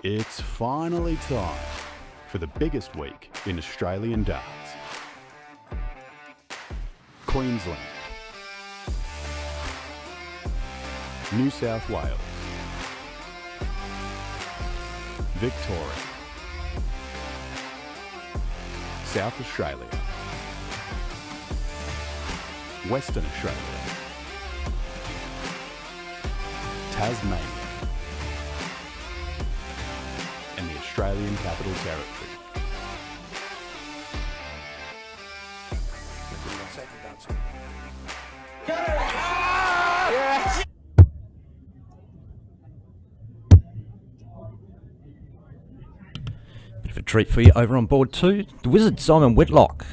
It's finally time for the biggest week in Australian darts. Queensland, New South Wales, Victoria, South Australia, Western Australia, Tasmania, and the Australian Capital Territory. Bit of a treat for you over on board two. The Wizard Simon Whitlock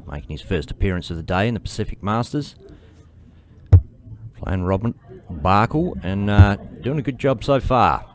making his first appearance of the day in the Pacific Masters. Playing Robin Barkle and doing a good job so far.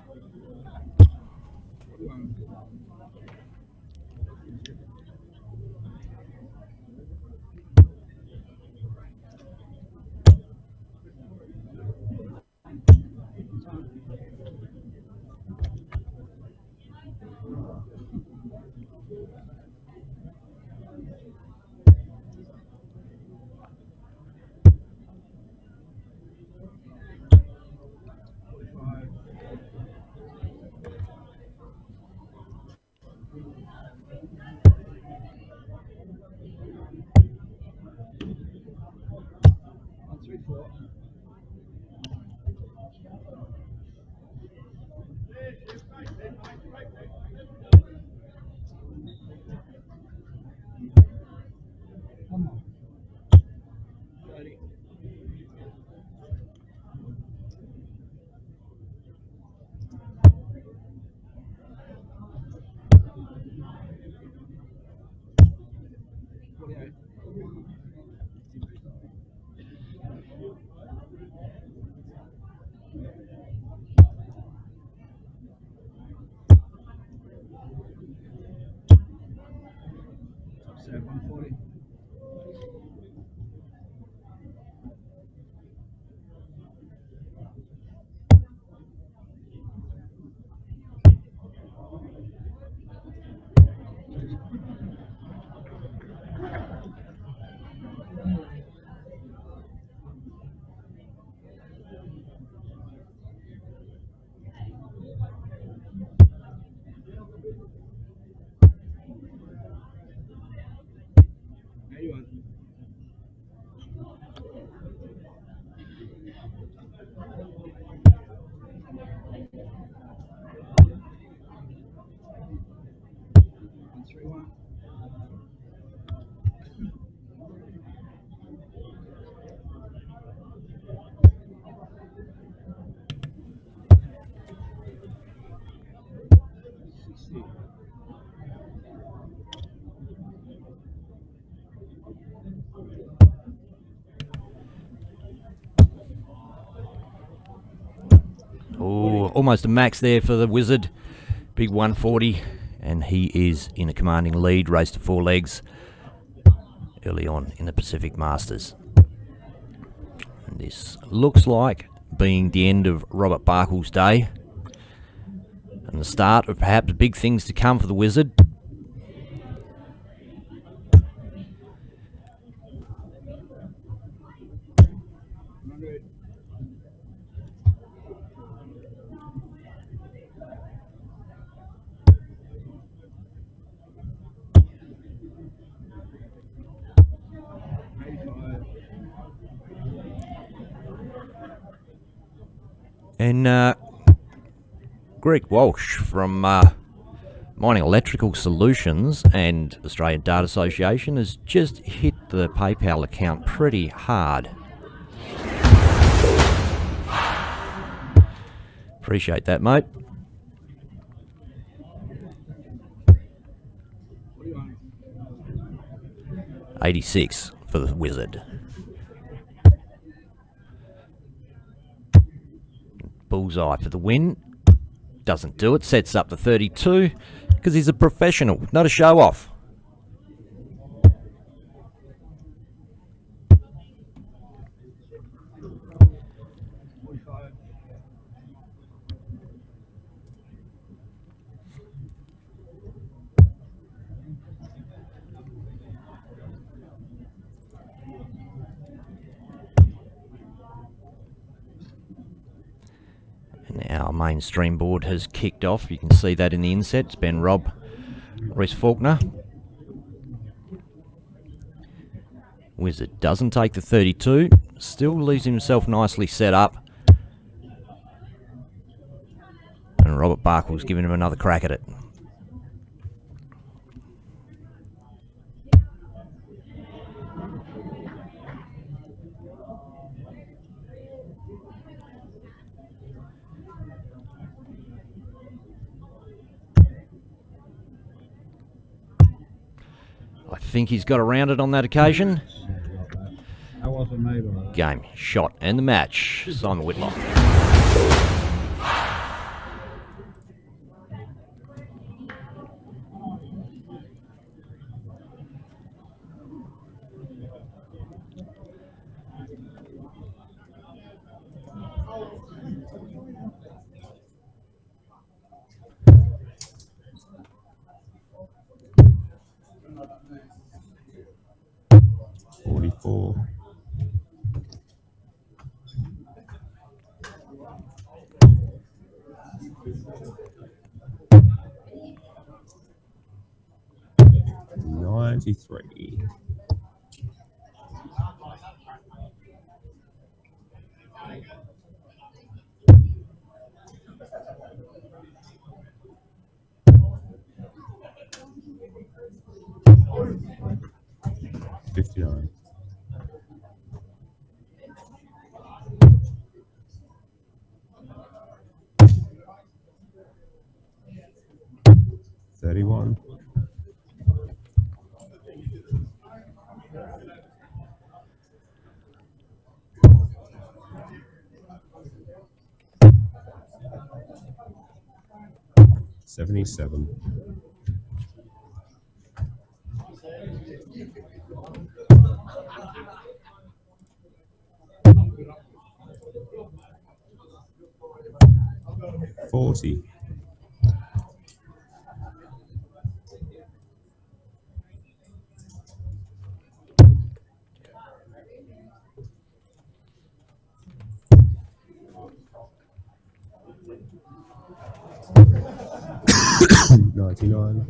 Oh, almost a max there for the Wizard. Big 140, and he is in a commanding lead. Race to four legs early on in the Pacific Masters. And this looks like being the end of Robert Barkle's day and the start of perhaps big things to come for the Wizard. And Greg Walsh from Mining Electrical Solutions and Australian Data Association has just hit the PayPal account pretty hard. Appreciate that, mate. $86 for the Wizard. Bullseye for the win. Doesn't do it. Sets up the 32 because he's a professional, not a show-off. mainstream board has kicked off. You can see that in the inset. It's Ben Robb, Reese Faulkner. Wizard doesn't take the 32. Still leaves himself nicely set up. And Robert Barkle's giving him another crack at it. I think he's got around it on that occasion. Game, shot, and the match. Simon Whitlock. $93. 59. 31. 77. 40. 99.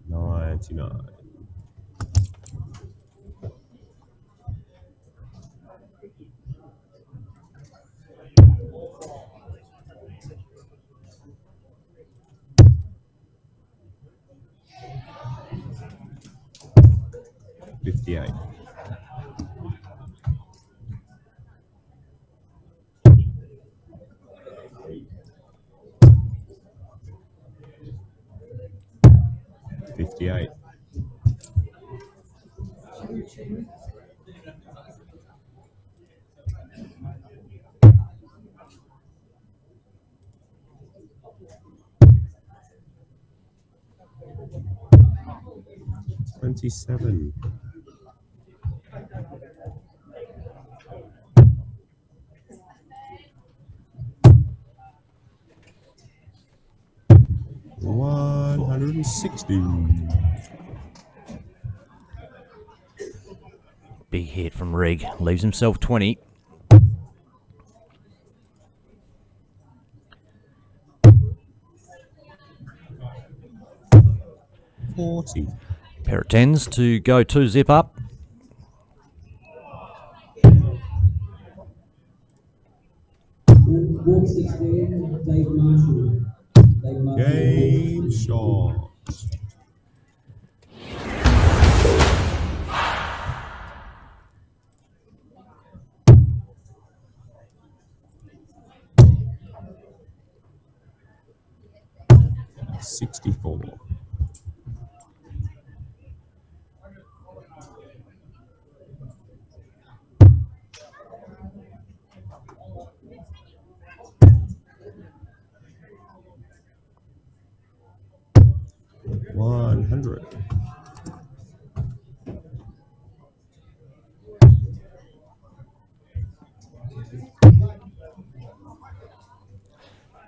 99. 58. 58. 27. 160. Big hit from Rig. Leaves himself 20. 40. Pair of 10s to go 2 zip up. Game shot. $64. 100.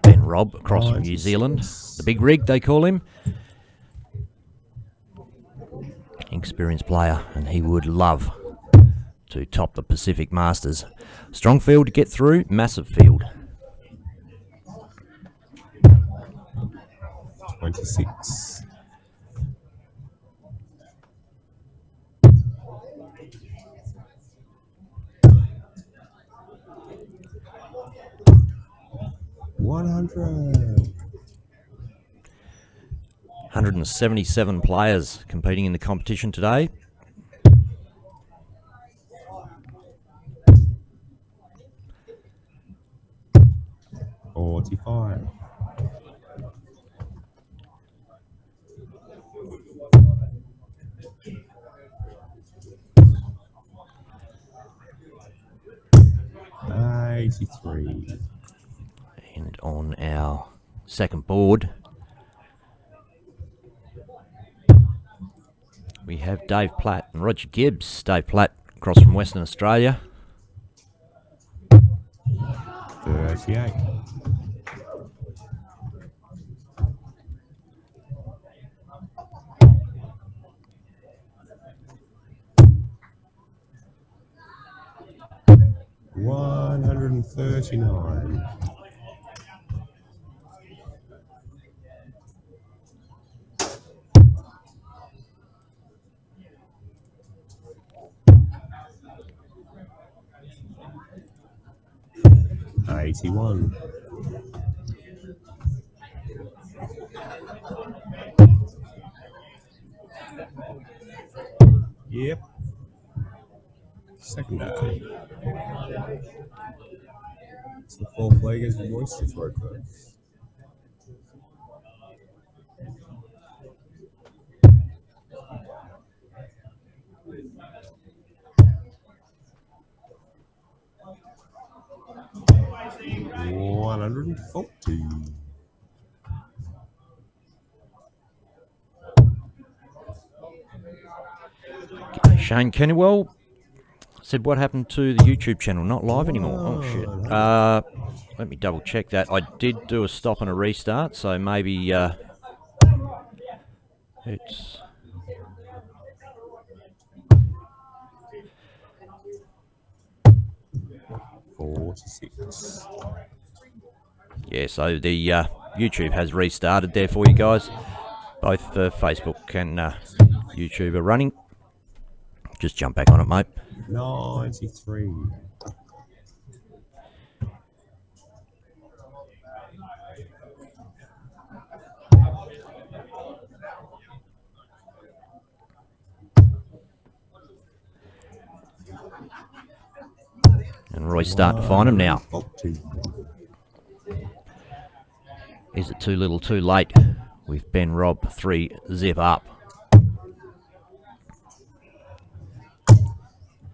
Ben Robb across from New Zealand. The big rig, they call him. experienced player, and he would love to top the Pacific Masters. Strong field to get through, massive field. 26. $100. 177 players competing in the competition today. $45. $83. And on our second board, we have Dave Platt and Roger Gibbs. Dave Platt across from Western Australia. 38. $139. $81. Yep. Second day. It's the fourth leg as the oyster throw first. $140. Shane Kennywell said, what happened to the YouTube channel? Not live anymore. Oh, shit. Let me double check that. I did do a stop and a restart, so maybe it's... $46. Yeah, so the YouTube has restarted there for you guys. Both Facebook and YouTube are running. Just jump back on it, mate. 93. And Roy's starting to find him now. 40. Is it too little too late with Ben Robb 3 zip up?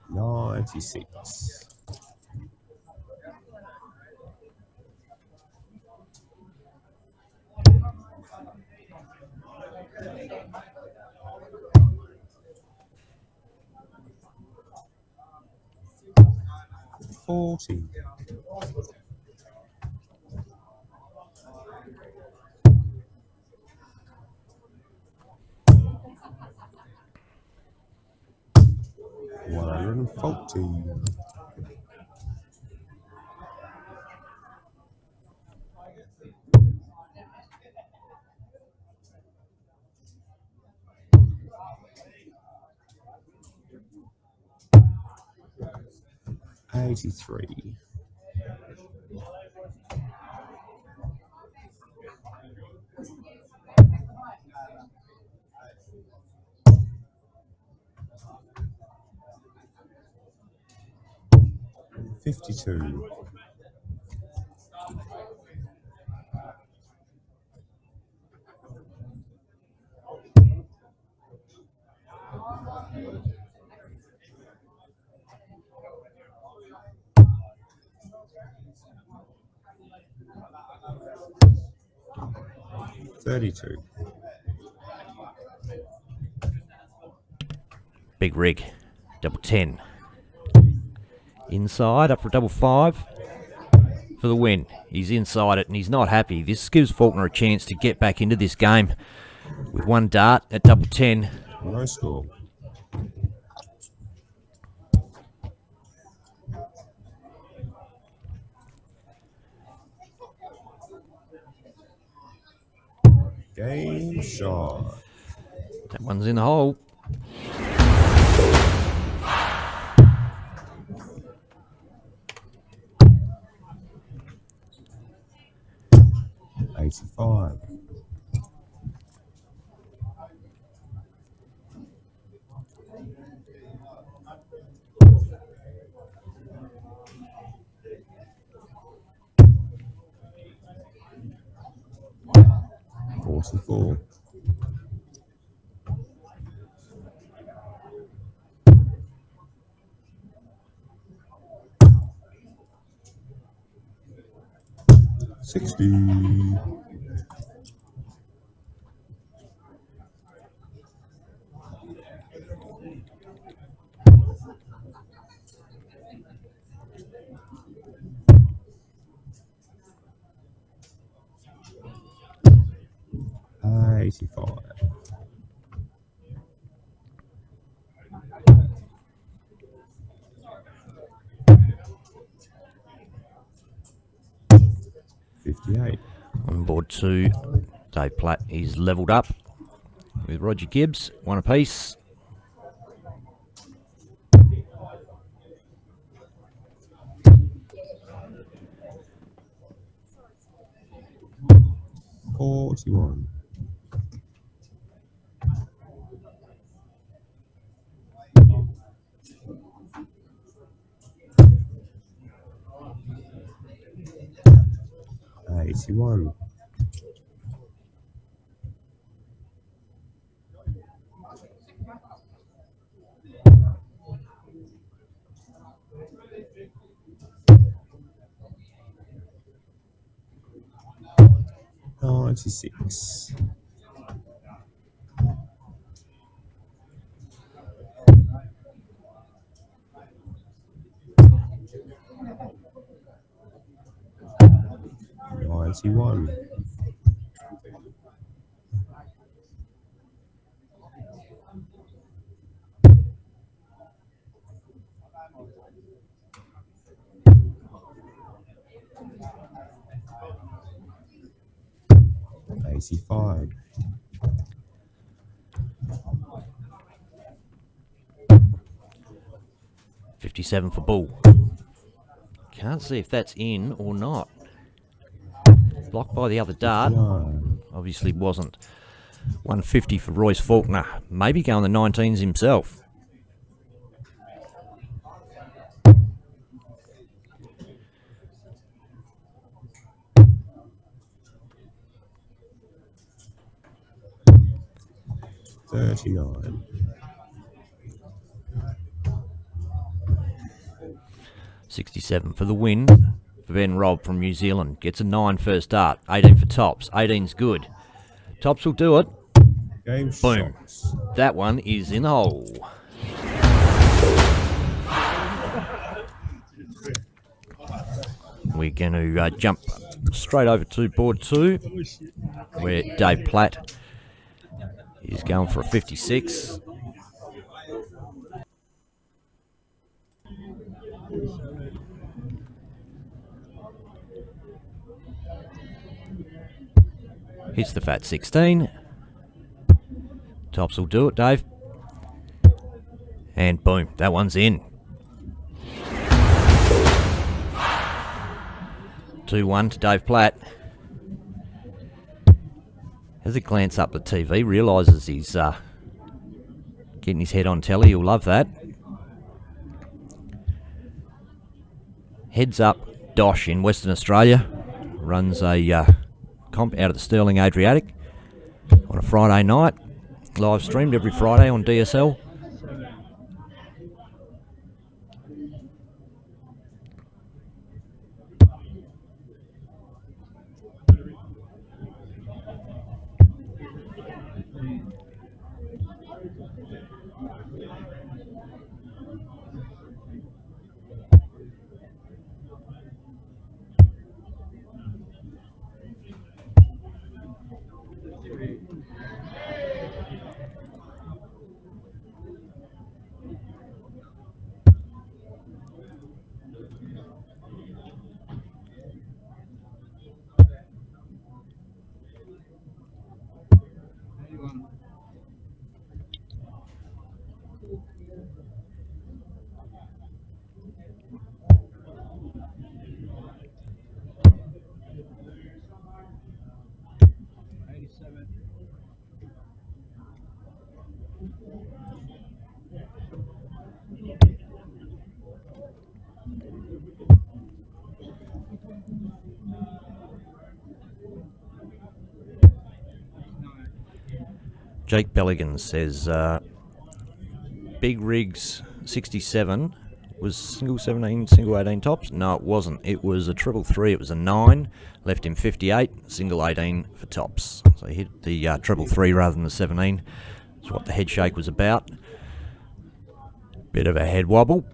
96. $40. $140. $83. $52. $32. Big rig. Double 10. Inside, up for a double 5 for the win. He's inside it and he's not happy. This gives Forner a chance to get back into this game with one dart at double 10. No score. Game shot. That one's in the hole. $85. $44. $60. $85. $58. On board 2, Dave Platt is levelled up with Roger Gibbs, one apiece. $41. $81. $96. $91. $85. $57 for Bull. Can't see if that's in or not. Blocked by the other dart. $59. Obviously wasn't. $150 for Royce Faulkner. Maybe going the 19s himself. $39. $67 for the win for Ben Robb from New Zealand. Gets a 9 first dart. 18 for Tops. 18's good. Tops will do it. Game Boom. shots. That one is in the hole. We're going to jump straight over to board 2, where Dave Platt is going for a 56. Hits the fat 16. Tops will do it, Dave. And boom, that one's in. 2-1 to Dave Platt. As he glances up the TV, realises he's getting his head on telly. He'll love that. Heads up Dosh in Western Australia. Runs a comp out of the Stirling Adriatic on a Friday night. Live streamed every Friday on DSL. Jake Belligan says Big Rigs 67 was single 17, single 18 tops. No, it wasn't. It was a triple 3. It was a 9. Left him 58, single 18 for tops. So he hit the triple 3 rather than the 17. That's what the head shake was about. Bit of a head wobble.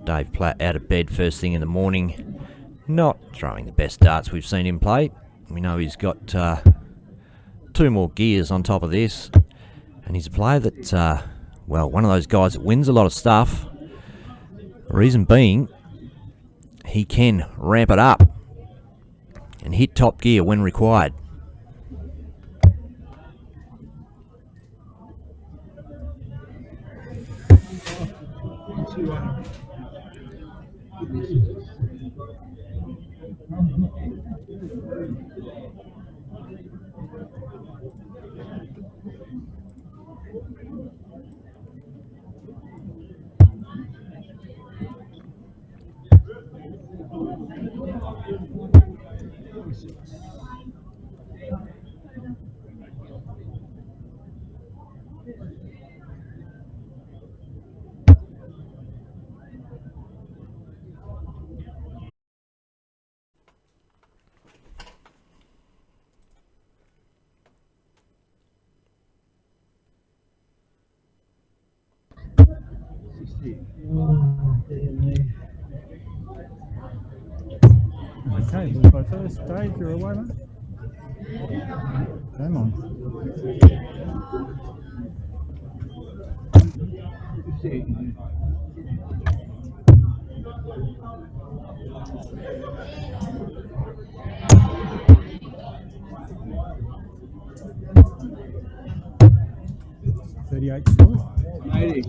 Dave Platt out of bed first thing in the morning. Not throwing the best darts we've seen him play. We know he's got 2 more gears on top of this. And he's a player that, well, one of those guys that wins a lot of stuff. The reason being, he can ramp it up and hit top gear when required. Okay, we'll go first. Dave, you're away, mate. Come on. $38 scores. 80.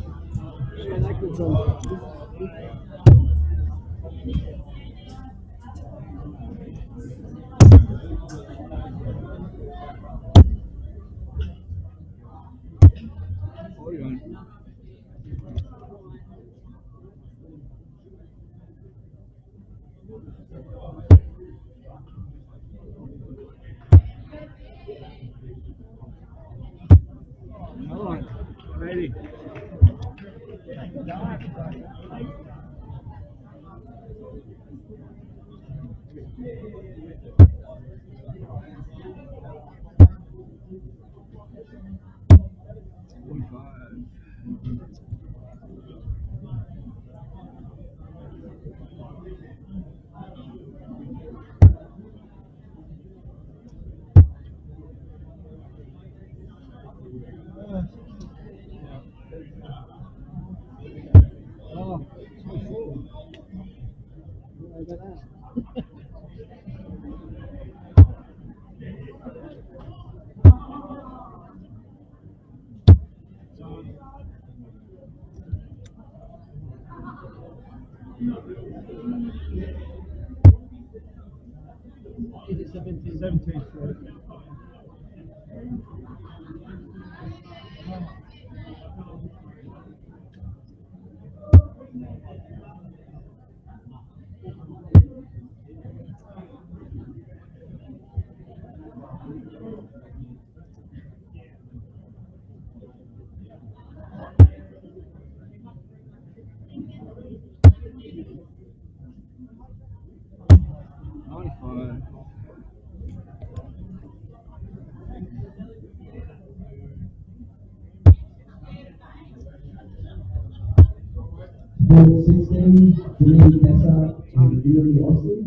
Board 16, Janine Tessa and Julie Aussie.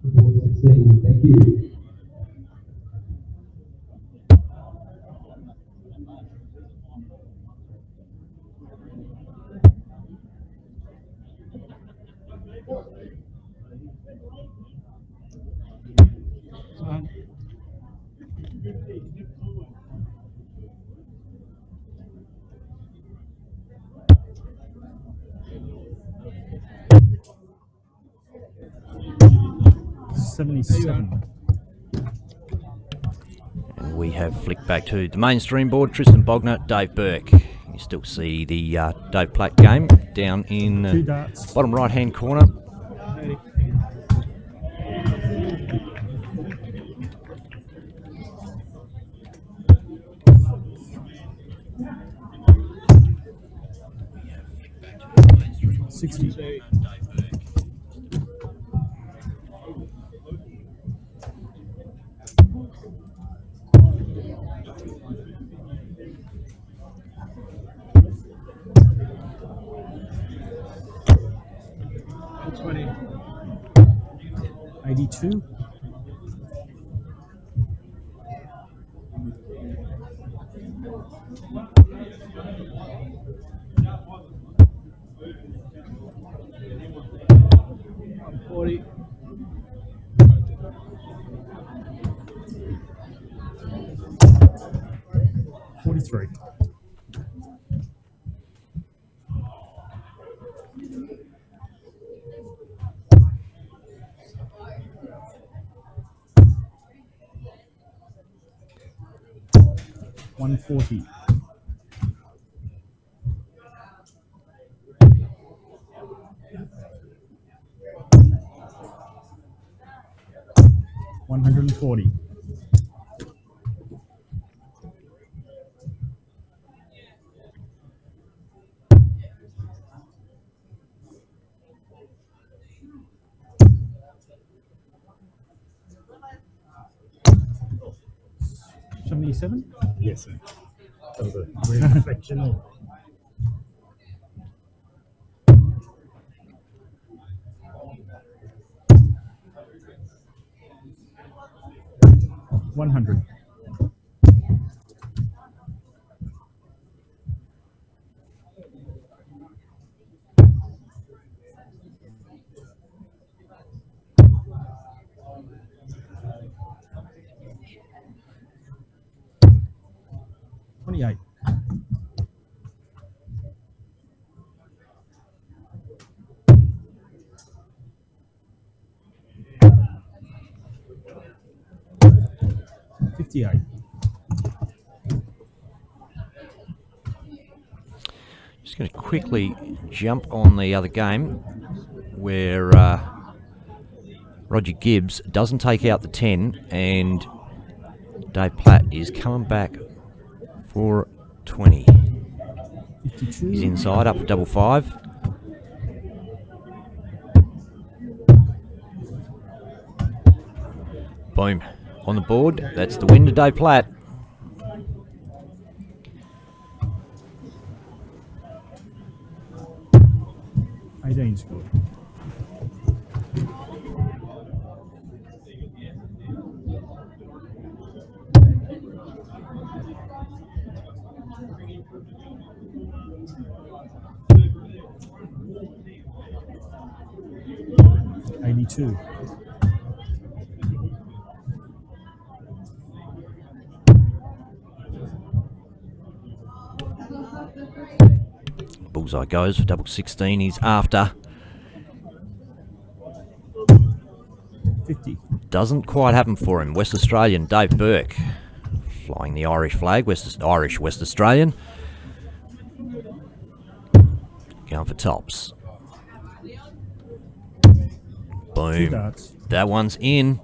Board 16, thank you. And we have flicked back to the mainstream board. Tristan Bognar, Dave Burke. You still see the Dave Platt game down in bottom right hand corner. 60. $82. $43. $140. $140. $77. Yes, sir. That was a weird reflection. $100. $28. $58. Just going to quickly jump on the other game where Roger Gibbs doesn't take out the 10 and Dave Platt is coming back for 20. 52. He's inside up for double 5. Boom. On the board. That's the win to Dave Platt. Scored. $82. Bullseye goes for double 16. He's after. 50. Doesn't quite happen for him. West Australian Dave Burke flying the Irish flag. Irish West Australian. Going for tops. Boom. That one's in.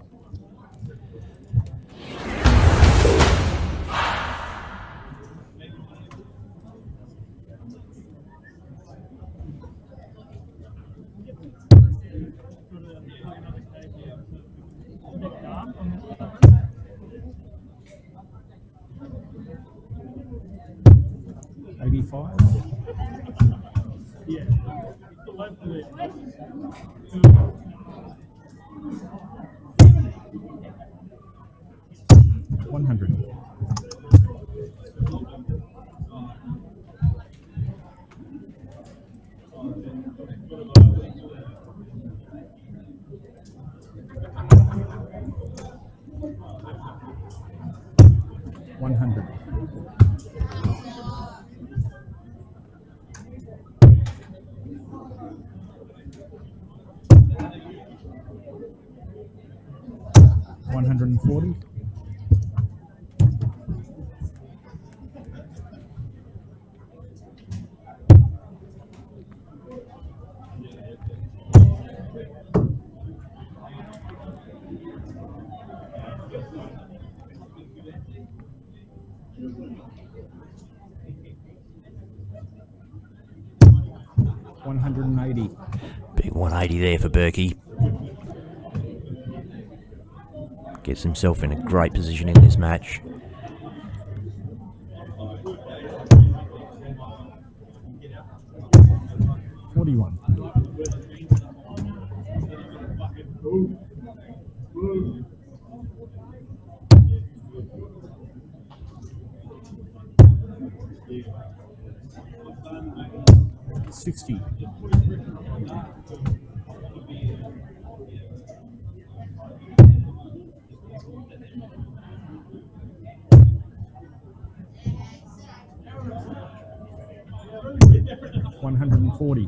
$140. 180. Big 180 there for Burke. Gets himself in a great position in this match. $41. $60. $140.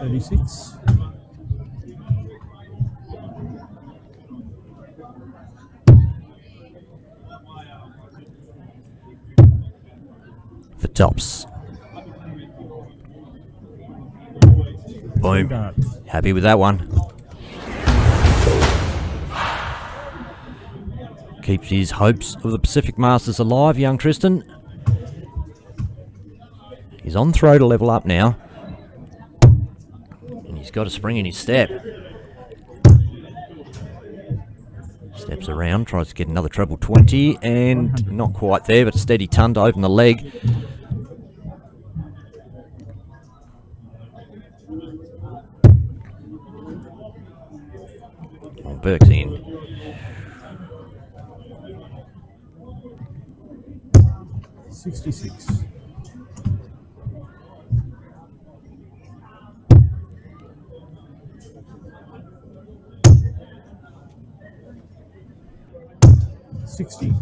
$36. For tops. Boom. Happy with that one. Keeps his hopes of the Pacific Masters alive, young Tristan. He's on throw to level up now. And he's got a spring in his step. Steps around, tries to get another treble 20, and not quite there, but a steady ton to open the leg. Oh, Burke's in. $66. $60.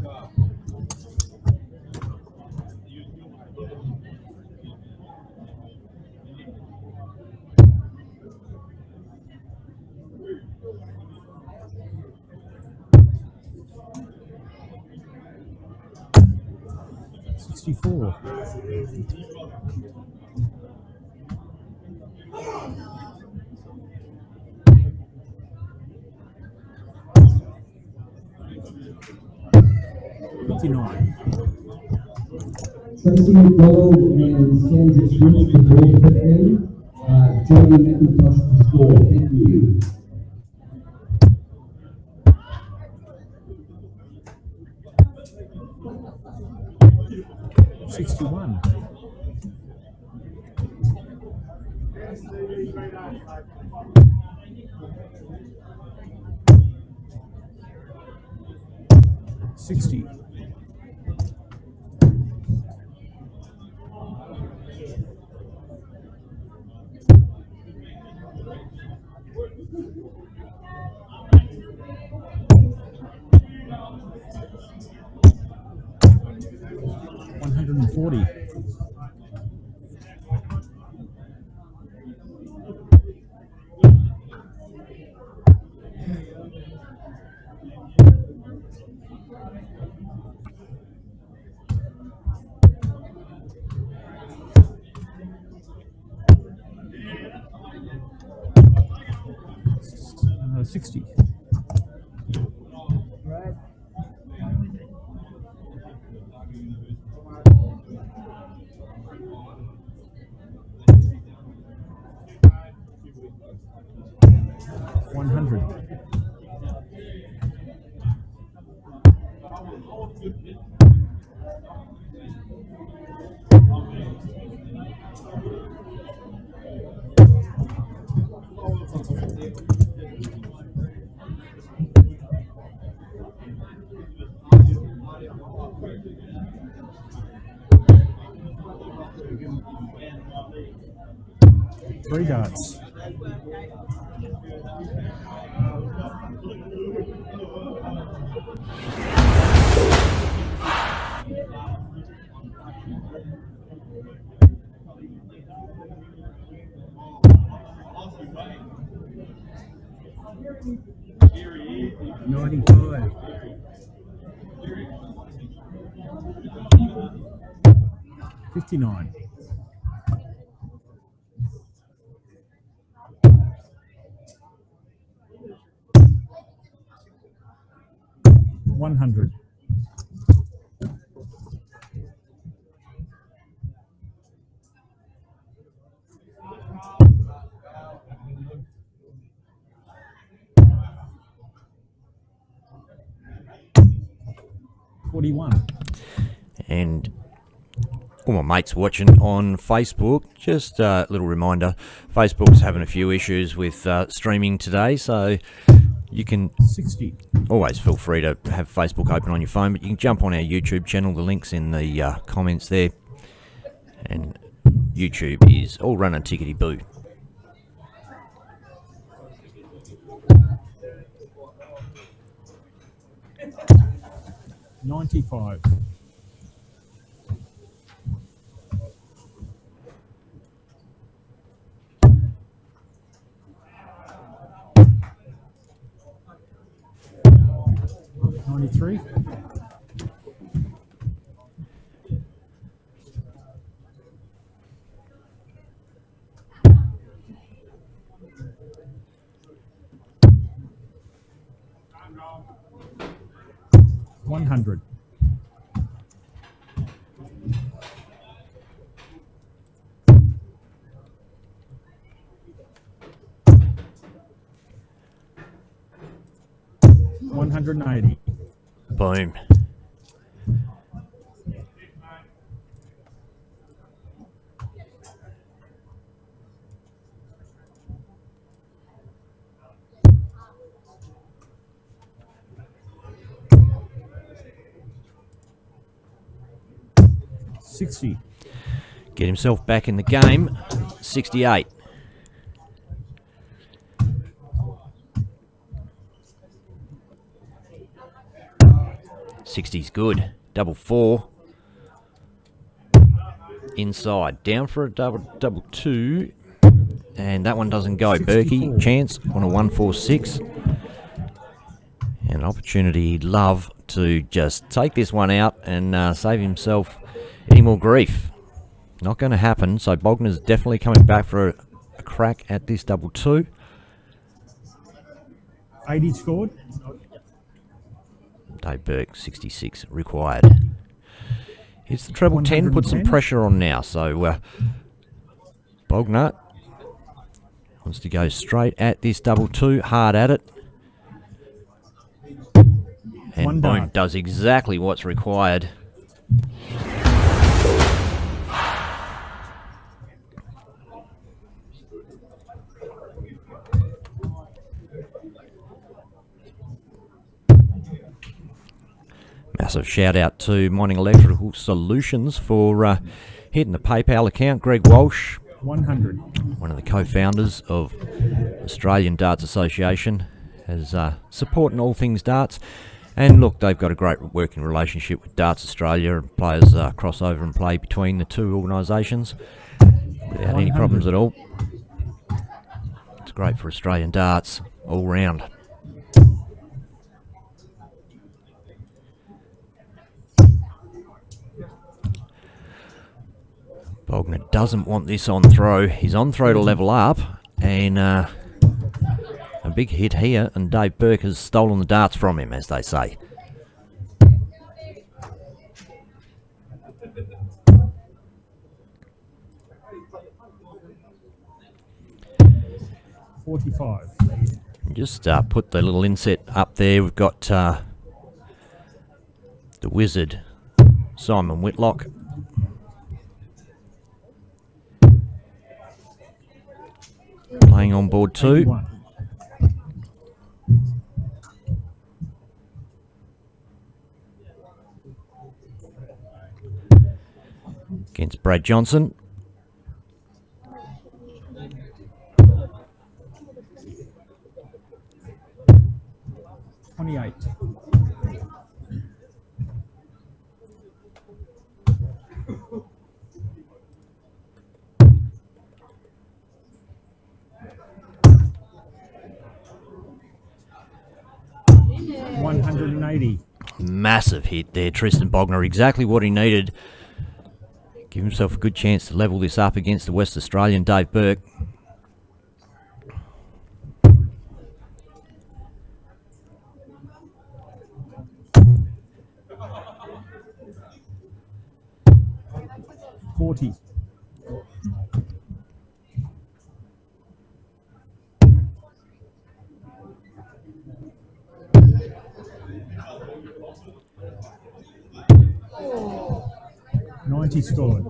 $64. $59. Tracy McDonald and Sandra Smith, the ball for them. Jody McIntosh to score. Thank you. $61. $60. $140. $60. $100. Three darts. $95. $59. 100. $41. And all my mates watching on Facebook, just a little reminder, Facebook's having a few issues with streaming today, so you can 60. always feel free to have Facebook open on your phone, but you can jump on our YouTube channel, the link's in the comments there, and YouTube is all running tickety-boo. $95. $93. $100. $180. Boom. $60. Get himself back in the game. 68. $60's good. Double 4. Inside. Down for a double 2. And that one doesn't go. Burke, chance on a 146. And an opportunity he'd love to just take this one out and save himself any more grief. Not going to happen, so Bognar's definitely coming back for a crack at this double 2. 80 scored. Dave Burke, 66 required. It's the treble 10, put some 110. pressure on now, so Bognar wants to go straight at this double 2, hard at it. And One boom, dart. does exactly what's required. Massive shout out to Mining Electrical Solutions for hitting the PayPal account. Greg Walsh, 100. one of the co-founders of Australian Darts Association, is supporting all things darts. And look, they've got a great working relationship with Darts Australia, and players cross over and play between the two organisations without any 100. problems at all. It's great for Australian darts all round. Bognar doesn't want this on throw. He's on throw to level up, and a big hit here, and Dave Burke has stolen the darts from him, as they say. $45. Just put the little inset up there. We've got the wizard, Simon Whitlock. Playing on board 2. 81. Against Brad Johnson. $28. $180. Massive hit there, Tristan Bognar. Exactly what he needed. Give himself a good chance to level this up against the West Australian Dave Burke. 40. $90 scored.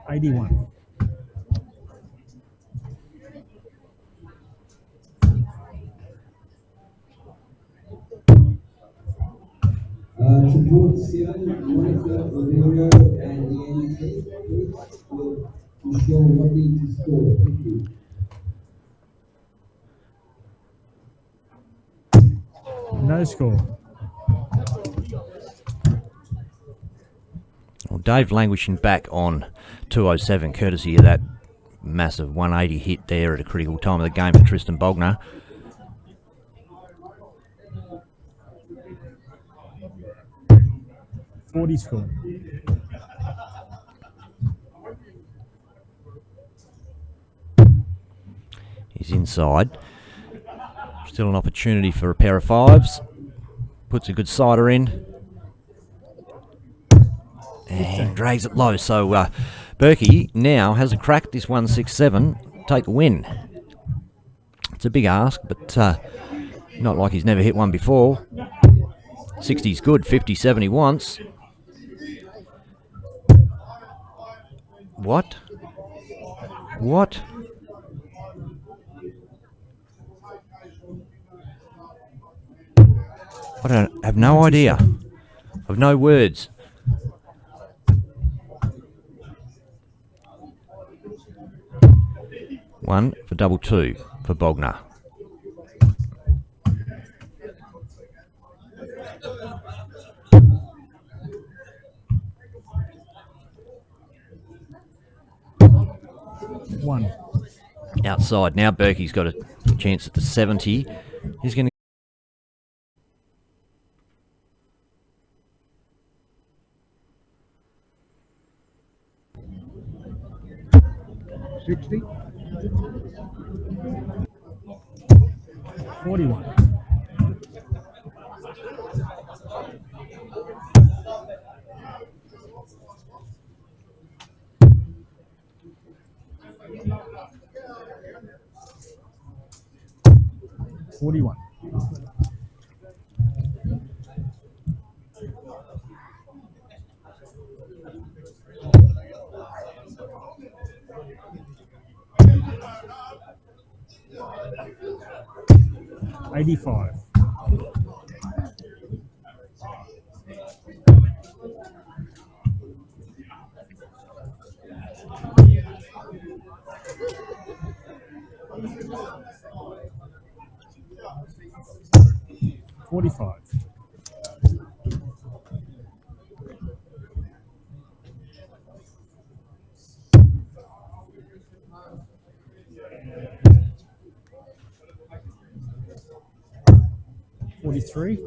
$81. To board 7, Monica, Rosario, and Leanne, please, to show what need to score. Thank you. No score. Well, Dave languishing back on 207, courtesy of that massive 180 hit there at a critical time of the game for Tristan Bognar. $40 score. He's inside. Still an opportunity for a pair of fives. Puts a good sider in. And drags it low. So Burke now has a crack at this 167. Take a win. It's a big ask, but not like he's never hit one before. 60's good. 57 he wants. What? What? I have no idea. I've no words. One for double two for Bognar. One. Outside now. Burke's got a chance at the 70. He's going to. 60. 41. $41. $85. $45. $43.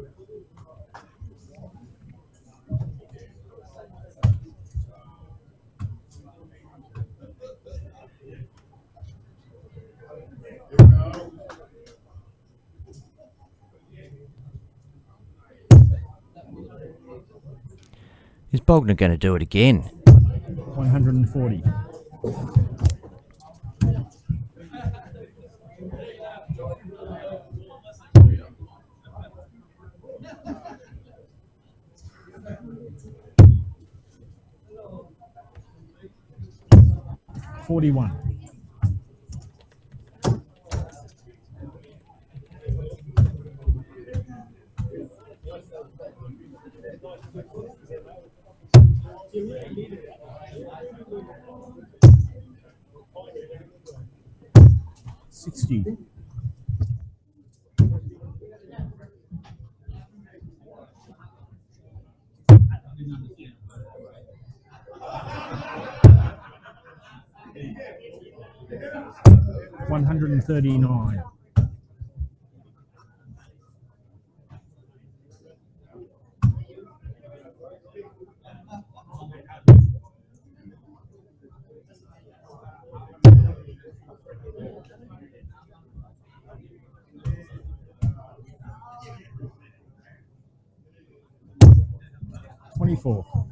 Is Bognar going to do it again? 140. $41. $60. $139. 104.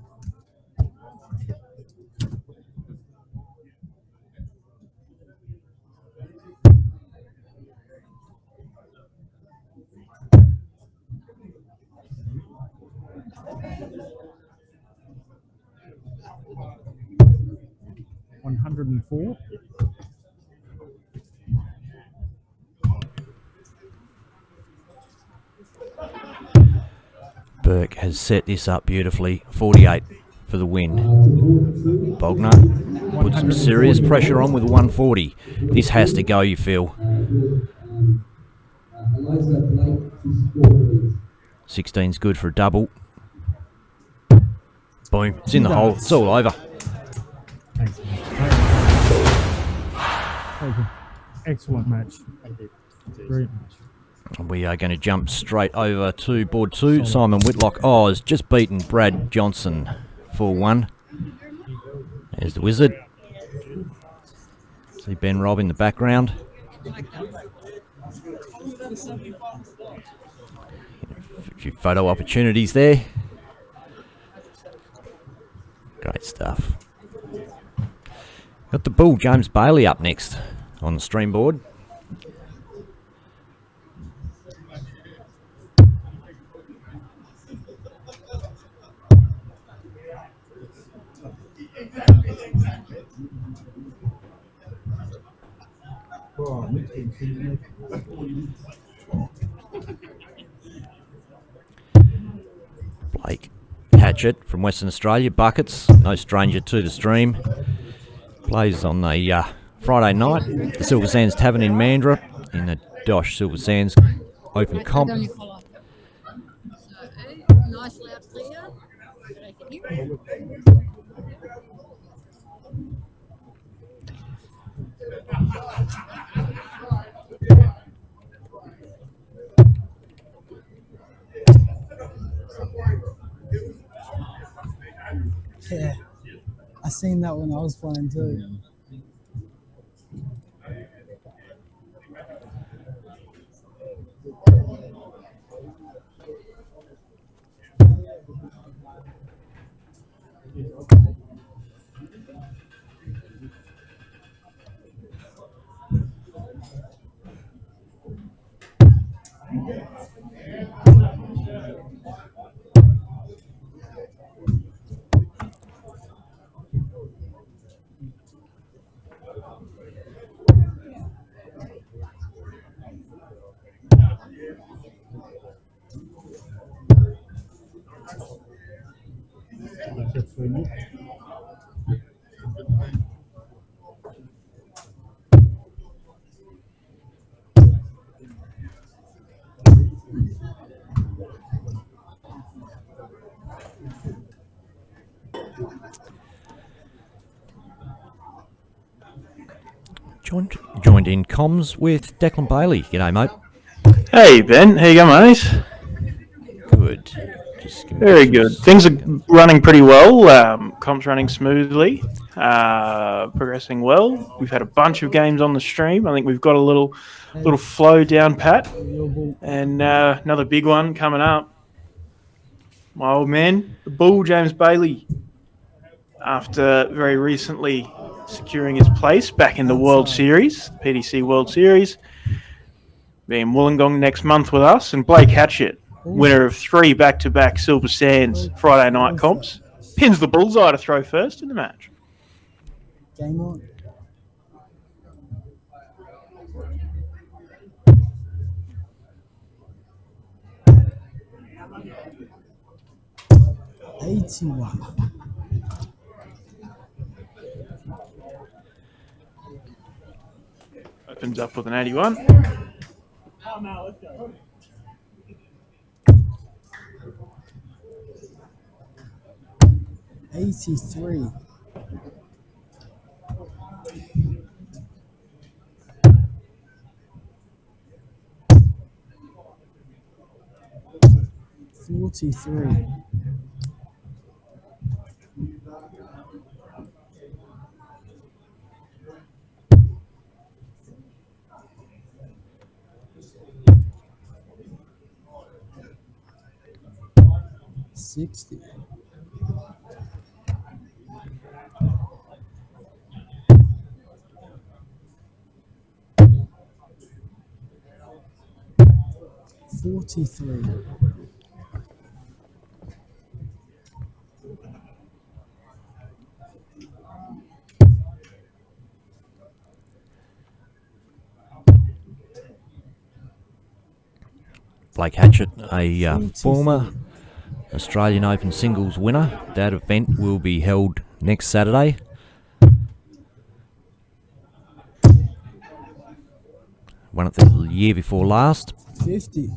$104. Burke has set this up beautifully. 48 for the win. Bognar put some serious pressure on with 140. This has to go, you feel. 16's good for a double. Boom, it's in the hole. It's all over. Thanks, mate. Excellent match. Great match. We are going to jump straight over to board 2. Simon Whitlock has just beaten Brad Johnson 4-1. There's the wizard. See Ben Robb in the background. A few photo opportunities there. Great stuff. Got the bull, James Bailey, up next on the stream board. Blake Hatchet from Western Australia, Buckets, no stranger to the stream. Plays on the Friday night at the Silver Sands Tavern in Mandurah in the Dosh Silver Sands Open Comp. Nice loud clear. Yeah, I seen that when I was playing too. Joined in comms with Declan Bailey. G'day, mate. Hey, Ben. How you going, mate? Good. Very good. Things are running pretty well. Comp's running smoothly. Progressing well. We've had a bunch of games on the stream. I think we've got a little flow down pat. And another big one coming up. My old man, the Bull, James Bailey, after very recently securing his place back in the World Series, PDC World Series, being Wollongong next month with us, and Blake Hatchet, winner of 3 back-to-back Silver Sands Friday night comps, pins the bullseye to throw first in the match. Game on. $81. Opens up with an 81. Let's go. $83. $43. $60. 43. Blake Hatchet, a 44. former Australian Open singles winner. That event will be held next Saturday. Won it the year before last. 50.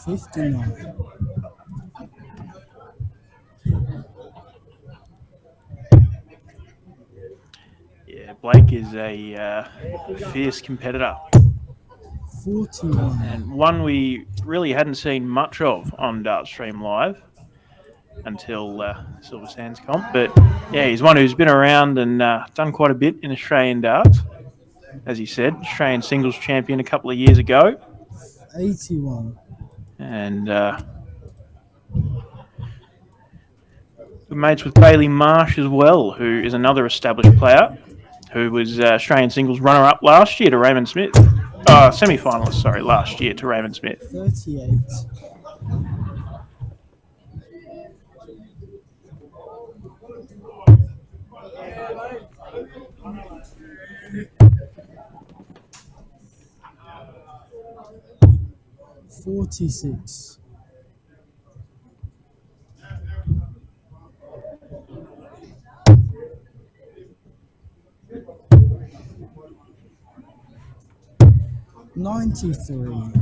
$59. Yeah, Blake is a fierce competitor. 41. And one we really hadn't seen much of on Dartstream Live until Silver Sands comp. But yeah, he's one who's been around and done quite a bit in Australian darts. As he said, Australian singles champion a couple of years ago. 81. And good mates with Bailey Marsh as well, who is another established player who was Australian singles runner-up last year to Raymond Smith. Semi-finalist, sorry, last year to Raymond Smith. 38. $46. $93.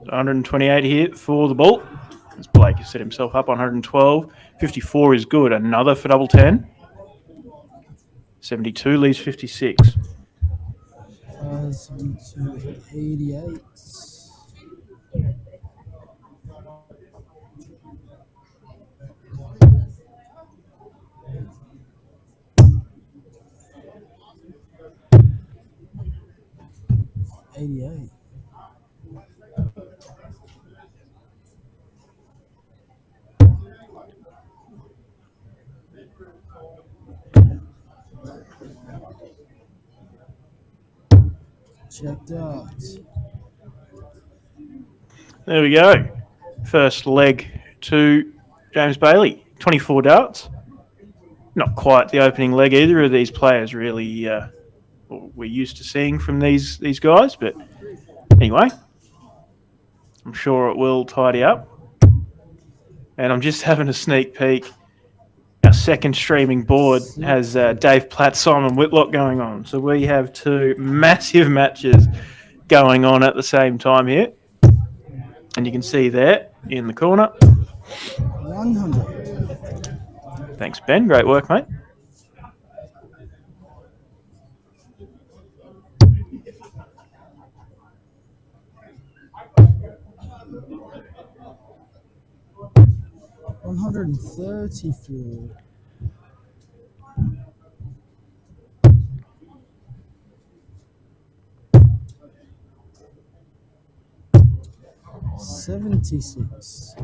128 here for the ball. As Blake has set himself up on 112. 54 is good. Another for double 10. 72 leaves 56. 88. $88. Checked out. There we go. First leg to James Bailey. 24 darts. Not quite the opening leg either of these players really we're used to seeing from these guys. But anyway, I'm sure it will tidy up. And I'm just having a sneak peek. Our second streaming board has Dave Platt, Simon Whitlock going on. So we have two massive matches going on at the same time here. And you can see there in the corner. 100. Thanks, Ben. Great work, mate. $134. $76.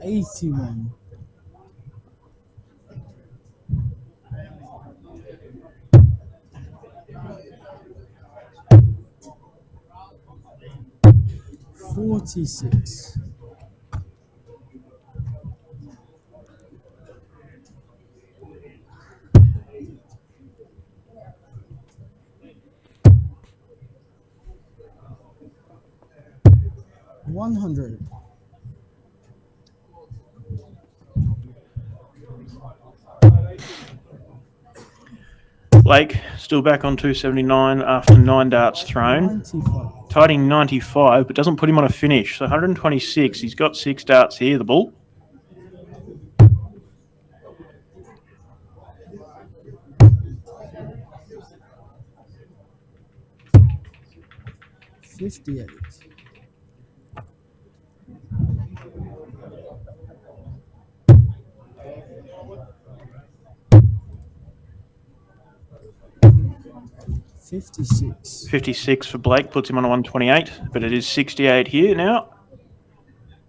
$81. $46. $100. Blake still back on 279 after 9 darts thrown. 95. Tidying 95, but doesn't put him on a finish. So 126. He's got 6 darts here, the bull. $58. 56. 56 for Blake puts him on a 128, but it is 68 here now.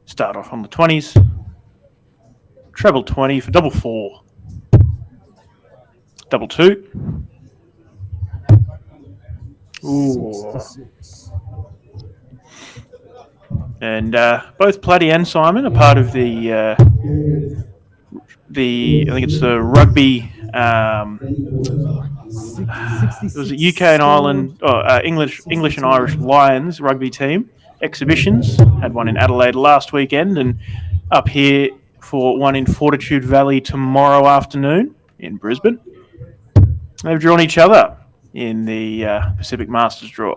Start off on the 20s. Treble 20 for double 4. Double 2. Ooh. 66. And both Platty and Simon are part of the I think it's the rugby. It was a UK and Ireland, English and Irish Lions rugby team exhibitions. Had one in Adelaide last weekend, and up here for one in Fortitude Valley tomorrow afternoon in Brisbane. They've drawn each other in the Pacific Masters draw.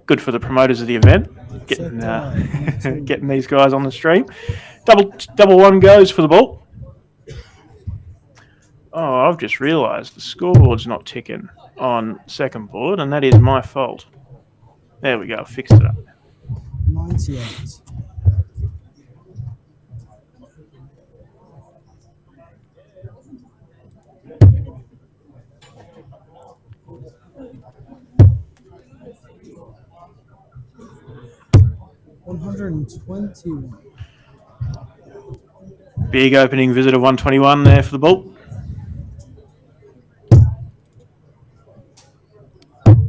Good for the promoters of the event, getting these guys on the stream. Double one goes for the ball. Oh, I've just realised the scoreboard's not ticking on second board, and that is my fault. There we go, fixed it up. 98. $121. Big opening visit of 121 there for the ball.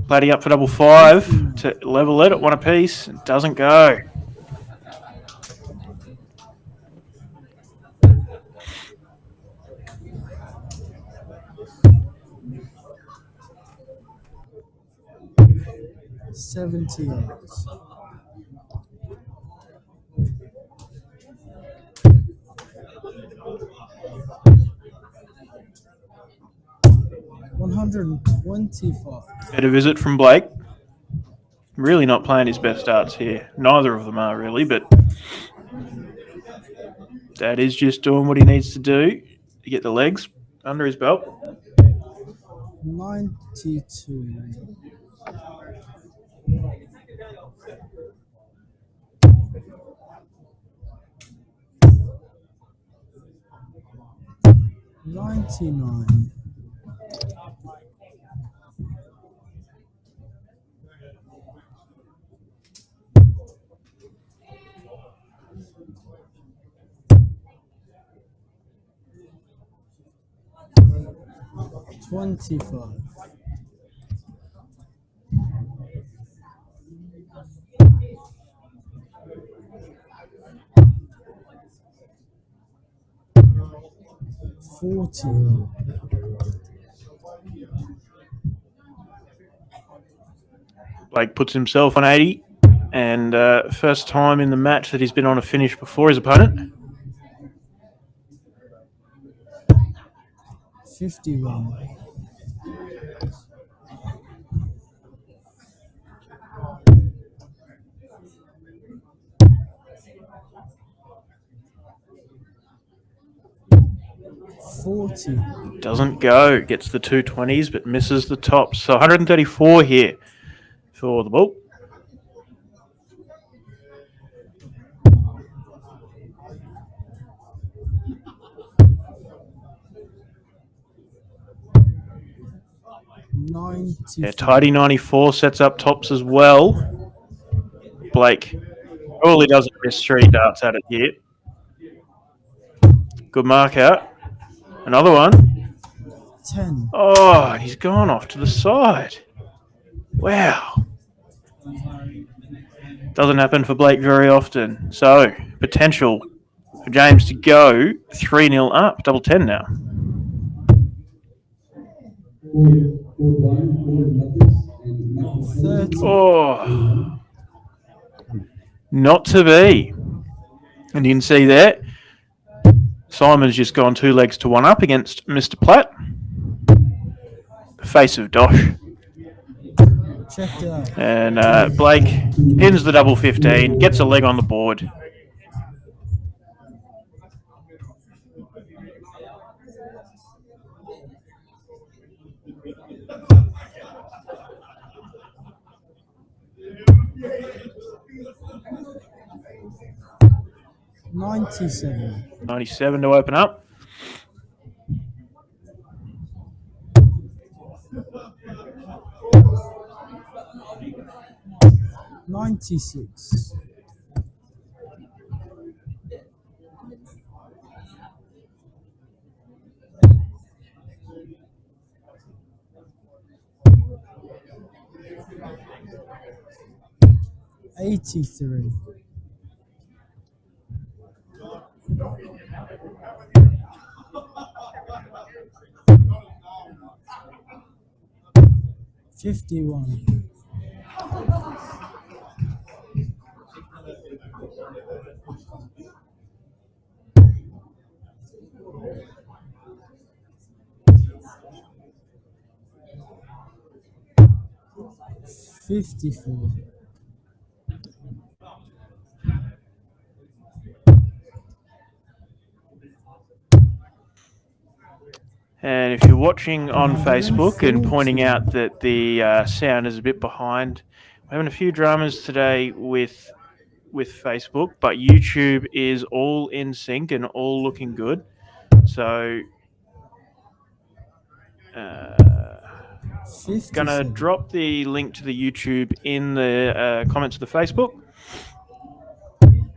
Platty up for double 5 to level it at 1 apiece. It doesn't go. $78. $125. Better visit from Blake. Really not playing his best darts here. Neither of them are really, but Dad is just doing what he needs to do to get the legs under his belt. 92. $99. $25. $40. Blake puts himself on 80, and first time in the match that he's been on a finish before his opponent. 51. $40. Doesn't go. Gets the 220s, but misses the tops. So 134 here for the ball. Yeah, tidy 94 sets up tops as well. Blake probably doesn't miss 3 darts at it here. Good mark out. Another one. 10. Oh, he's gone off to the side. Wow. Doesn't happen for Blake very often. So, potential for James to go 3-0 up. Double 10 now. Oh. Not to be. And you can see there, Simon's just gone 2 legs to 1 up against Mr. Platt. The face of Dosh. Checked out. And Blake pins the double 15, gets a leg on the board. $97. 97 to open up. 96. $83. $51. $54. And if you're watching on Facebook and pointing out that the sound is a bit behind, we're having a few dramas today with Facebook, but YouTube is all in sync and all looking good. So, gonna drop the link to the YouTube in the comments of the Facebook,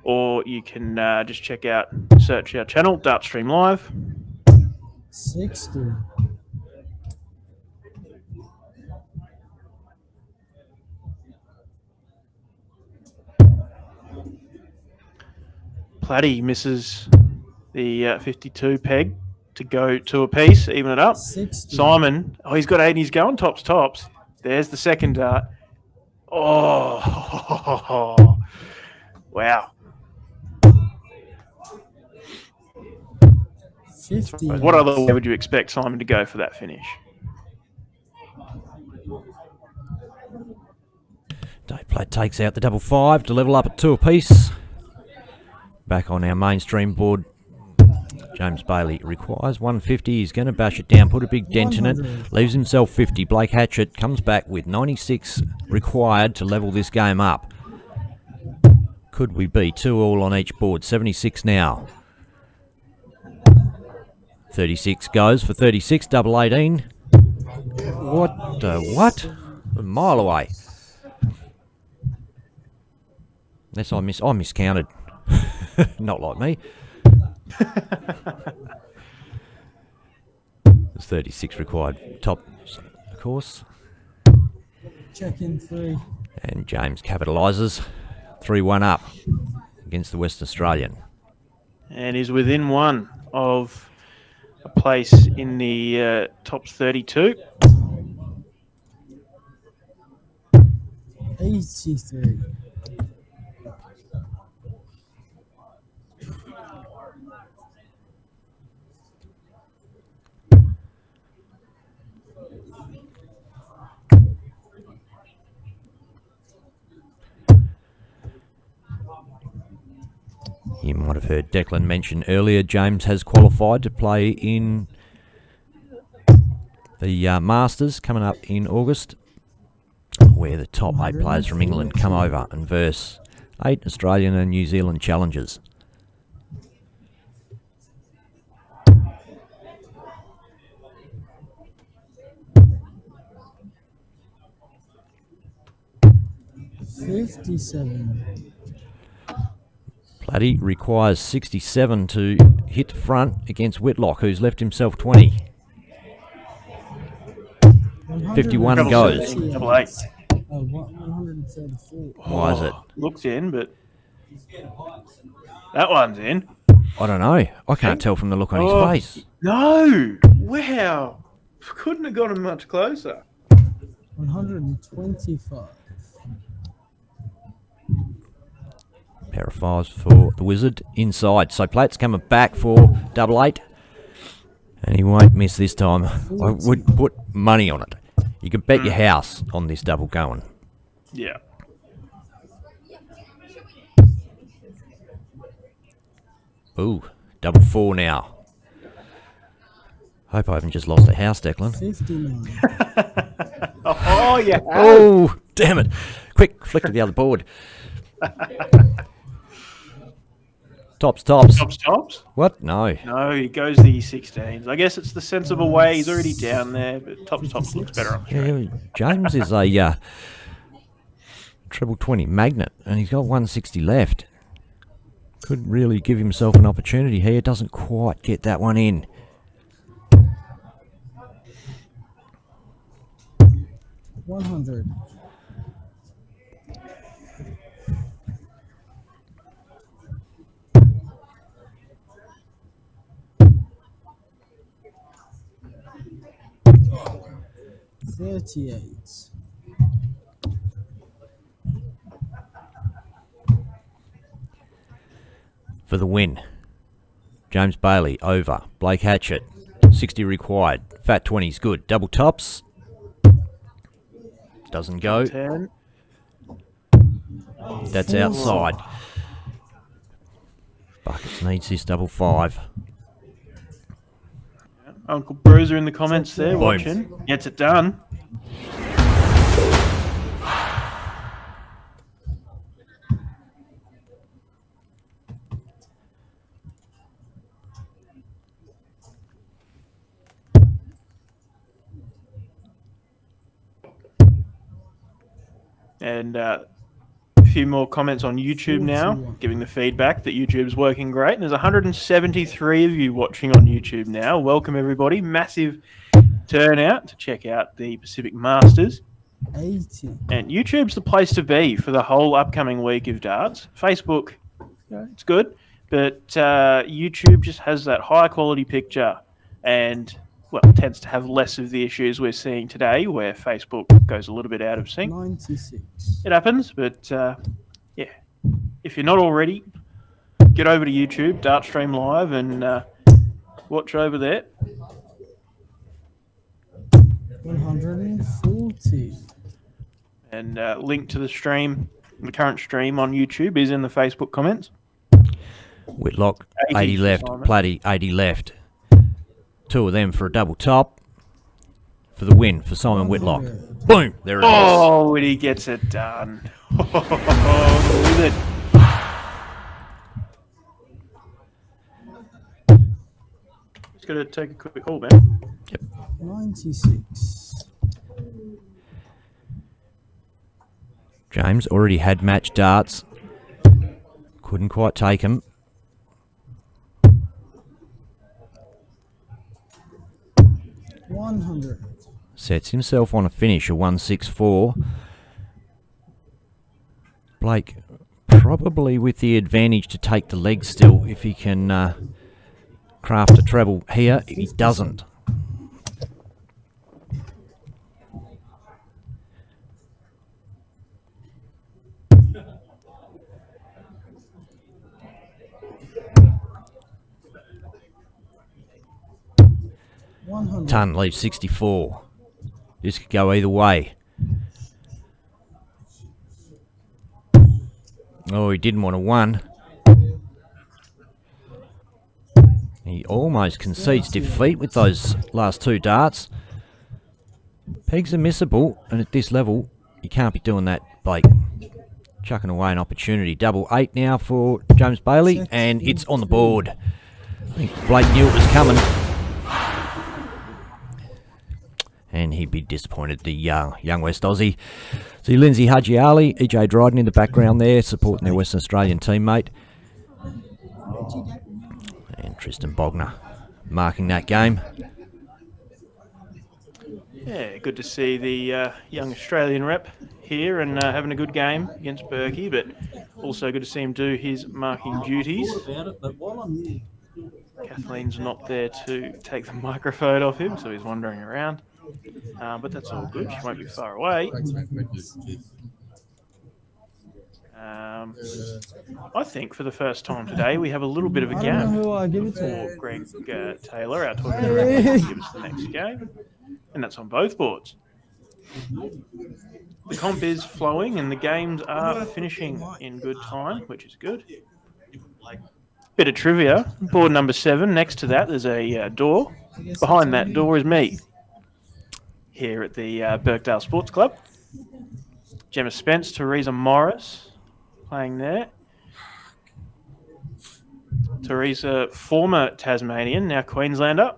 or you can just search our channel, Dartstream Live. 60. Platty misses the 52 peg to go to a piece, even it up. 60. Simon, he's got 8 and he's going tops. There's the second dart. Oh, wow. 50. What other way would you expect Simon to go for that finish? Dave Platt takes out the double 5 to level up at 2 apiece. Back on our mainstream board, James Bailey requires 150. He's going to bash it down, put a big dent in it, leaves himself 50. Blake Hatchet comes back with 96 required to level this game up. Could we be 2 all on each board? 76 now. 36 goes for 36, double 18. What? A mile away. Unless I miscounted. Not like me. There's 36 required. Top, of course. Check in 3. And James capitalises. 3-1 up against the West Australian. And is within 1 of a place in the top 32. 83. You might have heard Declan mention earlier, James has qualified to play in the Masters coming up in August, where the top 8 players from England come over and verse 8 Australian and New Zealand challengers. $57. Platty requires 67 to hit the front against Whitlock, who's left himself 20. 51 goes. Double 8. 134. Why is it? Looks in, but that one's in. I don't know. I can't tell from the look on his face. No! Wow! Couldn't have got him much closer. 125. Pair of 5s for the Wizard inside. So Platt's coming back for double 8. And he won't miss this time. I would put money on it. You can bet your house on this double going. Yeah. Ooh, double 4 now. Hope I haven't just lost a house, Declan. 59. Oh, yeah. Oh, damn it. Quick, flick to the other board. Tops. Tops? What? No. No, he goes the 16s. I guess it's the sensible way. He's already down there, but tops looks better on the screen. Yeah, James is a treble 20 magnet, and he's got 160 left. Could really give himself an opportunity here. Doesn't quite get that one in. $100. $38. For the win, James Bailey over. Blake Hatchet, 60 required. Fat 20's good. Double tops. Doesn't go. 10. That's outside. Buckets needs this double 5. Uncle Bruiser in the comments there Boom. watching. Gets it done. And a few more comments on YouTube now, giving the feedback that YouTube's working great. And there's 173 of you watching on YouTube now. Welcome, everybody. Massive turnout to check out the Pacific Masters. 80. And YouTube's the place to be for the whole upcoming week of darts. Facebook, it's good, but YouTube just has that high-quality picture and, well, tends to have less of the issues we're seeing today where Facebook goes a little bit out of sync. 96. It happens, but yeah, if you're not already, get over to YouTube, Dartstream Live, and watch over there. 140. And link to the stream, the current stream on YouTube is in the Facebook comments. Whitlock, 80 80 left. Simon. Platty, 80 left. Two of them for a double top. For the win for Simon Whitlock. Boom! There it is. Oh, and he gets it done. With it. Just got to take a quick call, man. 96. James already had match darts. Couldn't quite take him. $100. Sets himself on a finish, a 164. Blake probably with the advantage to take the leg still if he can craft a treble here. He doesn't. Ton leaves 64. This could go either way. Oh, he didn't want a 1. He almost concedes defeat with those last 2 darts. Pegs are missable, and at this level, you can't be doing that, Blake. Chucking away an opportunity. Double 8 now for James Bailey, and it's on the board. I think Blake knew it was coming. And he'd be disappointed, the young West Aussie. See Lindsay Hadjiali, EJ Dryden in the background there, supporting their Western Australian teammate. And Tristan Bognar marking that game. Yeah, good to see the young Australian rep here and having a good game against Burke, but also good to see him do his marking duties. Kathleen's not there to take the microphone off him, so he's wandering around. But that's all good. She won't be far away. I think for the first time today we have a little bit of a I don't gap know who I give it for to. Greg Taylor, our talking director, to give us the next game, and that's on both boards. The comp is flowing and the games are finishing in good time, which is good. Bit of trivia. Board number 7. Next to that, there's a door. Behind that door is me. Here at the Birkdale Sports Club. Gemma Spence, Teresa Morris playing there. Teresa, former Tasmanian, now Queenslander.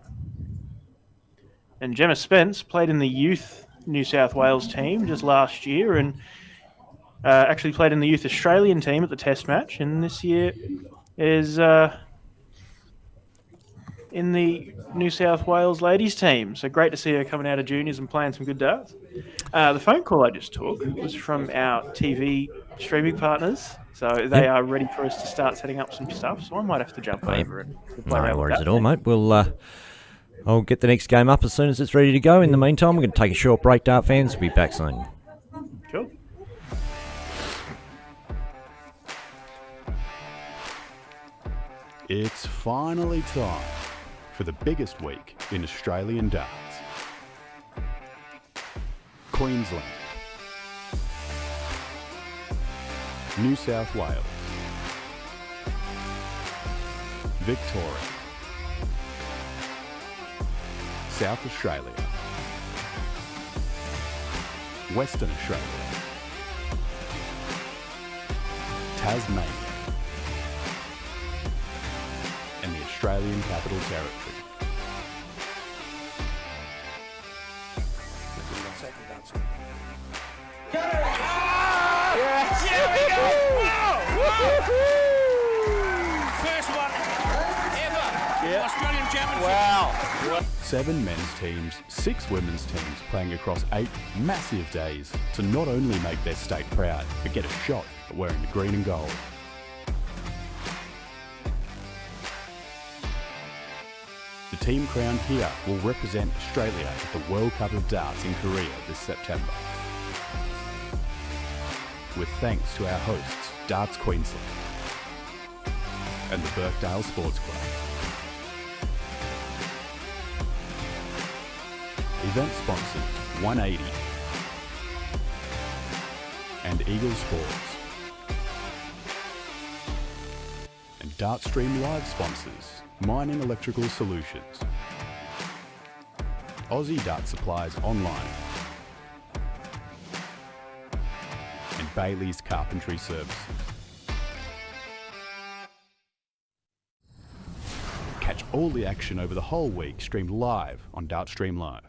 And Gemma Spence played in the youth New South Wales team just last year and actually played in the Youth Australian team at the Test match, and this year is in the New South Wales ladies team. So great to see her coming out of juniors and playing some good darts. The phone call I just took was from our TV streaming partners. So they are ready for us to start setting up some stuff. So I might have to jump over and play around No with worries that. at all, mate. I'll get the next game up as soon as it's ready to go. In the meantime, we're going to take a short break, dart fans. We'll be back soon. Cool. It's finally time for the biggest week in Australian darts. Queensland, New South Wales, Victoria, South Australia, Western Australia, Tasmania, and the Australian Capital Territory. First one ever. Australian Championship. Wow. 7 men's teams, 6 women's teams playing across 8 massive days to not only make their state proud, but get a shot at wearing the green and gold. The team crowned here will represent Australia at the World Cup of Darts in Korea this September. With thanks to our hosts, Darts Queensland and the Birkdale Sports Club. Event sponsors 180 and Eagle Sports. And Dartstream Live sponsors Mining Electrical Solutions, Aussie Dart Supplies Online, and Bailey's Carpentry Services. Catch all the action over the whole week streamed live on Dartstream Live.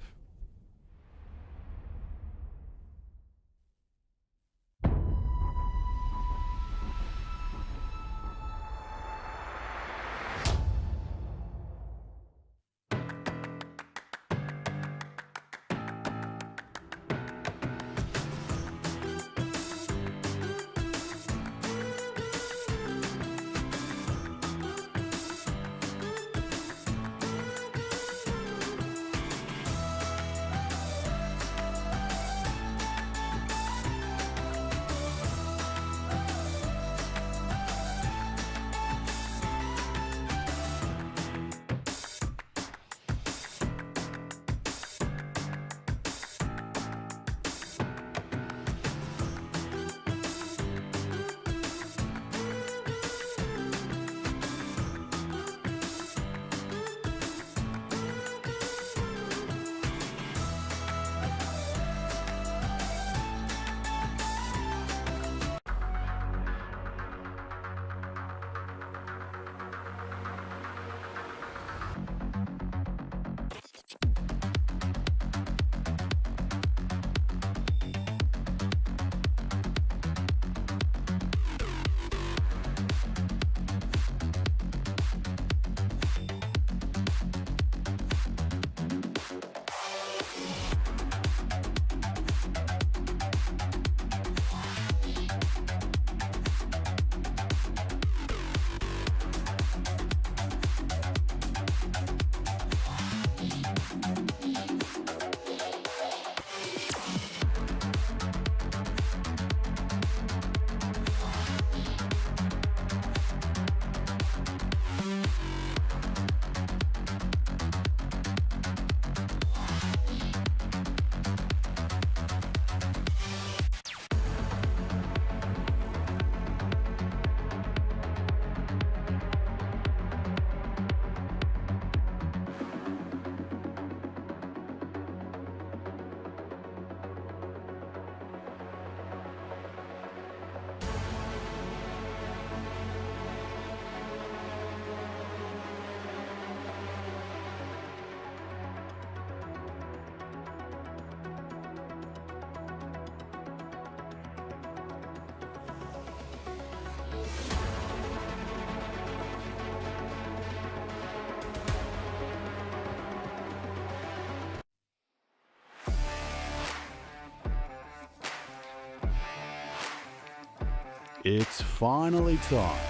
It's finally time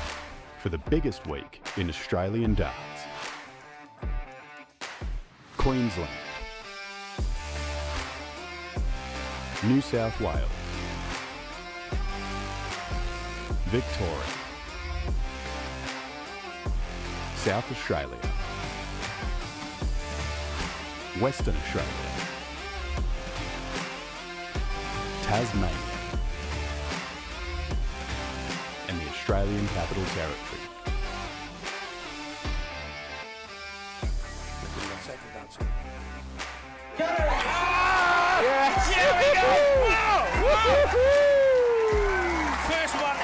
for the biggest week in Australian darts. Queensland, New South Wales, Victoria, South Australia, Western Australia, Tasmania, and the Australian Capital Territory. First one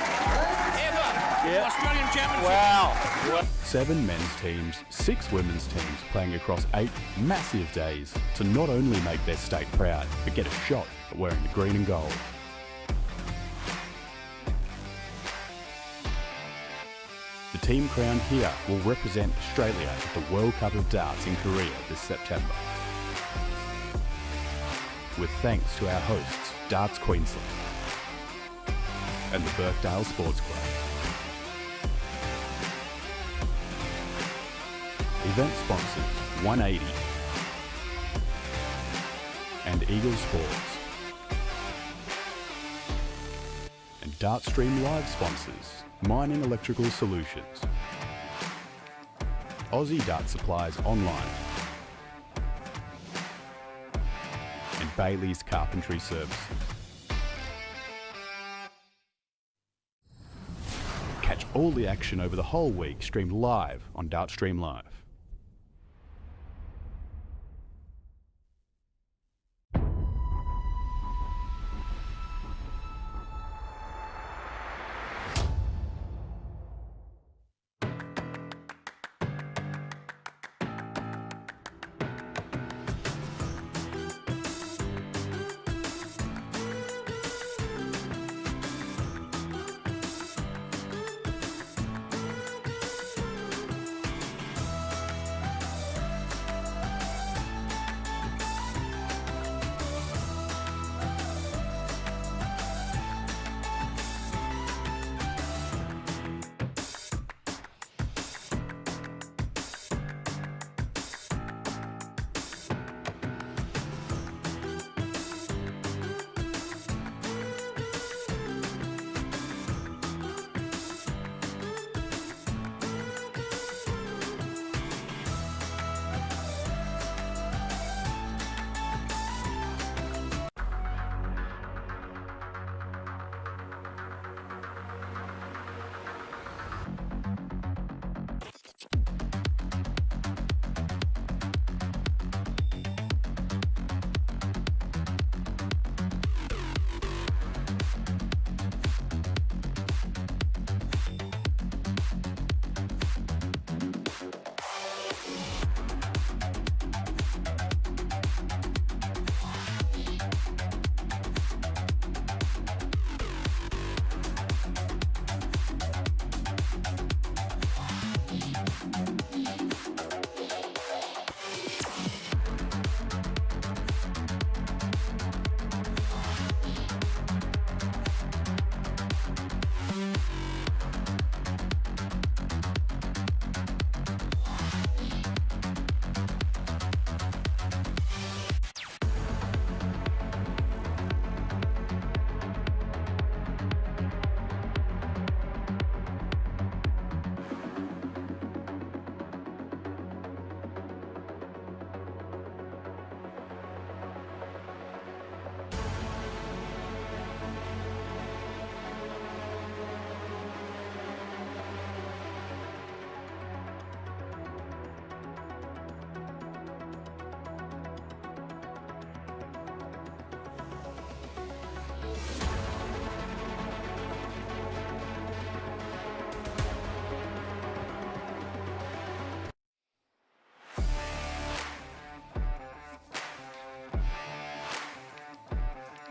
ever. Australian Championship. Wow. 7 men's teams, 6 women's teams playing across 8 massive days to not only make their state proud, but get a shot at wearing the green and gold. The team crowned here will represent Australia at the World Cup of Darts in Korea this September. With thanks to our hosts, Darts Queensland and the Birkdale Sports Club. Event sponsors 180 and Eagle Sports. And Dartstream Live sponsors Mining Electrical Solutions, Aussie Dart Supplies Online, and Bailey's Carpentry Services. Catch all the action over the whole week streamed live on Dartstream Live.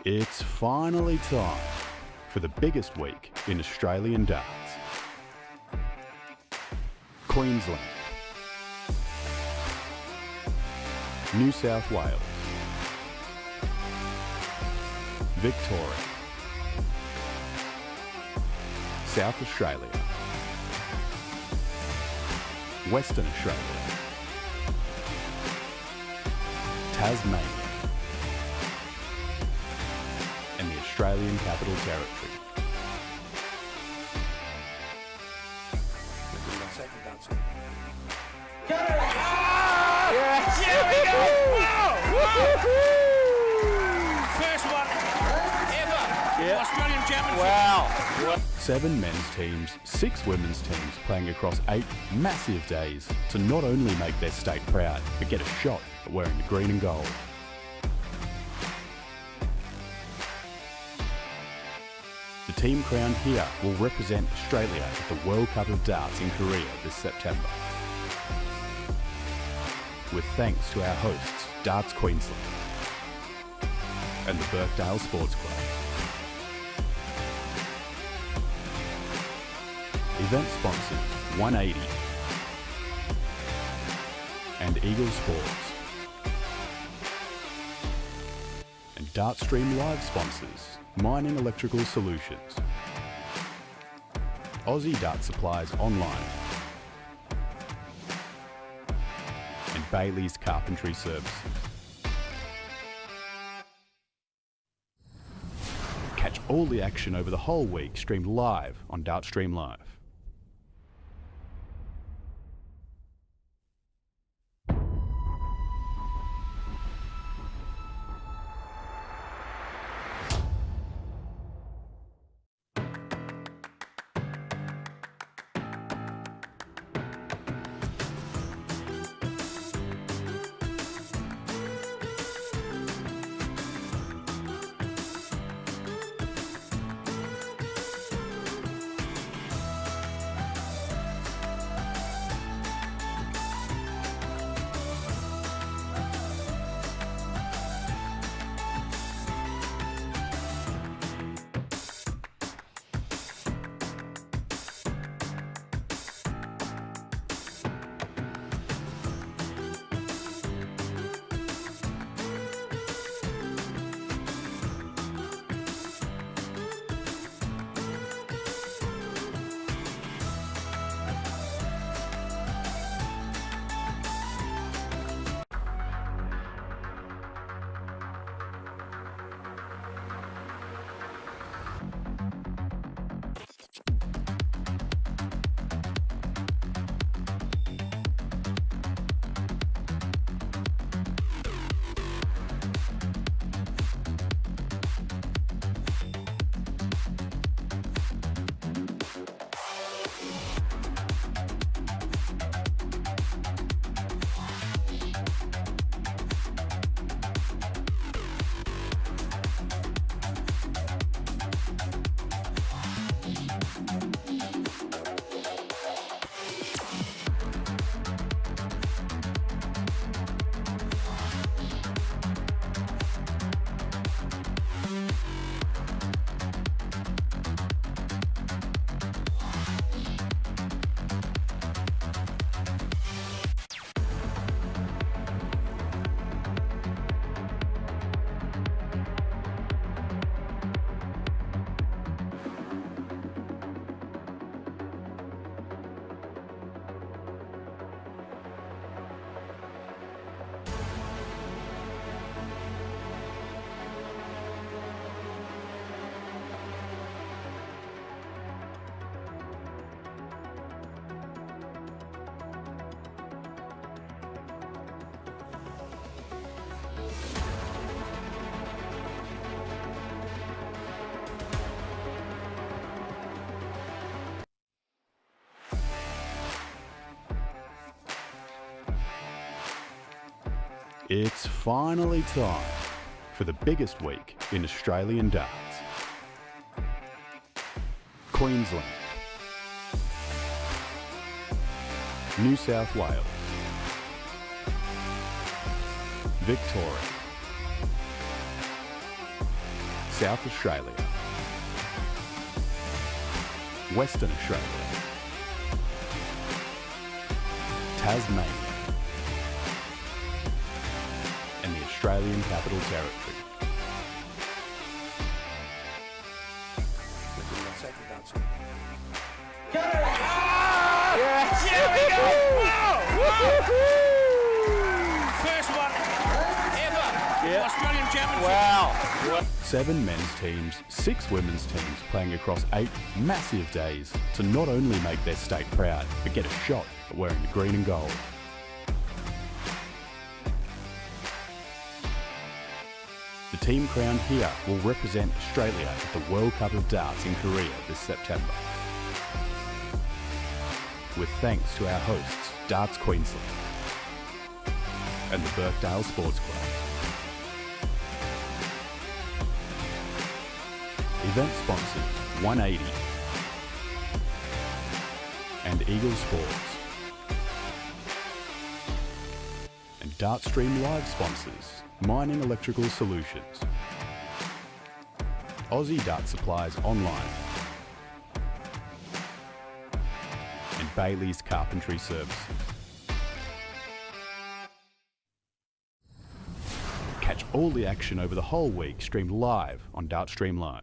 It's finally time for the biggest week in Australian darts. Queensland, New South Wales, Victoria, South Australia, Western Australia, Tasmania, and the Australian Capital Territory. Here we go! Whoa! First one ever. Australian Championship. Wow. 7 men's teams, 6 women's teams playing across 8 massive days to not only make their state proud, but get a shot at wearing the green and gold. The team crowned here will represent Australia at the World Cup of Darts in Korea this September. With thanks to our hosts, Darts Queensland and the Birkdale Sports Club. Event sponsors 180 and Eagle Sports. And Dartstream Live sponsors Mining Electrical Solutions, Aussie Dart Supplies Online, and Bailey's Carpentry Services. Catch all the action over the whole week streamed live on Dartstream Live. It's finally time for the biggest week in Australian darts. Queensland, New South Wales, Victoria, South Australia, Western Australia, Tasmania, and the Australian Capital Territory. Second dance. Yes! Here we go! Whoa! First one ever. Australian Championship. Wow. 7 men's teams, 6 women's teams playing across 8 massive days to not only make their state proud, but get a shot at wearing the green and gold. The team crowned here will represent Australia at the World Cup of Darts in Korea this September. With thanks to our hosts, Darts Queensland and the Burkdale Sports Club. Event sponsors 180 and Eagle Sports. And Dartstream Live sponsors Mining Electrical Solutions, Aussie Dart Supplies Online, and Bailey's Carpentry Services. Catch all the action over the whole week streamed live on Dartstream Live.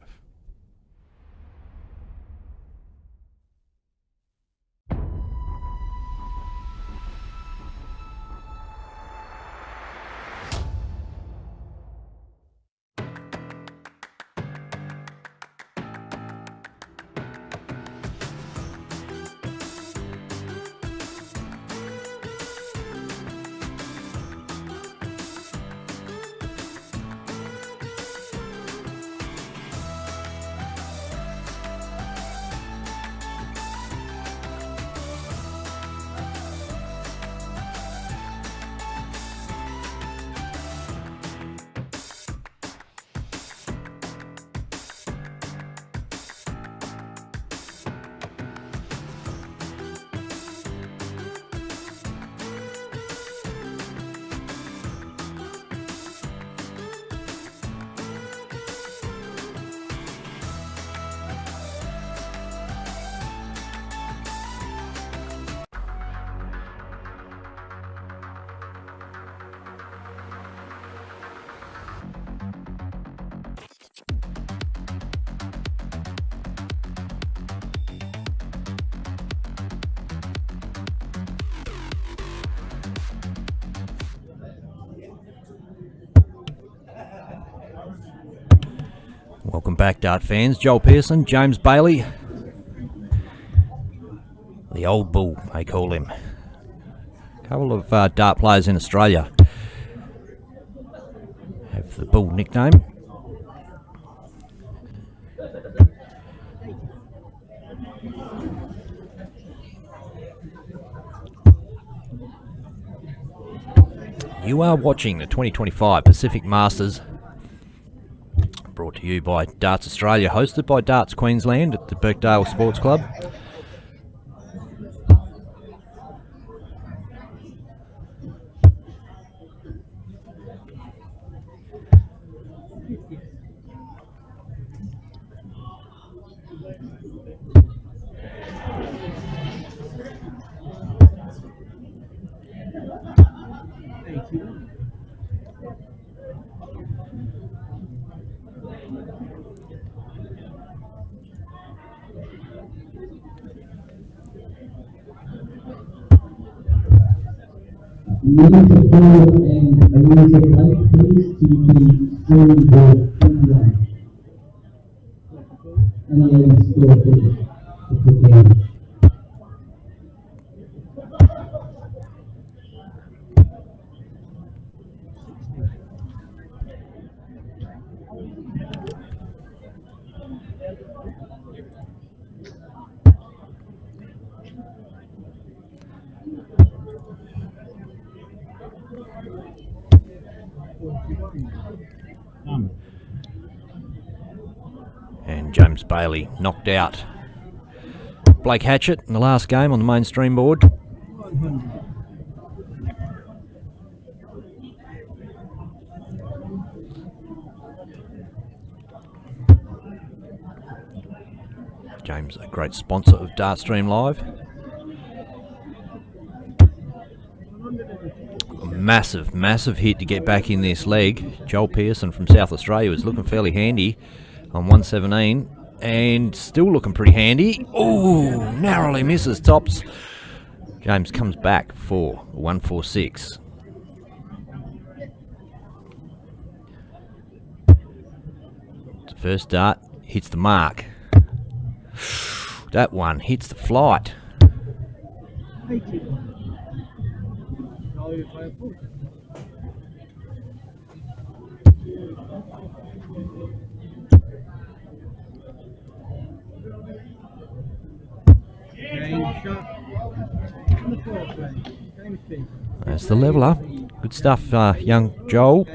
Welcome back, Dart fans. Joel Pearson, James Bailey. The old bull, they call him. A couple of dart players in Australia have the bull nickname. You are watching the 2025 Pacific Masters, brought to you by Darts Australia, hosted by Darts Queensland at the Burkdale Sports Club. Monitor Paul and Anita Blake, please, to the stream board online. And the other score for the game. And James Bailey knocked out Blake Hatchet in the last game on the mainstream board. James, a great sponsor of Dartstream Live. A massive, massive hit to get back in this leg. Joel Pearson from South Australia was looking fairly handy on 117. and still looking pretty handy. Oh, narrowly misses tops. James comes back for 146. First dart hits the mark. That one hits the flight. That's the leveller. Good stuff, young Joel.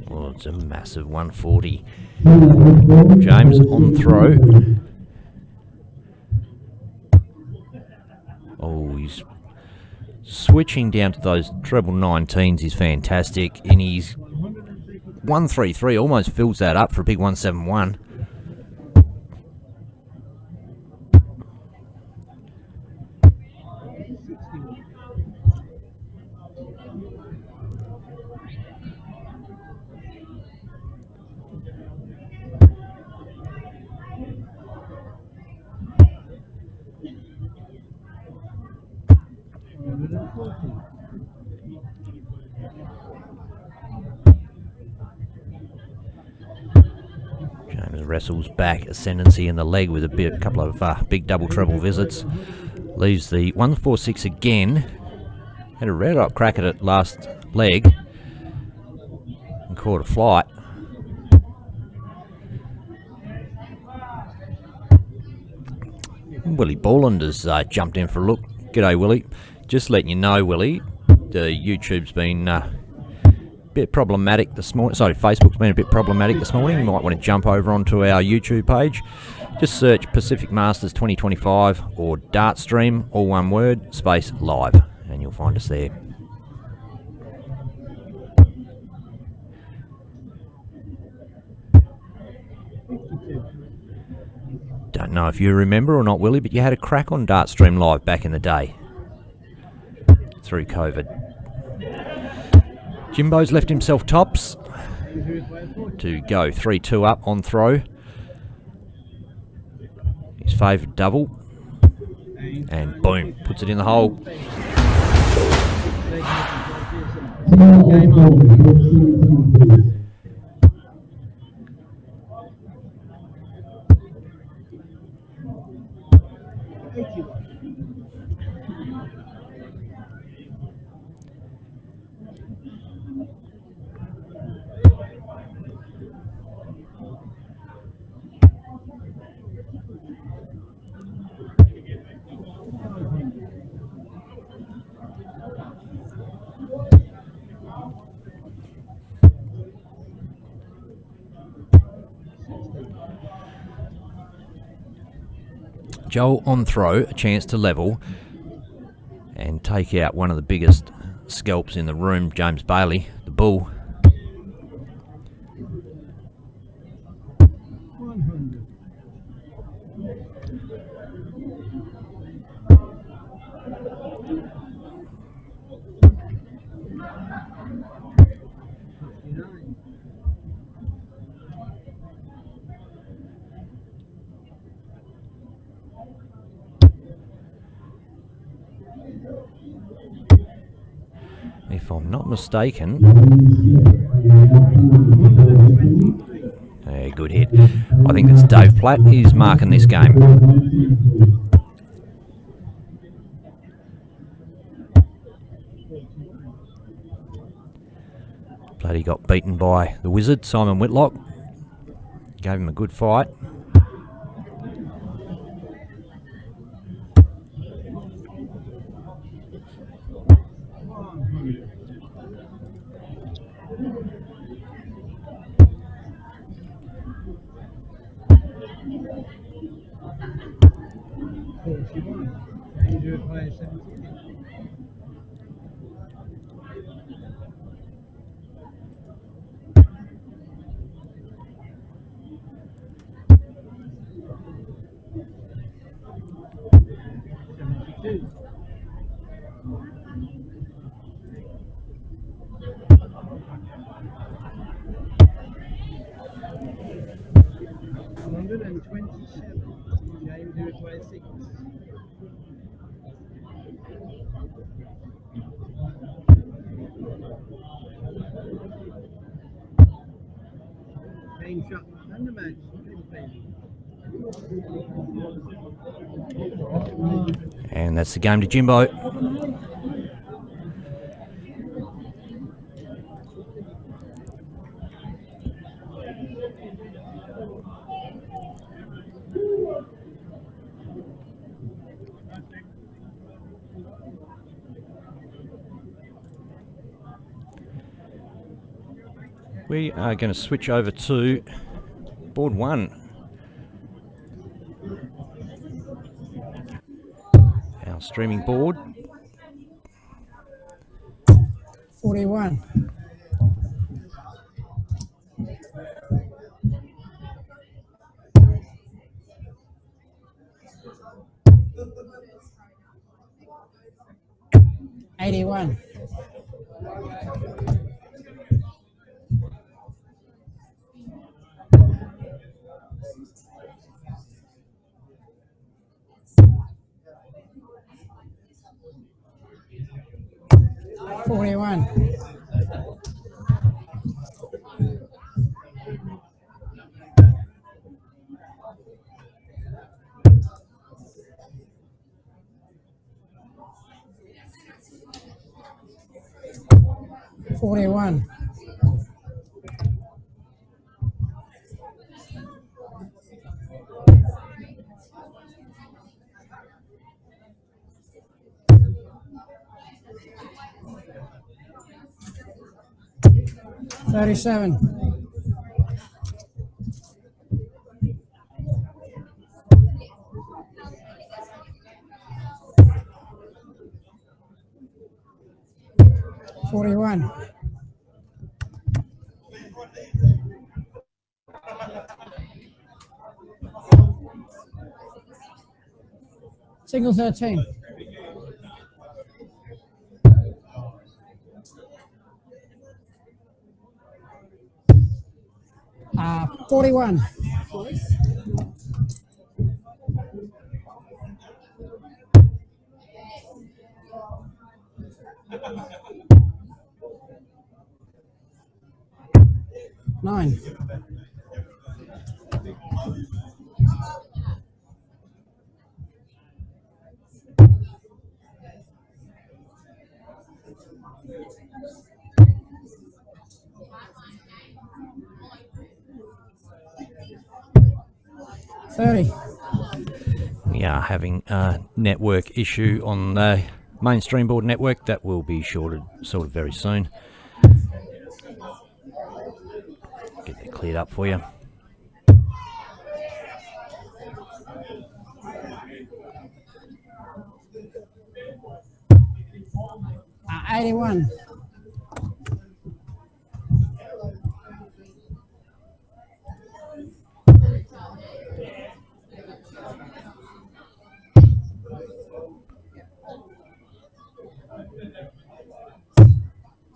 Oh, it's a massive 140. James on throw. Oh, he's switching down to those treble 19s is fantastic. And he's 133, almost fills that up for a big 171. James wrestles back ascendancy in the leg with a couple of big double treble visits. Leaves the 146 again. Had a red hot crack at it last leg and caught a flight. Willie Borland has jumped in for a look. G'day, Willie. Just letting you know, Willie, the YouTube's been a bit problematic this morning. Sorry, Facebook's been a bit problematic this morning. You might want to jump over onto our YouTube page. Just search Pacific Masters 2025 or Dart Stream, all one word, space live, and you'll find us there. Don't know if you remember or not, Willie, but you had a crack on Dart Stream Live back in the day through COVID. Jimbo's left himself tops to go 3-2 up on throw. His favoured double. And boom, puts it in the hole. Joel on throw, a chance to level and take out one of the biggest scalps in the room, James Bailey, the bull. If I'm not mistaken, good hit. I think it's Dave Platt. He's marking this game. Platty got beaten by the wizard, Simon Whitlock. Gave him a good fight. do it by 17. Game do it by 6. Game shot under match. And that's the game to Jimbo. We are going to switch over to board 1. Our streaming board. 41. $81. 41. 41. 37. 41. 13. 41. 9. 30. We are having a network issue on the main stream board network. That will be sorted very soon. Get that cleared up for you. Uh, 81.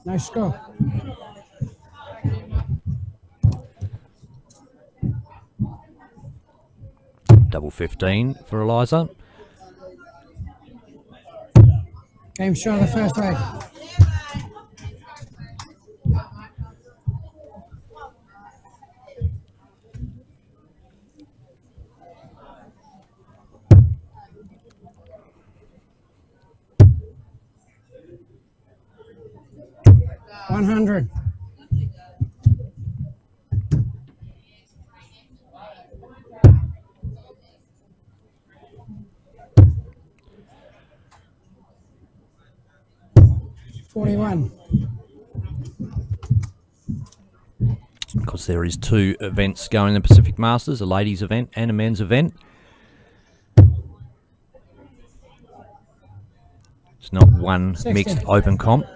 'Nice score. Double 15 for Eliza. Game shot of the first leg. $100. 41. Because there is 2 events going in the Pacific Masters, a ladies event and a men's event. It's not one 60. mixed open comp.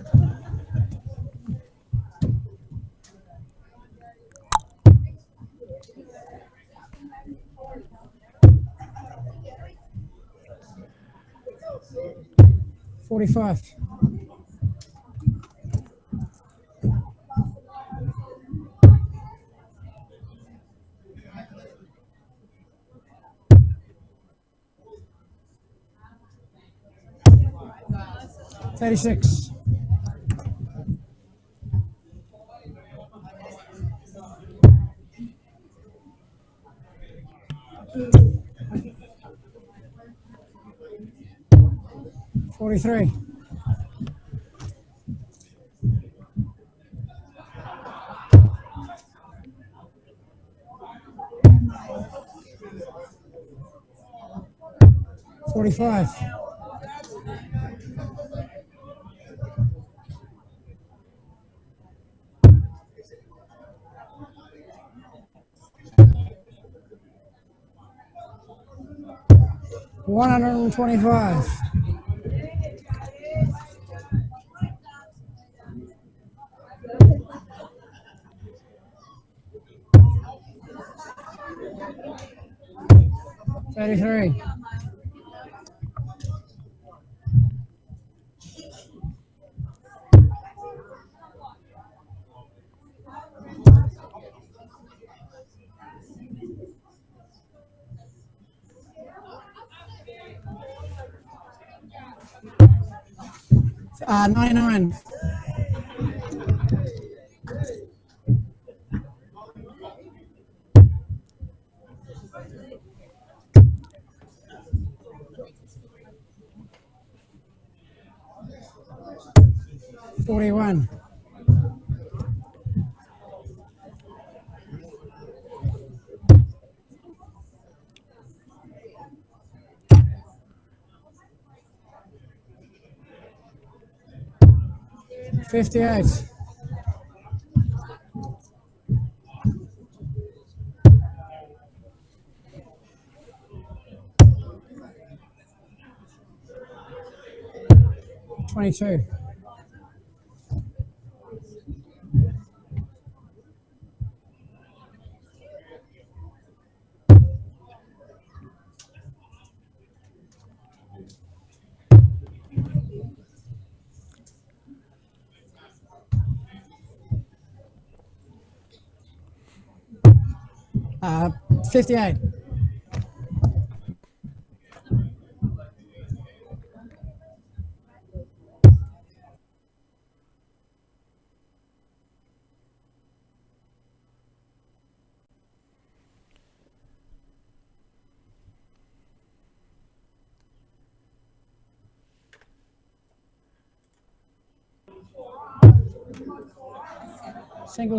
$45. 36. 43. 45. 125. 33. 99. 41. 58. 22. 58.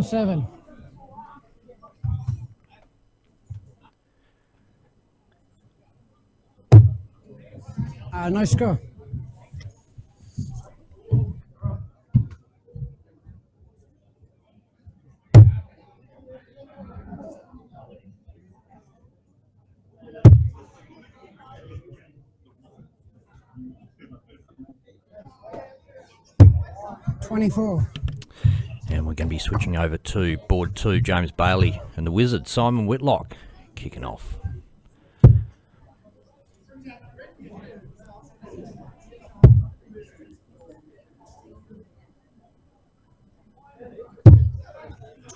7. No score. $24. And we're going to be switching over to board 2, James Bailey and the Wizard, Simon Whitlock, kicking off.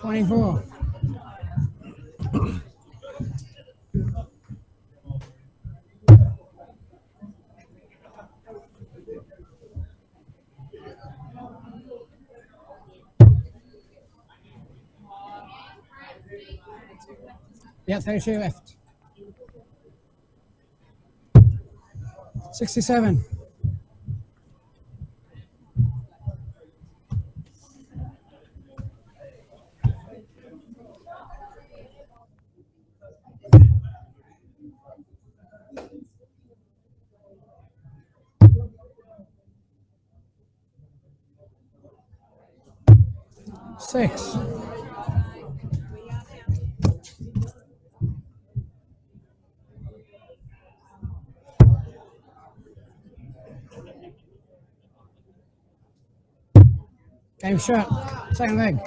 $24. Yeah, 32 left. 67. 6. Game shot. Second leg.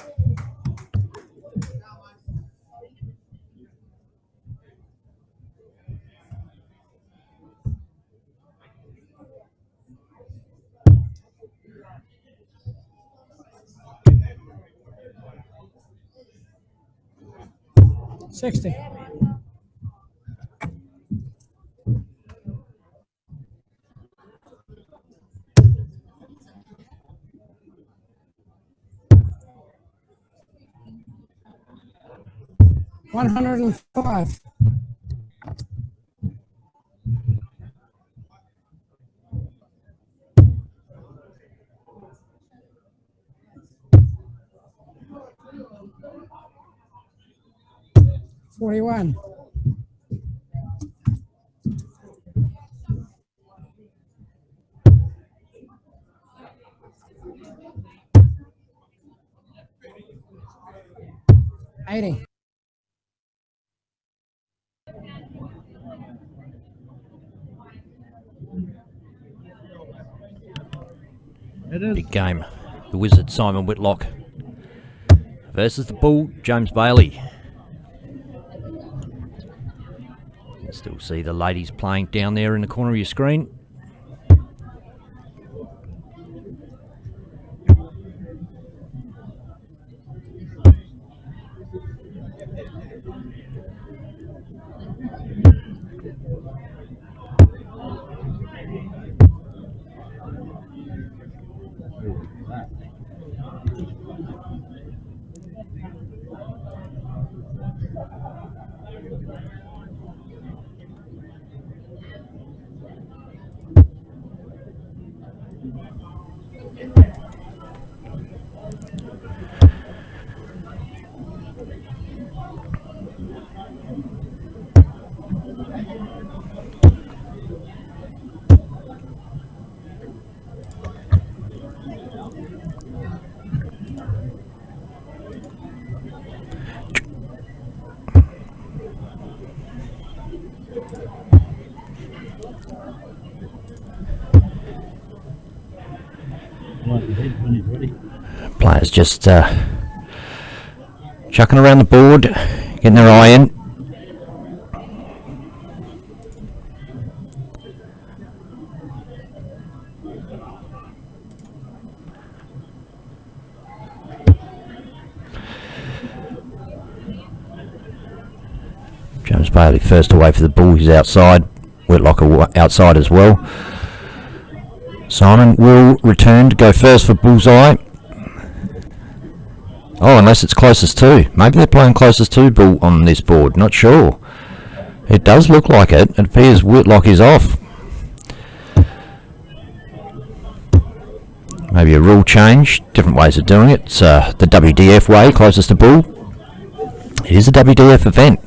$60. $105. $41. $80. Big game. The Wizard, Simon Whitlock, versus the Bull, James Bailey. You can still see the ladies playing down there in the corner of your screen. Players just chucking around the board, getting their eye in. James Bailey first away for the Bull, he's outside. Whitlock outside as well. Simon will return to go first for Bullseye. Oh, unless it's closest to. Maybe they're playing closest to Bull on this board. Not sure. It does look like it. It appears Whitlock is off. Maybe a rule change. Different ways of doing it. It's the WDF way, closest to Bull. It is a WDF event.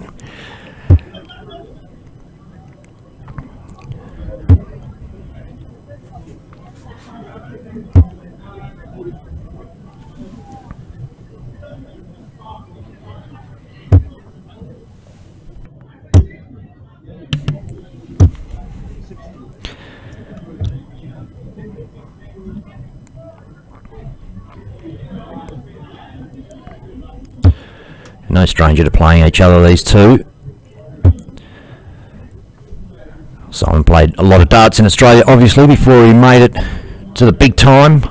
No stranger to playing each other, these two. Simon played a lot of darts in Australia, obviously, before he made it to the big time.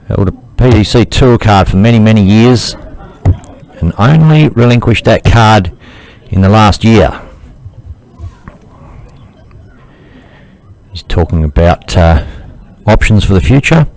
Held a PDC Tour card for many, many years, and only relinquished that card in the last year. He's talking about options for the future.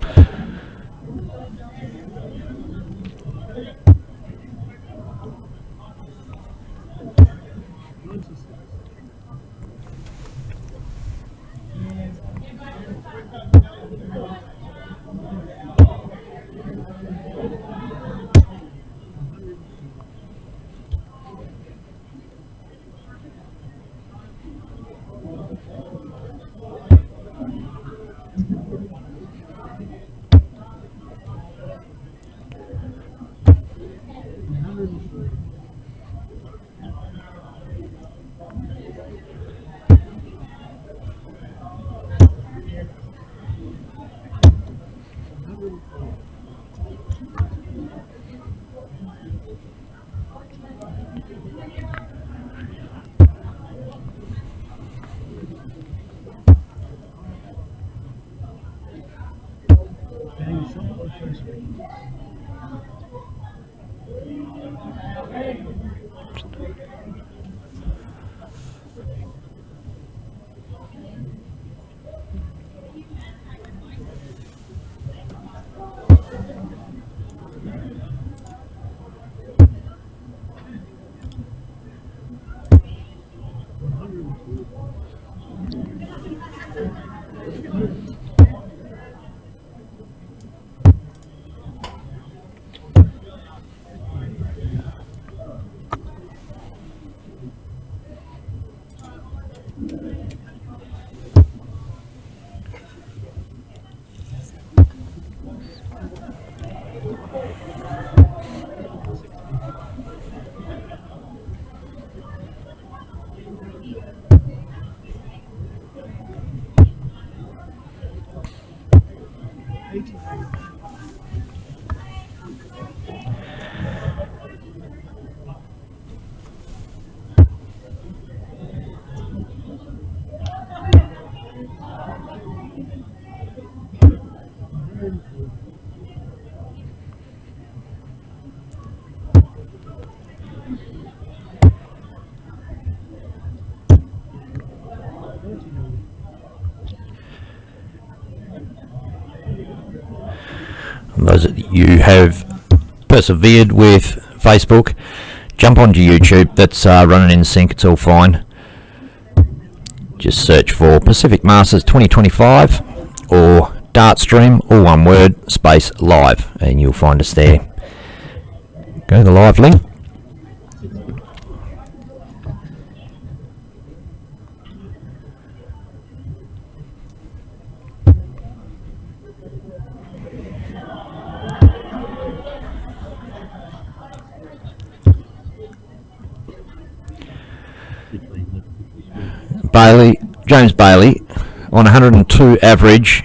Those that you have persevered with Facebook, jump onto YouTube. That's running in sync. It's all fine. Just search for Pacific Masters 2025 or Dartstream, all one word, space live, and you'll find us there. Go to the live link. James Bailey on 102 average,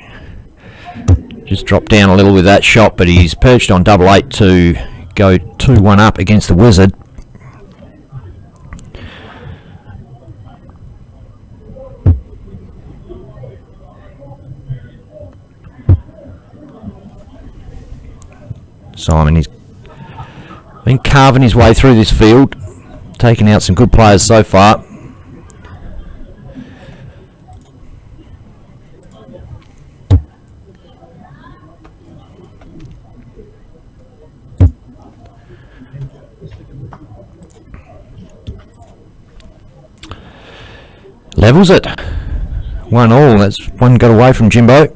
just dropped down a little with that shot, but he's perched on 88 to go 2-1 up against the Wizard. Simon, he's been carving his way through this field, taking out some good players so far. Levels it. 1-1. That's one got away from Jimbo.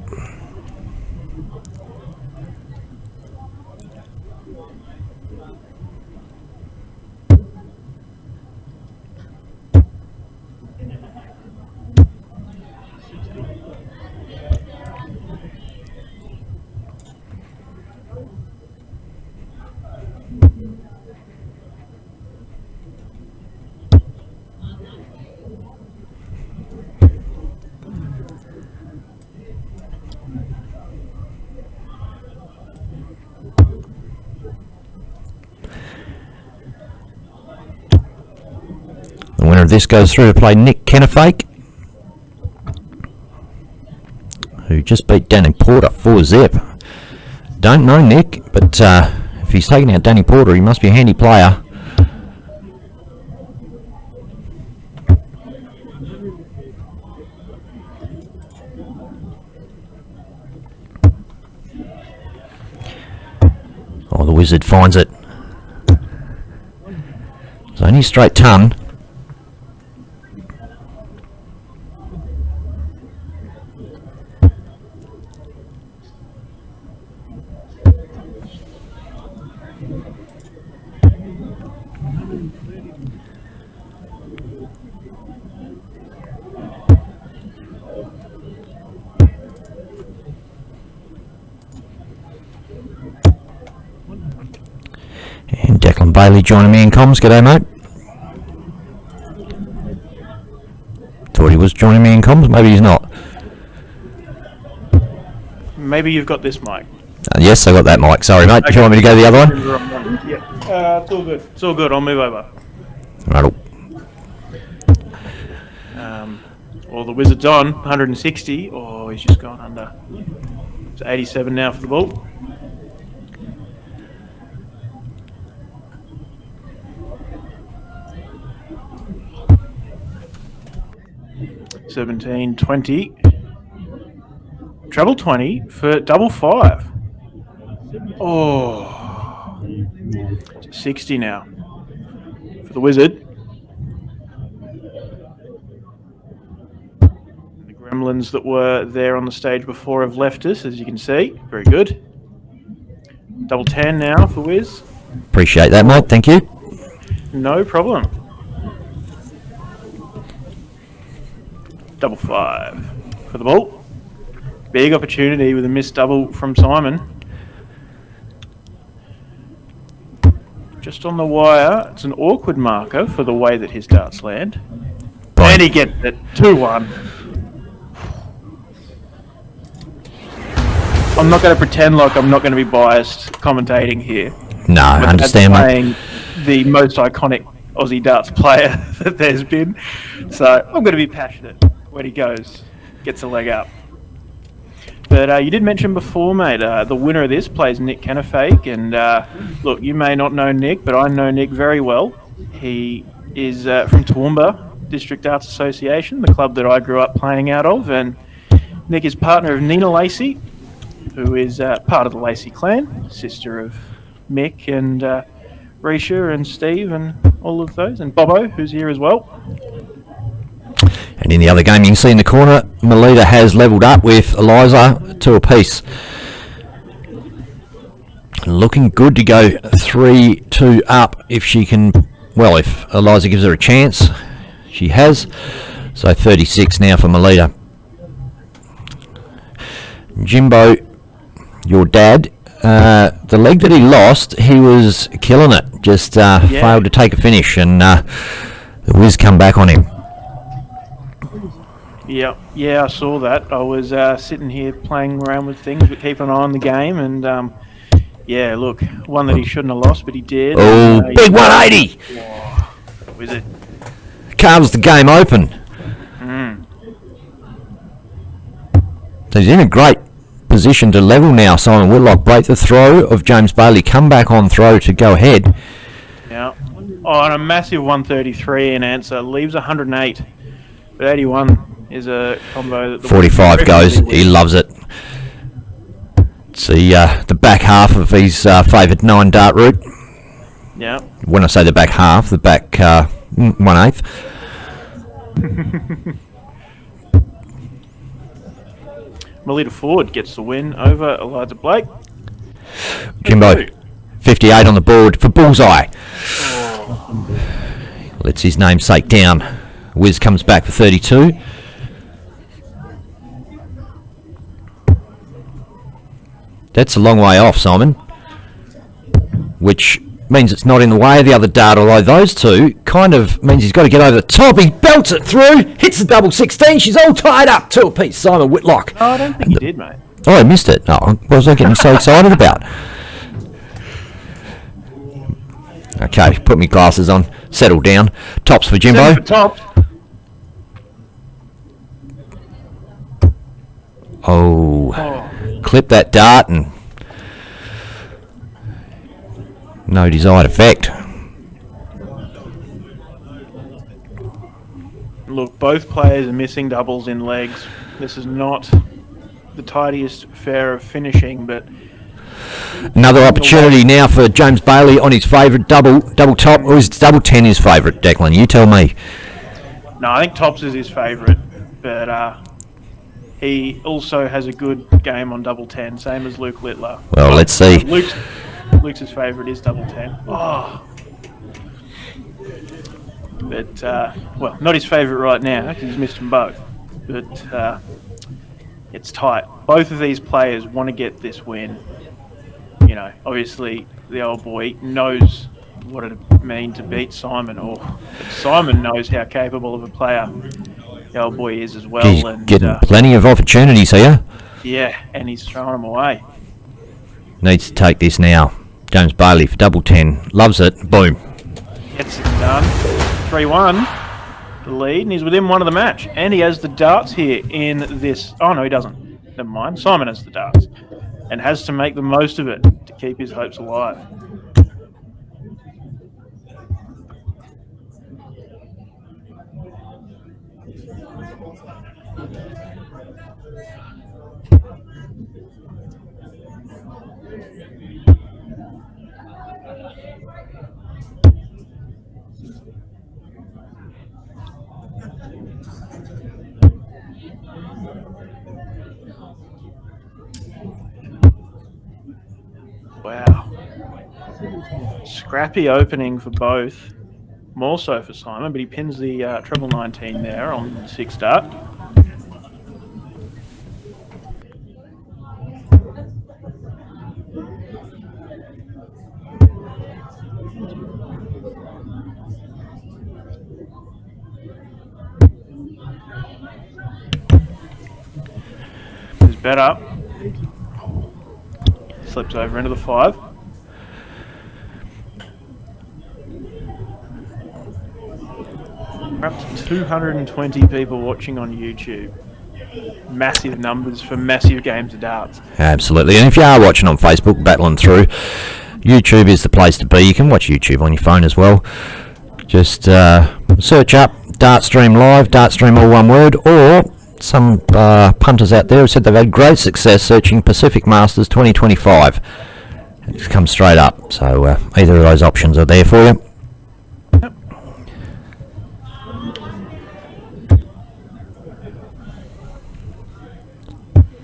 The winner of this goes through to play Nick Kennephake, who just beat Danny Porter 4-zip. Don't know Nick, but if he's taking out Danny Porter, he must be a handy player. Oh, the Wizard finds it. It's only a straight ton. And Declan Bailey joining me in comms. G'day, mate. Thought he was joining me in comms. Maybe he's not. Maybe you've got this mic. Yes, I got that mic. Sorry, mate. Okay. Do you want me to go to the other one? Yeah, it's all good. It's all good. I'll move over. Right. Well, the Wizard's on 160. Oh, he's just gone under. It's 87 now for the ball. $17.20. Treble 20 for double 5. Oh, 60 now for the Wizard. The Gremlins that were there on the stage before have left us, as you can see. Very good. Double 10 now for Wiz. Appreciate that, mate. Thank you. No problem. Double 5 for the ball. Big opportunity with a missed double from Simon. Just on the wire. It's an awkward marker for the way that his darts land. And he gets it. 2-1. I'm not going to pretend like I'm not going to be biased commentating here. No, I understand, mate. Playing the most iconic Aussie darts player that there's been. So I'm going to be passionate when he gets a leg up. But you did mention before, mate, the winner of this plays Nick Kennefaig. And look, you may not know Nick, but I know Nick very well. He is from Toowoomba District Arts Association, the club that I grew up playing out of. And Nick is partner of Nina Lacey, who is part of the Lacey clan, sister of Mick and Risha and Steve and all of those. And Bobo, who's here as well. And in the other game, you can see in the corner, Melita has levelled up with Eliza 2 apiece. Looking good to go 3-2 up if she can, well, if Eliza gives her a chance. She has. So 36 now for Melita. Jimbo, your dad, the leg that he lost, he was killing it. Just failed to take a finish, and the Wiz come back on him. Yeah, I saw that. I was sitting here playing around with things, but keeping an eye on the game, and yeah, look, one that he shouldn't have lost, but he did. Oh, big 180! Whoa, Wizard. Carves the game open. So he's in a great position to level now. Simon Whitlock break the throw of James Bailey, come back on throw to go ahead. Yeah. Oh, and a massive 133 in answer. Leaves 108. But 81 is a combo that the 45 goes. He loves it. It's the back half of his favoured 9 dart route. Yeah. When I say the back half, the back 1/8. Melita Ford gets the win over Eliza Blake. Jimbo, 58 on the board for Bullseye. Lets his namesake down. Wiz comes back for 32. That's a long way off, Simon. Which means it's not in the way of the other dart, although those two kind of means he's got to get over the top. He belts it through, hits the double 16. She's all tied up. 2 apiece, Simon Whitlock. Oh, I don't think he did, mate. Oh, I missed it. No, what was I getting so excited about? Okay, put my glasses on. Settle down. Tops for Jimbo. For tops. Oh, clip that dart and no desired effect. Look, both players are missing doubles in legs. This is not the tidiest fair of finishing, but another opportunity now for James Bailey on his favourite double top, or is double 10 his favourite, Declan? You tell me. no, I think tops is his favourite, but he also has a good game on double 10, same as Luke Littler. Well, let's see. Luke's favourite is double 10. Oh. But, well, not his favourite right now, because he's missed them both. But it's tight. Both of these players want to get this win. You know, obviously, the old boy knows what it means to beat Simon, or Simon knows how capable of a player the old boy is as well. He's and getting plenty of opportunities here. yeah, and he's throwing them away. Needs to take this now. James Bailey for double 10. Loves it. Boom. Gets it done. 3-1. the lead, and he's within one of the match. And he has the darts here in this. Oh, no, he doesn't. Never mind. Simon has the darts and has to make the most of it to keep his hopes alive. Wow. Scrappy opening for both. More so for Simon, but he pins the treble 19 there on the 6th dart. His bet up. Slips over into the 5. We're up to 220 people watching on YouTube. Massive numbers for massive games of darts. Absolutely. And if you are watching on Facebook, battling through, YouTube is the place to be. You can watch YouTube on your phone as well. Just search up Dartstream Live, Dartstream all one word, or some punters out there have said they've had great success searching Pacific Masters 2025. It just comes straight up. So either of those options are there for you. Yep.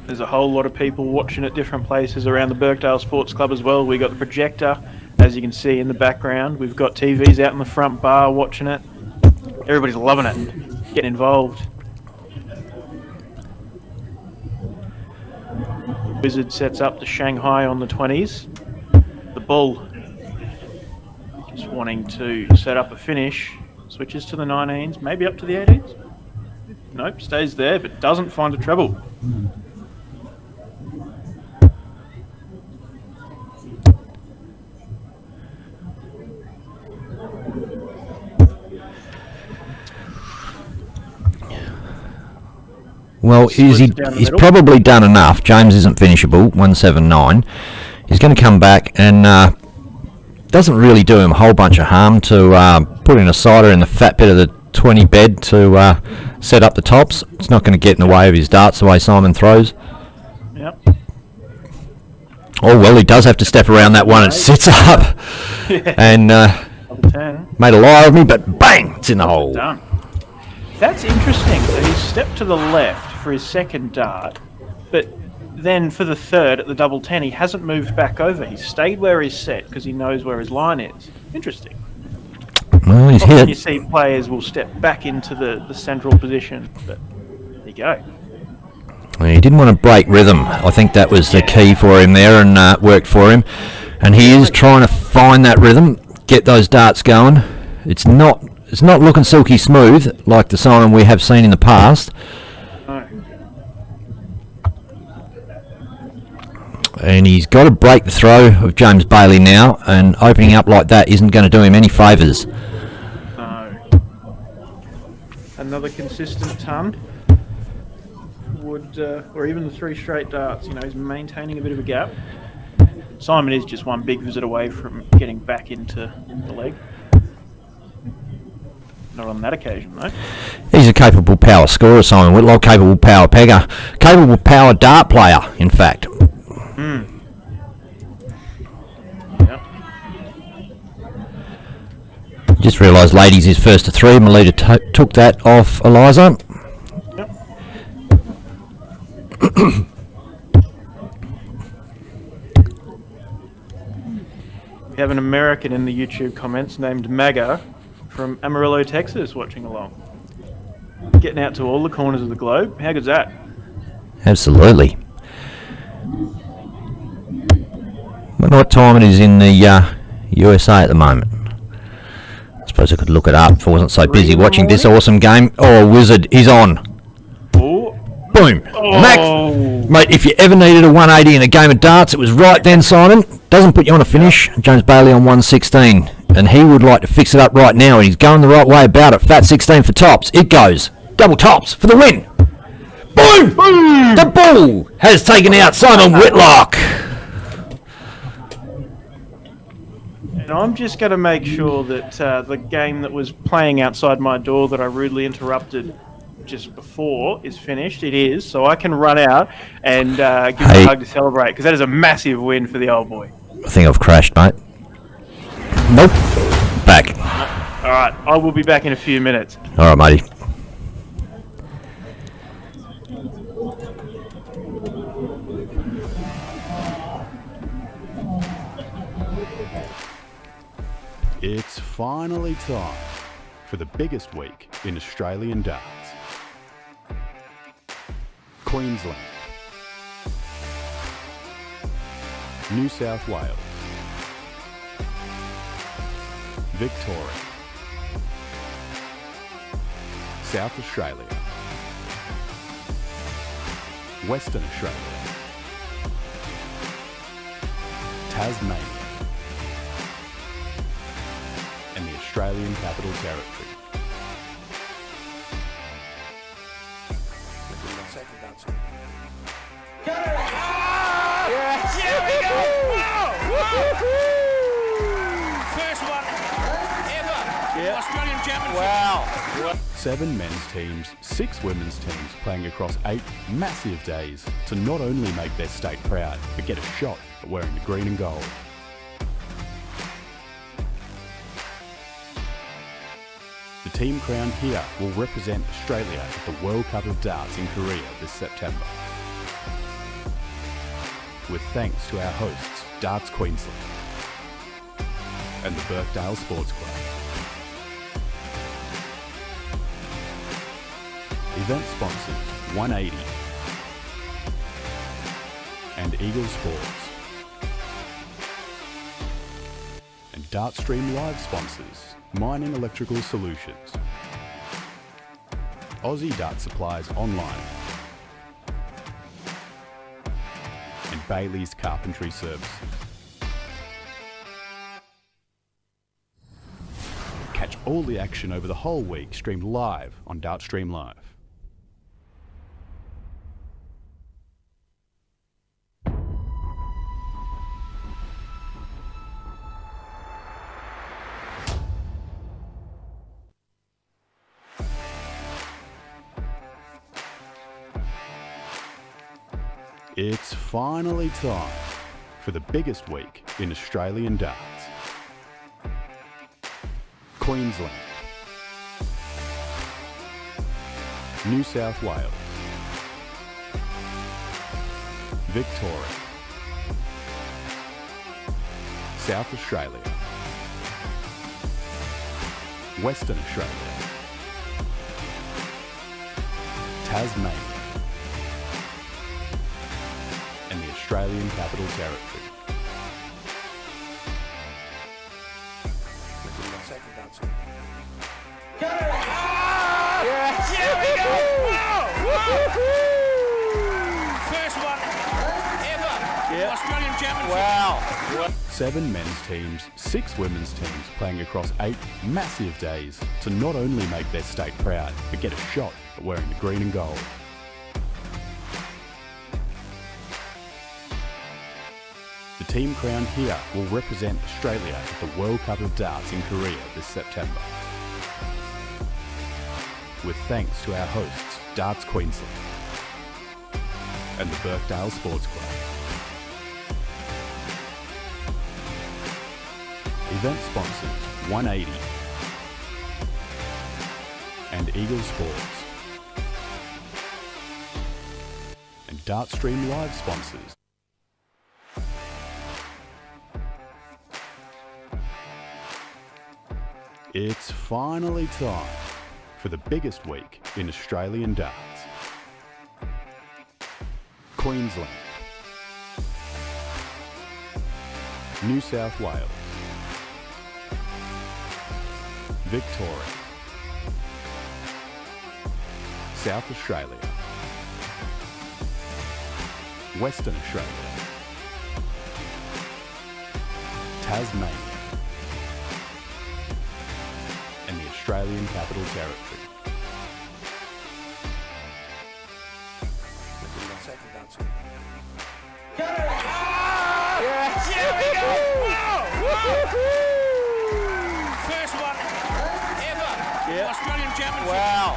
There's a whole lot of people watching at different places around the Birkdale Sports Club as well. We got the projector, as you can see in the background. We've got TVs out in the front bar watching it. Everybody's loving it, getting involved. Wizard sets up the Shanghai on the 20s. The Bull just wanting to set up a finish. Switches to the 19s, maybe up to the 18s. Nope, stays there, but doesn't find a treble. Well, he's probably done enough. James isn't finishable, 179. He's going to come back and doesn't really do him a whole bunch of harm to put in a sider in the fat bit of the 20 bed to set up the tops. It's not going to get in the way of his darts the way Simon throws. Yep. Oh, well, he does have to step around that one and sits up. Yeah. And made a liar of me, but bang, it's in the hole. Done. That's interesting. So he stepped to the left for his second dart, but then for the third at the double 10, he hasn't moved back over. He's stayed where he's set because he knows where his line is. Interesting. Well, he's Often hit. you see players will step back into the central position, but there you go. Well, he didn't want to break rhythm. I think that was the key for him there, and worked for him. And he is trying to find that rhythm, get those darts going. It's not looking silky smooth like the Simon we have seen in the past. No. And he's got to break the throw of James Bailey now, and opening up like that isn't going to do him any favours. No. Another consistent ton would, or even the 3 straight darts. You know, he's maintaining a bit of a gap. Simon is just one big visit away from getting back into the leg. Not on that occasion, though. He's a capable power scorer, Simon Whitlock, capable power pegger, capable power dart player, in fact. Yep. Just realised ladies is first to 3. Melita took that off Eliza. Yep. We have an American in the YouTube comments named Maga from Amarillo, Texas, watching along. Getting out to all the corners of the globe. How good's that? Absolutely. Wonder what time it is in the USA at the moment. I suppose I could look it up if I wasn't so busy watching this awesome game. Oh, Wizard is on. Oh. Boom. Oh. Max, mate, if you ever needed a 180 in a game of darts, it was right then, Simon. Doesn't put you on a finish. James Bailey on 116. and he would like to fix it up right now, and he's going the right way about it. Fat 16 for tops. It goes. Double tops for the win. Boom! Boom! The bull has taken out Simon Whitlock. And I'm just going to make sure that the game that was playing outside my door that I rudely interrupted just before is finished. It is, so I can run out and give him a hug to celebrate, because that is a massive win for the old boy. I think I've crashed, mate. Nope. Back. All right, I will be back in a few minutes. All right, matey. It's finally time for the biggest week in Australian darts. Queensland, New South Wales, Victoria, South Australia, Western Australia, Tasmania, and the Australian Capital Territory. First one ever. Australian Championship. Wow. 7 men's teams, 6 women's teams playing across 8 massive days to not only make their state proud, but get a shot at wearing the green and gold. The team crowned here will represent Australia at the World Cup of Darts in Korea this September. With thanks to our hosts, Darts Queensland and the Burke Sports Club. Event sponsors 180 and Eagle Sports. And Dartstream Live sponsors Mining Electrical Solutions, Aussie Dart Supplies Online, and Bailey's Carpentry Services. Catch all the action over the whole week streamed live on Dartstream Live. It's finally time for the biggest week in Australian darts. Queensland, New South Wales, Victoria, South Australia, Western Australia, Tasmania, and the Australian Capital Territory. First one ever. Australian Championship. Wow. 7 men's teams, 6 women's teams playing across 8 massive days to not only make their state proud, but get a shot at wearing the green and gold. The team crowned here will represent Australia at the World Cup of Darts in Korea this September. With thanks to our hosts, Darts Queensland and the Burke Sports Club. Event sponsors 180 and Eagle Sports. And Dartstream Live sponsors It's finally time for the biggest week in Australian darts. Queensland, New South Wales, Victoria, South Australia, Western Australia, Tasmania, Australian Capital Territory. First one ever. Australian Championship. Wow.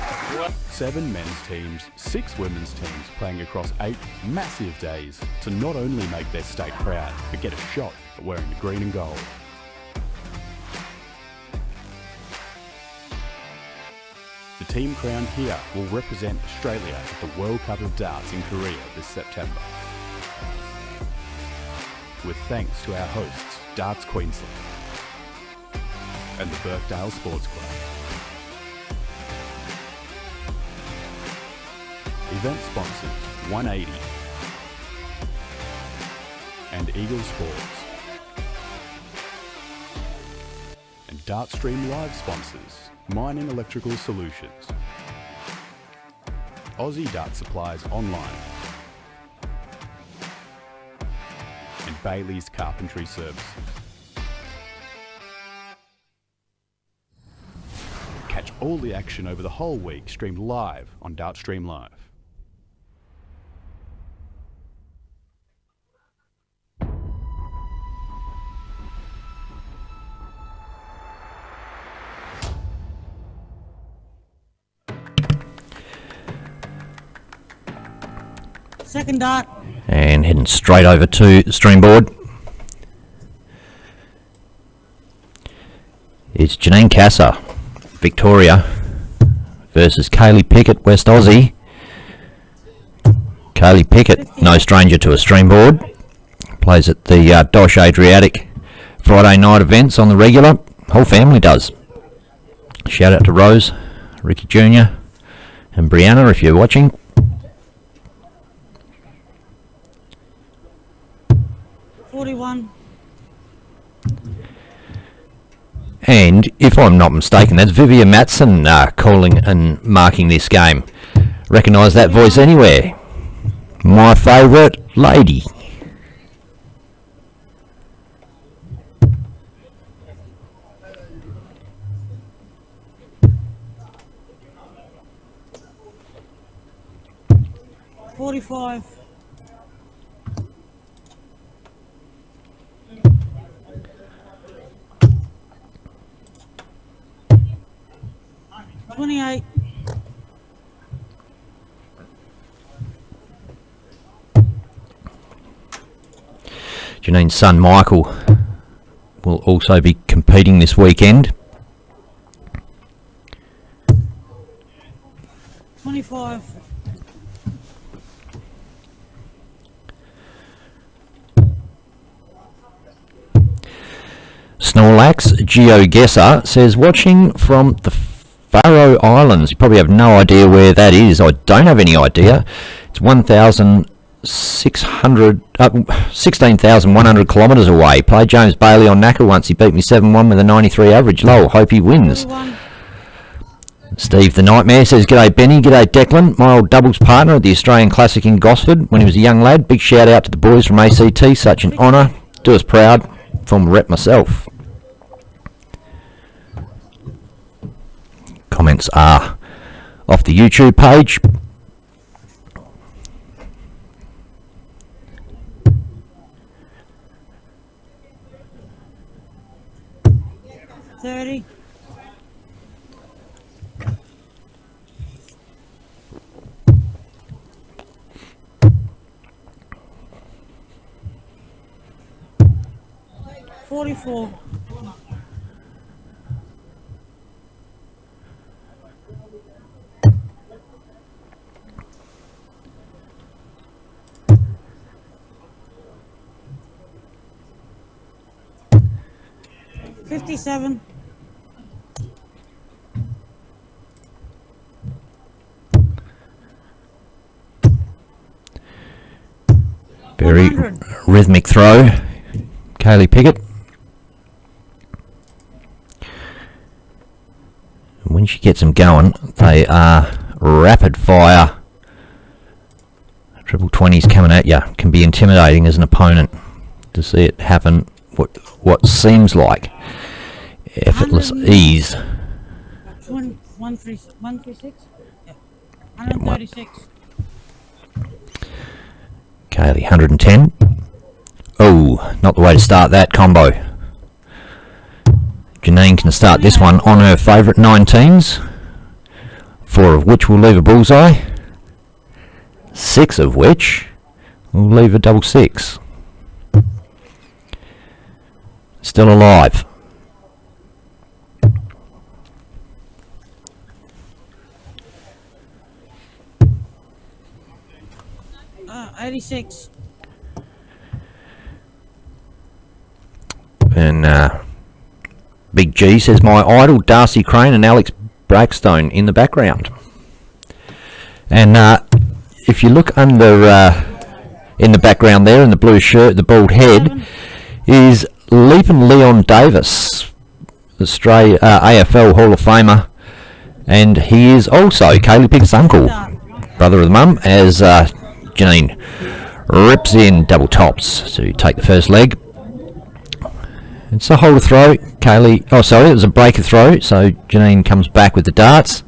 7 men's teams, 6 women's teams playing across 8 massive days to not only make their state proud, but get a shot at wearing the green and gold. The team crowned here will represent Australia at the World Cup of Darts in Korea this September. With thanks to our hosts, Darts Queensland and the Birkdale Sports Club. Event sponsors 180 and Eagle Sports. And Dartstream Live sponsors Mining Electrical Solutions, Aussie Dart Supplies Online, and Bailey's Carpentry Services. Catch all the action over the whole week streamed live on Dartstream Live. Second dart. And heading straight over to the stream board. It's Janine Casser, Victoria, versus Kaylee Pickett, West Aussie. Kaylee Pickett, no stranger to a stream board. Plays at the Dosh Adriatic Friday night events on the regular. Whole family does. Shout out to Rose, Ricky Jr. and Brianna if you're watching. And if I'm not mistaken, that's Vivian Matson calling and marking this game. Recognise that voice anywhere. My favourite lady. $45. $28. Janine's son Michael will also be competing this weekend. 25. Snorlax GeoGuessr says watching from the Faroe Islands. You probably have no idea where that is. I don't have any idea. It's 16,100 kilometres away. Played James Bailey on Knacker once. He beat me 7-1 with a 93 average. Lol, hope he wins. 41. Steve the Nightmare says, G'day Benny, g'day Declan, my old doubles partner at the Australian Classic in Gosford when he was a young lad. Big shout out to the boys from ACT, such an honour. Do us proud. Former rep myself. Comments are off the YouTube page. $30. $44. $57. Very 100. rhythmic throw. Kaylee Pickett. When she gets them going, they are rapid fire. Triple 20s coming at you. Can be intimidating as an opponent to see it happen. What seems like effortless 100. ease. 136? Yeah. 136. Kaylee, 110. Oh, not the way to start that combo. Janine can start this one on her favourite 19s, 4 of which will leave a bullseye, 6 of which will leave a double 6. Still alive. Uh, 86. And Big G says, my idol Darcy Crane and Alex Brackstone in the background. And if you look under in the background there in the blue shirt, the bald head, is Leapin' Leon Davis, Australia AFL Hall of Famer, and he is also Kaylee Pickett's uncle, brother of the mum, as Janine rips in double tops to take the first leg. It's a holder throw. Kaylee, oh sorry, it was a breaker throw, so Janine comes back with the darts.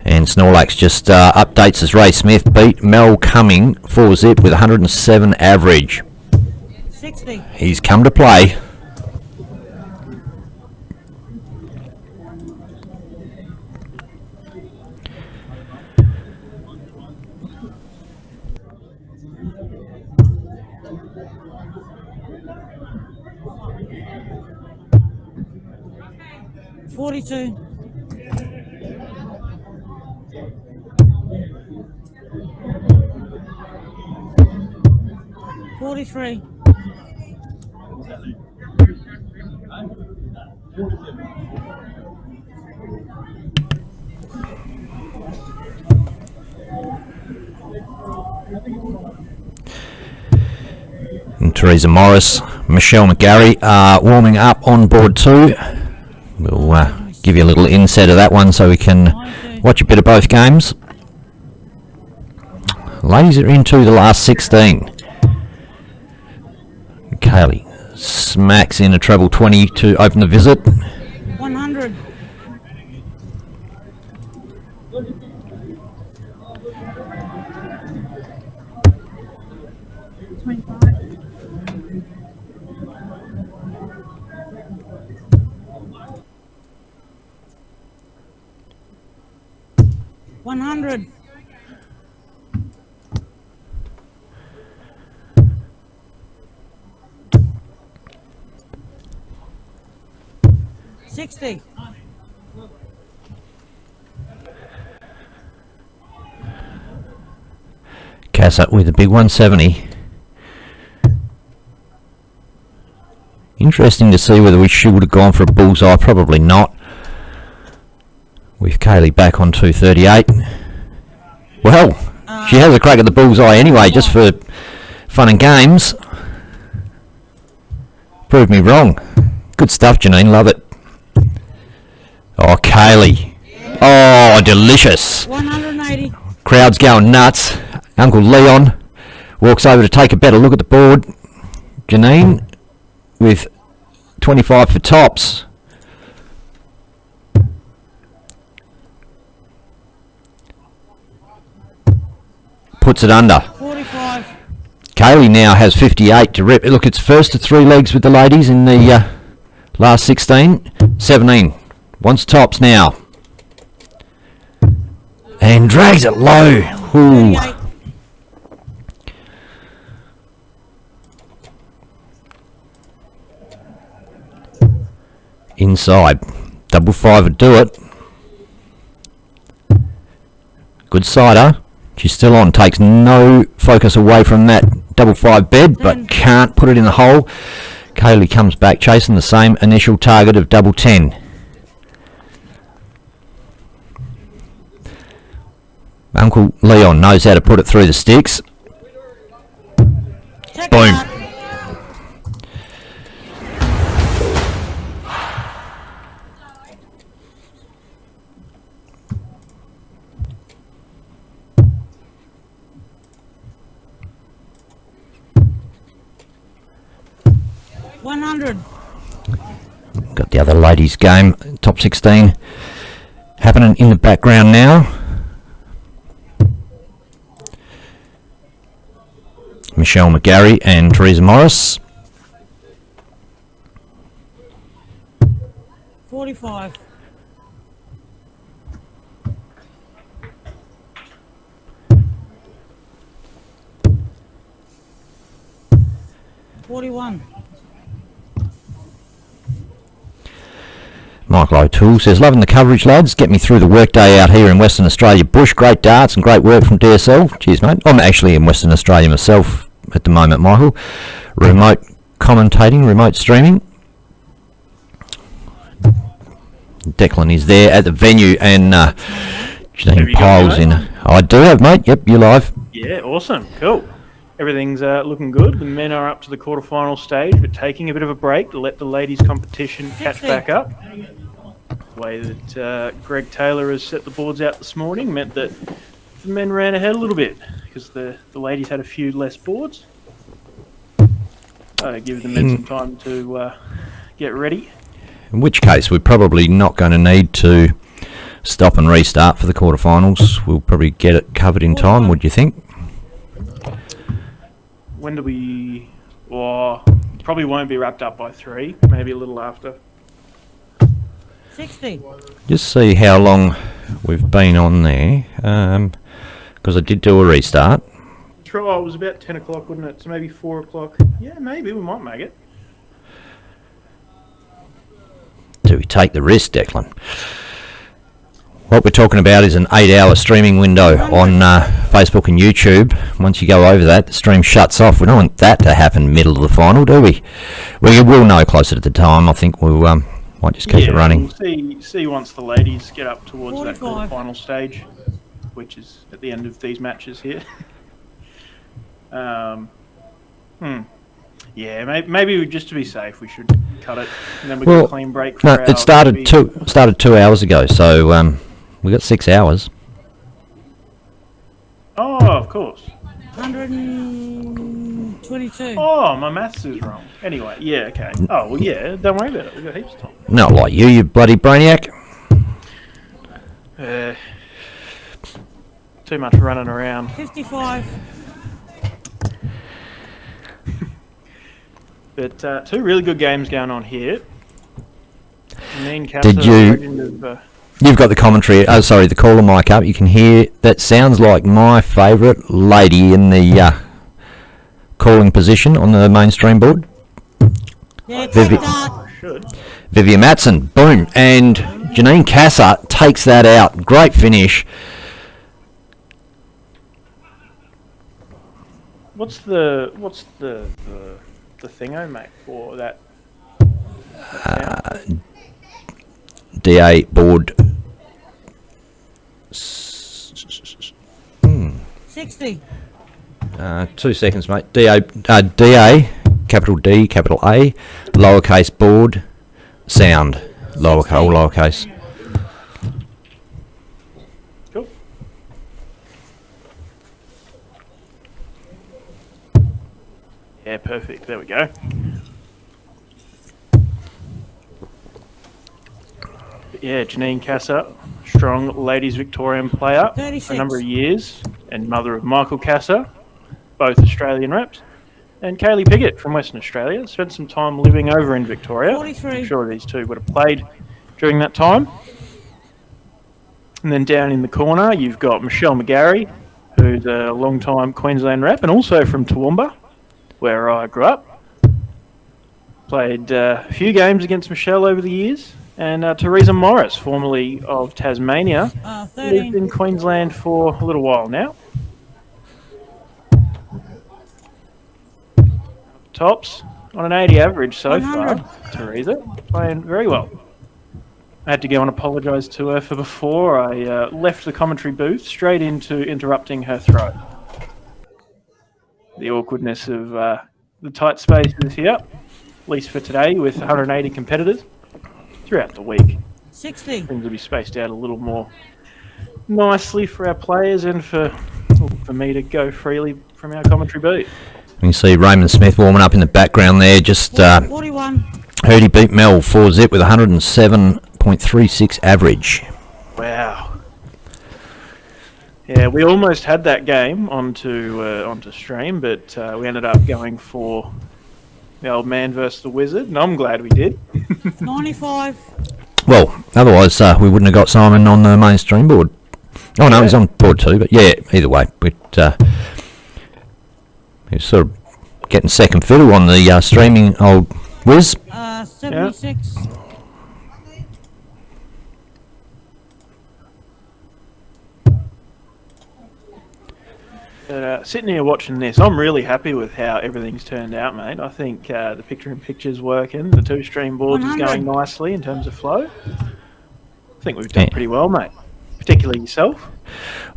And Snorlax just updates as Ray Smith beat Mel Cumming 4-zip with 107 average. 60. He's come to play. $42. 43. And Teresa Morris, Michelle McGarry are warming up on board too. We'll give you a little inset of that one so we can watch a bit of both games. Ladies are into the last 16. Kaylee smacks in a treble 20 to open the visit. 100. $100. $60. Cass up with a big 170. Interesting to see whether she would have gone for a bullseye. Probably not. With Kaylee back on 238. Well, she has a crack at the bullseye anyway, just for fun and games. Proved me wrong. Good stuff, Janine. Love it. Oh, Kaylee. Oh, delicious. 180. Crowd's going nuts. Uncle Leon walks over to take a better look at the board. Janine with 25 for tops. Puts it under. 45. Kaylee now has 58 to rip. Look, it's first to 3 legs with the ladies in the last 16. 17. Wants tops now. And drags it low. Ooh. Inside. Double 5 would do it. Good sider. She's still on. Takes no focus away from that double 5 bed, but can't put it in the hole. Kaylee comes back chasing the same initial target of double 10. Uncle Leon knows how to put it through the sticks. Boom. Got the other ladies' game, top 16, happening in the background now. Michelle McGarry and Teresa Morris. 45. Michael O'Toole says, loving the coverage, lads. Get me through the workday out here in Western Australia. Bush, great darts and great work from DSL. Cheers, mate. I'm actually in Western Australia myself at the moment, Michael. Remote commentating, remote streaming. Declan is there at the venue, and Janine Piles in. I do have, mate. Yep, you're live. Yeah, awesome. Cool. Everything's looking good. The men are up to the quarterfinal stage, but taking a bit of a break to let the ladies' competition catch back up. The way that Greg Taylor has set the boards out this morning meant that the men ran ahead a little bit because the ladies had a few less boards. Give the men some time to get ready. In which case, we're probably not going to need to stop and restart for the quarterfinals. We'll probably get it covered in time, would you think? When do we... Well, probably won't be wrapped up by 3, maybe a little after. 60. Just see how long we've been on there, because I did do a restart. Oh, it was about 10 o'clock, wasn't it? So maybe 4 o'clock. Yeah, maybe we might make it. Do we take the risk, Declan? What we're talking about is an 8-hour streaming window on Facebook and YouTube. Once you go over that, the stream shuts off. We don't want that to happen middle of the final, do we? We will know closer to the time. I think we'll might just keep it running. We'll see once the ladies get up towards 45. that quarter-final stage, which is at the end of these matches here. Yeah, maybe just to be safe, we should cut it, and then we get a clean break. No, it started 2 hours ago, so we got 6 hours. Oh, of course. 122. Oh, my maths is wrong. Anyway, yeah, okay. Oh, well, yeah, don't worry about it. We've got heaps of time. Not like you bloody brainiac. Too much running around. 55. But 2 really good games going on here. Did you... You've got the commentary, the caller mic up. You can hear, that sounds like my favourite lady in the calling position on the mainstream board. Yeah, Vivian Matson, boom. And Janine Casser takes that out. Great finish. What's the thingo, mate, for that? DA board. 60. 2 seconds, mate. DA, capital D, capital A, lowercase board, sound, lowercase. Cool. Yeah, perfect. There we go. Yeah, Janine Casser, strong ladies Victorian player 36. for a number of years, and mother of Michael Casser, both Australian reps, and Kaylee Piggott from Western Australia. Spent some time living over in Victoria. 43. I'm sure these two would have played during that time. And then down in the corner, you've got Michelle McGarry, who's a long-time Queensland rep, and also from Toowoomba, where I grew up. Played a few games against Michelle over the years. And Teresa Morris, formerly of Tasmania, lived in Queensland for a little while now. Tops on an 80 average so 100. far. Teresa playing very well. I had to go and apologise to her for before I left the commentary booth straight into interrupting her throw. The awkwardness of the tight spaces here, at least for today, with 180 competitors. Throughout the week, 60. Things will be spaced out a little more nicely for our players and for me to go freely from our commentary booth. You can see Raymond Smith warming up in the background there, just 41. Hurdy beat Mel 4-zip with 107.36 average. Wow. Yeah, we almost had that game onto stream, but we ended up going for the old man versus the wizard, and I'm glad we did. 95. Well, otherwise we wouldn't have got Simon on the mainstream board. Oh no, he's on board too, but yeah, either way. But he's sort of getting second fiddle on the streaming old whiz. 76. Sitting here watching this, I'm really happy with how everything's turned out, mate. I think the picture-in-picture's working. The two stream boards is 100. going nicely in terms of flow. I think we've done pretty well, mate. Particularly yourself.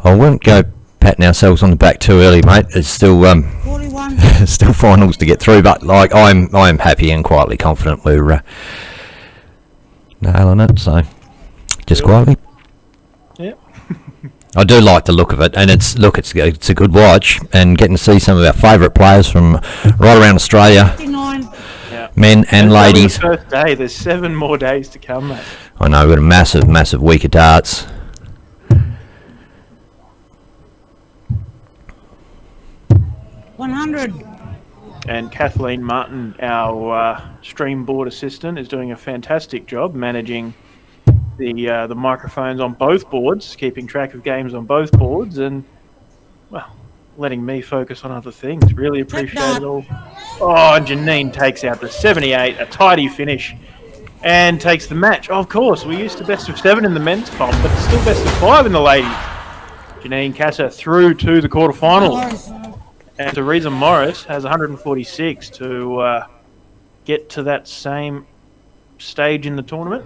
I won't go patting ourselves on the back too early, mate. It's still 41. still finals to get through, but like I'm happy and quietly confident we're nailing it. So just quietly. Yep. I do like the look of it, and it's a good watch, and getting to see some of our favourite players from right around Australia, 59. Yeah. men and ladies. The first day. There's 7 more days to come, mate. I know we've got a massive week of darts. $100. And Kathleen Martin, our stream board assistant, is doing a fantastic job managing the microphones on both boards, keeping track of games on both boards, and well, letting me focus on other things. Really appreciate it all. Oh, and Janine takes out the 78, a tidy finish, and takes the match. Oh, of course, we're used to best of 7 in the men's comp, but it's still best of 5 in the ladies. Janine Casa through to the quarterfinals. And Teresa Morris has 146 to get to that same stage in the tournament.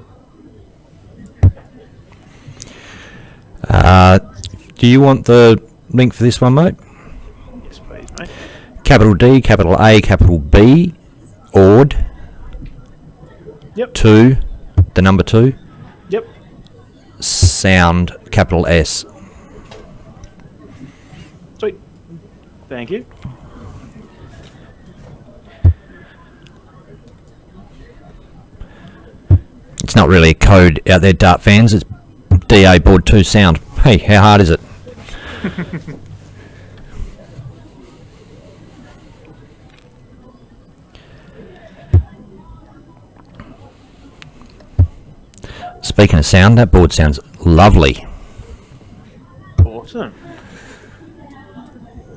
Do you want the link for this one, mate? Yes, please, mate. Capital D, capital A, capital B, ORD. Yep. 2, the number 2. Yep. Sound, capital S. Sweet. Thank you. It's not really a code out there, dart fans. It's DA board 2 sound. Hey, how hard is it? Speaking of sound, that board sounds lovely. Awesome.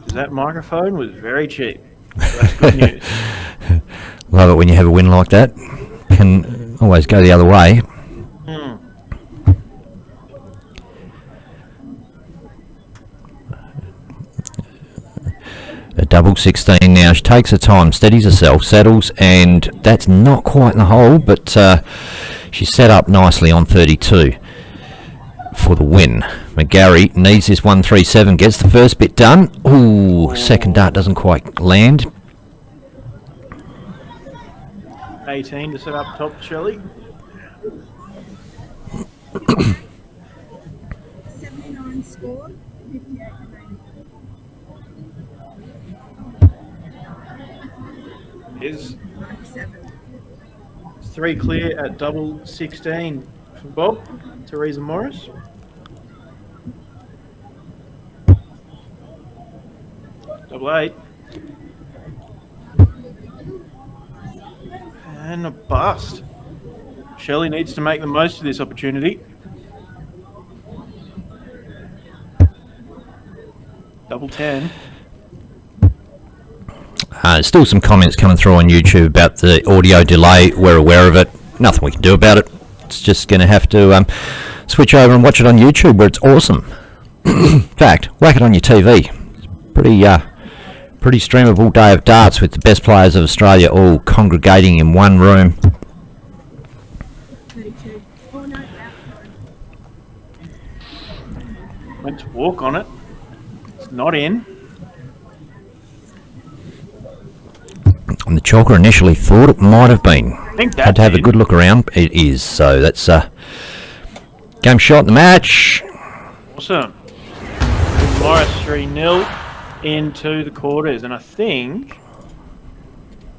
That microphone was very cheap. So that's good news. Love it when you have a win like that. Can always go the other way. A double 16 now. She takes her time, steadies herself, settles, and that's not quite in the hole, but she's set up nicely on 32 for the win. McGarry needs this 137, gets the first bit done. Ooh, second dart doesn't quite land. 18 to set up top, Shelley. 79 score, 58 Is 3 clear at double 16 for Bob. Teresa Morris. Double 8. And a bust. Shelley needs to make the most of this opportunity. Double 10. Still some comments coming through on YouTube about the audio delay. We're aware of it. Nothing we can do about it. It's just going to have to switch over and watch it on YouTube, where it's awesome. In fact, whack it on your TV. It's pretty streamable day of darts with the best players of Australia all congregating in one room. 32. Oh, no, Went to walk on it. It's not in. And the chalker initially thought it might have been. Had to have a in. good look around. It is. So that's game shot in the match. Awesome. Morris 3-0 into the quarters, and I think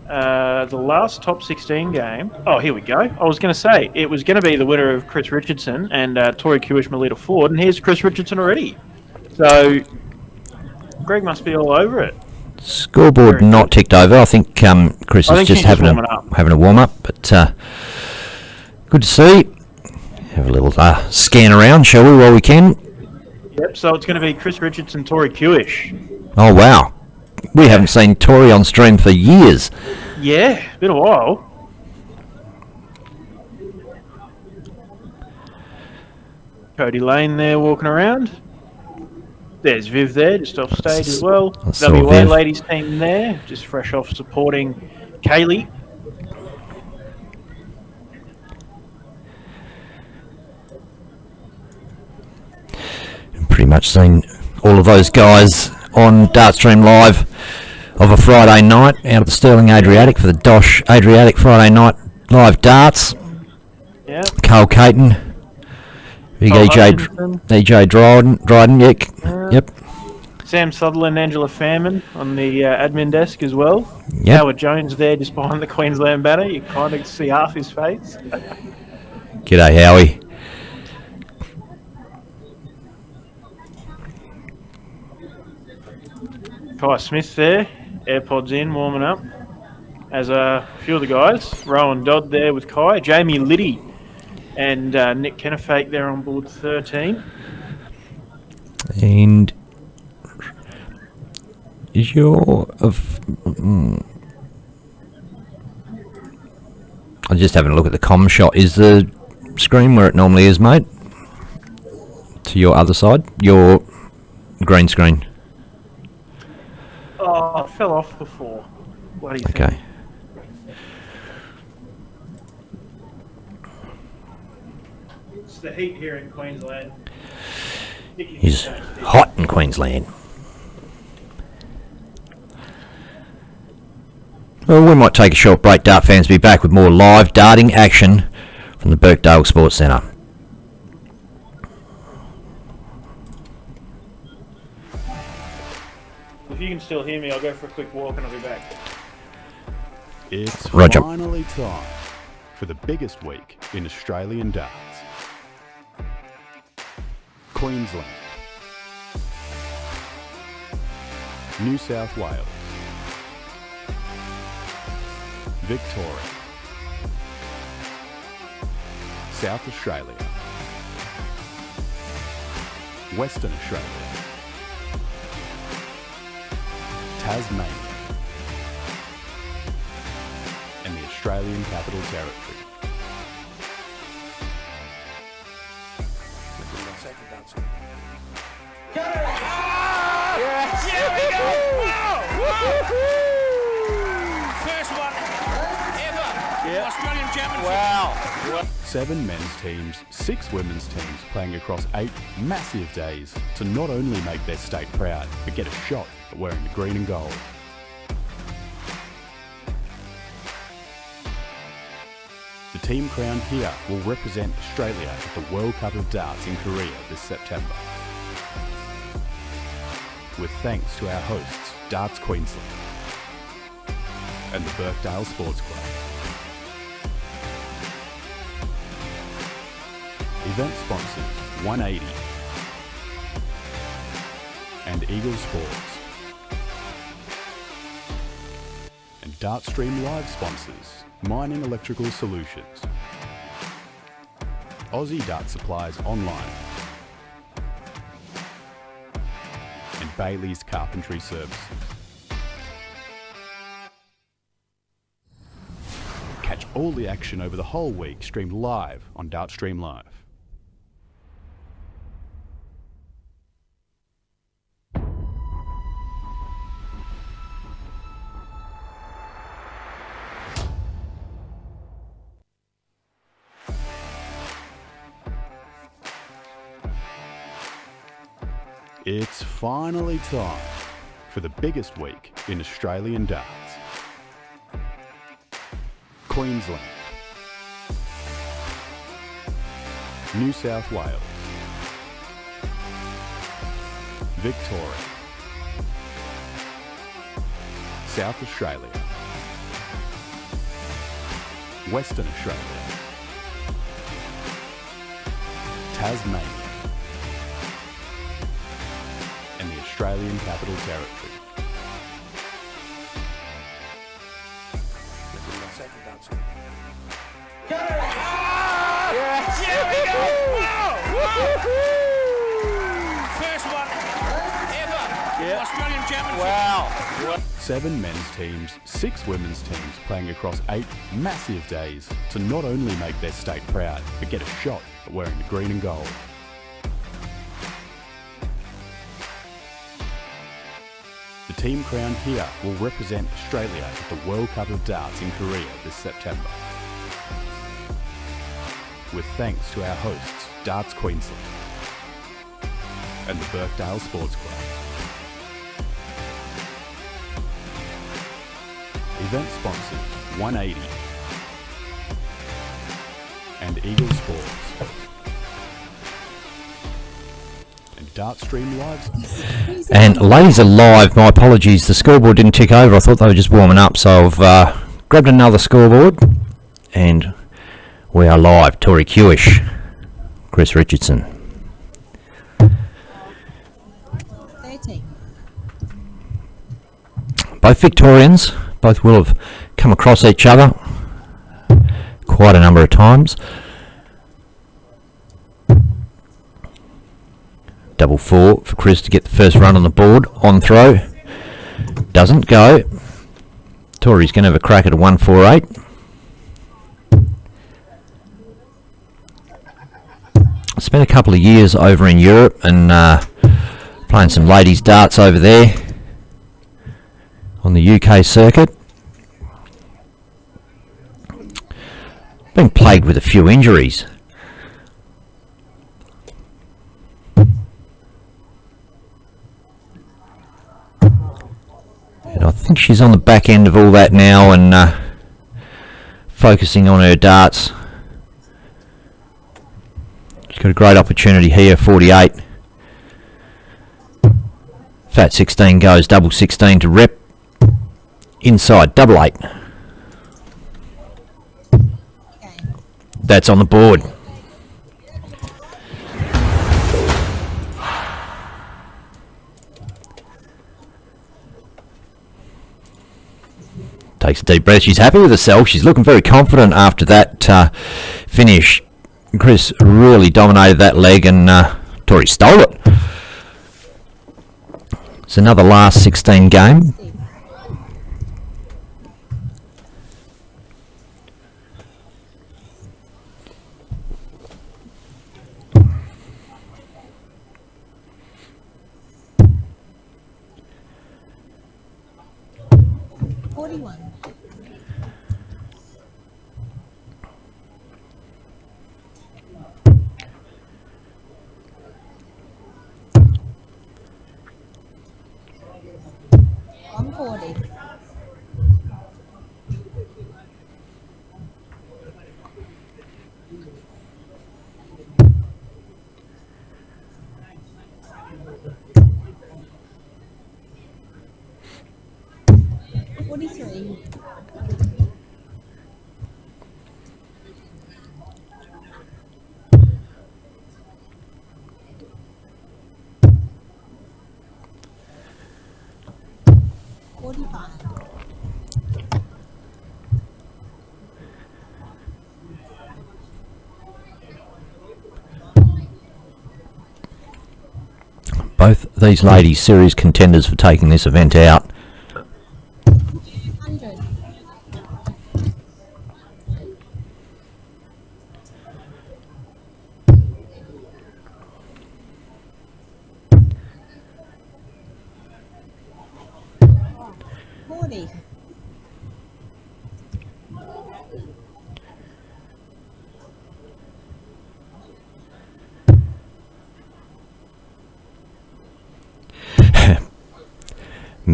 the last top 16 game. Oh, here we go. I was going to say it was going to be the winner of Chris Richardson and Tori Kewish, Melita Ford, and here's Chris Richardson already. So Greg must be all over it. Scoreboard Very not good. ticked over. I think Chris I is think just she's having warming up. a warm up, but good to see. Have a little scan around, shall we, while we can? Yep. So it's going to be Chris Richardson, Tori Kewish. Oh wow, we haven't seen Tori on stream for years. Yeah, been a while. Cody Lane there walking around. There's Viv there, just off stage as well. I saw WA Viv. ladies team there, just fresh off supporting Kaylee. Pretty much seen all of those guys on Dartstream Live of a Friday night out of the Stirling Adriatic for the Dosh Adriatic Friday night live darts. Yeah. Carl Caton, big Carl EJ, Hutchinson. EJ Dryden, yep. Sam Sutherland, Angela Fairman on the admin desk as well. Yep. Howard Jones there just behind the Queensland banner. You kind of see half his face. G'day, Howie. Kai Smith there, AirPods in, warming up. As a few of the guys, Rowan Dodd there with Kai, Jamie Liddy and Nick Kennefake there on board 13. And is your I'm just having a look at the comm shot. Is the screen where it normally is, mate? To your other side, your green screen. Oh, I fell off before. What do you think? Okay. It's the heat here in Queensland. It's hot in Queensland. Well, we might take a short break. Dart fans be back with more live darting action from the Birkdale Sports Centre. If you can still hear me, I'll go for a quick walk and I'll be back. It's Roger. finally time for the biggest week in Australian darts. Queensland, New South Wales, Victoria, South Australia, Western Australia, Tasmania, and the Australian Capital Territory. First one ever. Australian Championship. Wow. 7 men's teams, 6 women's teams playing across 8 massive days to not only make their state proud, but get a shot at wearing the green and gold. The team crowned here will represent Australia at the World Cup of Darts in Korea this September. With thanks to our hosts, Darts Queensland and the Birkdale Sports Club. Event sponsors 180 and Eagle Sports. And Dartstream Live sponsors Mining Electrical Solutions, Aussie Dart Supplies Online, and Bailey's Carpentry Services. Catch all the action over the whole week streamed live on Dartstream Live. It's finally time for the biggest week in Australian darts. Queensland, New South Wales, Victoria, South Australia, Western Australia, Tasmania, and the Australian Capital Territory. First one ever. Australian Championship. Wow. 7 men's teams, 6 women's teams playing across 8 massive days to not only make their state proud, but get a shot at wearing the green and gold. The team crowned here will represent Australia at the World Cup of Darts in Korea this September. With thanks to our hosts, Darts Queensland and the Birkdale Sports Club. Event sponsors 180 and Eagle Sports and Dartstream Lives. And ladies are live. My apologies, the scoreboard didn't tick over. I thought they were just warming up, so I've grabbed another scoreboard and we are live. Tori Kewish, Chris Richardson. 30. Both Victorians. Both will have come across each other quite a number of times. Double 4 for Chris to get the first run on the board. On throw. Doesn't go. Tori's going to have a crack at a 148. Spent a couple of years over in Europe and playing some ladies darts over there on the UK circuit. Been plagued with a few injuries. And I think she's on the back end of all that now and focusing on her darts. She's got a great opportunity here, 48. Fat 16 goes, double 16 to rep. Inside, double 8. That's on the board. Takes a deep breath. She's happy with herself. She's looking very confident after that finish. Chris really dominated that leg and Tori stole it. It's another last 16 game. Both these ladies serious contenders for taking this event out.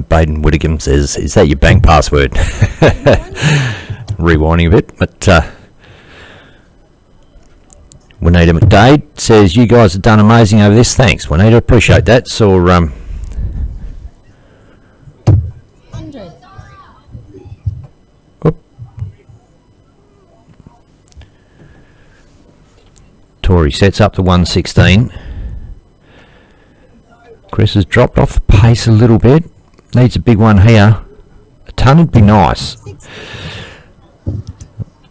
Baden Whittingham says, is that your bank password? Rewinding a bit, but Juanita McDade says, you guys have done amazing over this. Thanks, Juanita, appreciate that. So, 100. Tori sets up the 116. Chris has dropped off the pace a little bit. Needs a big one here. A ton would be nice.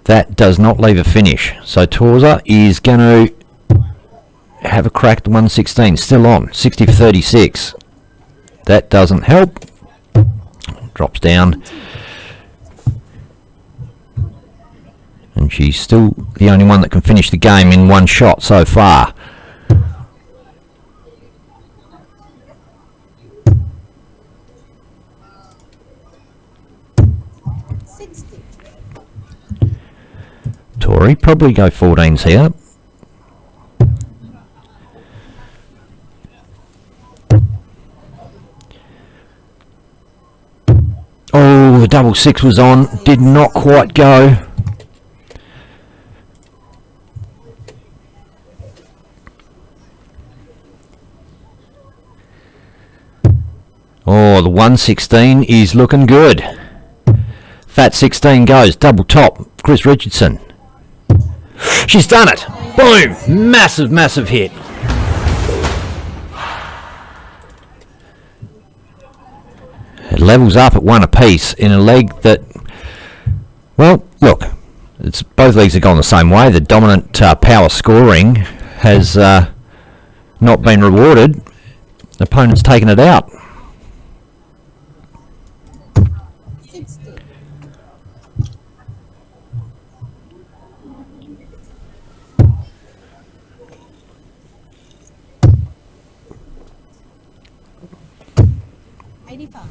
That does not leave a finish. So Torza is going to have a crack at the 116. Still on. 60 for 36. That doesn't help. Drops down. And she's still the only one that can finish the game in one shot so far. Tori, probably go 14s here. Oh, the double six was on. Did not quite go. Oh, the 116 is looking good. Fat 16 goes. Double top. Chris Richardson. She's done it. Boom. Massive, massive hit. It levels up at one apiece in a leg that, well, look, it's both legs have gone the same way. The dominant power scoring has not been rewarded. The opponent's taken it out. 85.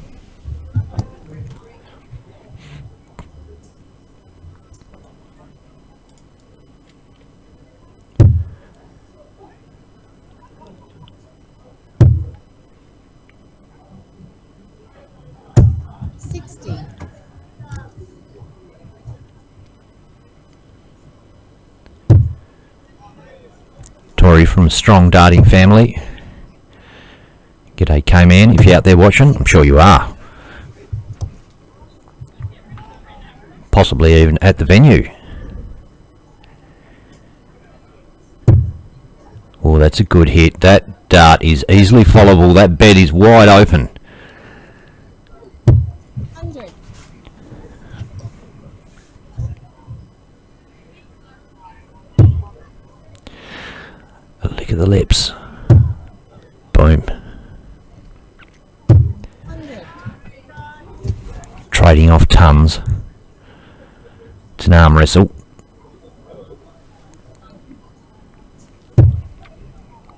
Tori from a strong darting family. G'day K-Man, if you're out there watching, I'm sure you are. Possibly even at the venue. Oh, that's a good hit. That dart is easily followable. That bed is wide open. 100. A lick of the lips. Boom. 100. Trading off tons. It's an arm wrestle.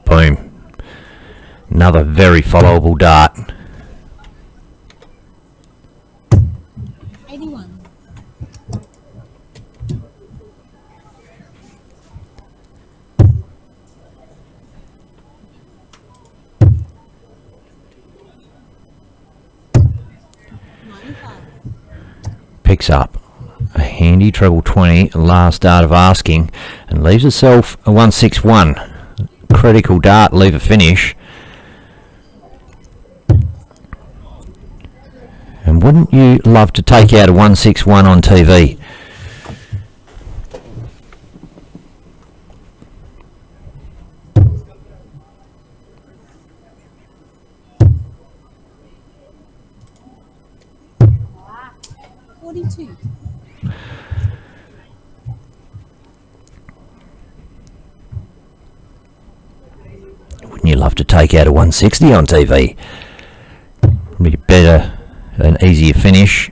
Boom. Another very followable dart. 81. Picks up a handy treble 20, last dart of asking, and leaves herself a 161. Critical dart, leave a finish. And wouldn't you love to take out a 161 on TV? Wouldn't you love to take out a 160 on TV? Be better, an easier finish.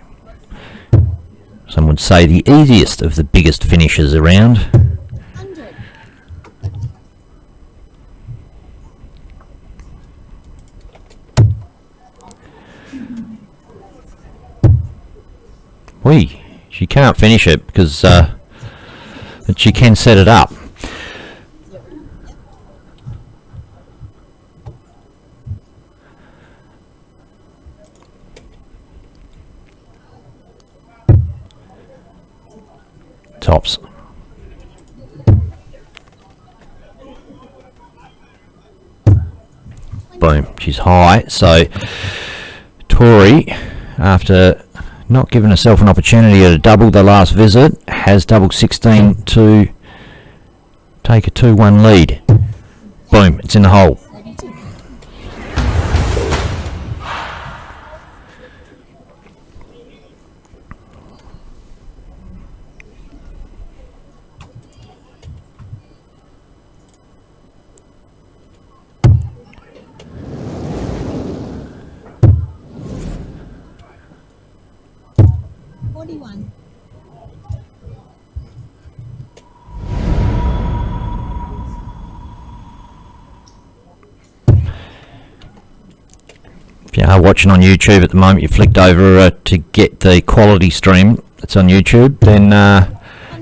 Some would say the easiest of the biggest finishes around. 100. She can't finish it because but she can set it up. Tops. Boom, she's high. So Tori, after not giving herself an opportunity to double the last visit, has double 16 to take a 2-1 lead. Boom, it's in the hole. 32. If you are watching on YouTube at the moment, you flicked over to get the quality stream that's on YouTube, then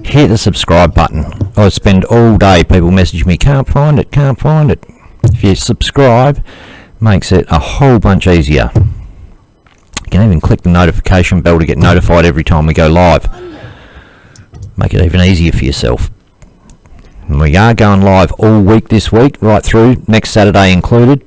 hit the subscribe button. I spend all day, people message me, can't find it. If you subscribe, makes it a whole bunch easier. You can even click the notification bell to get notified every time we go live. Make it even easier for yourself. And we are going live all week this week, right through, next Saturday included.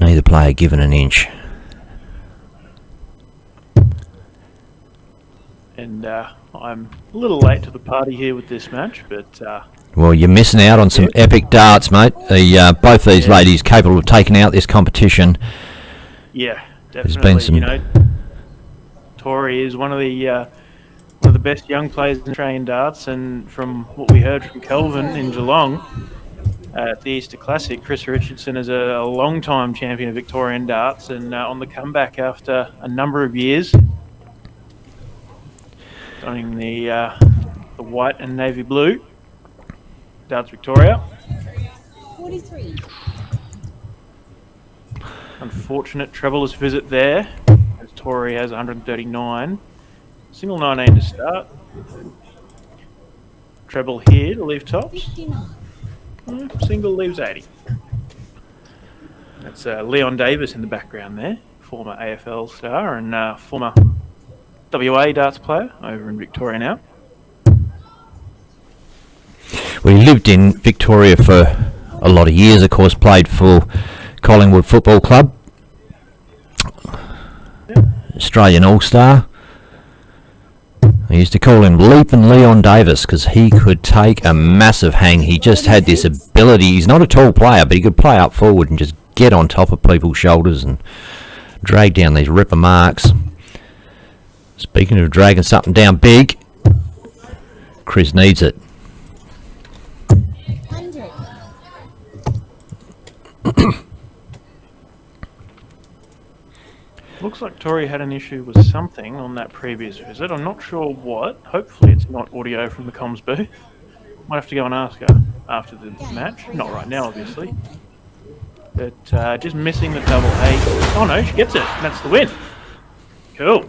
Neither player given an inch. And I'm a little late to the party here with this match, but... well, you're missing out on some epic darts, mate. Both these ladies capable of taking out this competition. Yeah, definitely. There's been some... You know, Tori is one of the best young players in Australian darts, and from what we heard from Kelvin in Geelong at the Easter Classic, Chris Richardson is a long-time champion of Victorian darts, and on the comeback after a number of years, donning the white and navy blue, Darts Victoria. 43. Unfortunate trebleless visit there, as Tori has 139. Single 19 to start. Treble here to leave tops. 59. Single leaves 80. That's Leon Davis in the background there, former AFL star and former WA darts player over in Victoria now. Well, he lived in Victoria for a lot of years, of course, played for Collingwood Football Club, Australian All-Star. I used to call him Leapin' Leon Davis because he could take a massive hang. He just had this ability. He's not a tall player, but he could play up forward and just get on top of people's shoulders and drag down these ripper marks. Speaking of dragging something down big, Chris needs it. 100. Looks like Tori had an issue with something on that previous visit. I'm not sure what. Hopefully it's not audio from the comms booth. Might have to go and ask her after the match. Not right now, obviously. But just missing the double eight. Oh no, she gets it. That's the win. Cool.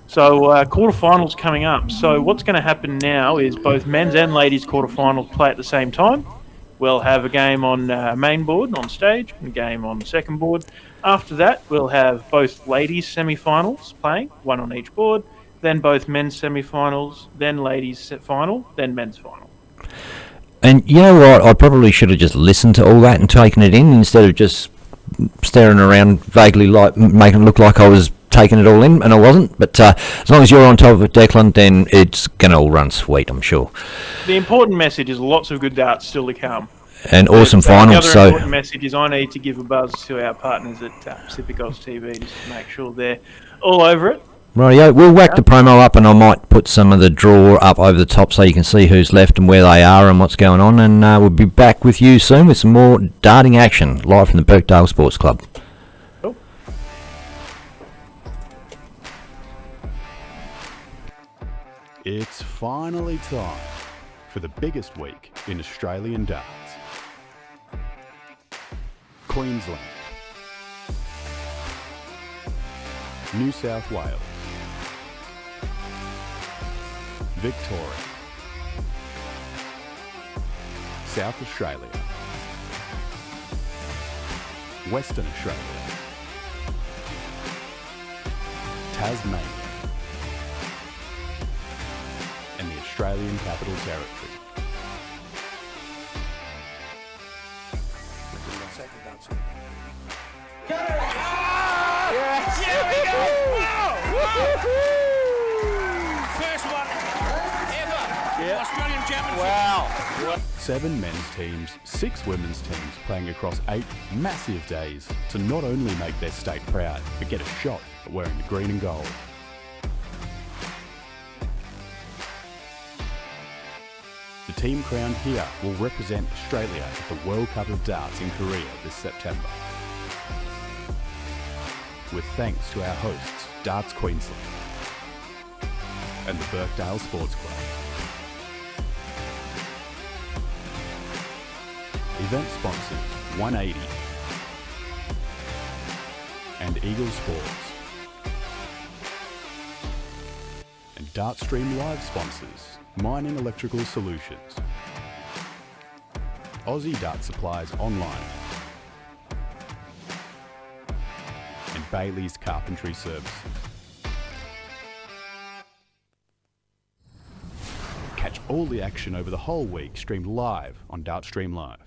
So quarterfinals coming up. So what's going to happen now is both men's and ladies quarterfinals play at the same time. We'll have a game on main board on stage and a game on the second board. After that, we'll have both ladies semi-finals playing, one on each board, then both men's semi-finals, then ladies final, then men's final. And you know what? I probably should have just listened to all that and taken it in instead of just staring around vaguely, like making it look like I was taking it all in, and I wasn't. But as long as you're on top of it, Declan, then it's going to all run sweet, I'm sure. The important message is lots of good darts still to come. And awesome finals. The other important message is I need to give a buzz to our partners at Pacific Oz TV just to make sure they're all over it. Rightio, we'll whack the promo up and I might put some of the draw up over the top so you can see who's left and where they are and what's going on, and we'll be back with you soon with some more darting action live from the Birkdale Sports Club. Cool. It's finally time for the biggest week in Australian darts. Queensland, New South Wales, Victoria, South Australia, Western Australia, Tasmania, and the Australian Capital Territory. First one ever. Australian Championship. 7 men's teams, 6 women's teams playing across 8 massive days to not only make their state proud, but get a shot at wearing the green and gold. The team crowned here will represent Australia at the World Cup of Darts in Korea this September. With thanks to our hosts, Darts Queensland and the Birkdale Sports Club. Event sponsors 180 and Eagle Sports. And Dartstream Live sponsors Mining Electrical Solutions, Aussie Dart Supplies Online, and Bailey's Carpentry Services. Catch all the action over the whole week streamed live on Dartstream Live.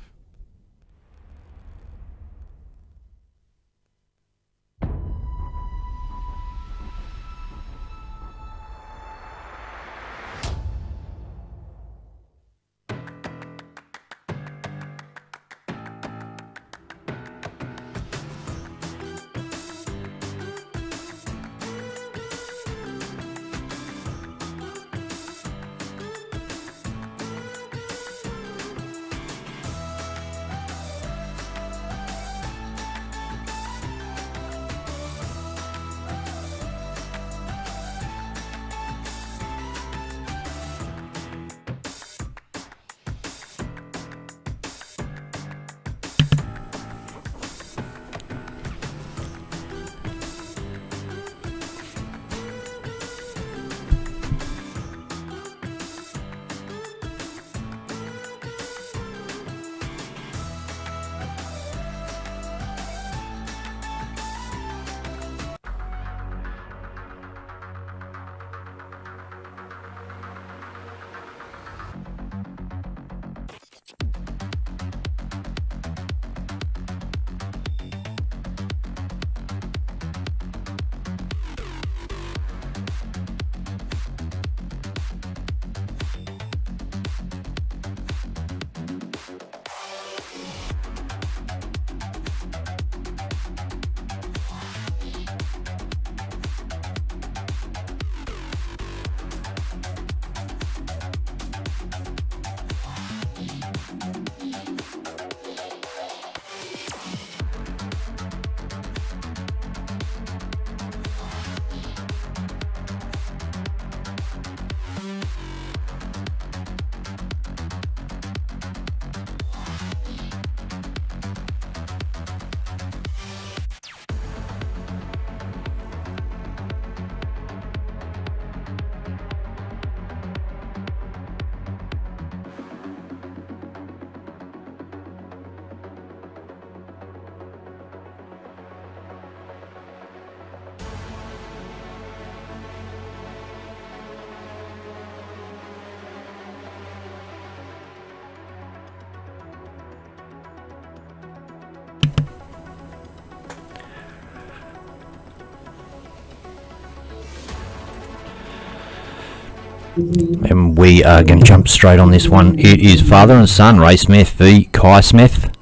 And we are going to jump straight on this one. It is father and son, Ray Smith v Kai Smith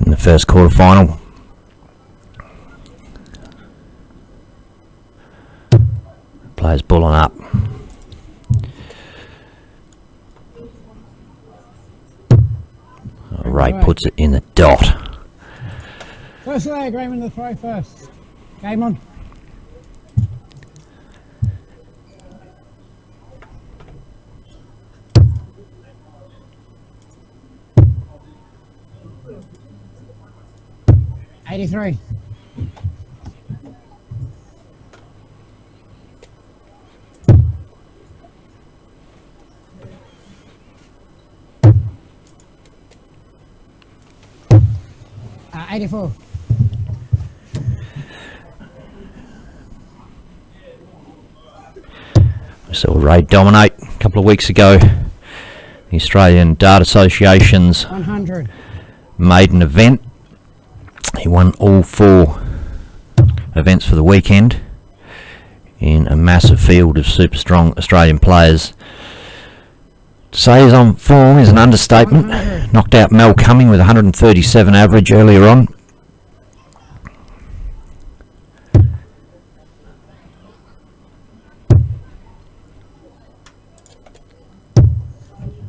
in the first quarterfinal. Players bulling up. Ray puts it in the dot. First leg, Raymond, the throw first. Game on. '83. 84. We saw Ray dominate a couple of weeks ago. The Australian Dart Association's 100. maiden event. He won all 4 events for the weekend in a massive field of super strong Australian players. To say he's on form is an understatement. 100. Knocked out Mel Cumming with 137 average earlier on.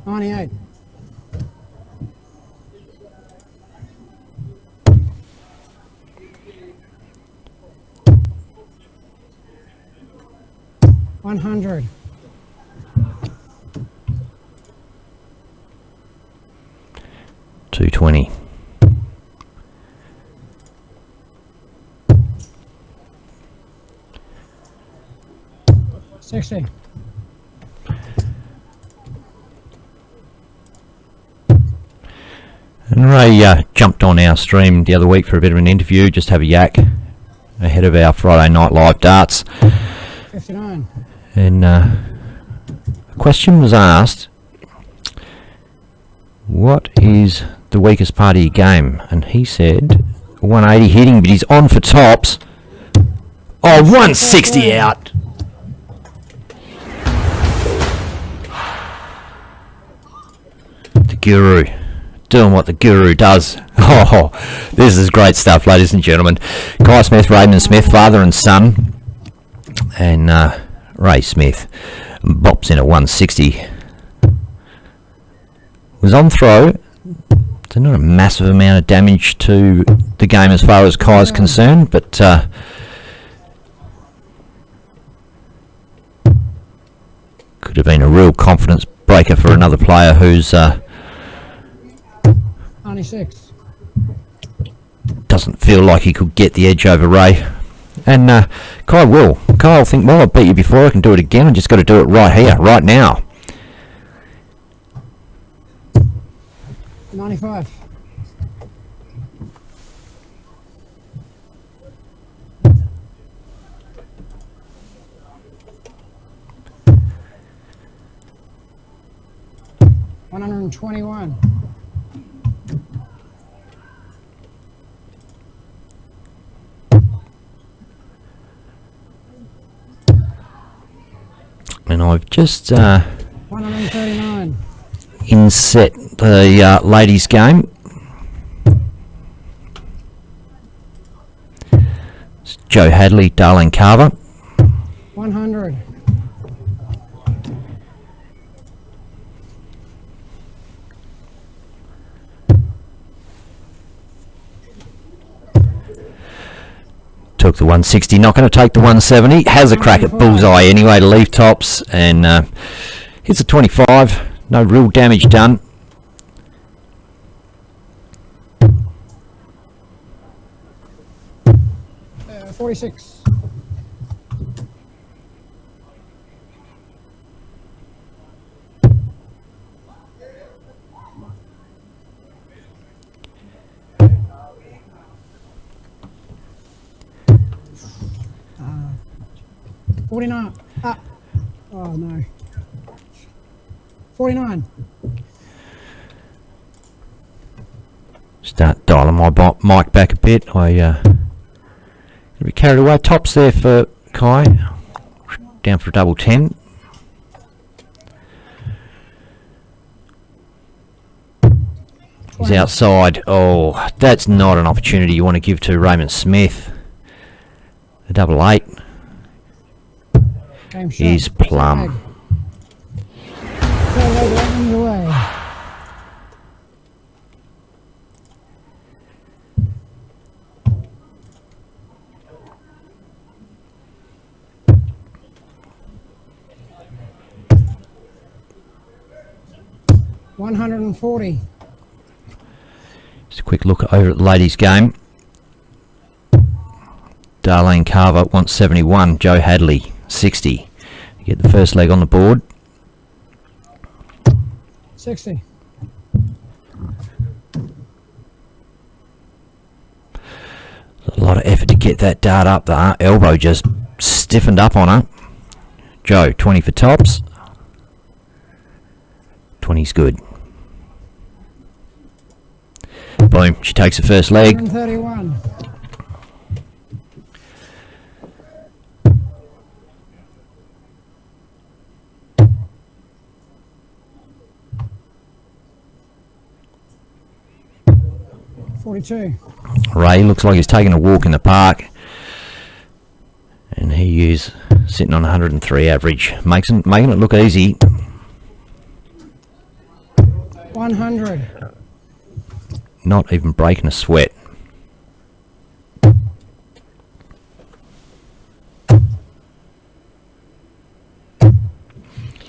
$98. $100. $220. $60. And Ray jumped on our stream the other week for a bit of an interview, just have a yak ahead of our Friday night live darts. 59. And a question was asked, what is the weakest part of your game? And he said 180 hitting, but he's on for tops. Oh, 160 out. The Guru. Doing what the Guru does. Oh, this is great stuff, ladies and gentlemen. Guy Smith, Raymond Smith, father and son. And Ray Smith bops in at 160. Was on throw. So not a massive amount of damage to the game as far as Kai's concerned, but could have been a real confidence breaker for another player who's 96. doesn't feel like he could get the edge over Ray. And Kai will. Kai will think, well, I beat you before, I can do it again, I just got to do it right here, right now. 95. $121. And I've just 139. inset the ladies' game. It's Joe Hadley, Darlene Carver. 100. Took the 160, not going to take the 170. Has a crack at bullseye anyway to leave tops, and hits a 25. No real damage done. $46. $49. Oh no. 49. Start dialing my mic back a bit. I gonna be carried away. Tops there for Kai. Down for a double 10. He's outside. Oh, that's not an opportunity you want to give to Raymond Smith. A double 8. He's plum. $140. Just a quick look over at the ladies' game. Darlene Carver 171. Joe Hadley 60. You get the first leg on the board. 60. of effort to get that dart up. The elbow just stiffened up on her. Joe, 20 for tops. 20's good. Boom, she takes the first leg. 131. Ray looks like he's taking a walk in the park, and he is sitting on 103 average, making it look easy. 100. Not even breaking a sweat.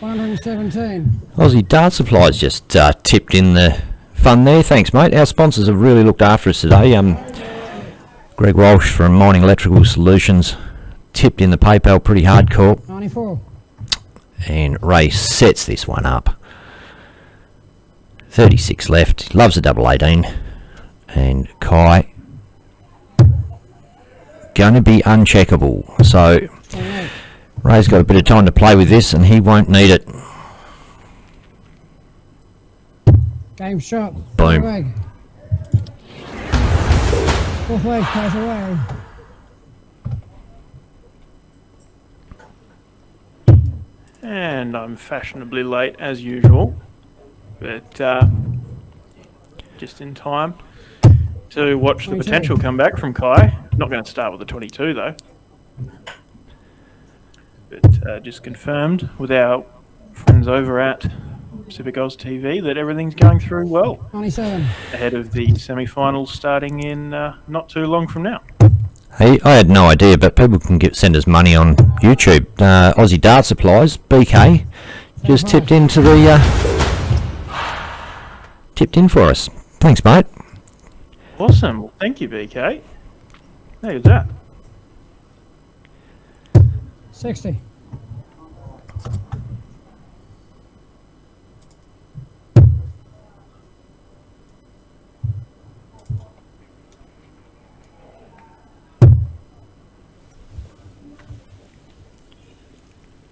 $117. Aussie Dart Supplies just tipped in the fun there. Thanks, mate. Our sponsors have really looked after us today. Greg Walsh from Mining Electrical Solutions tipped in the PayPal pretty hardcore. 94. And Ray sets this one up. 36 left. Loves a double 18. And Kai going to be uncheckable. So Ray's got a bit of time to play with this, and he won't need it. Game shot. Boom. Leg. Fourth leg goes away. And I'm fashionably late as usual, but just in time to watch the potential comeback from Kai. Not going to start with the 22 though, but just confirmed with our friends over at Pacific Oz TV that everything's going through well. 97. Ahead of the semi-finals starting in not too long from now. Hey, I had no idea, but people can send us money on YouTube. Aussie Dart Supplies, BK, just tipped into the tipped in for us. Thanks, mate. Awesome. Well, thank you, BK. How goes that? 60.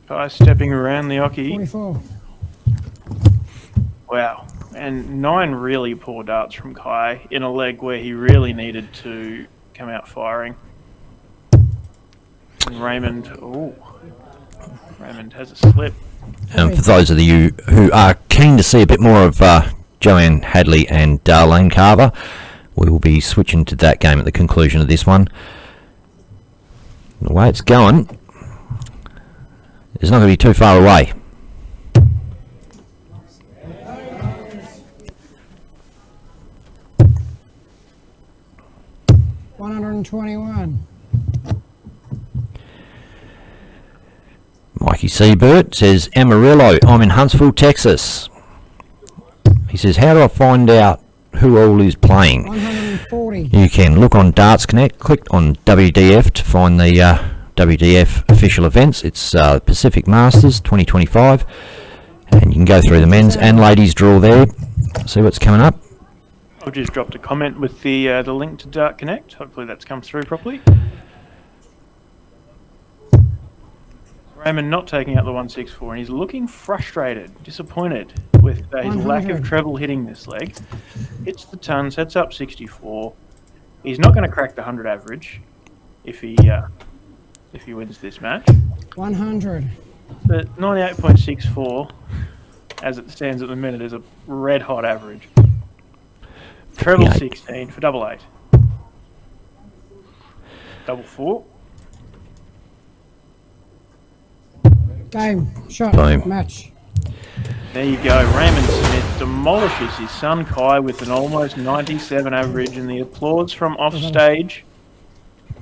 Kai stepping around the Oki. 44. Wow. And 9 really poor darts from Kai in a leg where he really needed to come out firing. And Raymond, Raymond has a slip. And for those of you who are keen to see a bit more of Joanne Hadley and Darlene Carver, we will be switching to that game at the conclusion of this one. The way it's going, it's not going to be too far away. $121. Mikey Seabird says, Amarillo, I'm in Huntsville, Texas. He says, how do I find out who all is playing? 140. You can look on Darts Connect, click on WDF to find the WDF official events. It's Pacific Masters 2025, and you can go through the men's and ladies draw there, see what's coming up. I've just dropped a comment with the link to Dart Connect. Hopefully that's come through properly. Raymond not taking out the 164, and he's looking frustrated, disappointed with his lack of treble hitting this leg. Hits the ton, sets up 64. He's not going to crack the 100 average if he wins this match. 100. But 98.64, as it stands at the minute, is a red hot average. Treble 16 for double 8. Double 4. Game, shot, Boom. match. There you go. Raymond Smith demolishes his son Kai with an almost 97 average, and the applause from offstage.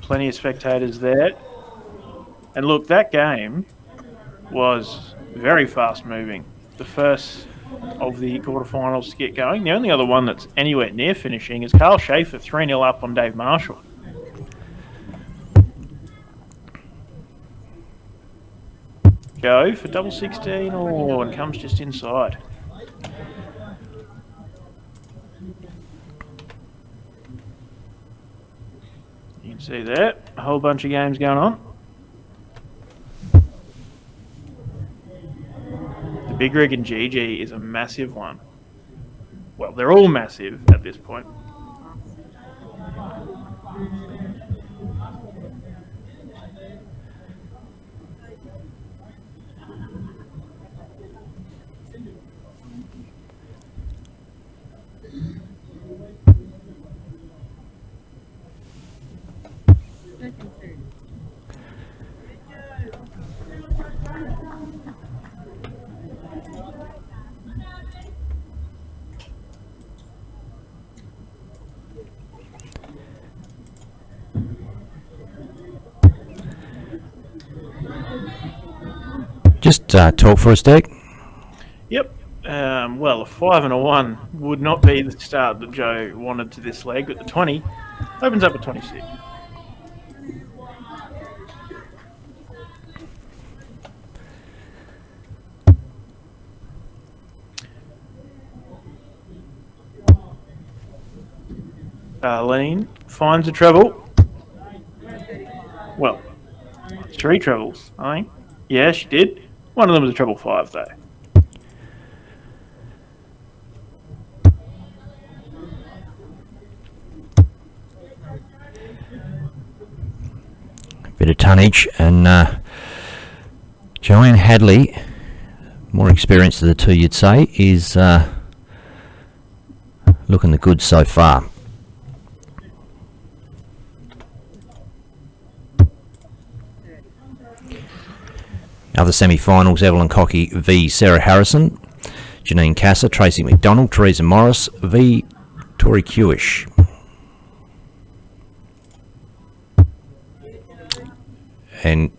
Plenty of spectators there. And look, that game was very fast moving. The first of the quarterfinals to get going. The only other one that's anywhere near finishing is Carl Schaefer 3-0 up on Dave Marshall. Go for double 16, and comes just inside. You can see there, a whole bunch of games going on. The Big Rig and GG is a massive one. Well, they're all massive at this point. Just talk for us, Dick. Yep. Well, a 5 and a 1 would not be the start that Joe wanted to this leg, but the 20 opens up at 26. Darlene finds a treble. Well, 3 trebles, I think. Yeah, she did. One of them was a treble 5, though. Bit of tonnage, and Joanne Hadley, more experienced of the two, you'd say, is looking the good so far. Other semi-finals: Evelyn Cocky v Sarah Harrison, Janine Casser, Tracy McDonald, Teresa Morris v Tori Kewish. And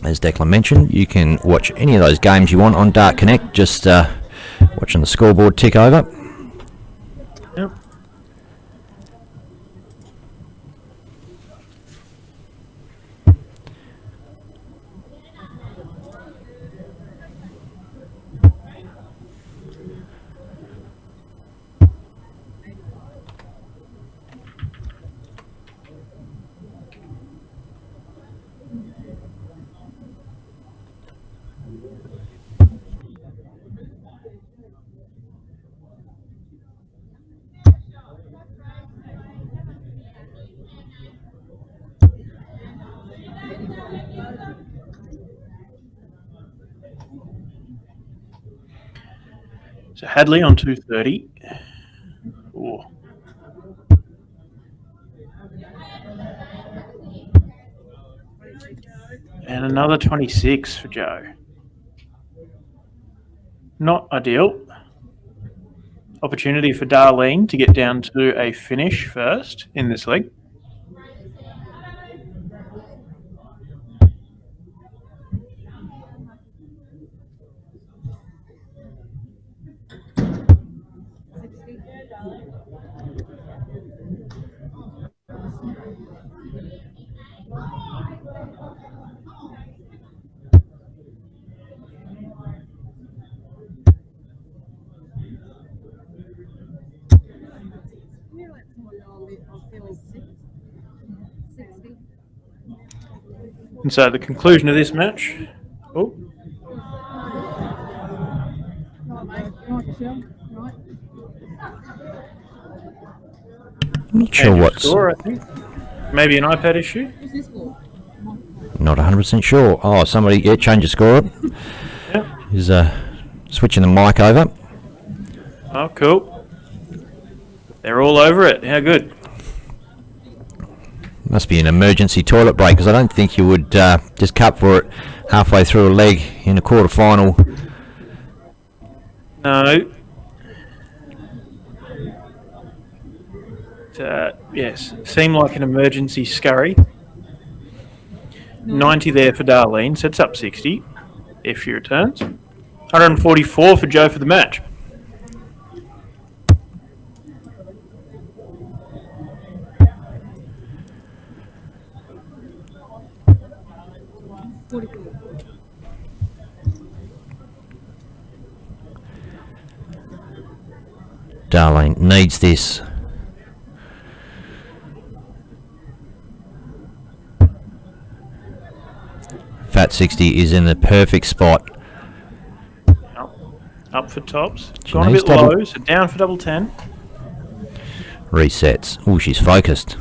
as Declan mentioned, you can watch any of those games you want on Dart Connect, just watching the scoreboard tick over. Yep. So Hadley on 230. Ooh. And another 26 for Joe. Not ideal. Opportunity for Darlene to get down to a finish first in this leg. And so the conclusion of this match. Oh. I'm not sure what's... Score, I think. Maybe an iPad issue? Not 100% sure. Oh, somebody, yeah, change the score up. Yep. Is switching the mic over. Oh, cool. They're all over it. How good. Must be an emergency toilet break, because I don't think you would just cut for it halfway through a leg in a quarter-final. No. Yes, seemed like an emergency scurry. 90 there for Darlene, sets up 60 if she returns. 144 for Joe for the match. Darlene needs this. Fat 60 is in the perfect spot. Up for tops. She Gone a needs bit low, so down for double 10. Resets. Oh, she's focused.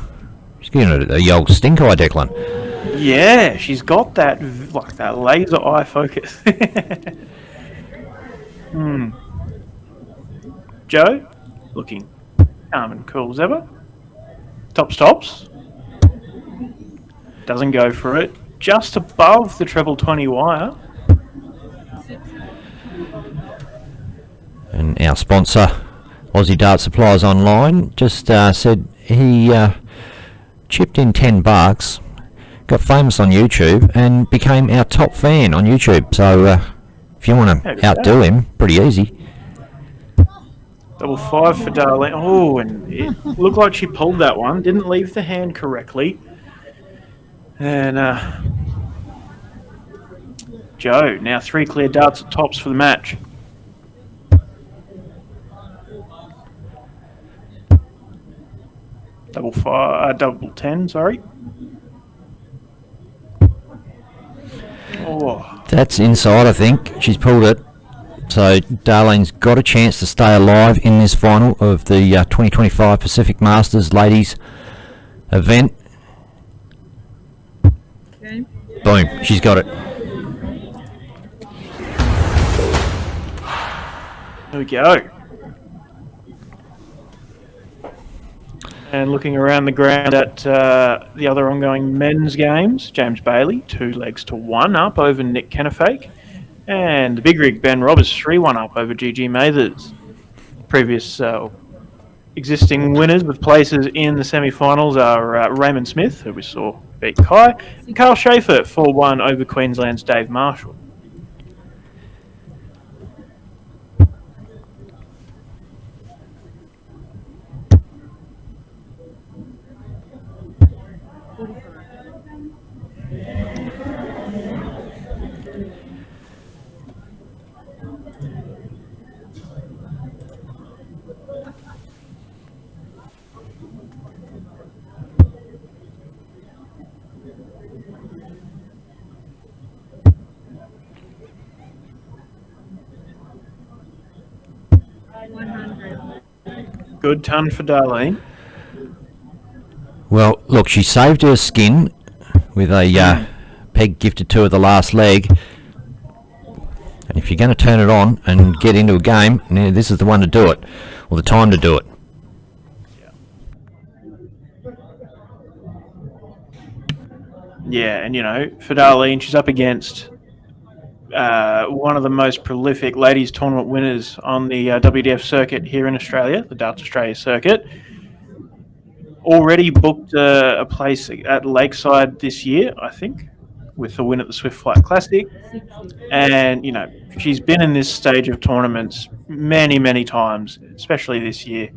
She's getting a old stink eye, Declan. Yeah, she's got that that laser eye focus. Joe, looking calm and cool as ever. Tops. Doesn't go for it. Just above the treble 20 wire. And our sponsor, Aussie Dart Supplies Online, just said he chipped in $10, got famous on YouTube, and became our top fan on YouTube. So if you want to outdo him, pretty easy. Double 5 for Darlene. Oh, and it looked like she pulled that one. Didn't leave the hand correctly. And Joe, now 3 clear darts at tops for the match. Double 10, sorry. Oh. That's inside, I think. She's pulled it. So Darlene's got a chance to stay alive in this final of the 2025 Pacific Masters Ladies event. Okay. Boom, she's got it. There we go. And looking around the ground at the other ongoing men's games, James Bailey, 2 legs to 1 up over Nick Kennefake. And the big rig, Ben Roberts, 3-1 up over GG Mathers. Previous existing winners with places in the semi-finals are Raymond Smith, who we saw beat Kai, and Carl Schaefer, 4-1 over Queensland's Dave Marshall. Good ton for Darlene. Well, look, she saved her skin with a peg gifted to her the last leg. And if you're going to turn it on and get into a game, this is the one to do it, or the time to do it. Yeah, and for Darlene, she's up against one of the most prolific ladies tournament winners on the WDF circuit here in Australia, the Darts Australia circuit. Already booked a place at Lakeside this year, I think, with the win at the Swift Flight Classic. And, she's been in this stage of tournaments many, many times, especially this year.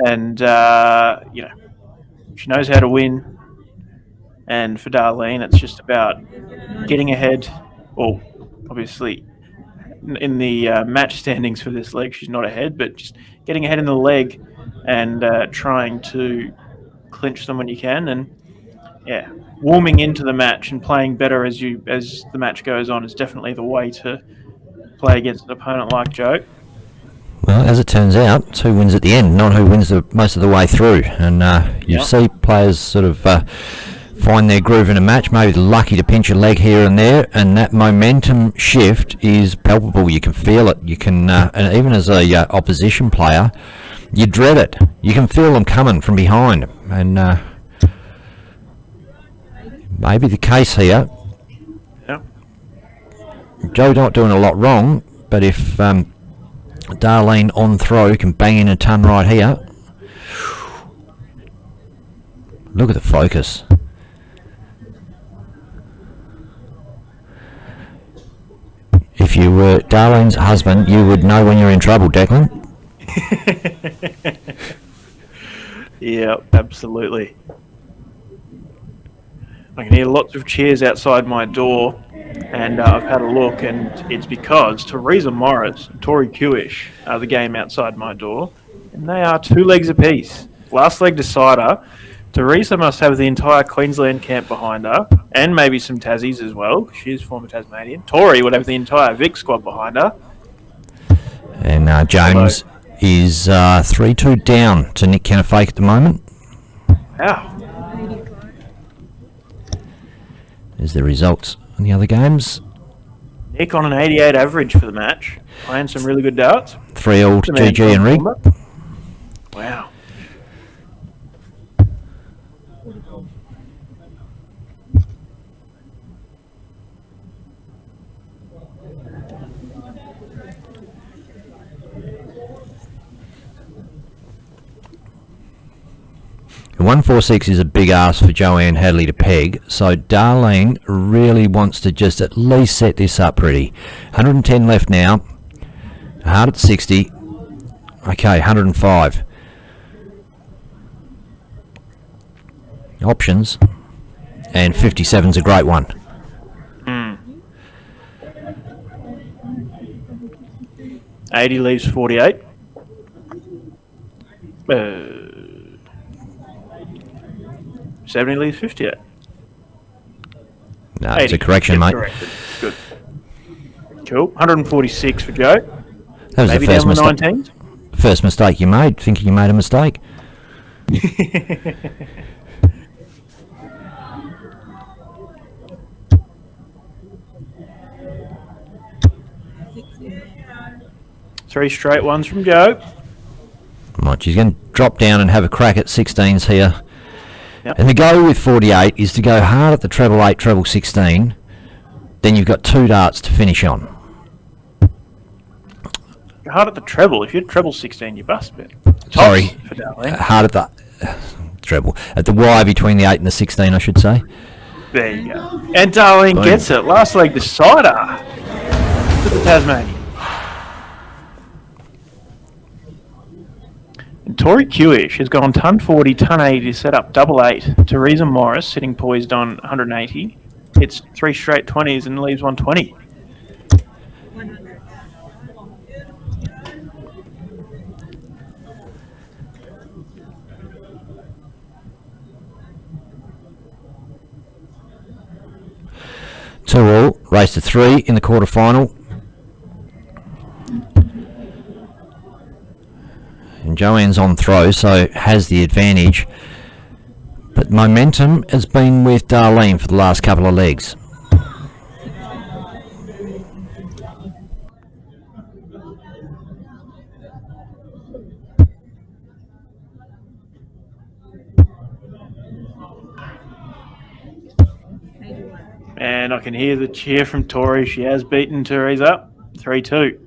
And, she knows how to win. And for Darlene, it's just about getting ahead. Well, obviously, in the match standings for this leg, she's not ahead, but just getting ahead in the leg and trying to clinch them when you can. And, yeah, warming into the match and playing better as the match goes on is definitely the way to play against an opponent like Joe. Well, as it turns out, it's who wins at the end, not who wins most of the way through. And you see players sort of find their groove in a match, maybe lucky to pinch a leg here and there, and that momentum shift is palpable. You can feel it. You can, and even as a opposition player, you dread it. You can feel them coming from behind, and maybe the case here. Yeah. Joe not doing a lot wrong, but if Darlene on throw can bang in a ton right here, look at the focus. If you were Darlene's husband, you would know when you're in trouble, Declan. Yeah, absolutely. I can hear lots of cheers outside my door, and I've had a look, and it's because Teresa Morris and Tori Kewish are the game outside my door, And they are 2 legs apiece. Last leg decider. Teresa must have the entire Queensland camp behind her, and maybe some Tassies as well. She is former Tasmanian. Tori would have the entire Vic squad behind her. And Jones is 3-2 down to Nick Kennefaith at the moment. Wow. There's the results on the other games. Nick on an 88 average for the match. Playing some really good darts. 3-all to GG and Rig. Wow. The 146 is a big ask for Joanne Hadley to peg, so Darlene really wants to just at least set this up pretty. 110 left now. Hard at 60. Okay, 105. Options. And 57's a great one. 80 leaves 48. 70 leaves 58. No, it's a correction, mate. Corrected. Good. Cool. 146 for Joe. That was Maybe the first down the mistake. 19s. First mistake you made, thinking you made a mistake. Three straight ones from Joe. Right, she's going to drop down and have a crack at 16s here. Yep. And the go with 48 is to go hard at the treble 8, treble 16. Then you've got 2 darts to finish on. Hard at the treble. If you're treble 16, you bust a bit. Sorry, For Darlene. hard at the treble. At the Y between the 8 and the 16, I should say. There you go. And Darlene Boom. gets it. Last leg decider. To the Tasmanian. And Tori Kewish has gone ton 40, ton 80 to set up double 8. Teresa Morris sitting poised on 180. Hits 3 straight 20s and leaves 120. Two all, race to 3 in the quarterfinal. And Joanne's on throw, so has the advantage. But momentum has been with Darlene for the last couple of legs. And I can hear the cheer from Tori. She has beaten Teresa. 3-2.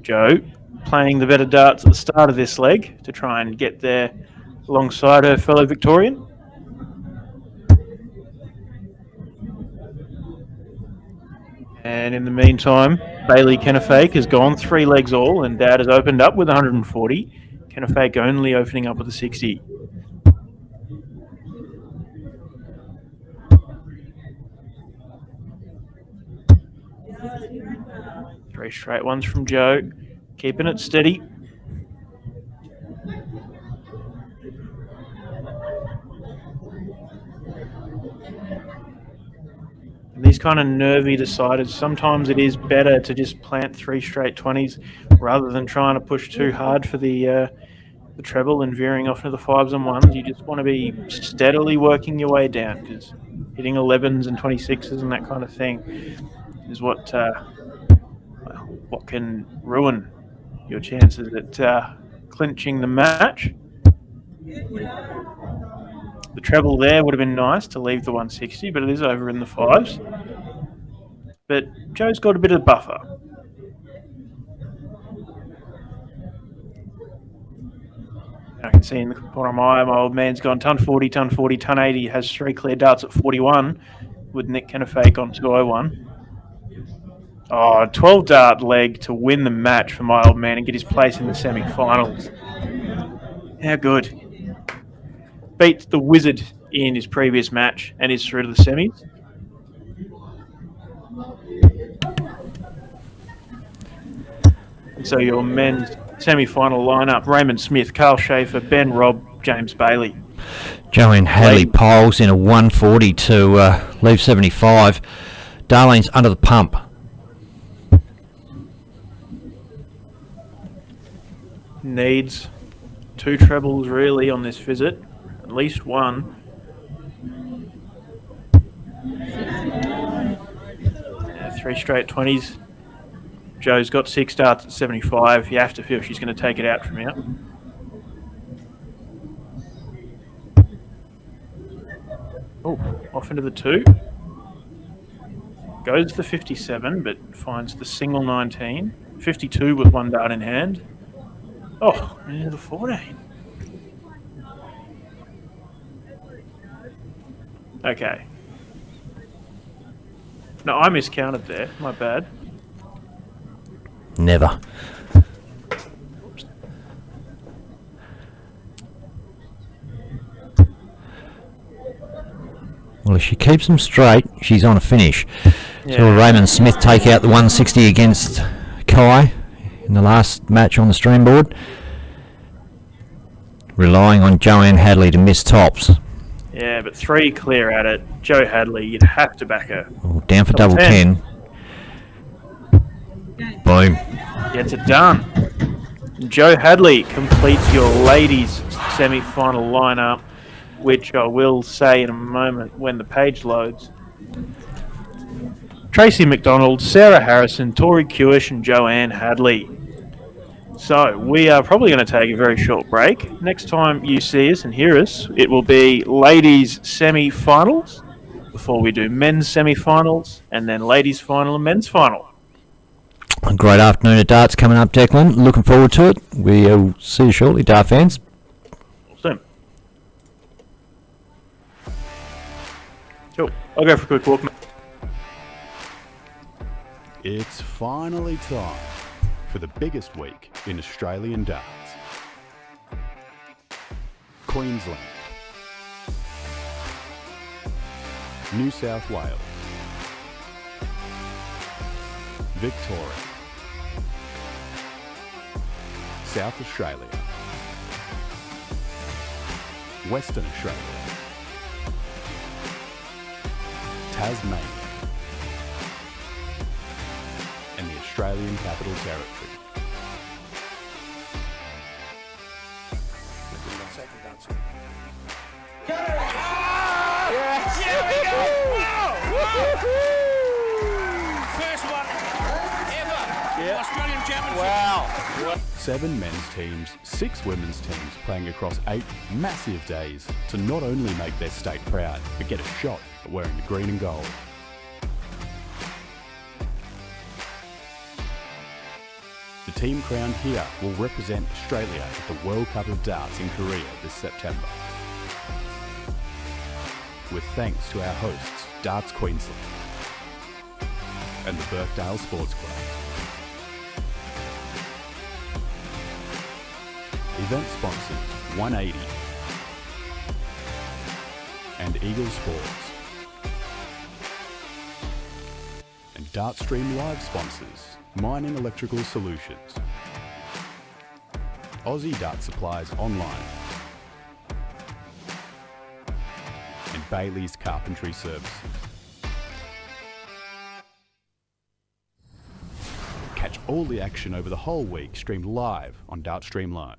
Joe playing the better darts at the start of this leg to try and get there alongside her fellow Victorian. And in the meantime, Bailey Kennefaith has gone 3 legs all, and Dad has opened up with 140. Kennefaith only opening up with a 60. Three straight ones from Joe, keeping it steady. And these kind of nervy deciders, sometimes it is better to just plant 3 straight 20s rather than trying to push too hard for the treble and veering off to the 5s and 1s. You just want to be steadily working your way down, because hitting 11s and 26s and that kind of thing is what can ruin your chances at clinching the match. The treble there would have been nice to leave the 160, but it is over in the 5s. But Joe's got a bit of buffer. I can see in the corner of my eye, my old man's gone ton 40, ton 40, ton 80, has 3 clear darts at 41, with Nick Kennefaith on 201. Oh, 12 dart leg to win the match for my old man and get his place in the semi-finals. How good. Beat the Wizard in his previous match and is through to the semis. So your men's semi-final lineup: Raymond Smith, Carl Schaefer, Ben Robb, James Bailey. Joanne Hadley piles in a 140 to leave 75. Darlene's under the pump. Needs 2 trebles really on this visit, at least one. 3 straight 20s. Joe's got 6 starts at 75. You have to feel she's going to take it out from here. Oh, off into the 2. Goes the 57, but finds the single 19. 52 with 1 dart in hand. Oh, into the 14. Okay. No, I miscounted there. My bad. Never. Well, if she keeps them straight, she's on a finish. Yeah. So Raymond Smith take out the 160 against Kai in the last match on the stream board. Relying on Joanne Hadley to miss tops. Yeah, but 3 clear at it. Joe Hadley, you'd have to back her. Oh, down for double 10. Boom. Gets it done. Joe Hadley completes your ladies' semi-final lineup, which I will say in a moment when the page loads. Tracy McDonald, Sarah Harrison, Tori Kewish and Joanne Hadley. So we are probably going to take a very short break. Next time you see us and hear us, it will be ladies' semi-finals before we do men's semi-finals and then ladies' final and men's final. A great afternoon of darts coming up, Declan. Looking forward to it. We'll see you shortly, Dart fans. Awesome. Cool. I'll go for a quick walk. It's finally time for the biggest week in Australian darts. Queensland, New South Wales, Victoria, South Australia, Western Australia, Tasmania, and the Australian Capital Territory. First one ever. Australian Championship. Wow. 7 men's teams, 6 women's teams playing across 8 massive days to not only make their state proud, but get a shot at wearing the green and gold. The team crowned here will represent Australia at the World Cup of Darts in Korea this September. With thanks to our hosts, Darts Queensland and the Birkdale Sports Club. Event sponsors 180 and Eagle Sports. And Dartstream Live sponsors Mining Electrical Solutions, Aussie Dart Supplies Online, and Bailey's Carpentry Services. Catch all the action over the whole week streamed live on Dartstream Live.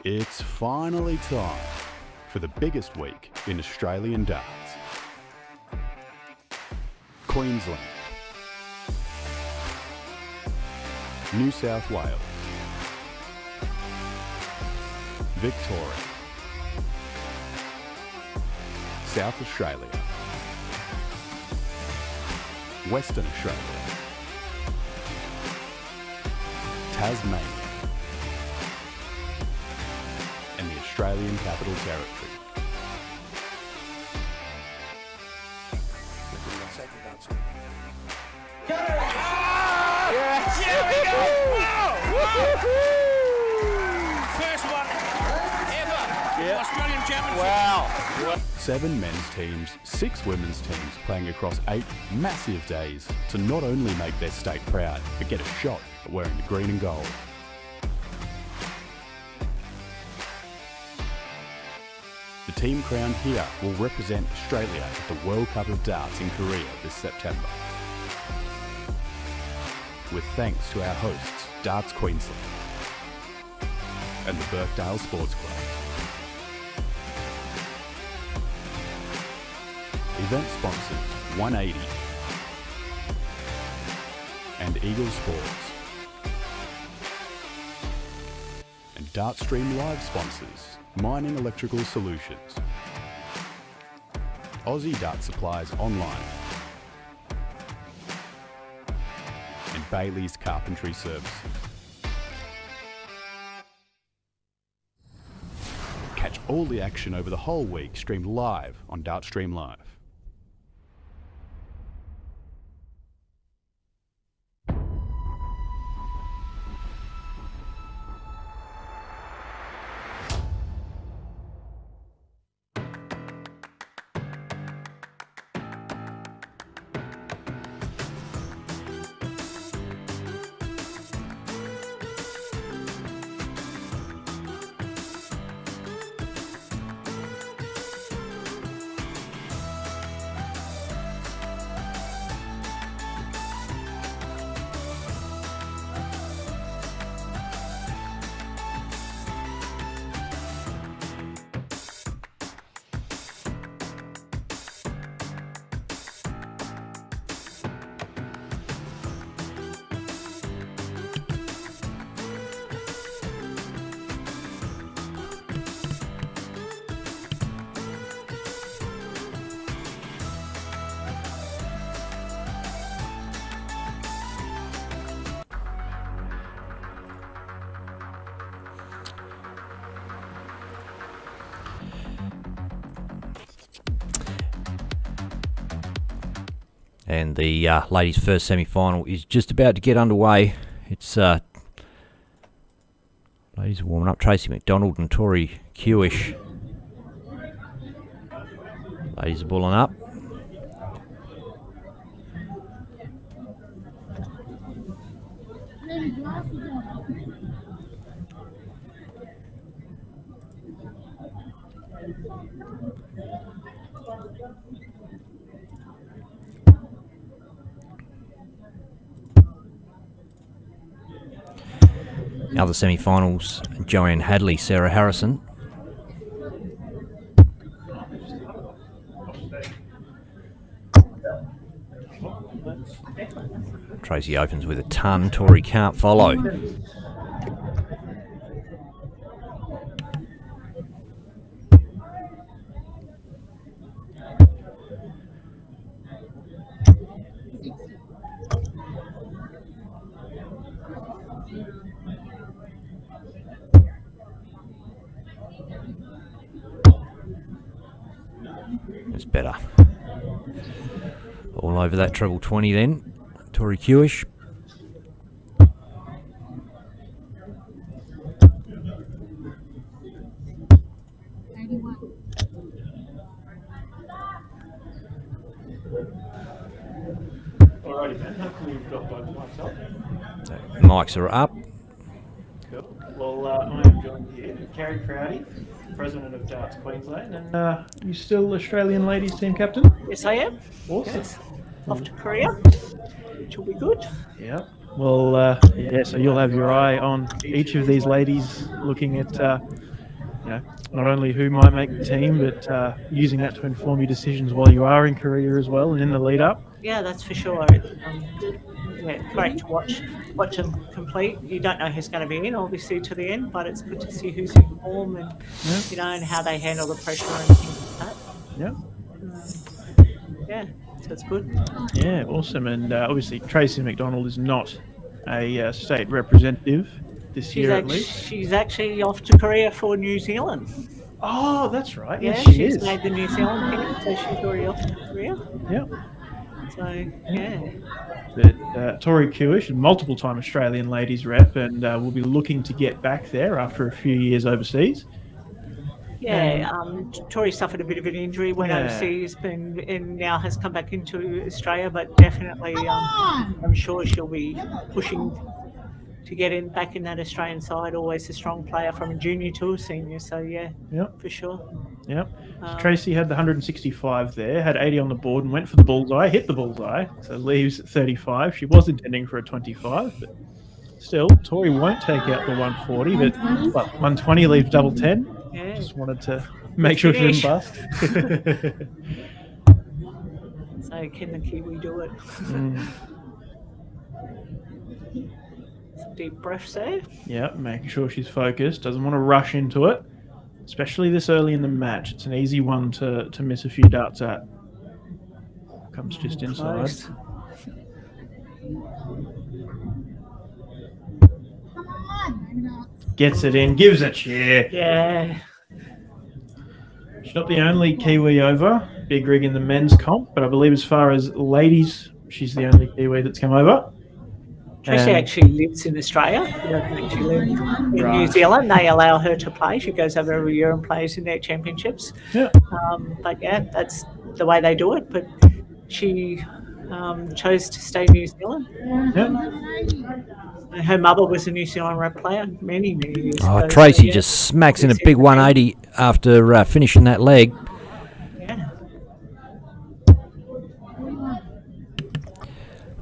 It's finally time for the biggest week in Australian darts. Queensland, New South Wales, Victoria, South Australia, Western Australia, Tasmania, and the Australian Capital Territory. Yes! Here we go! Wow! First one ever. Australian Championship. Wow. 7 men's teams, 6 women's teams playing across 8 massive days to not only make their state proud, but get a shot at wearing the green and gold. The team crowned here will represent Australia at the World Cup of Darts in Korea this September. With thanks to our hosts, Darts Queensland and the Birkdale Sports Club. Event sponsors 180 and Eagle Sports. And Dartstream Live sponsors Mining Electrical Solutions, Aussie Dart Supplies Online, and Bailey's Carpentry Services. Catch all the action over the whole week streamed live on Dartstream Live. And the ladies' first semi-final is just about to get underway. It's ladies are warming up. Tracy McDonald and Tori Kewish. Ladies are bulling up. Other semi-finals, Joanne Hadley, Sarah Harrison. Tracy opens with a ton, Tori can't follow. It's better. All over that treble 20 then. Tori Kewish. Alrighty, man. Hopefully you've got both mics up. Mics are up. Cool. Well, I am joined here with Carrie Crowdy, President of Darts Queensland, and you still Australian ladies team captain? Yes, I am. Awesome. Yes. Off to Korea, which will be good. Yeah. Well, yeah, so you'll have your eye on each of these ladies looking at not only who might make the team, but using that to inform your decisions while you are in career as well and in the lead up. Yeah, that's for sure. Great to watch them complete. You don't know who's going to be in, obviously, to the end, but it's good to see who's in form and and how they handle the pressure and things like that. So it's good. Yeah, awesome. And obviously, Tracy McDonald is not a state representative this year, at least. She's actually off to Korea for New Zealand. Oh, that's right. Yeah, Yes, she's made the New Zealand pick, so she's already off to Korea. Yep. So, yeah. But Tori Kewish, multiple-time Australian ladies rep, and will be looking to get back there after a few years overseas. Yeah, Tori suffered a bit of an injury, went overseas, and now has come back into Australia. But definitely, I'm sure she'll be pushing to get back in that Australian side. Always a strong player from a junior to a senior. So for sure. Yep. So Tracy had the 165 there, had 80 on the board, and went for the bullseye. Hit the bullseye, so leaves at 35. She was intending for a 25, but still, Tori won't take out the 140, but 120 leaves double 10. Yeah. Just wanted to make sure she didn't bust. So can the Kiwi do it? Some deep breaths there. Yeah, making sure she's focused. Doesn't want to rush into it, especially this early in the match. It's an easy one to miss a few darts at. Comes just inside. Close. Gets it in, gives it cheer. Yeah. She's not the only Kiwi over. Big rig in the men's comp, but I believe as far as ladies, she's the only Kiwi that's come over. Tracy actually lives in Australia. She doesn't actually live in New Zealand. They allow her to play. She goes over every year and plays in their championships. Yeah. But that's the way they do it. But she chose to stay in New Zealand. Yeah. Her mother was a New Zealand rep player many years ago. Tracy just smacks in a big 180 after finishing that leg. Yeah.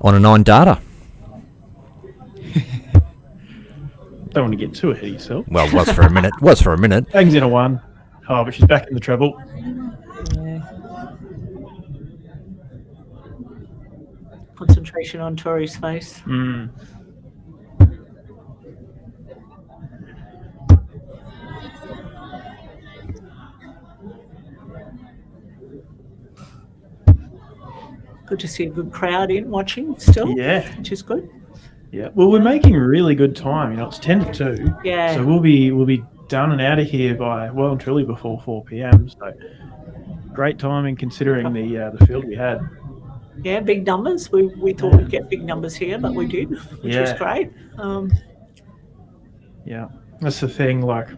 On a 9 data. Don't want to get too ahead of yourself. Well, was for a minute. Hangs in a 1. Oh, but she's back in the treble. Yeah. Concentration on Tori's face. Good to see a good crowd in watching still. Yeah. Which is good. Yeah. Well, we're making really good time. It's 10 to 2. Yeah. So we'll be done and out of here by well and truly before 4 p.m. So great timing considering the field we had. Yeah, big numbers. We thought we'd get big numbers here, but we did, which was great. Yeah, that's the thing. Like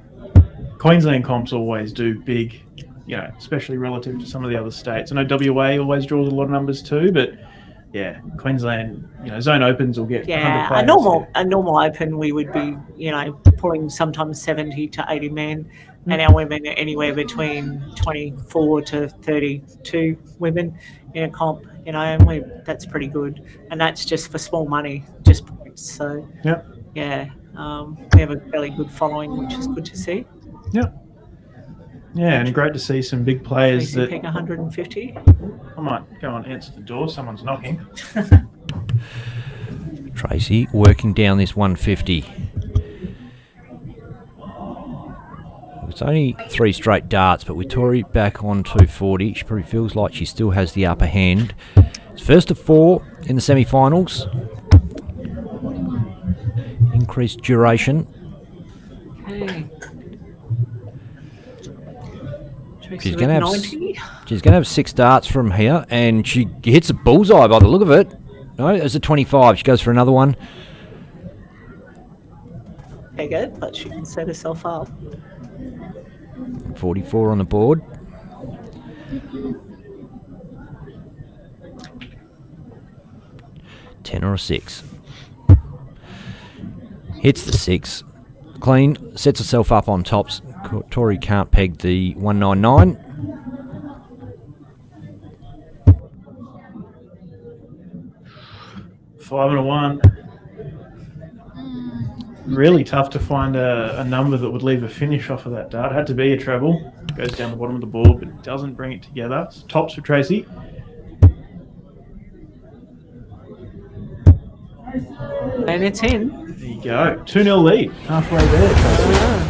Queensland comps always do big, especially relative to some of the other states. I know WA always draws a lot of numbers too, but yeah, Queensland, zone opens will get 100 players. A normal open we would be, pulling sometimes 70 to 80 men, and our women are anywhere between 24 to 32 women in a comp, and that's pretty good, and that's just for small money, just points. So we have a fairly good following, which is good to see. Yeah, and great to see some big players that pick 150. I might go and answer the door. Someone's knocking. Tracy working down this 150. It's only 3 straight darts, but with Tori back on 240, she probably feels like she still has the upper hand. It's first of 4 in the semi-finals. Increased duration. Okay. She's going to have 6 darts from here, and she hits a bullseye by the look of it. No, it's a 25. She goes for another one. Okay, good, but she can set herself up. 44 on the board. $10 or a 6. Hits the 6. Clean, sets herself up on tops. Tori can't peg the 199. $5 and a 1. really tough to find a number that would leave a finish off of that dart. It had to be a treble. Goes down the bottom of the board, but doesn't bring it together. So tops for Tracy. And it's in. There you go. 2-0 lead. Halfway there, Tracy.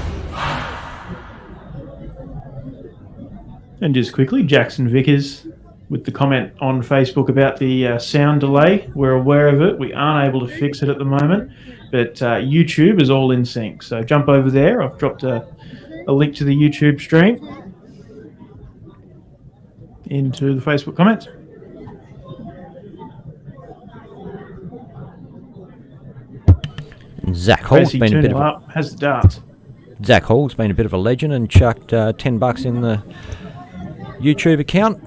And just quickly, Jackson Vickers with the comment on Facebook about the sound delay. We're aware of it. We aren't able to fix it at the moment, but YouTube is all in sync. So jump over there. I've dropped a link to the YouTube stream into the Facebook comments. Zach Hall's been a bit of up, has the darts. Zach Hall's been a bit of a legend and chucked $10 in the YouTube account.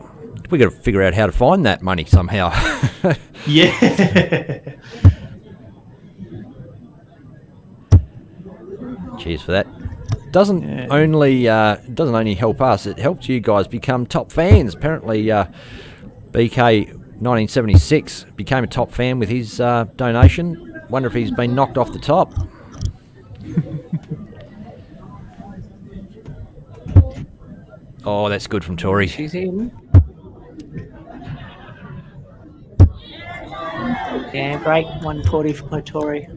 We got to figure out how to find that money somehow. Yeah. Cheers for that. Doesn't only help us; it helps you guys become top fans. Apparently, BK 1976 became a top fan with his donation. Wonder if he's been knocked off the top. Oh, that's good from Tori. She's in. Yeah, great 140 for Tori.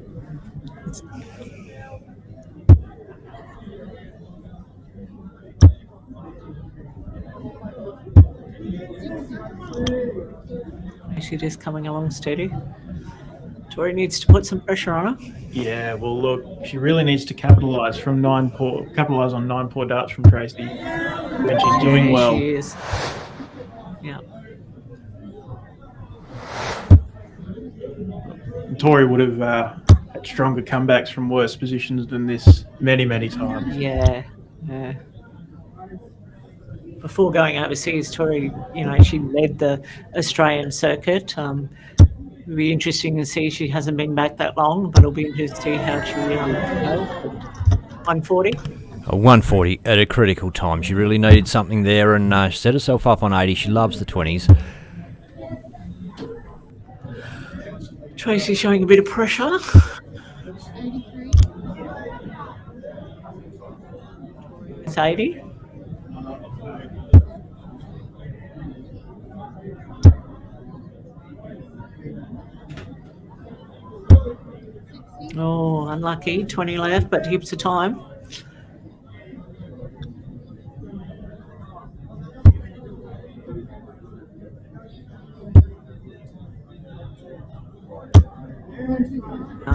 She's just coming along steady. Tori needs to put some pressure on her. Yeah, well, look, she really needs to capitalise on 9 poor darts from Tracy, and she's doing well. She is. Yeah. Tori would have had stronger comebacks from worse positions than this many, many times. Yeah. Yeah. Before going overseas, Tori, she led the Australian circuit. It'll be interesting to see. She hasn't been back that long, but it'll be interesting to see how she goes. 140. A 140 at a critical time. She really needed something there and set herself up on 80. She loves the 20s. Tracy showing a bit of pressure. It's 80. Oh, unlucky. 20 left, but heaps of time.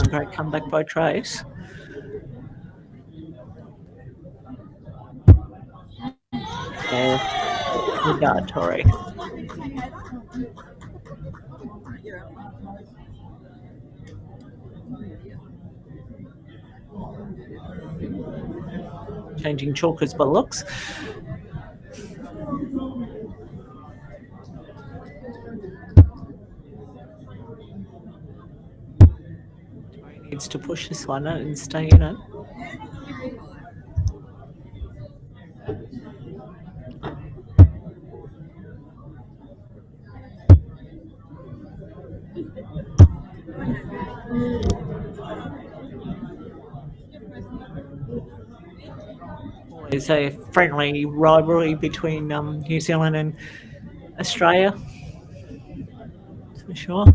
Great comeback by Trace. Good dart, Tori. Changing chalkers by looks. Needs to push this one and stay in it. There's a friendly rivalry between New Zealand and Australia, for sure.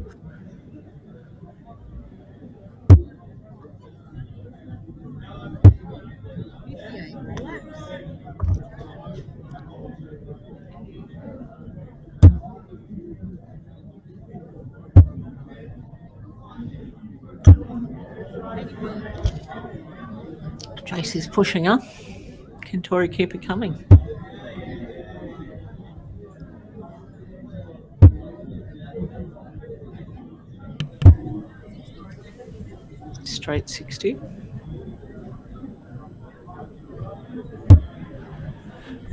Tracy's pushing her. Can Tori keep it coming? Straight 60.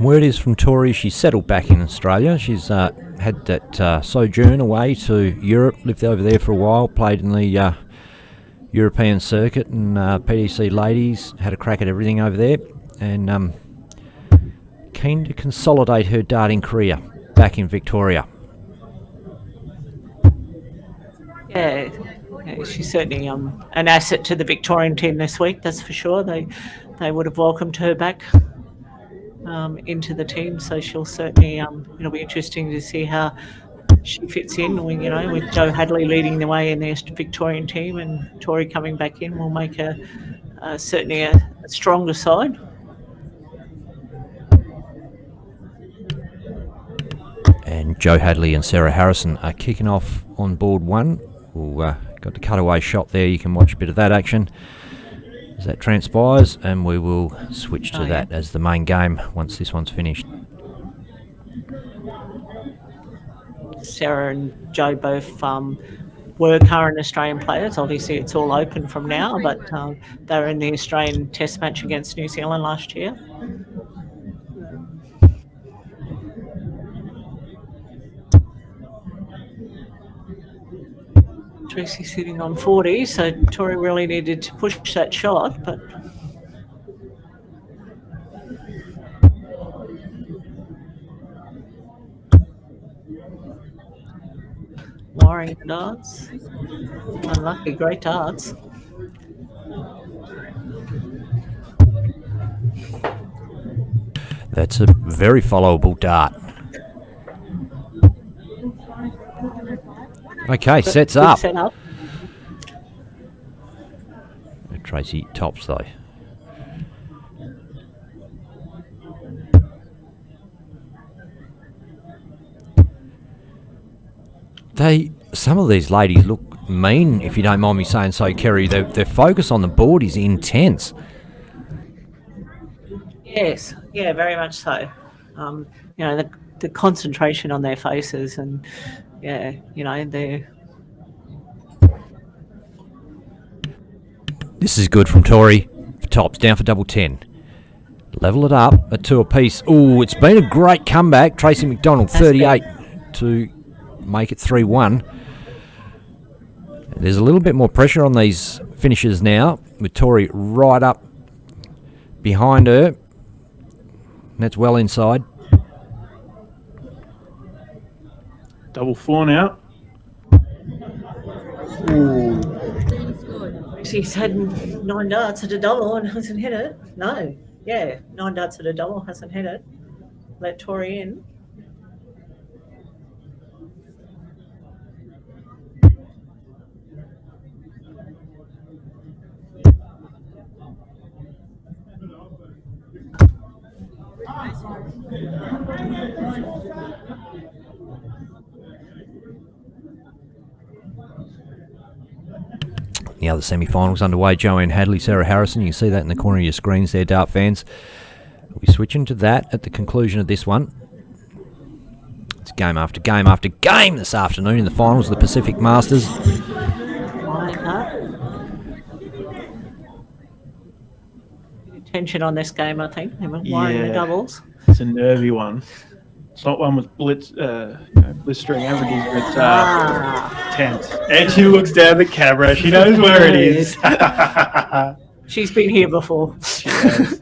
Word is from Tori, she's settled back in Australia. She's had that sojourn away to Europe, lived over there for a while, played in the European circuit and PDC ladies, had a crack at everything over there, and keen to consolidate her darting career back in Victoria. Yeah, Yeah, she's certainly an asset to the Victorian team this week, that's for sure. They would have welcomed her back into the team, so she'll certainly it'll be interesting to see how she fits in. With Joe Hadley leading the way in the Victorian team and Tori coming back in will make certainly a stronger side. And Joe Hadley and Sarah Harrison are kicking off on board one. We've got the cutaway shot there. You can watch a bit of that action as that transpires, and we will switch to that as the main game once this one's finished. Sarah and Joe both were current Australian players. Obviously, it's all open from now, but they were in the Australian Test match against New Zealand last year. Tracy sitting on 40, so Tori really needed to push that shot, but wiring the darts. Unlucky, great darts. That's a very followable dart. Okay, sets up. Set up. Tracy tops though. Some of these ladies look mean, if you don't mind me saying so, Kerry. Their focus on the board is intense. Yes, yeah, very much so. The concentration on their faces, and they're. This is good from Tori. Tops down for double 10. Level it up at 2 apiece. Oh, it's been a great comeback. Tracy McDonald, 38 to make it 3-1. There's a little bit more pressure on these finishes now, with Tori right up behind her. That's well inside. Double 4 now. Ooh. She's had 9 darts at a double and hasn't hit it. No, yeah, 9 darts at a double, hasn't hit it. Let Tori in. The other semi-finals underway. Joanne Hadley, Sarah Harrison. You can see that in the corner of your screens there, dart fans. We'll be switching to that at the conclusion of this one. It's game after game after game this afternoon in the finals of the Pacific Masters. Tension on this game, I think. They were wiring the doubles. It's a nervy one. It's not one with blistering averages, but tense. And she looks down the camera. She knows where it is. She's been here before. She has.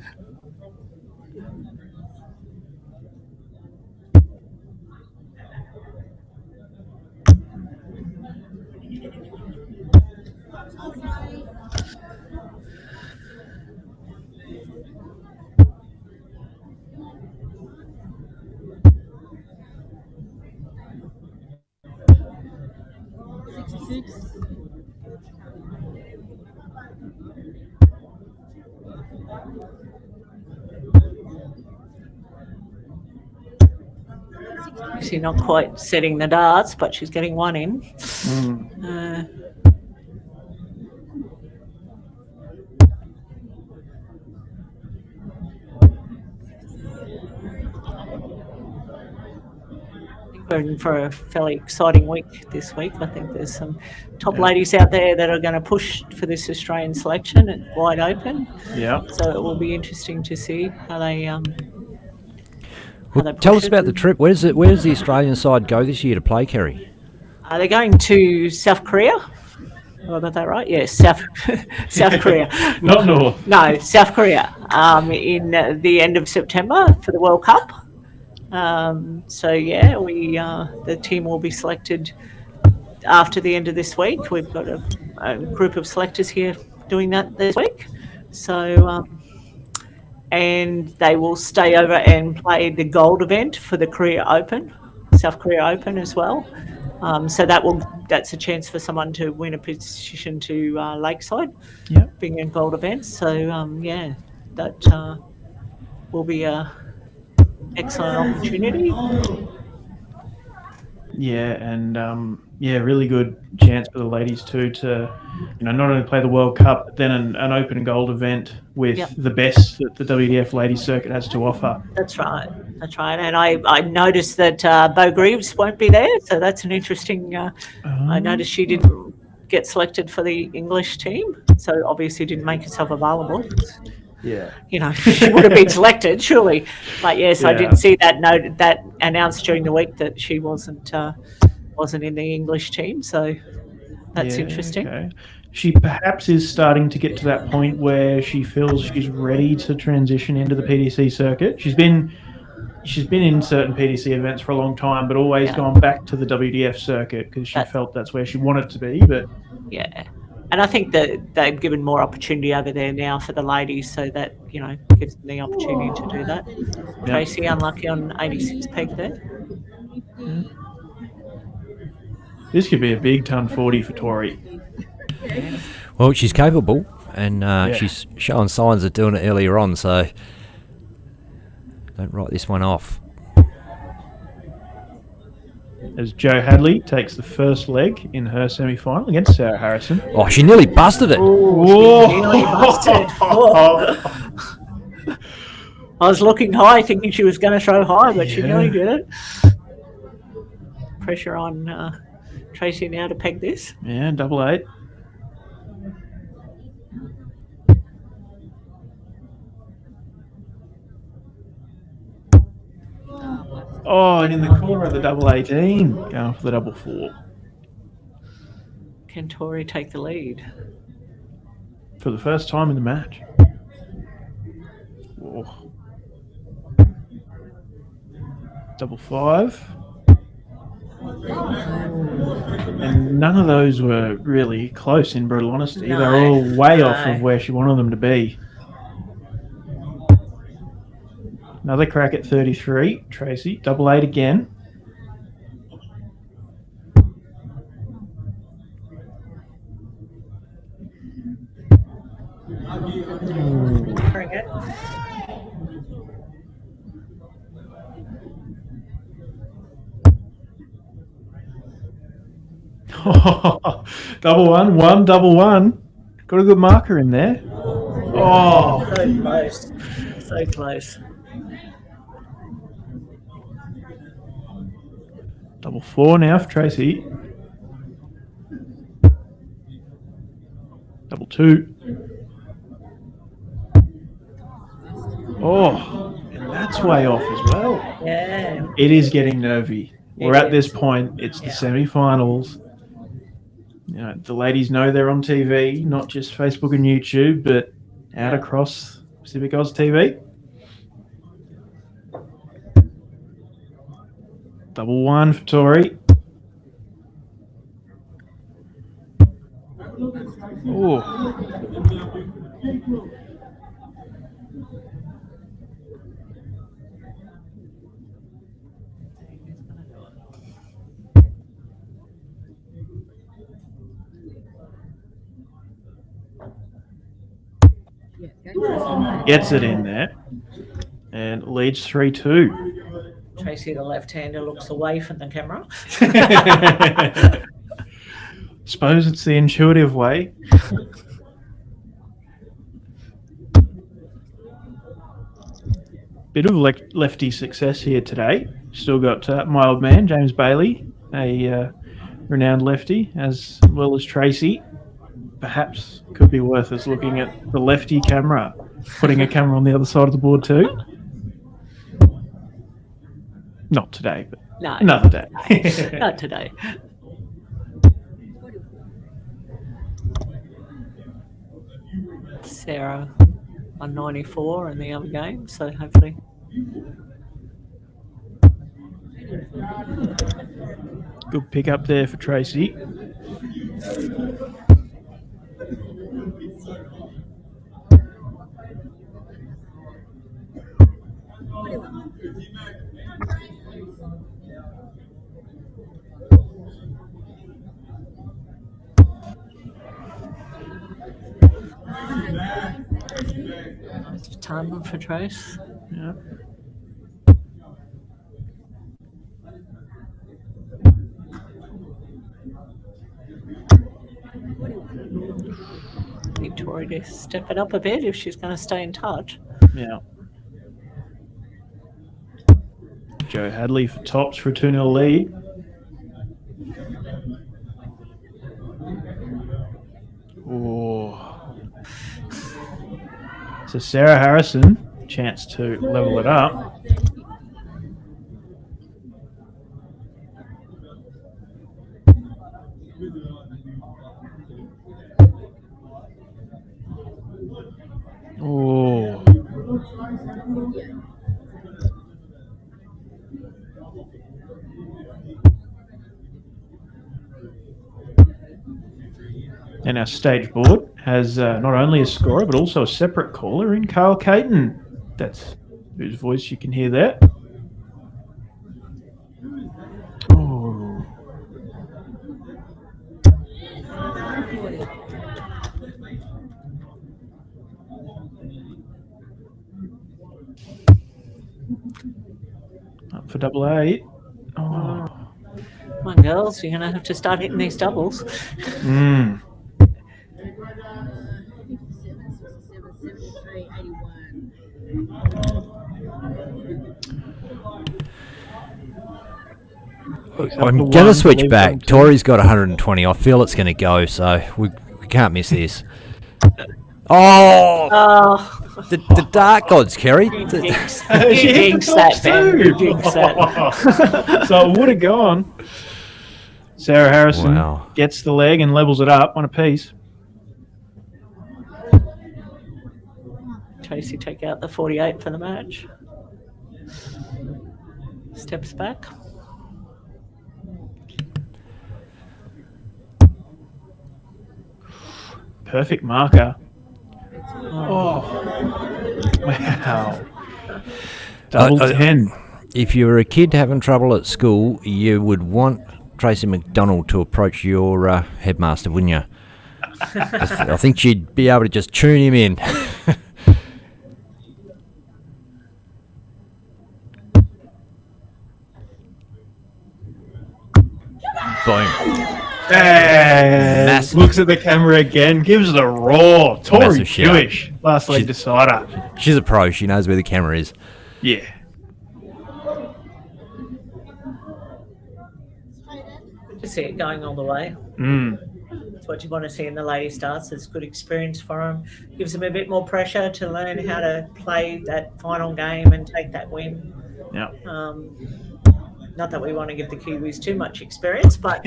She's not quite setting the darts, but she's getting one in. We're in for a fairly exciting week this week. I think there's some top ladies out there that are going to push for this Australian selection. It's wide open. Yeah. So it will be interesting to see how they Tell us about the trip. Where does the Australian side go this year to play, Kerry? They're going to South Korea. Have I got that right? Yes, South Korea. Not North. No, South Korea. In the end of September for the World Cup. So yeah, the team will be selected after the end of this week. We've got a group of selectors here doing that this week. So, and they will stay over and play the gold event for the Korea Open, South Korea Open as well. So that's a chance for someone to win a position to Lakeside, being in gold events. So yeah, that will be a excellent opportunity. Yeah, and really good chance for the ladies too to, not only play the World Cup, but then an open gold event with the best that the WDF ladies circuit has to offer. That's right. And I noticed that Bo Greaves won't be there, so that's an interesting. I noticed she didn't get selected for the English team, so obviously didn't make herself available. Yeah. She would have been selected, surely. But yes, I did see that announced during the week that she wasn't in the English team. So that's interesting. Okay. She perhaps is starting to get to that point where she feels she's ready to transition into the PDC circuit. She's been in certain PDC events for a long time, but always gone back to the WDF circuit because she felt that's where she wanted to be. But and I think that they've given more opportunity over there now for the ladies, so that gives them the opportunity to do that. Tracy, unlucky on 86 peak there. This could be a big ton 40 for Tori. Well, she's capable, and she's showing signs of doing it earlier on, so don't write this one off. As Jo Hadley takes the first leg in her semi-final against Sarah Harrison. Oh, she nearly busted it. Whoa. Nearly busted. I was looking high, thinking she was going to throw high, but she nearly did it. Pressure on Tracy now to peg this. Yeah, 88. Oh, and in the corner of the 18, going for the 4. Can Tori take the lead? For the first time in the match. Whoa. 5. And none of those were really close, in brutal honesty. They're all way off of where she wanted them to be. Another crack at 33, Tracy. 88 again. Bring it. Double one, 111. Got a good marker in there. Oh, so close. So close. 4 now for Tracy. 2. Oh, and that's way off as well. Yeah. It is getting nervy. We're at this point. It's the semi-finals. The ladies know they're on TV, not just Facebook and YouTube, but out across Pacific Oz TV. 1 for Tori. Oh. Gets it in there and leads 3-2. Tracy, the left-hander, looks away from the camera. Suppose it's the intuitive way. Bit of lefty success here today. Still got my old man, James Bailey, a renowned lefty, as well as Tracy. Perhaps could be worth us looking at the lefty camera, putting a camera on the other side of the board too. Not today, but another day. Not today. Sarah on 94 in the other game, so hopefully. Good pick up there for Tracy. Time for Trace. Yeah. Need Tori to step it up a bit if she's going to stay in touch. Yeah. Joe Hadley for tops for a 2-0 lead. Oh. So Sarah Harrison, chance to level it up. Oh. And our stage board has not only a scorer but also a separate caller in Carl Caton. That's whose voice you can hear there. Oh. Up for double 8. Oh. Come on, girls, you're going to have to start hitting these doubles. Mm. I'm going to switch back. Tori's got 120. I feel it's going to go, so we can't miss this. Oh! The dark gods, Kerry. You jinxed that, Ben. You jinxed that. So it would have gone. Sarah Harrison gets the leg and levels it up, one apiece. Tracy take out the 48 for the match. Steps back. Perfect marker. Oh. Wow. Double 10. If you were a kid having trouble at school, you would want Tracy McDonald to approach your headmaster, wouldn't you? I think she'd be able to just tune him in. Boom. And looks at the camera again, gives it a roar. Tori Jewish, last leg decider. She's a pro. She knows where the camera is. Yeah. To see it going all the way. It's what you want to see in the lady starts. It's good experience for them. Gives them a bit more pressure to learn how to play that final game and take that win. Yeah. Not that we want to give the Kiwis too much experience, but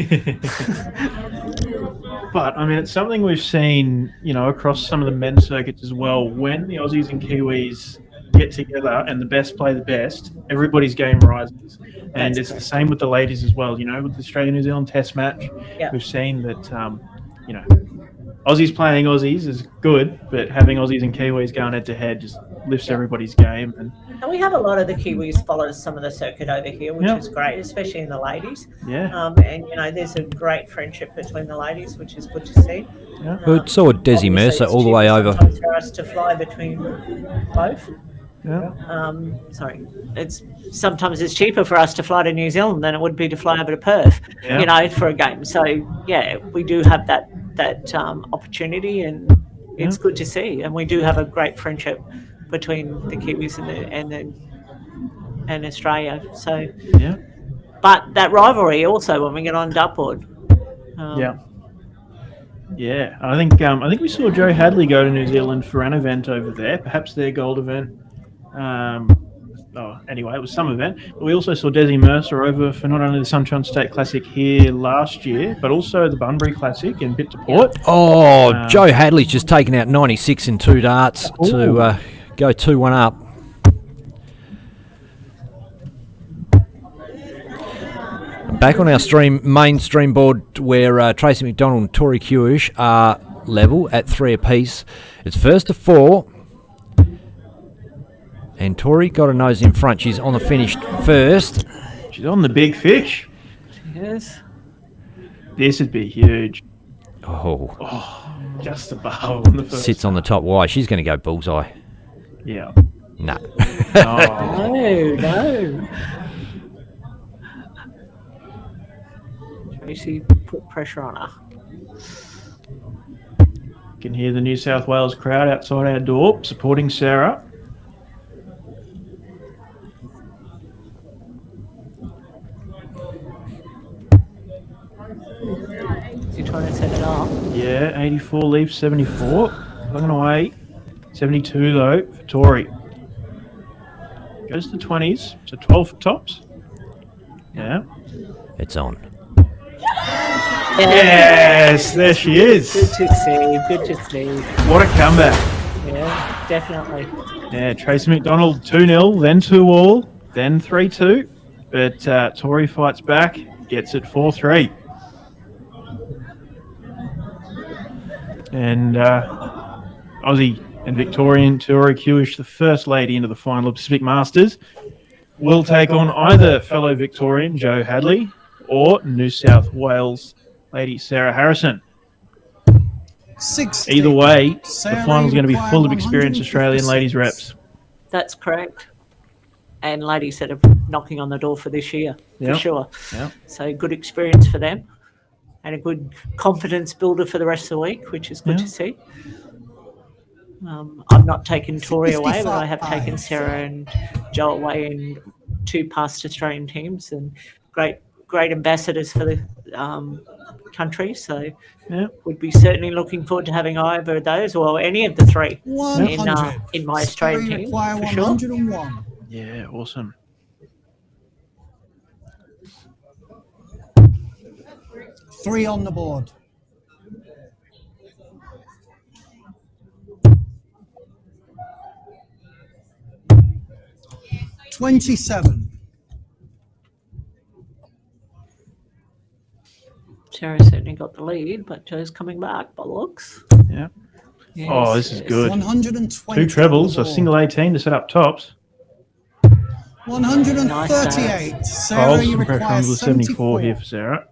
but I mean, it's something we've seen, across some of the men's circuits as well. When the Aussies and Kiwis get together and the best play the best, everybody's game rises. And it's the same with the ladies as well. With the Australia-New Zealand Test match, we've seen that, Aussies playing Aussies is good, but having Aussies and Kiwis going head-to-head just lifts everybody's game. And we have a lot of the Kiwis follow some of the circuit over here, which is great, especially in the ladies. Yeah. And, there's a great friendship between the ladies, which is good to see. Yeah. We saw Desi Mercer all the way over. For us to fly between both. Yeah. Sometimes it's cheaper for us to fly to New Zealand than it would be to fly over to Perth, for a game. So we do have that opportunity, and it's good to see. And we do have a great friendship between the Kiwis and Australia. So but that rivalry also when we get on dartboard. Yeah, I think we saw Joe Hadley go to New Zealand for an event over there, perhaps their gold event. Anyway, it was some event. But we also saw Desi Mercer over for not only the Sunshine State Classic here last year, but also the Bunbury Classic in Bit to Port. Oh, Joe Hadley's just taken out 96 in 2 darts to go 2-1 up. Back on our main stream board where Tracy McDonald and Tori Kewish are level at 3 apiece. It's first to 4. And Tori got a nose in front. She's on the finish first. She's on the big fish. Yes. This would be huge. Oh. Just above on the first. Sits on the top. Why? She's going to go bullseye. Yeah. No. No. Tracy put pressure on her. You can hear the New South Wales crowd outside our door supporting Sarah. You're trying to set it up. Yeah, 84 leaves 74. Plugging away. 72 though for Tori. Goes to the 20s. So 12 for tops. Yeah. It's on. Yes, there she is. Good to see. Good to see. What a comeback. Yeah, definitely. Yeah, Tracy McDonald 2-0, then 2-all, then 3-2. But Tori fights back, gets it 4-3. And Aussie and Victorian Tori Kewish, the first lady into the final of Pacific Masters, will take on either fellow Victorian Joe Hadley or New South Wales lady Sarah Harrison. 60. Either way, Sarah, the final's going to be require full of experienced 156. Australian ladies reps. That's correct. And ladies that are knocking on the door for this year, Yep. for sure. Yep. So good experience for them and a good confidence builder for the rest of the week, which is good Yeah. to see. I've not taken Tori away, but I have 55. taken Sarah and Joe away in 2 past Australian teams and great ambassadors for the country. So Yeah. would be certainly looking forward to having either of those or any of the 3 100. in my Australian Sarah team, require for sure. 101. Yeah, awesome. 3 on the board. $27. Sarah certainly got the lead, but Joe's coming back by looks. Yeah. Yes, Oh, this is yes. good. 120. 2 trebles, on a the board. single 18 to set up tops. 138. Sarah, Pulse you and pressure require on the 74 74. here for Sarah.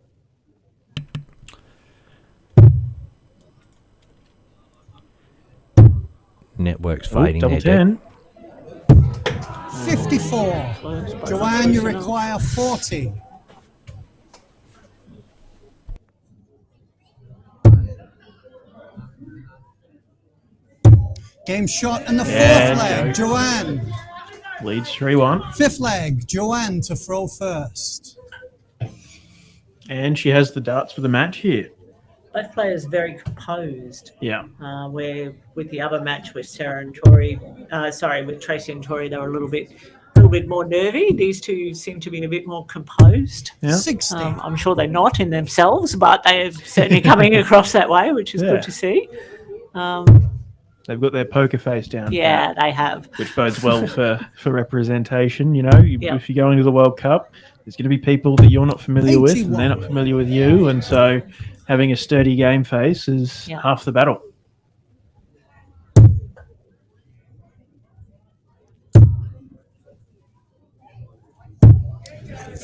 Network's Ooh, fading double there. 10. 54. Joanne, you require 40. Game shot and the Yeah, fourth leg, Joe. Joanne. Leads 3-1. Fifth leg, Joanne to throw first. And she has the darts for the match here. Both players very composed. Yeah. Where with the other match with Sarah and Tori, with Tracy and Tori, they were a little bit more nervy. These two seem to be a bit more composed. Yeah. 60. I'm sure they're not in themselves, but they're certainly coming across that way, which is Yeah. good to see. They've got their poker face down. Yeah, they have. Which bodes well for representation. You know, Yeah. if you're going to the World Cup, there's going to be people that you're not familiar with and 81. they're not familiar with you. And so having a sturdy game face is Yeah. half the battle.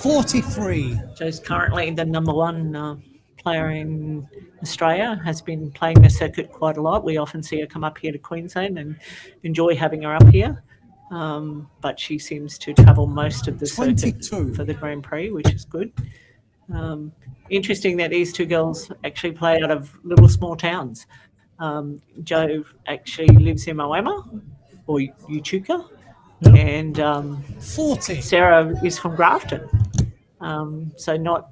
$43. Joe's currently the number 1 player in Australia, has been playing the circuit quite a lot. We often see her come up here to Queensland and enjoy having her up here. But she seems to travel most of the circuit 22. for the Grand Prix, which is good. Interesting that these 2 girls actually play out of little small towns. Joe actually lives in Moama or Uchuka, and 40. Sarah is from Grafton. So not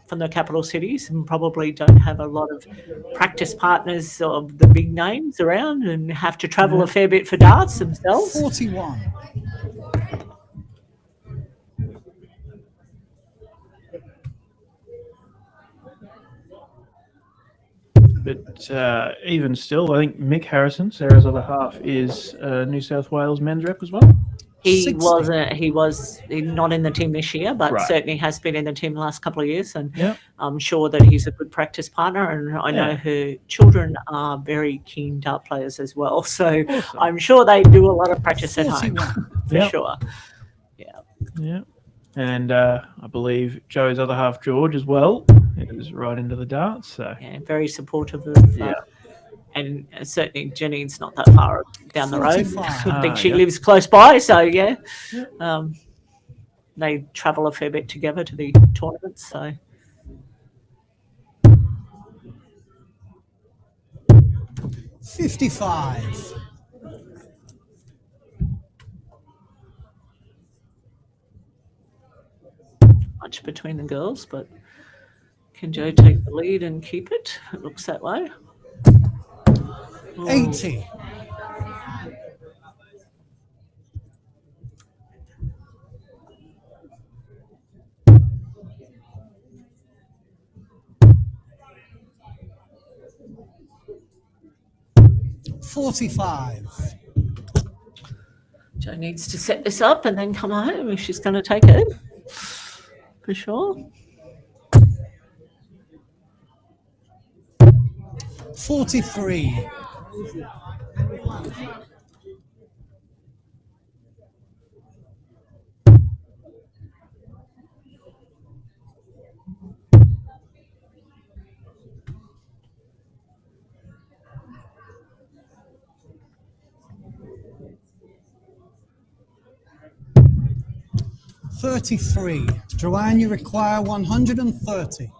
from the capital cities, and probably don't have a lot of practice partners of the big names around and have to travel a fair bit for darts themselves. 41. But even still, I think Mick Harrison, Sarah's other half, is New South Wales men's rep as well. He 60. wasn't. He was not in the team this year, but Right. certainly has been in the team the last couple of years. And Yep. I'm sure that he's a good practice partner. And I know Yeah. her children are very keen dart players as well. So Awesome. I'm sure they do a lot of practice at home 41. for Yep. sure. Yeah. And I believe Joe's other half, George, as well, is right into the darts. So Yeah, very supportive of. Yeah. And certainly Janine's not that far down the road. 45. I think she yeah. lives close by. So yeah. Yeah. They travel a fair bit together to the tournaments. So. 55. Much between the girls, but can Joe take the lead and keep it? It looks that way. 80. $45. Joe needs to set this up and then come home if she's going to take it. For sure. 43. $33. Joanne, you require 130.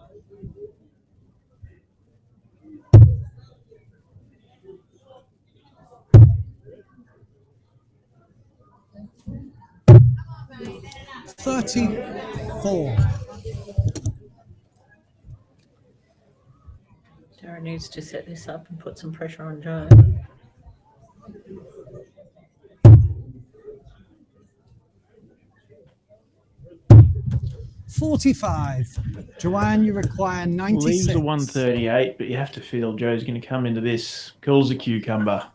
$34. Dara needs to set this up and put some pressure on Joe. $45. Joanne, you require 96. leaves the 138, but you have to feel Joe's going to come into this cool as a cucumber.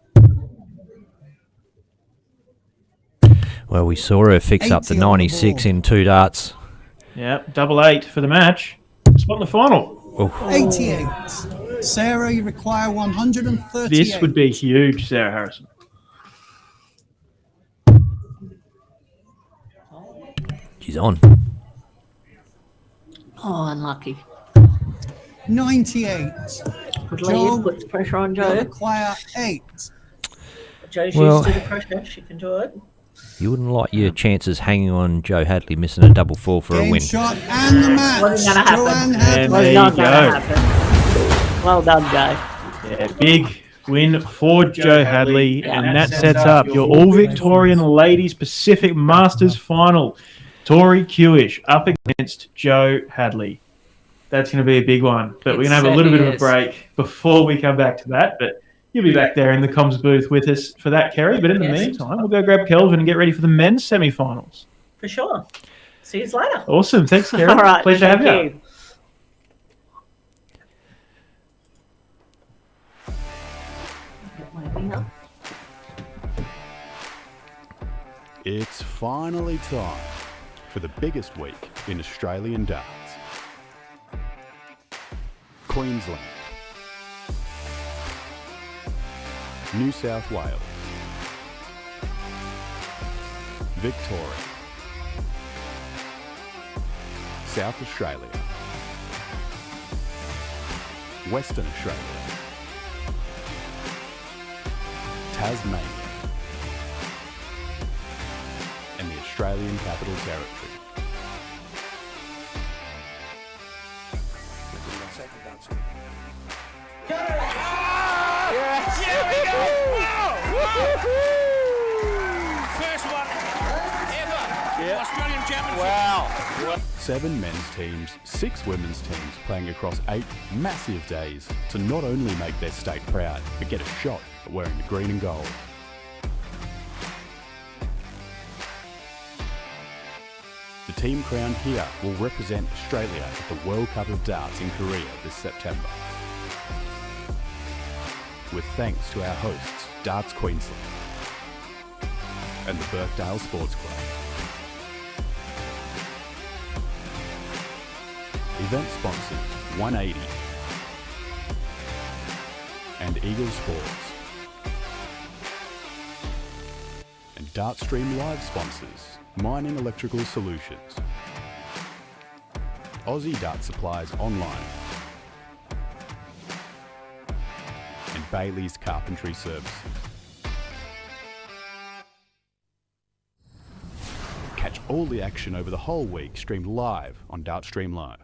Well, we saw her fix up the 80 on the 96 ball. in 2 darts. Yep, 88 for the match. Spot in the final. Oh, 88. Sarah, you require 138. This would be huge, Sarah Harrison. she's on. Oh, unlucky. 98. Good Joe, lead, puts pressure on you Joe. require 8. Joe's Well- used to the pressure. She can do it. You wouldn't like your chances hanging on Joe Hadley missing a double four for a Game win. shot and the match. Wasn't going to Joanne happen. And Hadley. there Not you going go. to happen. Well done, Joe. Yeah, big win for Joe Hadley, and that sets up your All-Victorian Ladies Pacific Masters Final. Tori Kewish up against Joe Hadley. That's going to be a big one, but It we're going to have a little bit of a certainly break before we come back to that, but you'll be back there in the comms booth with us for that, Kerry. But in the Yes. meantime, we'll go grab Kelvin and get ready for the men's semi-finals. For sure. See you later. Awesome. Thanks, Kerry. All right. Pleasure to have thank you. It's finally time for the biggest week in Australian darts. Queensland, New South Wales, Victoria, South Australia, Western Australia, Tasmania, and the Australian Capital Territory. First one ever. Australian Championship. Wow. 7 men's teams, 6 women's teams playing across 8 massive days to not only make their state proud, but get a shot at wearing the green and gold. The team crowned here will represent Australia at the World Cup of Darts in Korea this September. With thanks to our hosts, Darts Queensland. and the Birkdale Sports Club. Event sponsors 180 and Eagle Sports. And Dartstream Live sponsors Mining Electrical Solutions. Aussie Dart Supplies Online. And Bailey's Carpentry Services. Catch all the action over the whole week streamed live on Dartstream Live.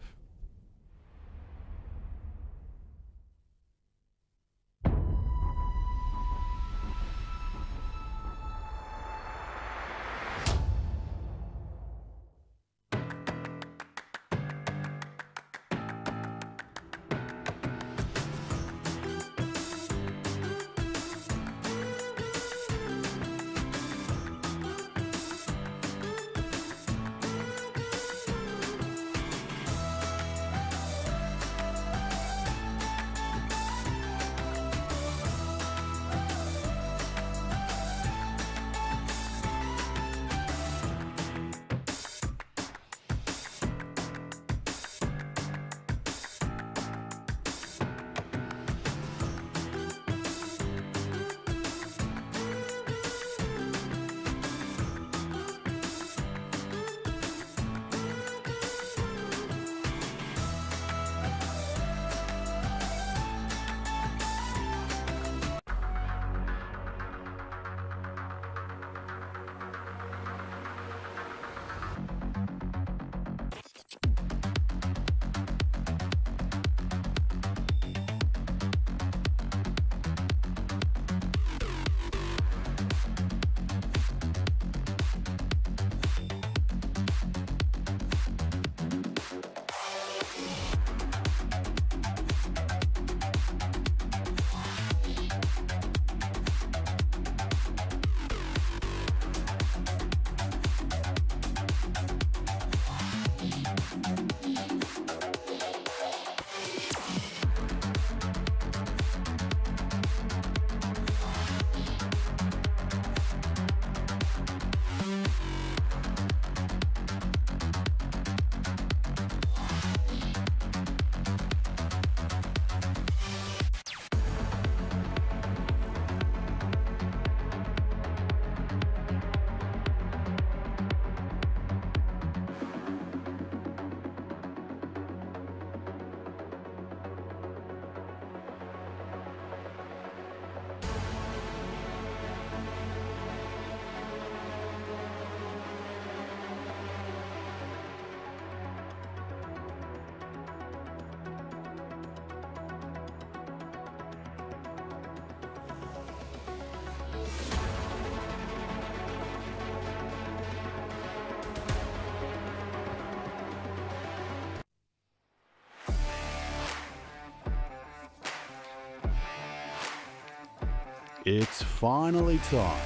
It's finally time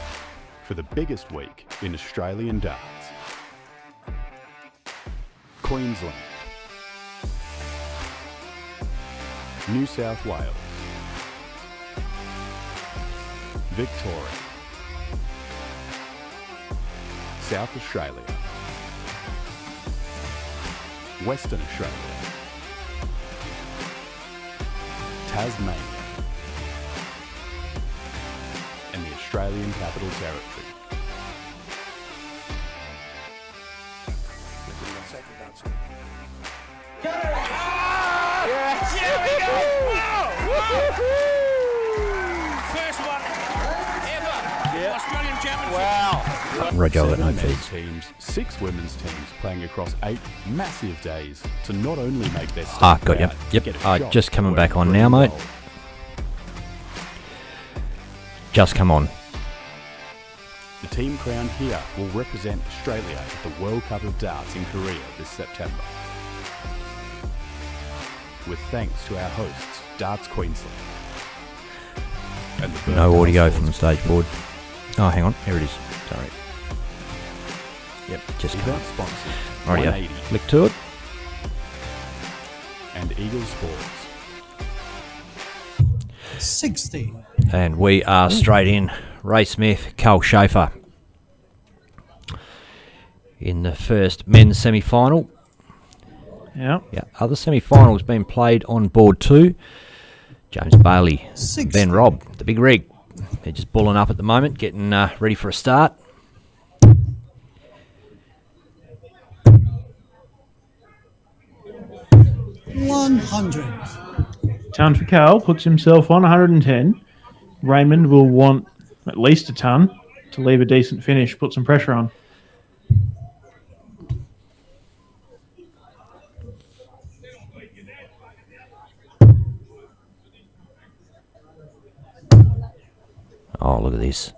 for the biggest week in Australian darts. Queensland, New South Wales, Victoria, South Australia, Western Australia, Tasmania, and the Australian Capital Territory. First one ever. Australian Championship. Wow. Rojo at no 7 men's feeds. teams, 6 women's teams playing across 8 massive days to not only make their state Got you. proud, Yep. get a shot Just coming at back on wearing now, green mate. gold. Just come on. The team crowned here will represent Australia at the World Cup of Darts in Korea this September. With thanks to our hosts, Darts Queensland. And the No Burke audio Sports from the stage board. Oh, hang on. Here it is. Sorry. Yep, just come Event on. sponsors Rightio. 180 Flick to it. and Eagle Sports. 60. And we are straight in. Ray Smith, Carl Schaefer. in the first men's semi-final. Yeah. Other semi-finals being played on board 2. James Bailey, Ben Robb, the big rig. They're just bulling up at the moment, getting ready for a start. Ton for Carl puts himself on 110. Raymond will want at least a ton to leave a decent finish, put some pressure on. Oh, look at this.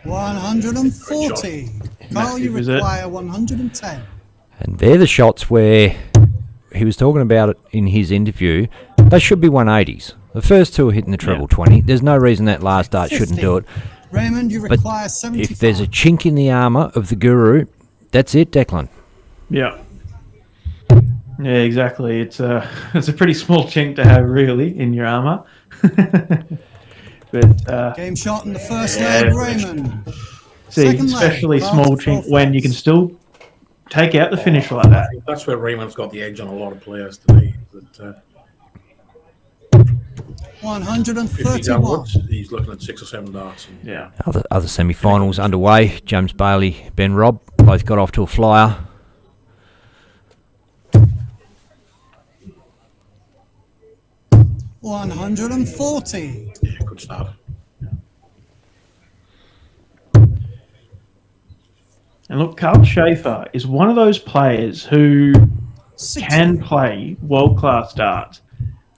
140. Carl, you require 110. And they're the shots where he was talking about it in his interview. They should be 180s. The first two are hitting the treble 20. There's no reason that last dart shouldn't do it. Raymond, you require 75. If there's a chink in the armour of the Guru, that's it, Declan. Yeah. Yeah, exactly. It's a pretty small chink to have, really, in your armour. But game shot in the first leg, Raymond. See, especially small chink when you can still take out the finish like that. That's where Raymond's got the edge on a lot of players today. That, 131. He's looking at 6 or 7 darts. Yeah. Other semi-finals underway. James Bailey, Ben Robb, both got off to a flyer. $140. Yeah, good start. And look, Carl Schaefer is one of those players who can play world-class darts,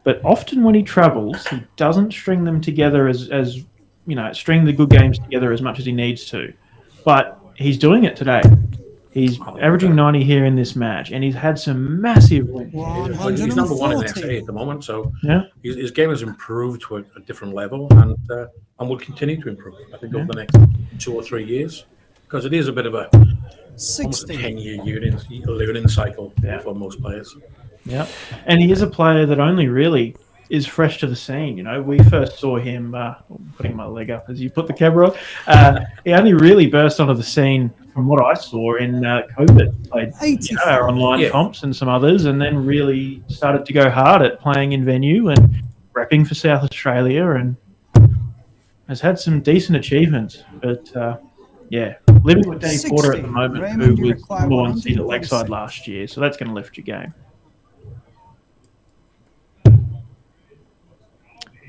but often when he travels, he doesn't string them together as string the good games together as much as he needs to. But he's doing it today. He's averaging 90 here in this match, and he's had some massive wins. He's number 1 in SA at the moment, so yeah, his game has improved to a different level, and will continue to improve, I think, over the next 2 or 3 years, because it is a bit of a 10-year learning cycle for most players. Yeah, and he is a player that only really is fresh to the scene. We first saw him putting my leg up as you put the camera on. He only really burst onto the scene from what I saw in COVID. Played our online comps and some others, and then really started to go hard at playing in venue and repping for South Australia, and has had some decent achievements. But living with Danny Porter at the moment, Raymond, who was number 1 seed at Lakeside last year, so that's going to lift your game.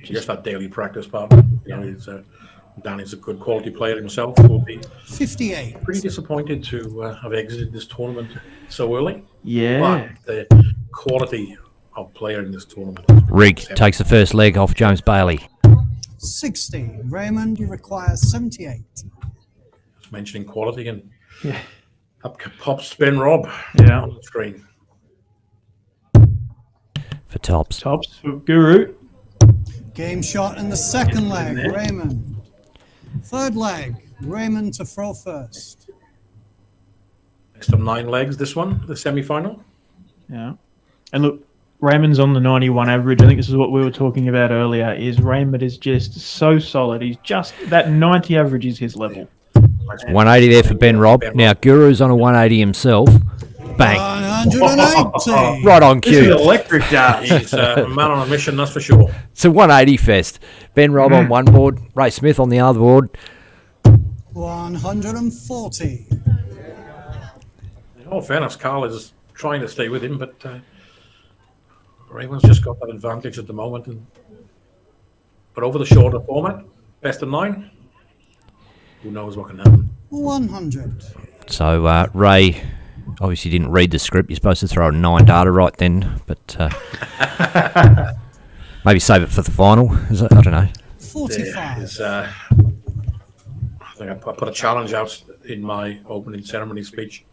Just that daily practice part. Danny's a good quality player himself. Will be 58. Pretty disappointed to have exited this tournament so early. Yeah. But the quality of player in this tournament. Rig takes the first leg off James Bailey. 60. Raymond, you require 78. Just mentioning quality, and up pops Ben Robb on the screen. For tops. Tops for Guru. Game shot in the second leg, Raymond. Third leg, Raymond to throw first. Next of 9 legs, this one, the semi-final. Yeah. And look, Raymond's on the 91 average. I think this is what we were talking about earlier, is Raymond is just so solid. He's just, that 90 average is his level. 180 there for Ben Robb. Now, Guru's on a 180 himself. Bang. 180. Right on cue. This is electric dart. He's a man on a mission, that's for sure. It's a 180 fest. Ben Robb on one board, Ray Smith on the other board. 140. In all fairness, Carl is trying to stay with him, but Raymond's just got that advantage at the moment. But over the shorter format, best of 9, who knows what can happen. 100. So Ray obviously didn't read the script. You're supposed to throw a 9 data right then, but maybe save it for the final. I don't know. 45. I think I put a challenge out in my opening ceremony speech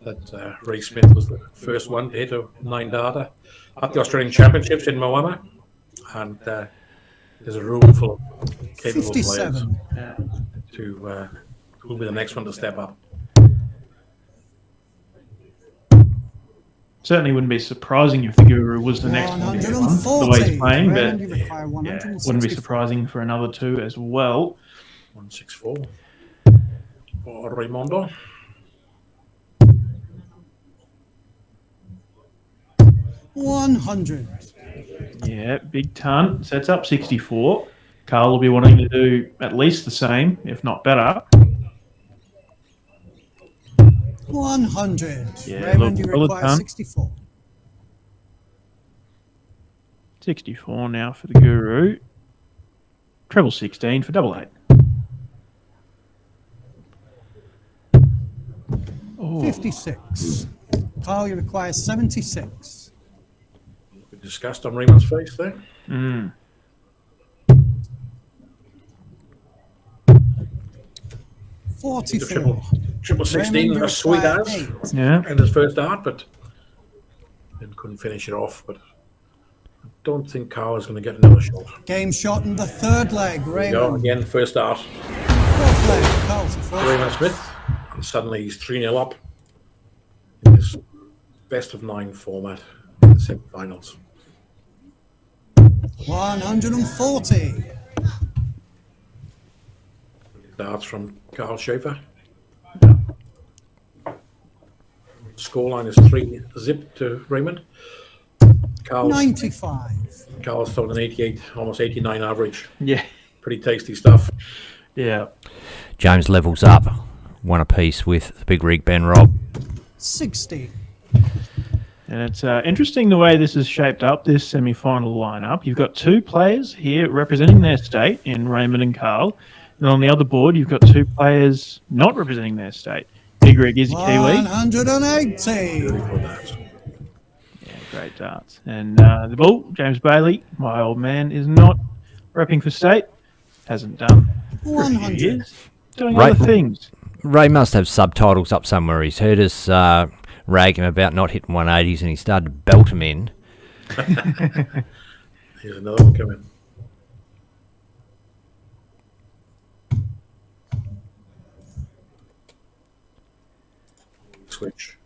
that Ray Smith was the first one to hit a 9 data at the Australian Championships in Moama, and there's a room full of capable 57. players who will be the next one to step up. Certainly wouldn't be surprising if the Guru was the next one, the way he's playing, but wouldn't be surprising for another 2 as well. 164 for Raimondo. 100. Yeah, big ton. Sets up 64. Carl will be wanting to do at least the same, if not better. 100. Yeah, Raymond, look, you well require done. 64. 64 now for the Guru. Treble 16 for double 8. Oh. 56. Carl, you require 76. Disgust on Raymond's face there. Mm. The 44. triple 16 Raymond, a sweet require as 8. Yeah. in his first dart, but then couldn't finish it off. But I don't think Carl is going to get another shot. Game shot in the third leg. Go Raymond. again, first dart. Fourth leg. Carl to fourth. Raymond Smith, and suddenly he's 3-0 up in this best of 9 format in the semi-finals. 140. Darts from Carl Schaefer. Scoreline is 3-0 to Raymond. 95. Carl's thrown an 88, almost 89 average. Yeah. Pretty tasty stuff. Yeah. James levels up, one apiece with the big rig Ben Robb. 60. And it's interesting the way this is shaped up, this semi-final lineup. You've got two players here representing their state in Raymond and Carl. And on the other board, you've got two players not representing their state. Big Rig is a Kiwi. 180. Beautiful darts. Yeah, great darts. And the bull, James Bailey, my old man, is not repping for state. Hasn't done for a few 100. years. Doing Right. other things. Ray must have subtitles up somewhere. He's heard us rag him about not hitting 180s and he started to belt him in. Here's another one coming. Switch.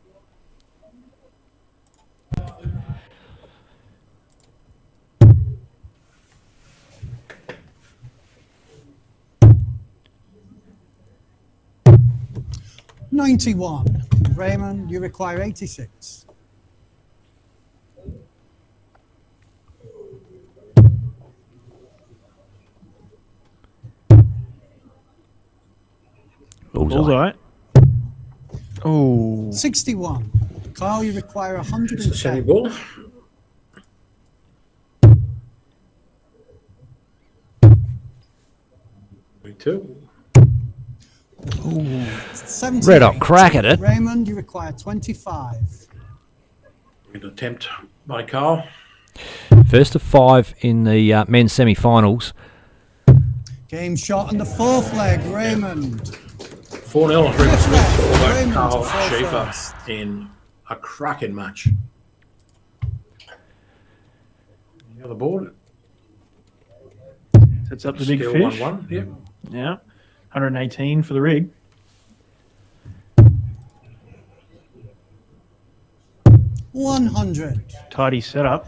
$91. Raymond, you require 86. Bullseye. Oh. 61. Carl, you require It's the 110. semi-ball. Me too. 78. Red hot crack at it. Raymond, you require 25. Good attempt by Carl. First of 5 in the men's semi-finals. Game shot in the fourth leg. Raymond. 4-0 Raymond Smith over Raymond Carl to fall Schaefer first. in a cracking match. The other board. Sets up the big Still fish. 1-1. Yep. Yeah. 118 for the rig. $100. Tidy setup.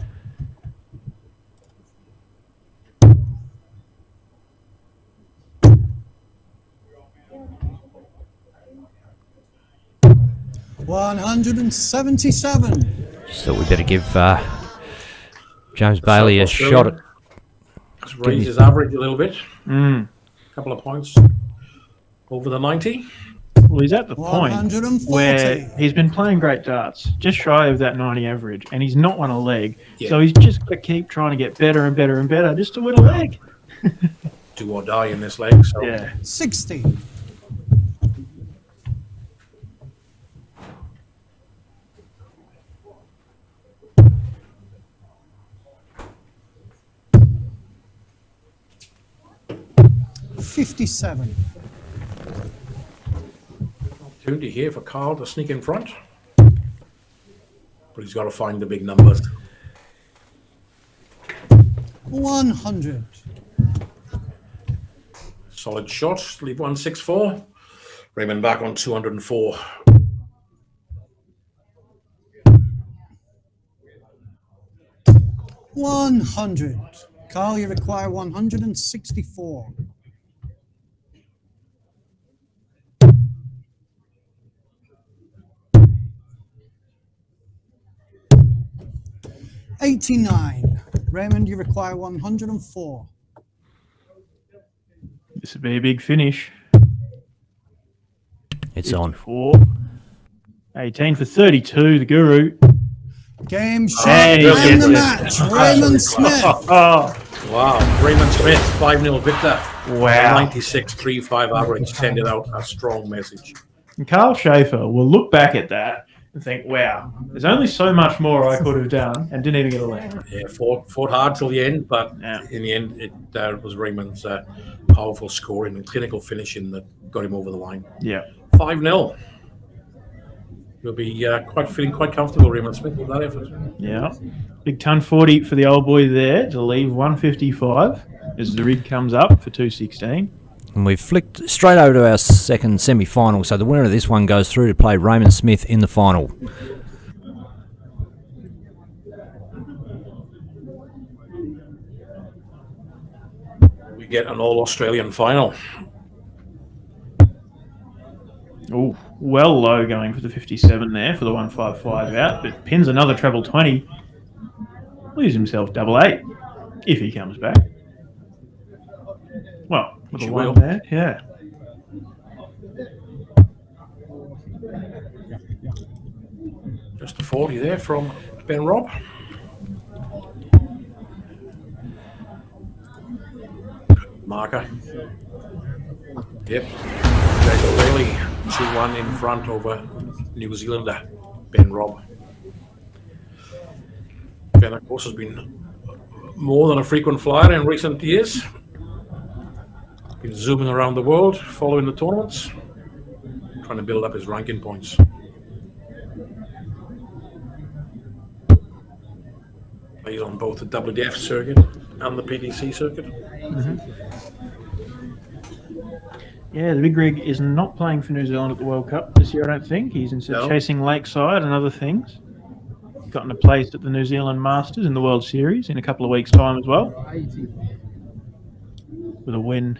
$177. Just thought we better give James Bailey a shot at. Let's raise his average a little bit. Mm. Couple of points over the 90. Well, he's at the point 140. where he's been playing great darts, just shy of that 90 average, and he's not won a leg. Yeah. So he's just got to keep trying to get better and better and better just to win a leg. Do or die in this leg. So Yeah. 60. $57. opportunity here for Carl to sneak in front. But he's got to find the big numbers. 100. Solid shot. Leave 164. Raymond back on 204. $100. Carl, you require 164. 89. Raymond, you require 104. This would be a big finish. It's on. 4. 18 for 32, the Guru. Game, shot, Hey, and the yes, match. Raymond Smith. Wow, Raymond Smith, 5-0 victor. Wow. 96.35 average, sending out a strong message. And Carl Schaefer will look back at that and think, wow, there's only so much more I could have done and didn't even get a leg. Yeah, fought hard till the end, but in the end, it was Raymond's powerful scoring and clinical finishing that got him over the line. Yeah. 5-0. He'll be feeling quite comfortable, Raymond Smith, with that effort. Yeah. Big ton 40 for the old boy there to leave 155 as the rig comes up for 216. And we've flicked straight over to our second semi-final. So the winner of this one goes through to play Raymond Smith in the final. We get an all-Australian final. Oh, well low going for the 57 there for the 155 out, but pins another treble 20. Leaves himself double 8 if he comes back. Well, with a 1 there, yeah. Just a 40 there from Ben Robb. Marker. Yep. Jacob Bailey, 2-1 in front over New Zealander, Ben Robb. Ben, of course, has been more than a frequent flyer in recent years. Been zooming around the world, following the tournaments, trying to build up his ranking points. Plays on both the WDF circuit and the PDC circuit. Yeah, the big rig is not playing for New Zealand at the World Cup this year, I don't think. He's instead chasing Lakeside and other things. Gotten a place at the New Zealand Masters in the World Series in a couple of weeks' time as well. With a win.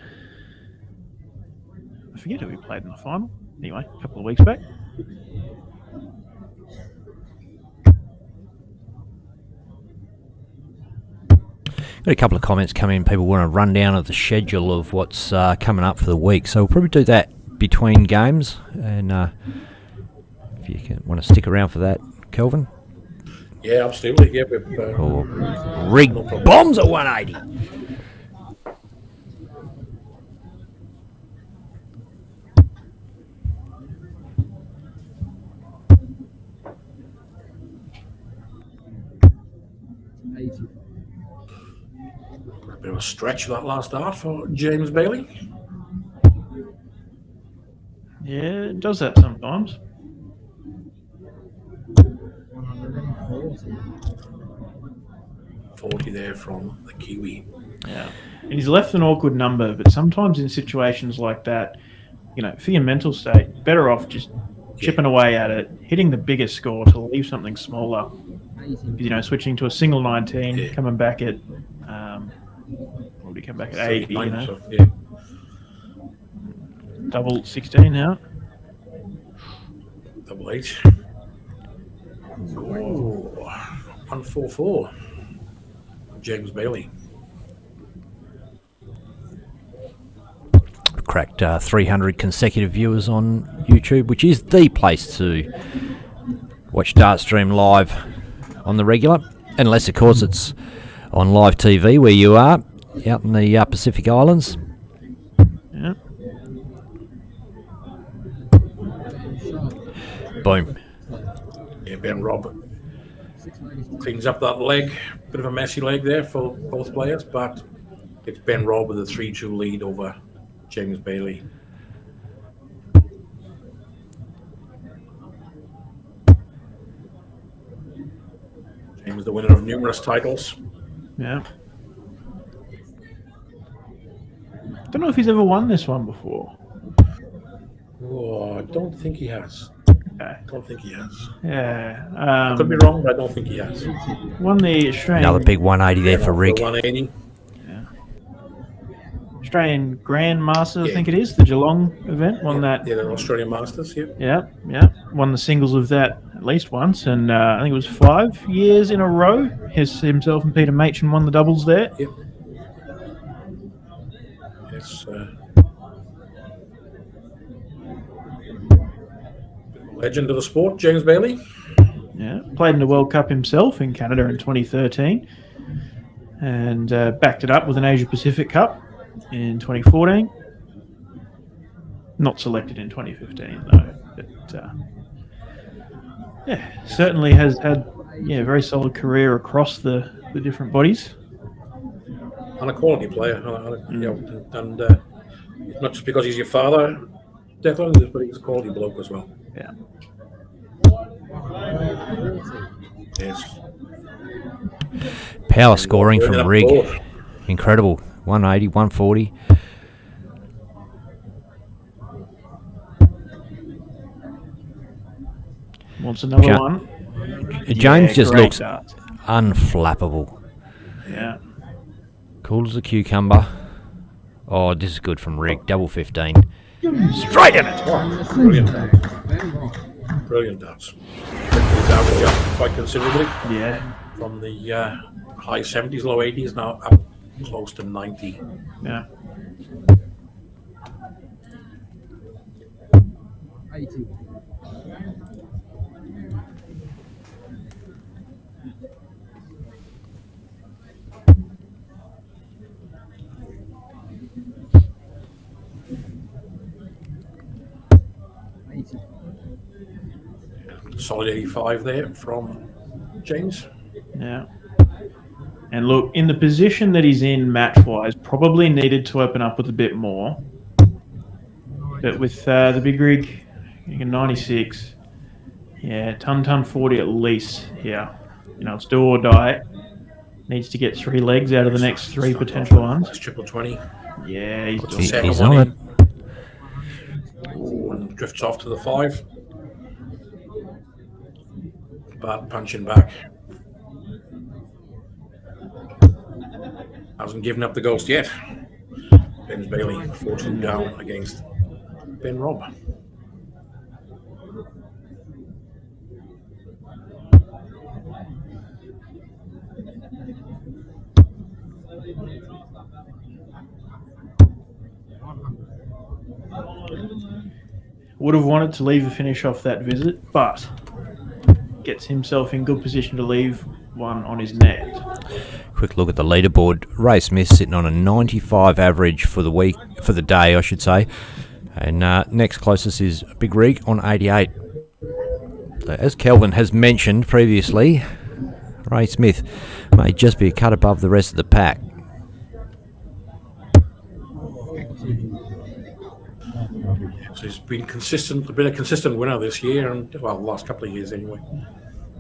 I forget who he played in the final. Anyway, a couple of weeks back. Got a couple of comments coming in. People want a rundown of the schedule of what's coming up for the week. So we'll probably do that between games. And if you want to stick around for that, Kelvin. Yeah, absolutely. Yeah, rig bombs at 180. A bit of a stretch that last start for James Bailey. Yeah, it does that sometimes. 40 there from the Kiwi. Yeah. And he's left an awkward number, but sometimes in situations like that, you know, for your mental state, better off just chipping away at it, hitting the biggest score to leave something smaller. You know, switching to a single 19, coming back at, what did he come back at 80, you know? So, yeah. Double 16 now. Double 8. Oh, 144. James Bailey. Cracked 300 consecutive viewers on YouTube, which is the place to watch Dartstream live on the regular, unless of course it's on live TV where you are out in the Pacific Islands. Yeah. Boom. Yeah, Ben Robb cleans up that leg. Bit of a messy leg there for both players, but it's Ben Robb with a 3-2 lead over James Bailey. James, the winner of numerous titles. Yeah. Don't know if he's ever won this one before. Oh, I don't think he has. Okay. Don't think he has. Yeah. I could be wrong, but I don't think he has. Won the Australian. Another big 180 there for Rig. 180. Yeah. Australian Grand Masters, I think it is, the Geelong event. Won that. Yeah, the Australian Masters, yeah. Yeah. Won the singles of that at least once, and I think it was 5 years in a row. Himself and Peter Machin won the doubles there. Yep. Yes. Legend of the sport, James Bailey. Yeah, played in the World Cup himself in Canada in 2013, and backed it up with an Asia Pacific Cup in 2014. Not selected in 2015 though, but certainly has had a very solid career across the different bodies. And a quality player, and not just because he's your father, Declan, but he's a quality bloke as well. Yeah. Yes. Power scoring from Rig. Ball. Incredible. 180, 140. Wants another one. James just great looks darts. unflappable. Yeah. Cool as a cucumber. Oh, this is good from Rig. Double 15. Straight in it. Oh, brilliant darts. He's average up quite considerably. Yeah. From the high 70s, low 80s, now up close to 90. Yeah. Solid 85 there from James. Yeah. And look, in the position that he's in match-wise, probably needed to open up with a bit more. But with the big rig, 96, ton 40 at least here. It's do or die. Needs to get 3 legs out of the next 3 potential ones. That's triple 20. Yeah, he's He's on it. Ooh, and drifts off to the 5. Bad punching back. Hasn't given up the ghost yet. James Bailey 14 down against Ben Robb. would have wanted to leave a finish off that visit, but gets himself in good position to leave one on his net. Quick look at the leaderboard. Ray Smith sitting on a 95 average for the week, for the day, I should say. And next closest is Big Rig on 88. As Kelvin has mentioned previously, Ray Smith may just be a cut above the rest of the pack. So he's been a consistent winner this year, and well, the last couple of years anyway.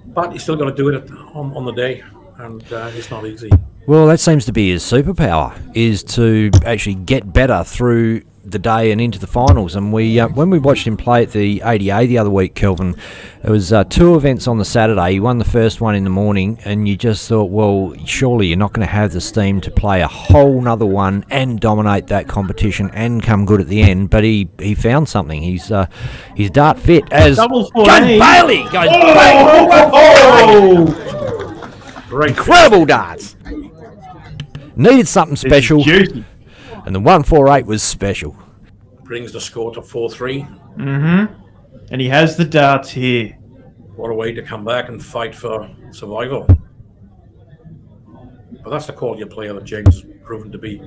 But he's still got to do it on the day, and it's not easy. Well, that seems to be his superpower, is to actually get better through the day and into the finals. And we, when we watched him play at the ADA the other week, Kelvin, there was 2 events on the Saturday. He won the first one in the morning, and you just thought, well, surely you're not going to have the steam to play a whole nother one and dominate that competition and come good at the end. But he found something. He's dart fit as Double Bailey goes bang. Incredible darts. Needed something special. And the 148 was special. Brings the score to 4-3. Mm-hmm. And he has the darts here. What a way to come back and fight for survival. But that's the quality of player that James has proven to be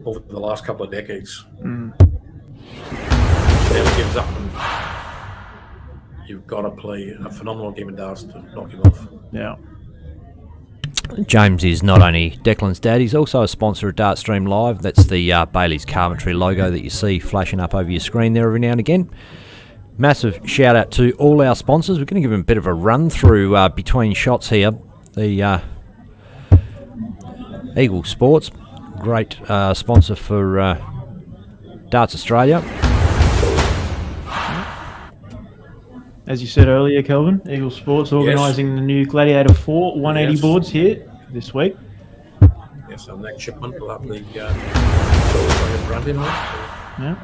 over the last couple of decades. Never gives up. And you've got to play a phenomenal game of darts to knock him off. Yeah. James is not only Declan's dad, he's also a sponsor of Dartstream Live. That's the Bailey's Carpentry logo that you see flashing up over your screen there every now and again. Massive shout out to all our sponsors. We're going to give them a bit of a run through between shots here. The Eagle Sports, great sponsor for Darts Australia. As you said earlier, Kelvin, Eagle Sports organising the new Gladiator 4 180 boards here this week. Yeah, guess our next shipment will have the branding on it. Yeah.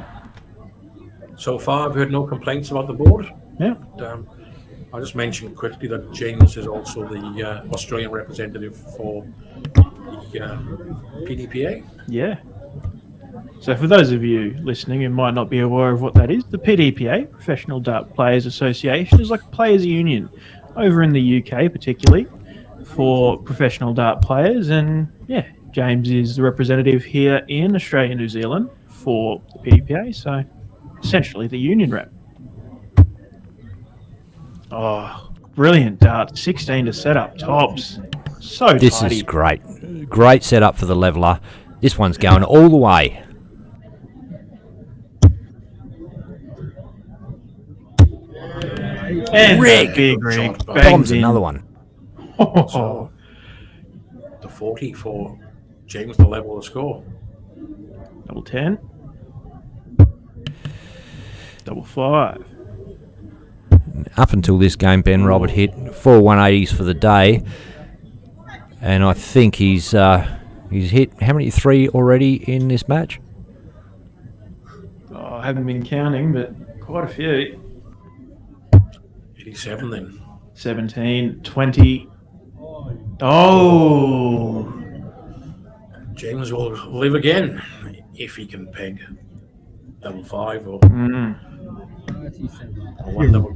So far, I've heard no complaints about the board. Yeah. But, I'll just mention quickly that James is also the Australian representative for the PDPA. Yeah. So for those of you listening who might not be aware of what that is, the PDPA, Professional Dart Players Association, is like a players' union over in the UK, particularly for professional dart players. And yeah, James is the representative here in Australia and New Zealand for the PDPA, so essentially the union rep. Oh, brilliant dart. 16 to set up tops. So This tidy. is great. Great setup for the leveller. This one's going all the way. And Rig. big rig. Bombs Bombs in. another one. So the 40 for James to level the score. Double 10. Double 5. Up until this game, Ben Robert hit 4 180s for the day. And I think he's hit, how many? 3 already in this match? Oh, I haven't been counting, but quite a few. 87 then. 17, 20. Oh! James will live again if he can peg double 5 or, Mm. or 1 double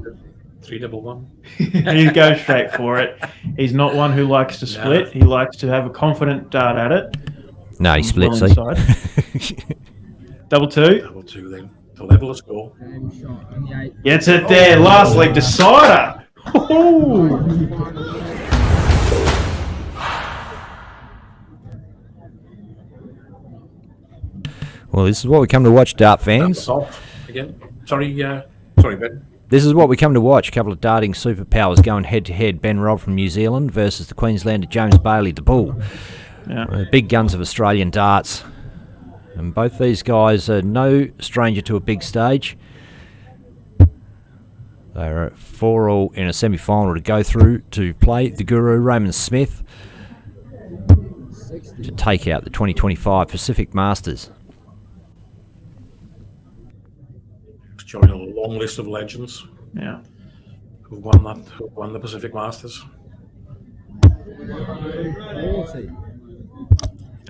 3 double 1. He goes straight for it. He's not one who likes to split. He likes to have a confident dart at it. No, he splits. See? Double 2. Double 2 then to level the score. Gets it there. Last leg decider. Oh. Well, this is what we come to watch, dart fans. That's off again. Sorry, Ben. This is what we come to watch. A couple of darting superpowers going head-to-head. Ben Robb from New Zealand versus the Queenslander James Bailey, the Bull. Yeah. Big guns of Australian darts. And both these guys are no stranger to a big stage. They're 4-all in a semi-final to go through to play the Guru, Raymond Smith, to take out the 2025 Pacific Masters. Join a long list of legends. Yeah. Who won the Pacific Masters.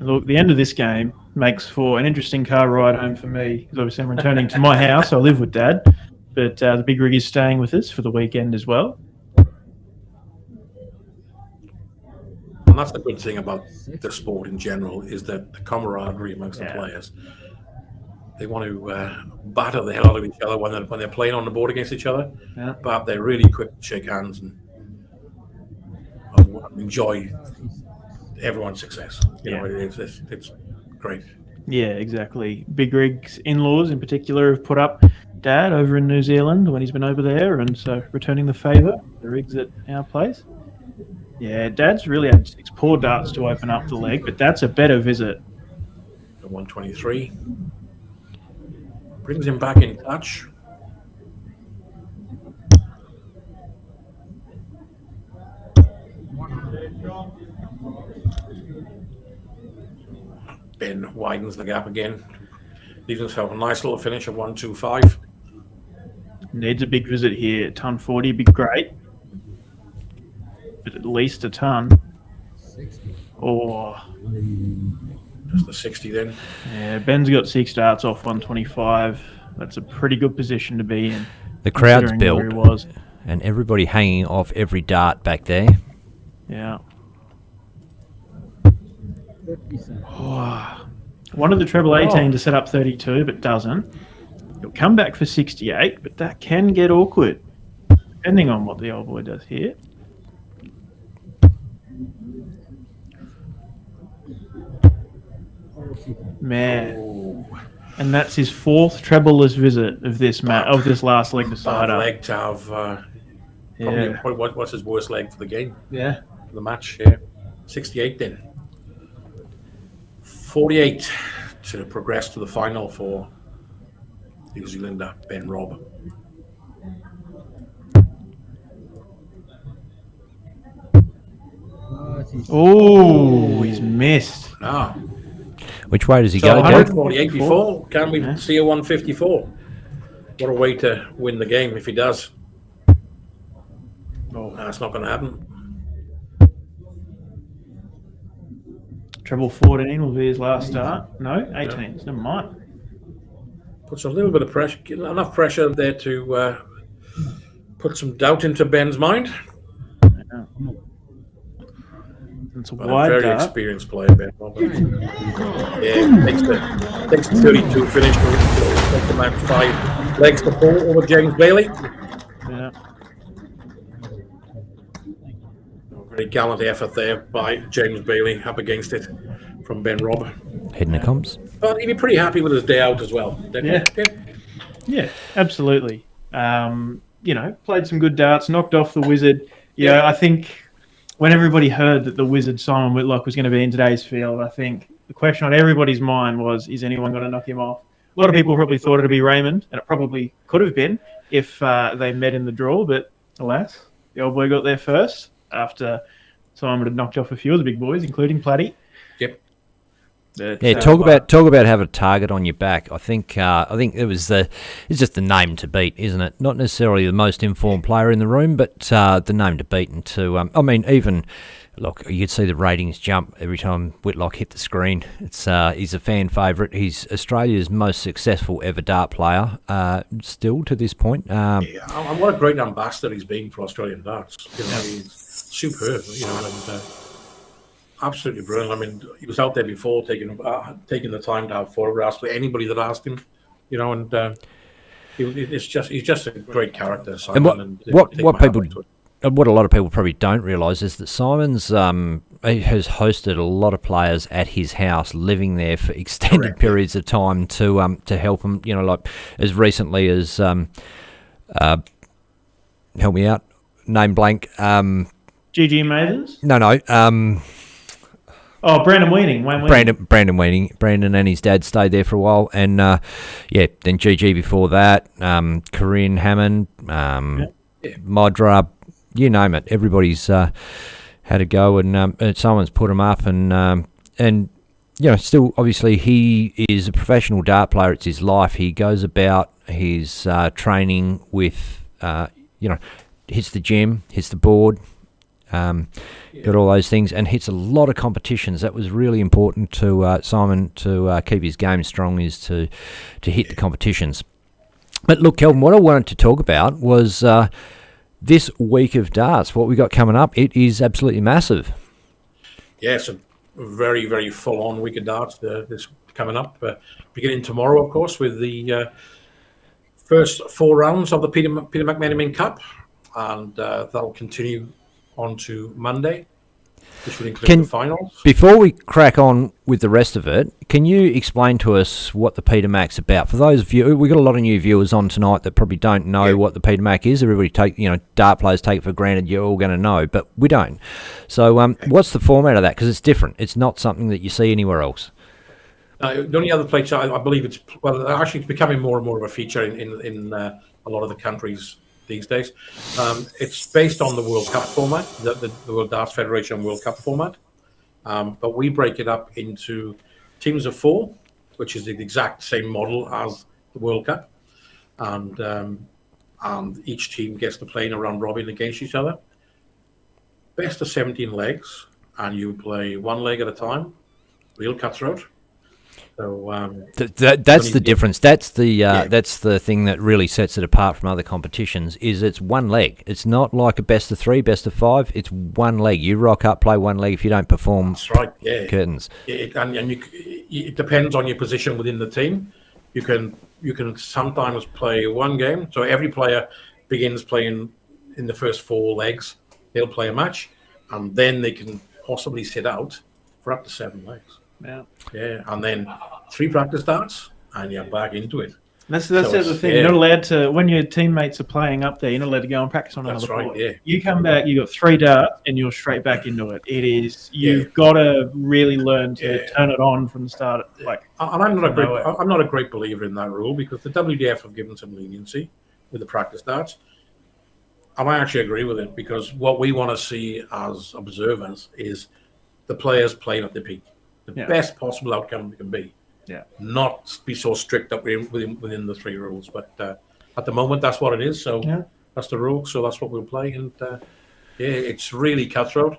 Look, the end of this game makes for an interesting car ride home for me, because obviously I'm returning to my house. I live with Dad, but the big rig is staying with us for the weekend as well. And that's the good thing about the sport in general, is that the camaraderie amongst the players. They want to batter the hell out of each other when they're playing on the board against each other, but they're really quick to shake hands and enjoy everyone's success. You know, it's great. Yeah, exactly. Big Rig's in-laws in particular have put up Dad over in New Zealand when he's been over there, and so returning the favour, the Rig's at our place. Yeah, Dad's really had 6 poor darts to open up the leg, but that's a better visit. The 123 brings him back in touch. Ben widens the gap again. Leaves himself a nice little finish of 125. Needs a big visit here. Ton 40 would be great, but at least a ton. Oh, just the 60 then. Yeah, Ben's got 6 darts off 125. That's a pretty good position to be in. The crowd's considering built, where he was. and everybody hanging off every dart back there. Yeah. Oh, wanted the treble 18 to set up 32, but doesn't. He'll come back for 68, but that can get awkward, depending on what the old boy does here. Man. And that's his 4th treble-less visit of this of this last leg decider. Bad leg to have. Probably what's his worst leg for the game? Yeah. For the match, yeah. 68 then. 48 to progress to the final for New Zealander Ben Robb. Oh, he's missed. Ah. Which way does he So go, Derek? 148 before. Can we see a 154? What a way to win the game if he does. Oh, that's not going to happen. Treble 14 will be his last start. No, 18. Never mind. Puts a little bit of pressure, enough pressure there to put some doubt into Ben's mind. Yeah. It's a wide very dart. experienced player, Ben Roberts. Yeah, takes the 32 finish. Takes him out 5 legs to 4 over James Bailey. Yeah. Very gallant effort there by James Bailey up against it from Ben Robb. Heading the comps. But he'd be pretty happy with his day out as well. Yeah, absolutely. Played some good darts, knocked off the Wizard. I think when everybody heard that the Wizard Simon Whitlock was going to be in today's field, I think the question on everybody's mind was, is anyone going to knock him off? A lot of people probably thought it'd be Raymond, and it probably could have been if they met in the draw, but alas, the old boy got there first after Simon had knocked off a few of the big boys, including Platty. Yep. But, talk about having a target on your back. I think it's just the name to beat, isn't it? Not necessarily the most informed player in the room, but the name to beat. And to even look, you could see the ratings jump every time Whitlock hit the screen. He's a fan favourite. He's Australia's most successful ever dart player, still to this point. And what a great ambassador he's been for Australian darts. He's superb. And absolutely brilliant. I mean, he was out there before taking the time to have photographs with anybody that asked him. He's just a great character. Simon, and what a lot of people probably don't realise is that Simon's he has hosted a lot of players at his house, living there for extended periods of time to help him. Like as recently as help me out, name blank. GG Mathers? No. Brandon Weaning. Brandon Weaning. Brandon and his dad stayed there for a while. And, then GG before that. Corinne Hammond. Modra. You name it. Everybody's had a go. And someone's put him up. And still, obviously, he is a professional dart player. It's his life. He goes about his training with, hits the gym, hits the board. Got all those things and hits a lot of competitions. That was really important to Simon to keep his game strong, is to hit the competitions. But look, Kelvin, what I wanted to talk about was this week of darts. What we got coming up, it is absolutely massive. Yeah, it's a very, very full-on week of darts this coming up. Beginning tomorrow, of course, with the first 4 rounds of the Peter McMenamin Cup, and that'll continue on to Monday, which will include the finals. Before we crack on with the rest of it, can you explain to us what the Peter Mac's about? For those of you, we've got a lot of new viewers on tonight that probably don't know what the Peter Mac is. Everybody dart players take it for granted you're all going to know, but we don't. So what's the format of that? Because it's different. It's not something that you see anywhere else. The only other place, I believe it's becoming more and more of a feature in a lot of the countries these days. It's based on the World Cup format, the World Darts Federation World Cup format. But we break it up into teams of 4, which is the exact same model as the World Cup. And each team gets to play in a round robin against each other. Best of 17 legs, and you play 1 leg at a time, real cutthroat. So that's the difference. That's the thing that really sets it apart from other competitions. Is it's 1 leg. It's not like a best of 3, best of 5. It's 1 leg. You rock up, play 1 leg. If you don't perform, that's right. Yeah, curtains. It depends on your position within the team. You can sometimes play 1 game. So every player begins playing in the first 4 legs. They'll play a match, and then they can possibly sit out for up to 7 legs. Yeah, and then 3 practice darts, and you're back into it. That's the other thing. You're not allowed to, when your teammates are playing up there, you're not allowed to go and practice on another board. Yeah. You come back, you got 3 darts, and you're straight back into it. You've got to really learn to turn it on from the start. I'm not a great believer in that rule, because the WDF have given some leniency with the practice darts. And I actually agree with it, because what we want to see as observers is the players playing at the peak. the best possible outcome it can be. Yeah. Not be so strict up within the 3 rules. But at the moment, that's what it is. So that's the rule. So that's what we'll play. And it's really cutthroat.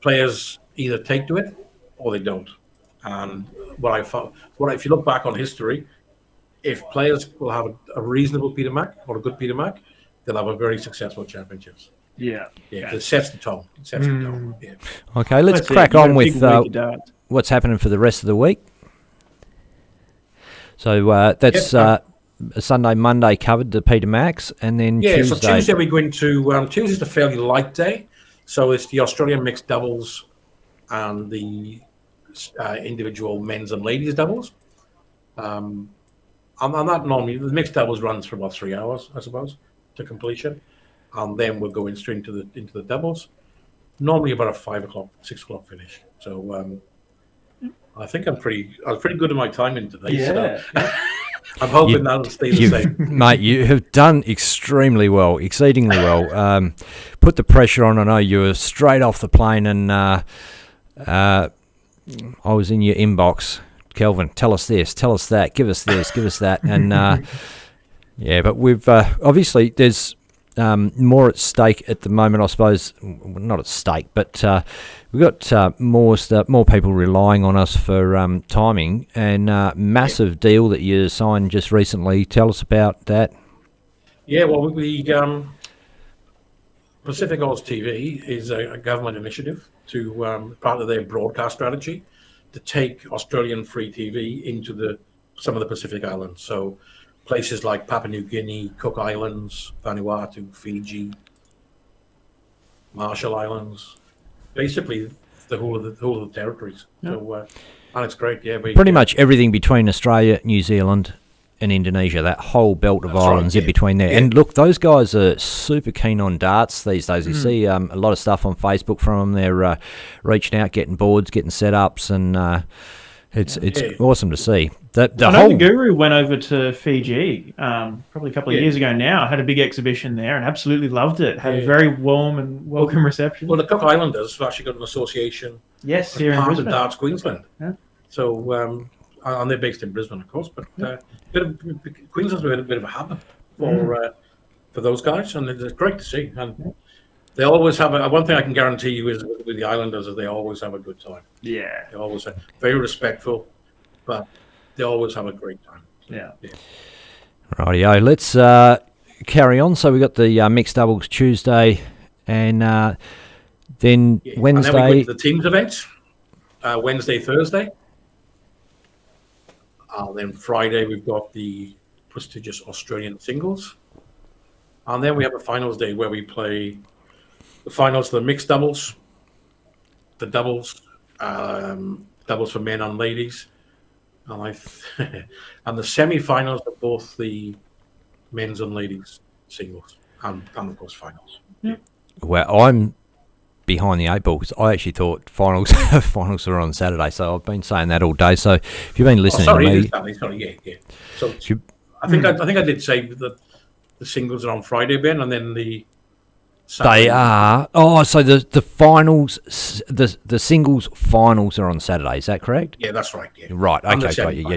Players either take to it or they don't. And what I found, if you look back on history, if players will have a reasonable Peter Mac or a good Peter Mac, they'll have a very successful championships. Yeah. It sets the tone. It sets the tone. Yeah. Okay, let's crack on with what's happening for the rest of the week. So that's Sunday, Monday covered, the Peter Macs, and then Tuesday. So Tuesday we go into Tuesday's a fairly light day. So it's the Australian mixed doubles and the individual men's and ladies doubles. And that normally, the mixed doubles runs for about 3 hours, I suppose, to completion. And then we'll go straight into the doubles. Normally about a 5 o'clock, 6 o'clock finish. So I think I was pretty good at my timing today. Yeah. So I'm hoping that'll stay the same. Mate, you have done extremely well, exceedingly well. Put the pressure on. I know you were straight off the plane, and I was in your inbox. Kelvin, tell us this, tell us that, give us this, give us that. And but we've obviously there's more at stake at the moment, I suppose. Not at stake, but we've got more people relying on us for timing, and massive deal that you signed just recently. Tell us about that. Yeah, well, we Pacific Oz TV is a government initiative to part of their broadcast strategy to take Australian free TV into some of the Pacific Islands. So places like Papua New Guinea, Cook Islands, Vanuatu, Fiji, Marshall Islands, basically the whole of the territories. Yeah. So and it's great. Yeah, pretty much everything between Australia, New Zealand, and Indonesia. That whole belt of islands in between there. Yeah. And look, those guys are super keen on darts these days. You see a lot of stuff on Facebook from them. They're reaching out, getting boards, getting setups, and it's awesome to see. I know the Guru went over to Fiji probably a couple of years ago now, had a big exhibition there and absolutely loved it. Had a very warm and welcome reception. Well, the Cook Islanders have actually got an association here in Brisbane. Of Darts Queensland. Yeah. So, and they're based in Brisbane, of course, but Queensland's a bit of a hub for those guys, and it's great to see. And they always have one thing I can guarantee you is with the Islanders is they always have a good time. Yeah. They always have, very respectful, but they always have a great time. Yeah. Rightio, let's carry on. So we got the mixed doubles Tuesday, and then Wednesday. And then we go into the teams events, Wednesday, Thursday. Then Friday we've got the prestigious Australian singles. And then we have a finals day where we play the finals for the mixed doubles, the doubles, doubles for men and ladies, and and the semi-finals are both the men's and ladies singles, and of course finals. Yeah. Well, I'm behind the 8 ball because I actually thought finals were on Saturday, so I've been saying that all day. So if you've been listening to me, sorry. So I think I did say that the singles are on Friday, Ben, and then the Saturday. They are. Oh, so the finals, the singles finals are on Saturday. Is that correct? Yeah, that's right. Yeah. Right. Okay. Got you.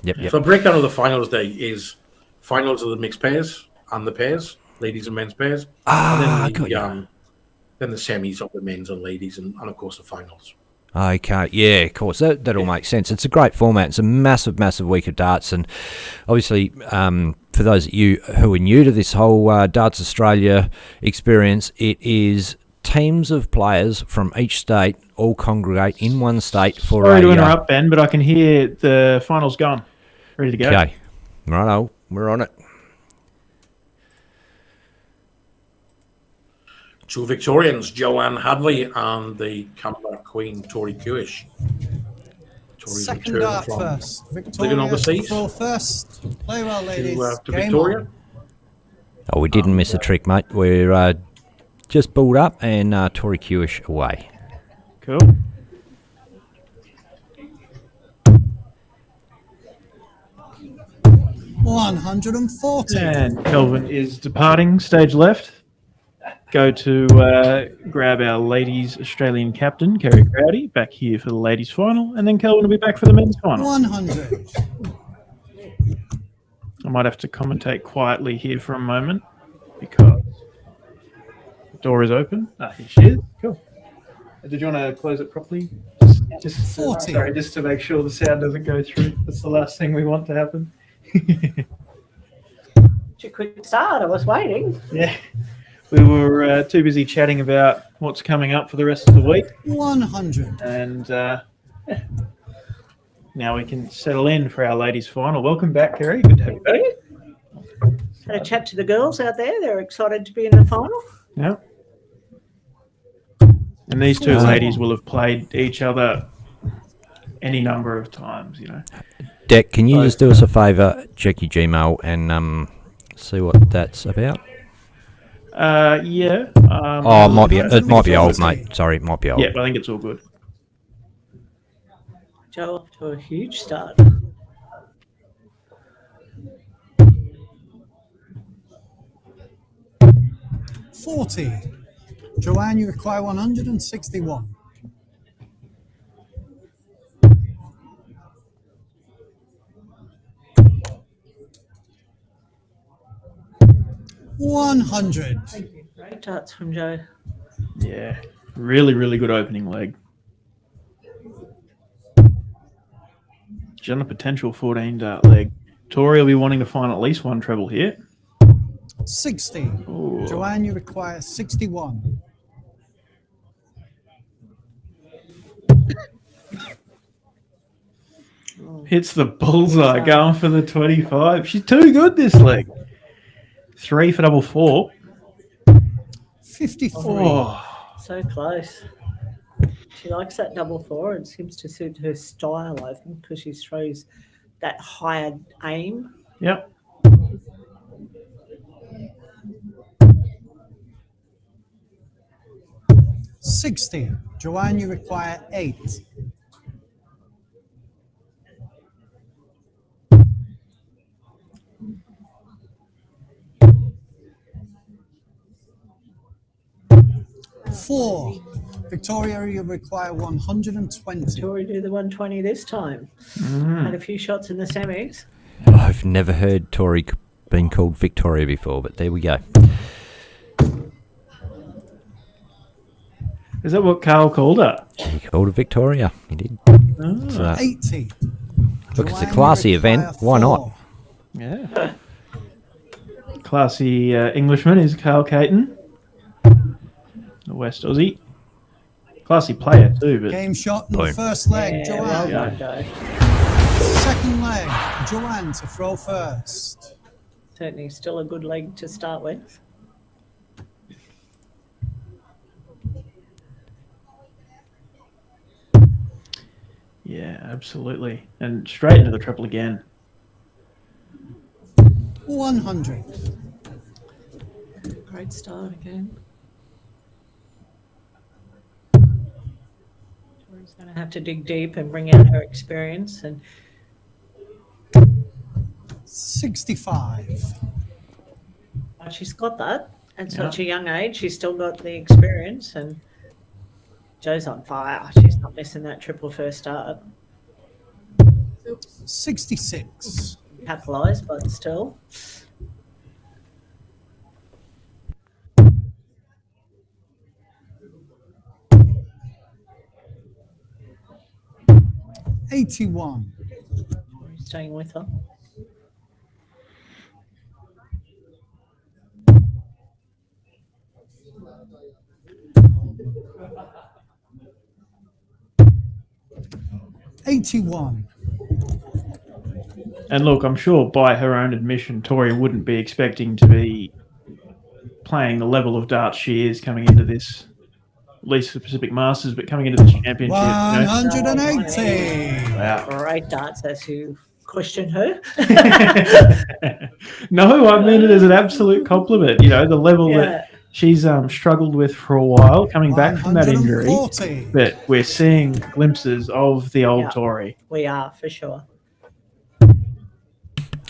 Yeah. So breakdown of the finals day is finals of the mixed pairs and the pairs, ladies and men's pairs. Then the semis of the men's and ladies, and of course the finals. Okay, yeah, of course. That all makes sense. It's a great format. It's a massive, massive week of darts. And obviously, for those of you who are new to this whole Darts Australia experience, it is teams of players from each state all congregate in one state for Sorry to interrupt, Ben, but I can hear the finals gone. Ready to go. Okay. Righto, we're on it. 2 Victorians, Joanne Hadley and the comeback queen, Tori Kewish. Second dart first. Victoria throw first. Play well, ladies. To Victoria. On. Oh, we didn't miss a trick, mate. We're just balled up and Tori Kewish away. Cool. $140. And Kelvin is departing, stage left. go to grab our ladies Australian captain, Kerry Crowdy, back here for the ladies final, and then Kelvin will be back for the men's final. 100. I might have to commentate quietly here for a moment because the door is open. Here she is. Cool. Did you want to close it properly? Just 40. Sorry, just to make sure the sound doesn't go through. That's the last thing we want to happen. Such a quick start. I was waiting. Yeah. We were too busy chatting about what's coming up for the rest of the week. 100. And now we can settle in for our ladies' final. Welcome back, Kerry. Good to have you back. Had a chat to the girls out there. They're excited to be in the final. Yeah. And these two ladies will have played each other any number of times, you know. Deck, can you just do us a favour, check your Gmail and see what that's about? Yeah. It might be old, mate. Sorry, it might be old. Yeah, I think it's all good. Joe off to a huge start. $40. Joanne, you require 161. $100. Thank you. Great darts from Joe. Yeah. Really, really good opening leg. She's on a potential 14 dart leg. Tori will be wanting to find at least one treble here. 60. Ooh. Joanne, you require 61. Hits the bullseye, going for the 25. She's too good this leg. 3 for double 4. 53. Oh. So close. She likes that double 4. It seems to suit her style, I think, because she throws that higher aim. Yep. $60. Joanne, you require 8. $4. Victoria, you require 120. Victoria do the 120 this time. Had a few shots in the semis. I've never heard Tori being called Victoria before, but there we go. Is that what Carl called her? He called her Victoria. He did. Oh. So, 80. look, it's a classy event. Why not? Yeah. Classy Englishman is Carl Caton, the West Aussie. Classy player too, but Game shot in the first leg, Joanne. Well done, Joe. Second leg, Joanne to throw first. Certainly still a good leg to start with. yeah, absolutely. And straight into the triple again. 100. Great start again. Tori's going to have to dig deep and bring out her experience. And 65. but she's got that at such a young age. She's still got the experience, and Joe's on fire. She's not missing that triple first start. 66. Capitalised, but still. $81. Staying with her. $81. And look, I'm sure by her own admission, Tori wouldn't be expecting to be playing the level of darts she is coming into this, at least the Pacific Masters, but coming into this championship. 180. Wow. Great darts as you question her. No, I mean it as an absolute compliment. You know, the level that she's struggled with for a while, coming back from that injury. 140. But we're seeing glimpses of the old Tori. We are, for sure.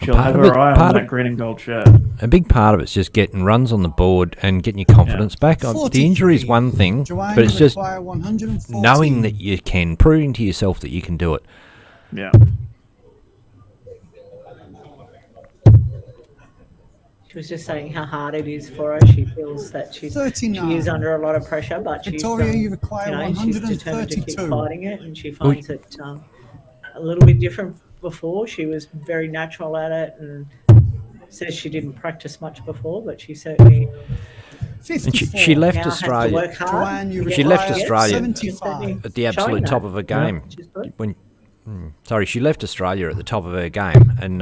She'll have her eye on that green and gold shirt. A big part of it's just getting runs on the board and getting your confidence back. The injury is one thing, but it's just knowing that you can, proving to yourself that you can do it. Yeah. She was just saying how hard it is for her. She feels that she is under a lot of pressure, but Victoria, you require she's determined to keep 132. fighting it, and she finds it a little bit different before. She was very natural at it and says she didn't practice much before, but she certainly... And she left Australia. She left Australia at the absolute top of her game. She left Australia at the top of her game, and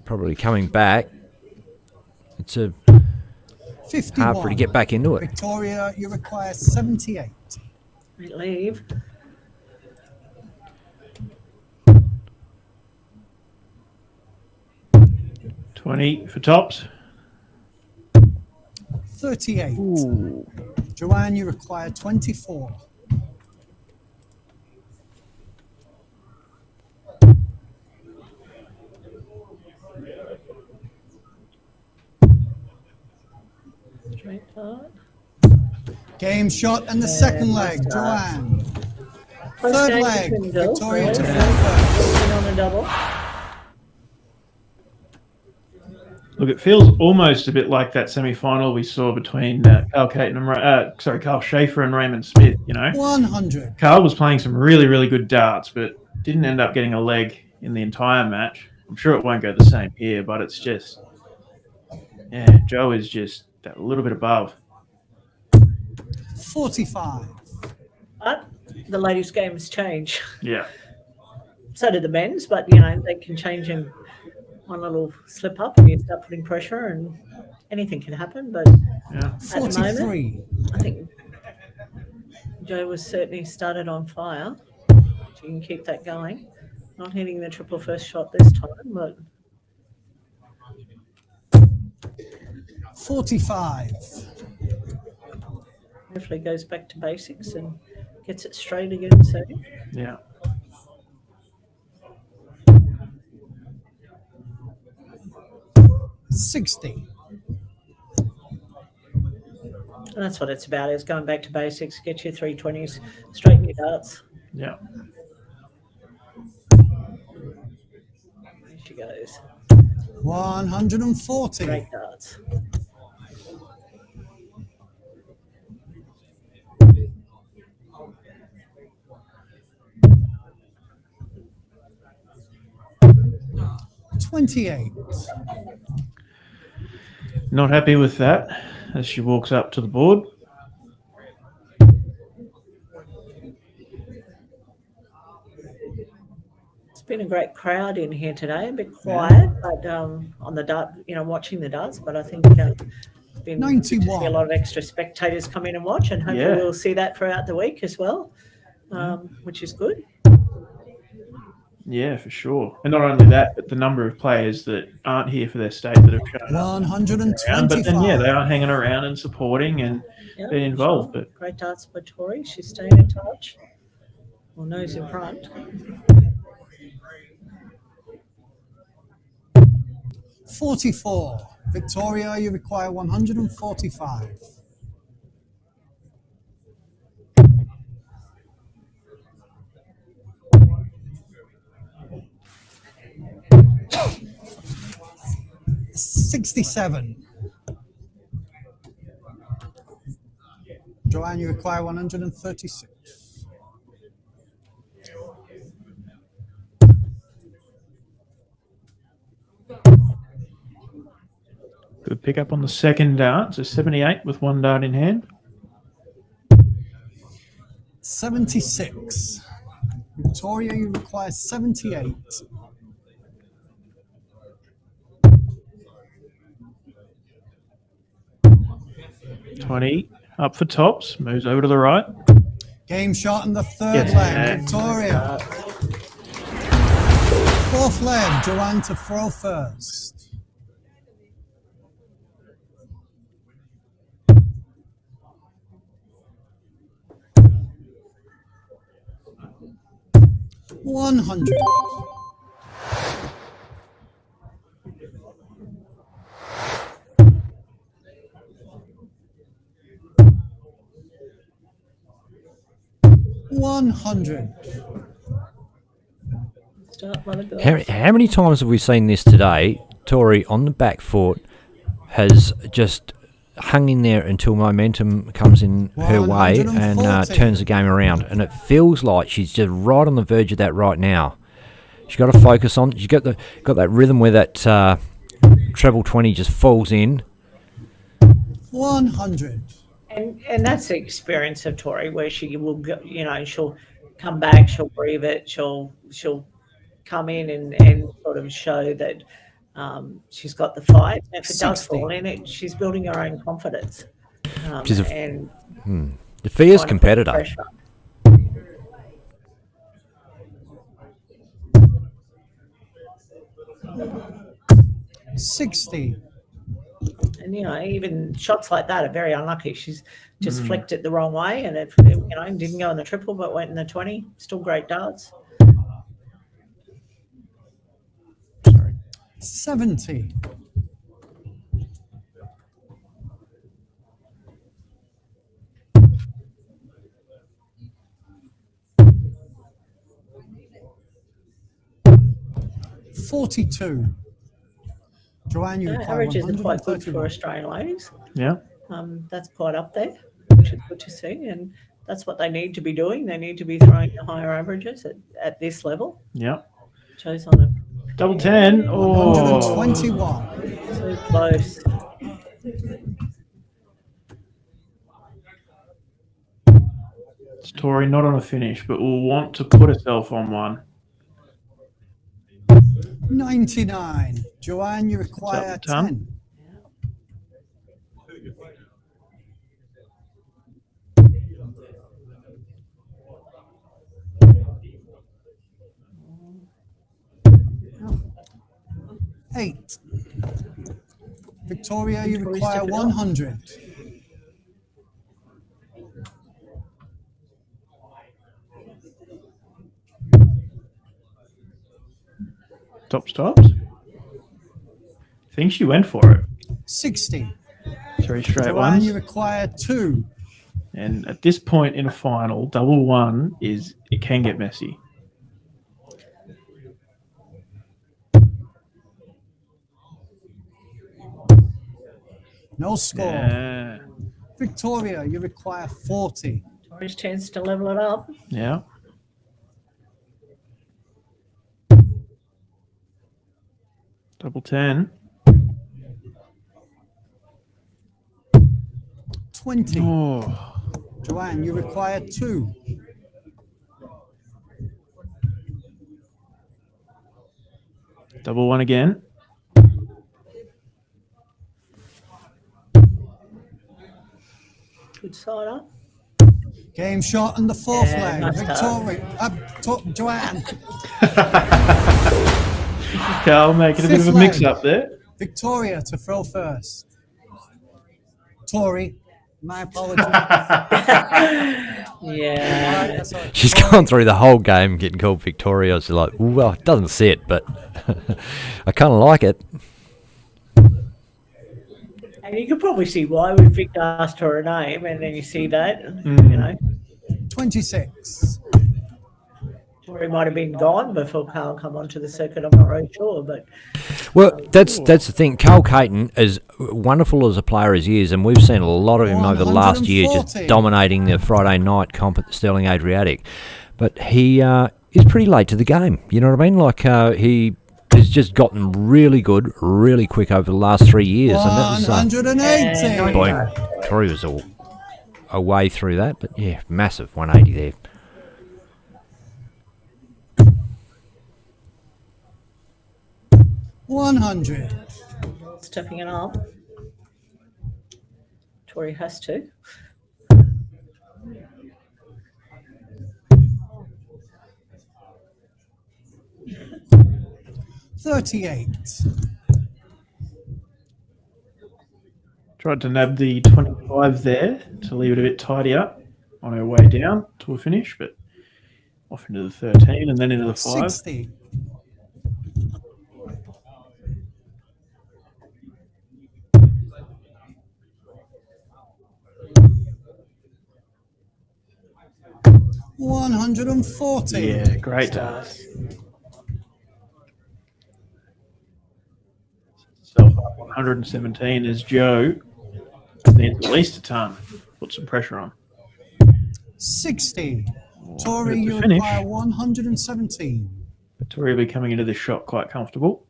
probably coming back, it's hard for her to get back into it. Victoria, you require 78. Leave. $20 for tops. 38. Ooh. Joanne, you require 24. Straight part. Game shot and the second leg, Joanne. Third leg, Victoria to first. On a double. Look, it feels almost a bit like that semi-final we saw between Carl Schaefer and Raymond Smith. 100. Carl was playing some really, really good darts, but didn't end up getting a leg in the entire match. I'm sure it won't go the same here, but it's just, Joe is just a little bit above. 45. But the ladies' games change. Yeah. So do the men's, but they can change in one little slip up and you start putting pressure and anything can happen. But at the moment, I think Joe was certainly started on fire. She can keep that going. Not hitting the triple first shot this time, but 45. hopefully goes back to basics and gets it straight again soon. Yeah. $60. And that's what it's about, is going back to basics, get your 320s, straighten your darts. Yeah. There she goes. 140. Great darts. $28. Not happy with that as she walks up to the board. It's been a great crowd in here today, a bit quiet, but on the dart, watching the darts, but I think it's been 91. A lot of extra spectators come in and watch, and hopefully we'll see that throughout the week as well, which is good. Yeah, for sure. And not only that, but the number of players that aren't here for their state that have shown up. 125. But then, they are hanging around and supporting and being involved. Sure. But great darts by Tori. She's staying in touch. Well, nose in front. 44. Victoria, you require 145. $67. Joanne, you require 136. good pick up on the second dart. So 78 with one dart in hand. 76. Victoria, you require 78. $20 up for tops, moves over to the right. Game shot in the third leg, Victoria. Fourth leg, Joanne to throw first. 100. Start by the girls. How many times have we seen this today? Tori on the back foot has just hung in there until momentum comes in her way and turns the game around. And it feels like she's just right on the verge of that right now. She's got to focus on. She's got that rhythm where that treble 20 just falls in. 100. And that's the experience of Tori, where she will go, she'll come back, she'll breathe it, she'll come in and sort of show that she's got the fight. And if it does fall in, she's building her own confidence. She's a fierce competitor. 60. And even shots like that are very unlucky. She's just flicked it the wrong way, and it didn't go in the triple, but went in the 20. Still great darts. 70. $42. Joanne, you require Averages are quite good for 131. Australian ladies. Yeah. That's quite up there, which is good to see, and that's what they need to be doing. They need to be throwing the higher averages at this level. Yeah. Shows on them. Double 10. Oh. 121. So close. It's Tori not on a finish, but will want to put herself on one. 99. Joanne, you require 10. Eight. Victoria, you require 100. Top stops. I think she went for it. 60. 3 straight Joanne, ones. you require 2. And at this point in a final, double 1 it can get messy. No score. Yeah. Victoria, you require 40. Tori's chance to level it up. Yeah. Double 10. 20. Oh. Joanne, you require 2. Double 1 again. Good side up. Game shot on the fourth leg. nice Victoria, Joanne. Carl making a bit of a mix-up there. Victoria to throw first. Tori, my apologies. Yeah. She's gone through the whole game getting called Victoria. She's like, well, it doesn't sit, but I kind of like it. And you can probably see why we Vic asked her a name, and then you see that, 26. Tori might have been gone before Carl come onto the circuit. I'm not really sure, but Well, that's the thing. Carl Caton, as wonderful as a player as he is, and we've seen a lot of him over the last year, just 140. dominating the Friday night comp at the Sterling Adriatic. But he is pretty late to the game. You know what I mean? Like he has just gotten really good, really quick over the last 3 years. And that was 180. boy, Tori was a way through that, but yeah, massive 180 there. $100. stepping it up. Tori has to. $38. Tried to nab the 25 there to leave it a bit tidier on her way down to a finish, but Off into the 13 and then into the 5. 60. $140. Yeah, great darts. Self up 117 as Joe needs at least a ton. Put some pressure on. 60. Tori, you finish. require 117. But Tori will be coming into this shot quite comfortable.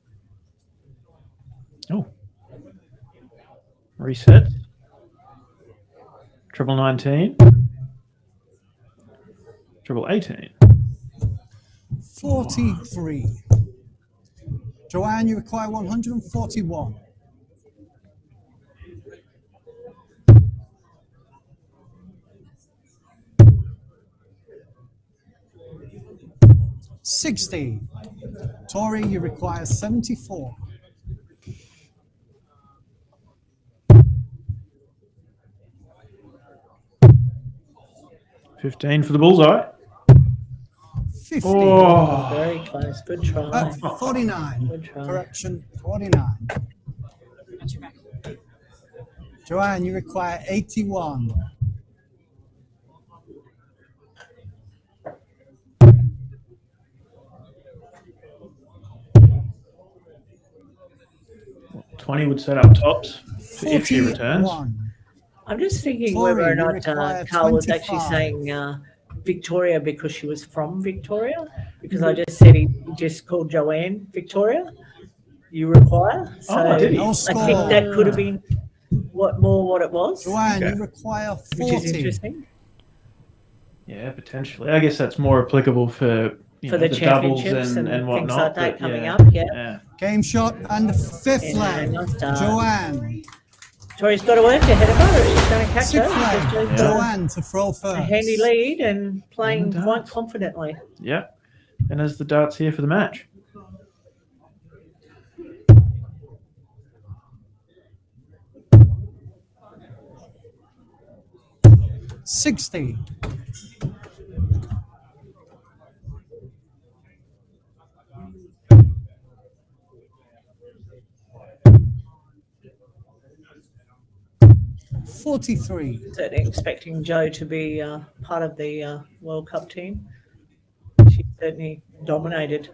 Oh. Reset. Triple 19. Triple 18. 43. Joanne, you require 141. $60. Tori, you require 74. $15 for the bullseye. 50. Oh. Very close. Good try. 49. Good try. Correction, 49. Joanne, you require 81. $20 would set up tops if she returns. 41. I'm just thinking Tori, whether or you not require Carl was actually 25. saying Victoria because she was from Victoria. Because I just said he just called Joanne Victoria. You require. So did he? No I score. think that could have been what it was. Joanne, Okay. you require Which is 40. interesting. Yeah, potentially. I guess that's more applicable for For the doubles championships and and things whatnot. like that but coming yeah, up, yeah. Game shot and the fifth Yeah, leg. nice start. Joanne. Tori's got to work ahead of her. She's going to catch Sixth her. leg. She's got Joanne to throw a first. handy lead and playing And the quite darts. confidently. Yeah. And as the darts here for the match. $60. $43. Certainly expecting Joe to be part of the World Cup team. She's certainly dominated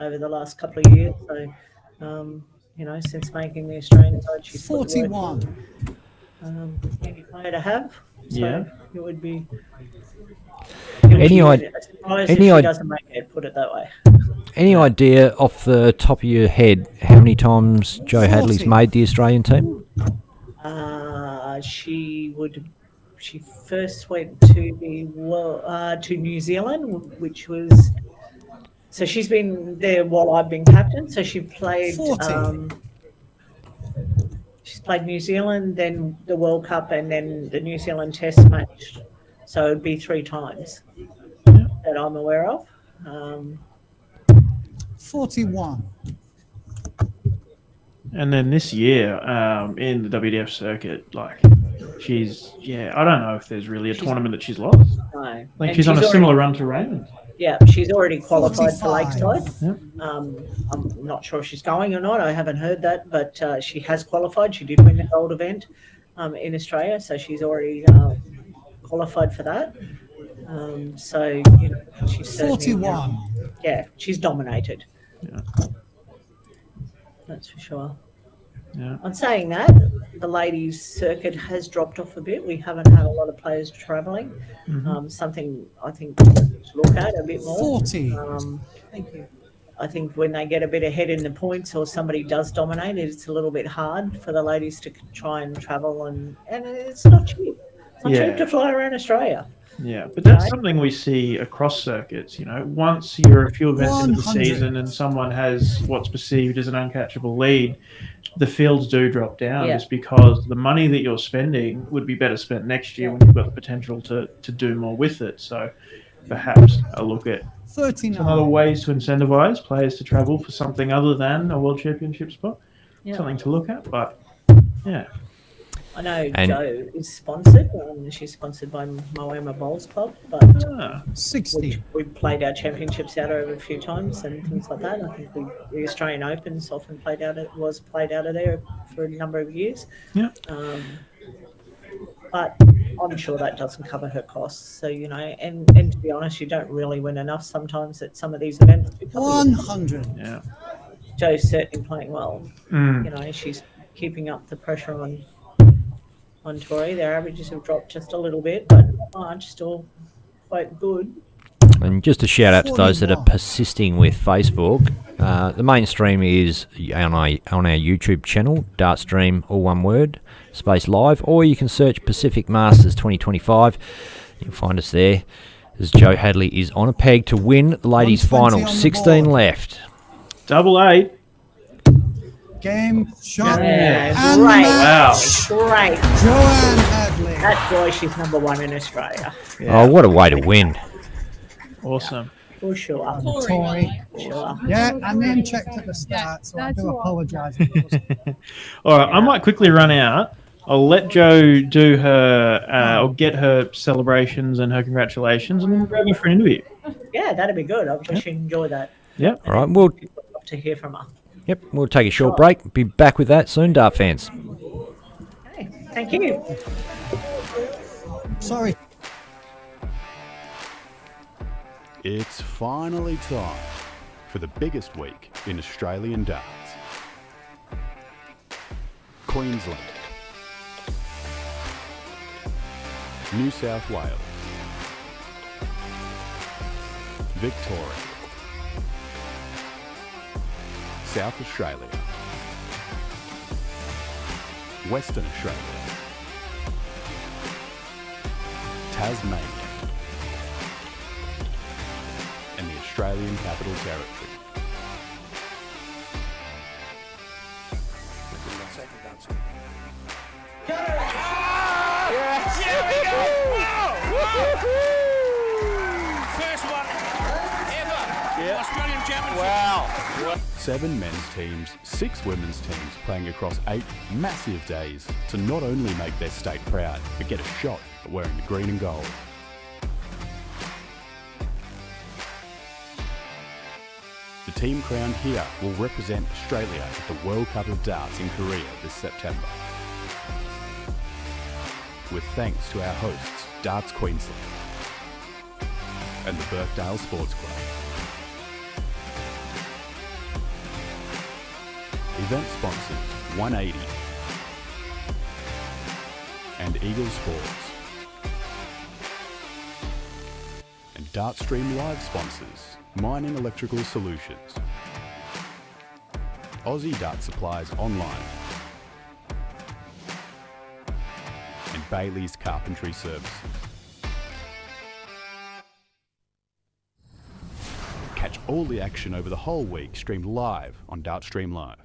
over the last couple of years. So, since making the Australian side, she's put the work 41. in. Handy player to have. So Yeah. it would be. Any a idea? surprise if she doesn't make it. Put it that way. Any idea off the top of your head how many times Joe Hadley's made the Australian team? She first went to to New Zealand, which was so she's been there while I've been captain. So she played. 40. She's played New Zealand, then the World Cup, and then the New Zealand Test match. So it'd be 3 times that I'm aware of. 41. And then this year, in the WDF circuit, she's, I don't know if there's really a tournament that she's lost. No. Like And she's on a already- similar run to Raymond. Yeah, she's already qualified for 45. Lakeside. Yep. I'm not sure if she's going or not. I haven't heard that, but she has qualified. She did win the gold event in Australia, so she's already qualified for that. So, she's certainly, 41. yeah, she's dominated. Yeah. That's for sure. Yeah. On saying that, the ladies' circuit has dropped off a bit. We haven't had a lot of players travelling. Something I think to look at a bit more. 40. Thank you. I think when they get a bit ahead in the points or somebody does dominate, it's a little bit hard for the ladies to try and travel, and it's not cheap. It's not cheap to fly around Australia. Yeah, but that's something we see across circuits. Once you're a few events into the 100. season and someone has what's perceived as an uncatchable lead, the fields do drop down just because the money that you're spending would be better spent next year when you've got the potential to do more with it. So perhaps a look at 39. some other ways to incentivize players to travel for something other than a World Championship spot. Yeah. Something to look at, but yeah. I know And- Jo is sponsored. She's sponsored by Moama Bowls Club, but 60. we've played our championships out over a few times and things like that. I think the Australian Open's often played out of there for a number of years. Yeah. But I'm sure that doesn't cover her costs. So, and to be honest, you don't really win enough sometimes at some of these events. 100. Yeah. Jo's certainly playing well. Mm. She's keeping up the pressure on Tori. Their averages have dropped just a little bit, but not much, still quite good. And just a shout out to those that are persisting with Facebook. The main stream is on our YouTube channel, Dartstream, all one word, space live, or you can search Pacific Masters 2025. You'll find us there. As Jo Hadley is on a peg to win the ladies' 120 final. on the 16 board. left. 8. Game, shot, Yeah, and great. match. Great. Joanne Hadley. That's why she's number one in Australia. Oh, what a way to win. Awesome. For sure. Tori. Sure. Yeah, I name checked at the start, so I do apologise. All right, I might quickly run out. I'll let Jo do her or get her celebrations and her congratulations, and then we'll grab her for an interview. Yeah, that'd be good. I bet she'd enjoy that. Yeah. All right, we'll Love to hear from her. we'll take a short break. Be back with that soon, Dart fans. Okay, thank you. Sorry. It's finally time for the biggest week in Australian darts. Queensland, New South Wales, Victoria, South Australia, Western Australia, Tasmania, and the Australian Capital Territory. First one ever. Australian Championship. Wow. 7 men's teams, 6 women's teams playing across 8 massive days to not only make their state proud, but get a shot at wearing the green and gold. The team crowned here will represent Australia at the World Cup of Darts in Korea this September. With thanks to our hosts, Darts Queensland and the Birkdale Sports Club. Event sponsors 180 and Eagle Sports. And Dartstream Live sponsors Mining Electrical Solutions, Aussie Dart Supplies Online, and Bailey's Carpentry Services. Catch all the action over the whole week streamed live on Dartstream Live.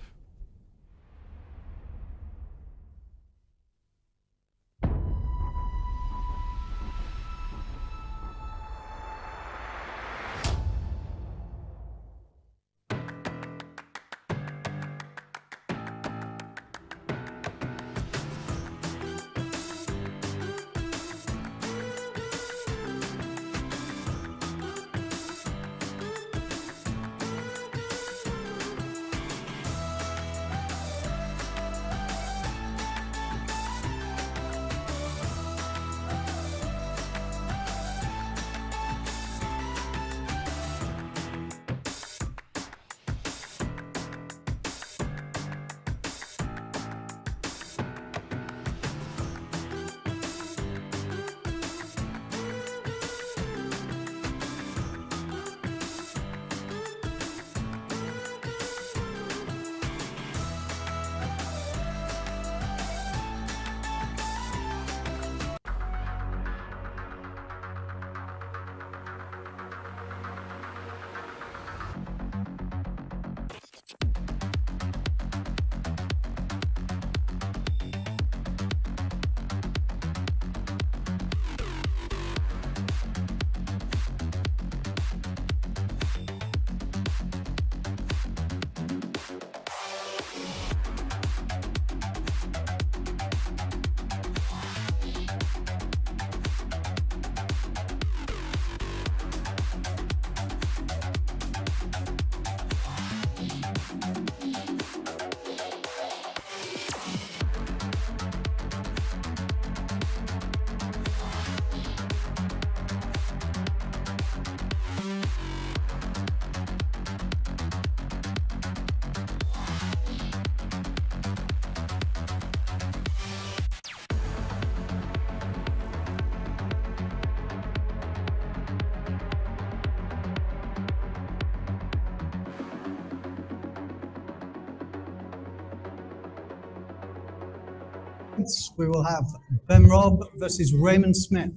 legs, we will have Ben Robb versus Raymond Smith.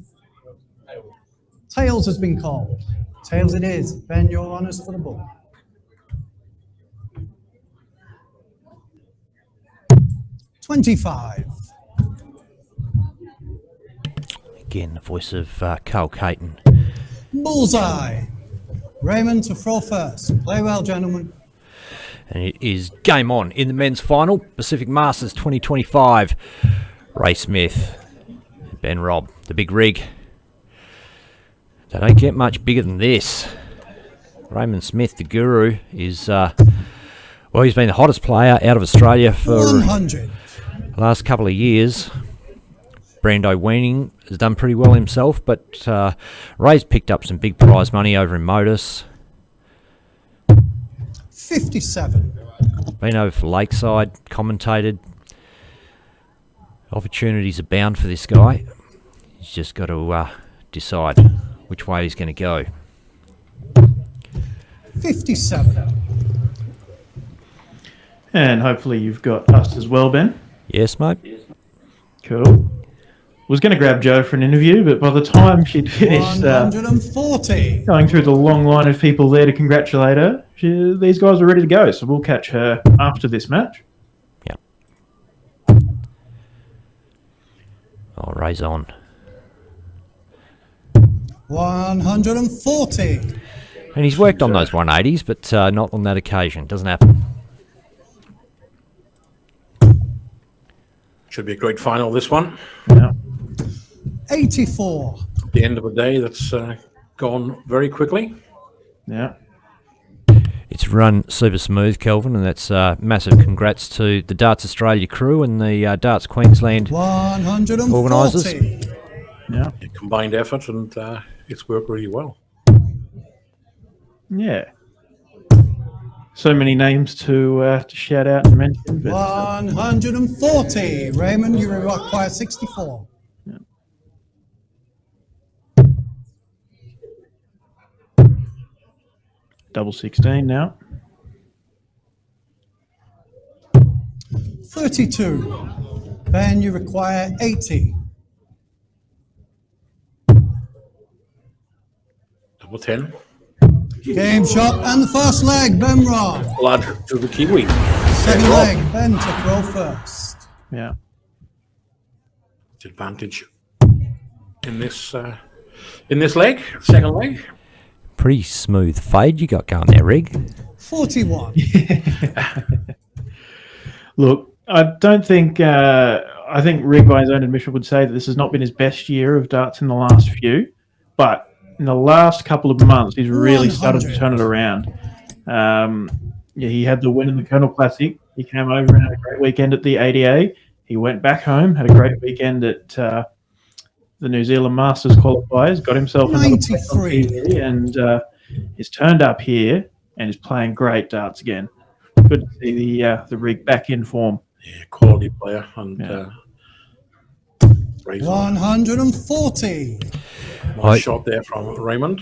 Tails has been called. Tails it is. Ben, your honours for the ball. $25. Again, the voice of Carl Caton. Bullseye. Raymond to throw first. Play well, gentlemen. And it is game on in the men's final, Pacific Masters 2025. Ray Smith, Ben Robb, the big rig. They don't get much bigger than this. Raymond Smith, the guru, is, well, he's been the hottest player out of Australia for 100. the last couple of years. Brando Weaning has done pretty well himself, but Ray's picked up some big prize money over in Modus. 57. Been over for Lakeside, commentated. Opportunities abound for this guy. He's just got to decide which way he's going to go. 57. And hopefully you've got us as well, Ben. Yes, mate. Cool. Was going to grab Jo for an interview, but by the time she'd finished 140. going through the long line of people there to congratulate her, these guys were ready to go. So we'll catch her after this match. Yep. Oh, Ray's on. 140. And he's worked on those 180s, but not on that occasion. Doesn't happen. Should be a great final, this one. Yeah. 84. At the end of the day, that's gone very quickly. Yeah. It's run super smooth, Kelvin, and that's massive congrats to the Darts Australia crew and the Darts Queensland 140. organisers. Yeah. A combined effort, and it's worked really well. Yeah. So many names to shout out and mention. But, 140. Raymond, you require 64. double 16 now. 32. Ben, you require 80. Double 10. Game shot and the first leg, Ben Robb. Blood to the Kiwi. Second leg, Ben to throw first. Yeah. Advantage in this leg, second leg. Pretty smooth fade you got going there, Rig. 41. Look, I don't think. I think Rig, by his own admission, would say that this has not been his best year of darts in the last few, but in the last couple of months, he's really started to turn it around. Yeah, he had the win in the Colonel Classic. He came over and had a great weekend at the ADA. He went back home, had a great weekend at the New Zealand Masters qualifiers, got himself another place on TV, and he's turned up here and is playing great darts again. Good to see the Rig back in form. Yeah, quality player. And 140. Nice shot there from Raymond.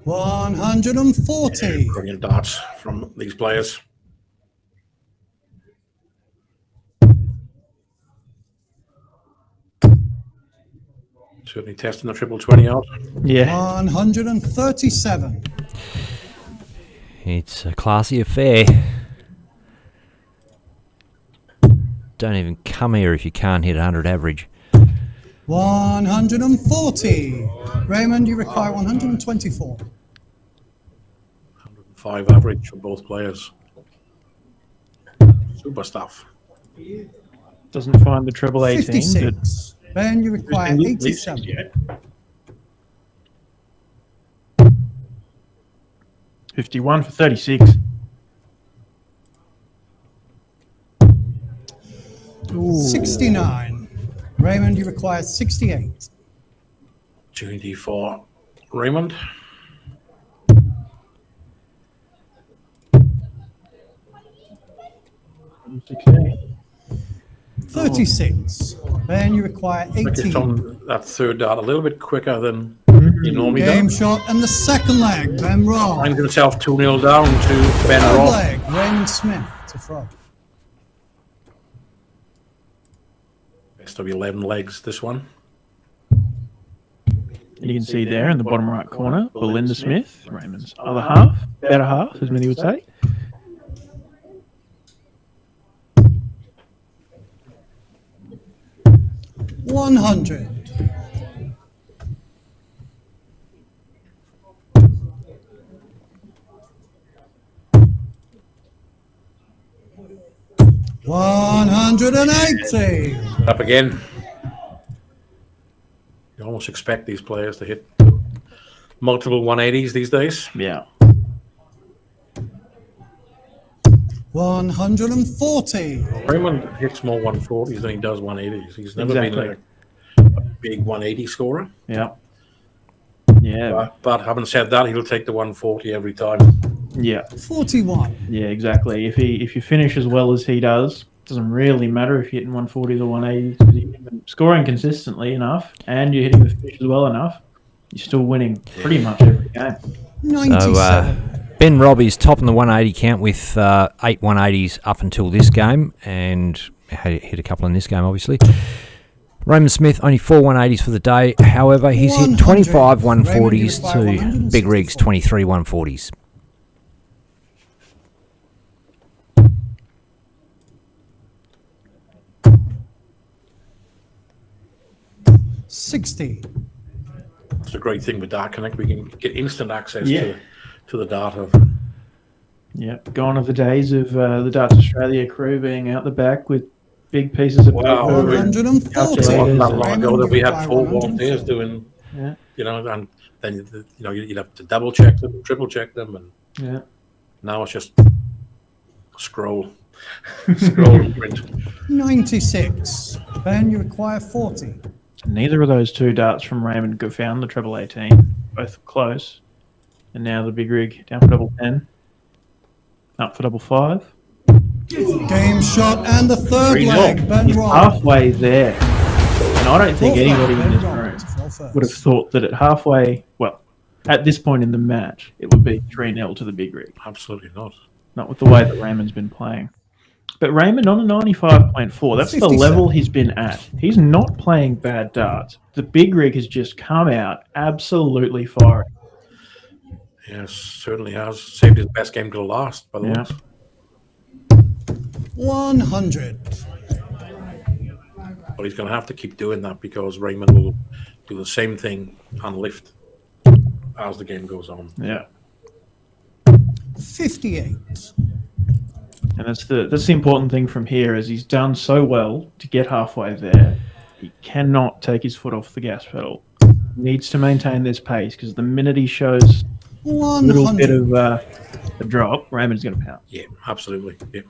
$140. Brilliant darts from these players. Certainly testing the triple 20 out. Yeah. 137. It's a classy affair. Don't even come here if you can't hit 100 average. 140. Raymond, you require 124. 105 average for both players. Super stuff. Doesn't find the treble 18. 56. Ben, you require 87. 51 for 36. Ooh. 69. Raymond, you require 68. Opportunity for Raymond. $16. 36. Ben, you require 18. On that third dart a little bit quicker than You normally Game don't. shot and the second leg, Ben Robb. Finds himself 2-0 down to Ben Third Robb. leg, Raymond Smith to throw. Best of 11 legs, this one. And you can see there in the bottom right corner, Belinda Smith, Raymond's other half, better half, as many would say. $100. $180. Up again. You almost expect these players to hit multiple 180s these days. Yeah. 140. Raymond hits more 140s than he does 180s. He's never been like a big 180 scorer. Yeah. Yeah. But having said that, he'll take the 140 every time. Yeah. 41. Yeah, exactly. If you finish as well as he does, it doesn't really matter if you're hitting 140s or 180s. Because you're scoring consistently enough and you're hitting the finish as well enough, you're still winning pretty much every game. 97. So Ben Robbie's top in the 180 count with 8 180s up until this game, and hit a couple in this game, obviously. Raymond Smith, only 4 180s for the day. However, he's hit 25 140s to Big Rig's 23 140s. $60. That's a great thing with Dart Connect. We can get instant access to the data. Yeah, gone are the days of the Darts Australia crew being out the back with big pieces of Wow, paper. 140. Not long ago that we had 4 volunteers doing, Yeah. and then you'd have to double check them, triple check them, and now it's just scroll and print. 96. Ben, you require 40. Neither of those two darts from Raymond found the treble 18. Both close. And now the Big Rig down for double 10. Up for double 5. Game shot and the third 3-0. leg, Ben He's Robb. halfway there. And I don't think anybody in this room would have thought that at halfway, well, at this point in the match, it would be 3-0 to the Big Rig. Absolutely not. Not with the way that Raymond's been playing. But Raymond on a 95.4, that's the 57. level he's been at. He's not playing bad darts. The Big Rig has just come out absolutely firing. Yes, certainly has. Saved his best game to the last, by the way. 100. But he's going to have to keep doing that because Raymond will do the same thing and lift as the game goes on. Yeah. 58. And that's the important thing from here is he's done so well to get halfway there. He cannot take his foot off the gas pedal. He needs to maintain this pace because the minute he shows a little bit of a drop, Raymond's going to pounce. Yeah, absolutely. Yeah.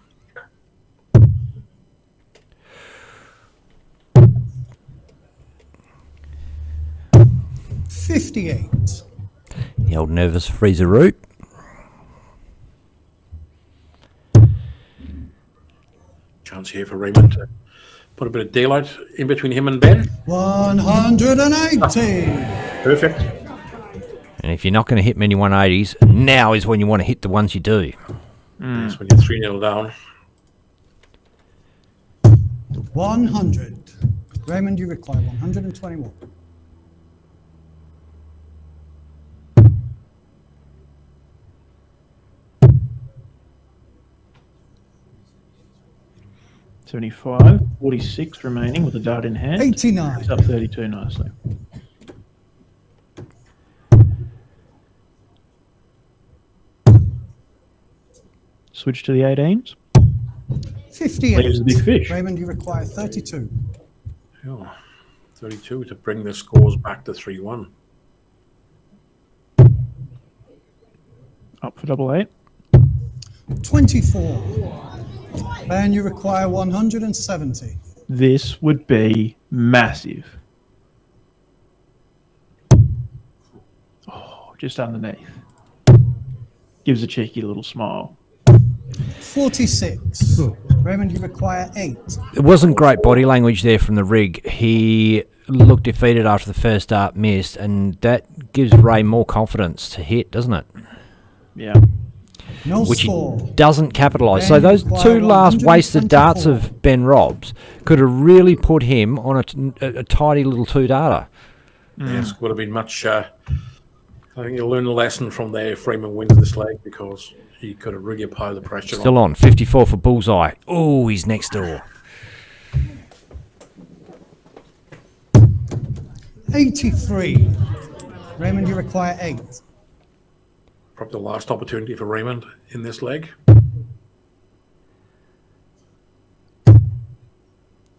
$58. The old nervous freezer route. Chance here for Raymond to put a bit of daylight in between him and Ben. 180. Perfect. And if you're not going to hit many 180s, now is when you want to hit the ones you do. That's when you're 3-0 down. 100. Raymond, you require 121. $75, 46 remaining with a dart in hand. 89. It's up 32 nicely. Switch to the 18s. 58. Leaves the big fish. Raymond, you require 32. Yeah. 32 to bring the scores back to 3-1. Up for double 8. 24. Ben, you require 170. This would be massive. Oh, just underneath. Gives a cheeky little smile. 46. Raymond, you require 8. It wasn't great body language there from the rig. He looked defeated after the first dart missed, and that gives Ray more confidence to hit, doesn't it? Yeah. No Which score. he doesn't capitalise. So Ben those required two last wasted 124. darts of Ben Robb's could have really put him on a tidy little 2-darter. Yes, would have been much. I think you'll learn a lesson from there if Freeman wins this leg, because he could have really applied the pressure. Still on. 54 for Bullseye. Oh, he's next door. 83. Raymond, you require 8. Probably the last opportunity for Raymond in this leg.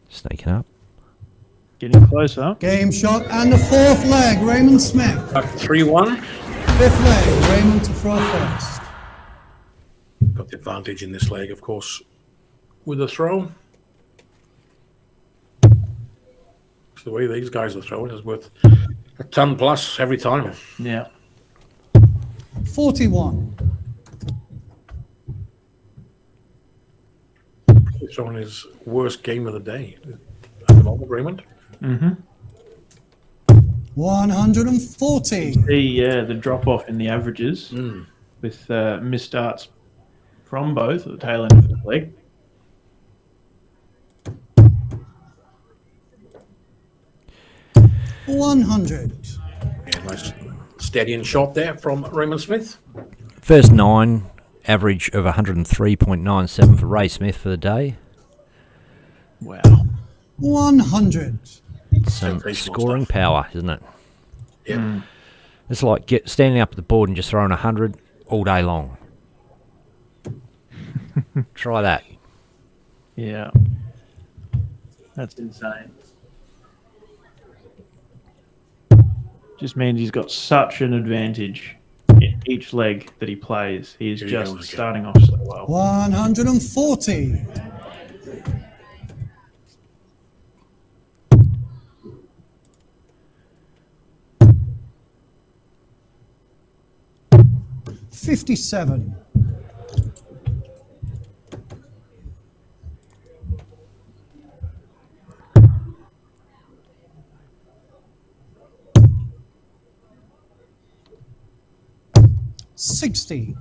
Sneaking up. Getting closer. Game shot and the 4th leg, Raymond Smith. 3-1. 5th leg, Raymond to throw first. Got the advantage in this leg, of course, with the throw. The way these guys are throwing is worth a ton plus every time. Yeah. 41. He's throwing his worst game of the day at the moment, Raymond. Mm-hmm. 140. The drop off in the averages with missed darts from both at the tail end of the leg. $100. Yeah, nice steadying shot there from Raymond Smith. First 9, average of 103.97 for Ray Smith for the day. Wow. 100. Some scoring power, isn't it? Yeah. It's like standing up at the board and just throwing 100 all day long. Try that. Yeah. That's insane. Just means he's got such an advantage in each leg that he plays. He is just starting off so well. 140. $57. $60.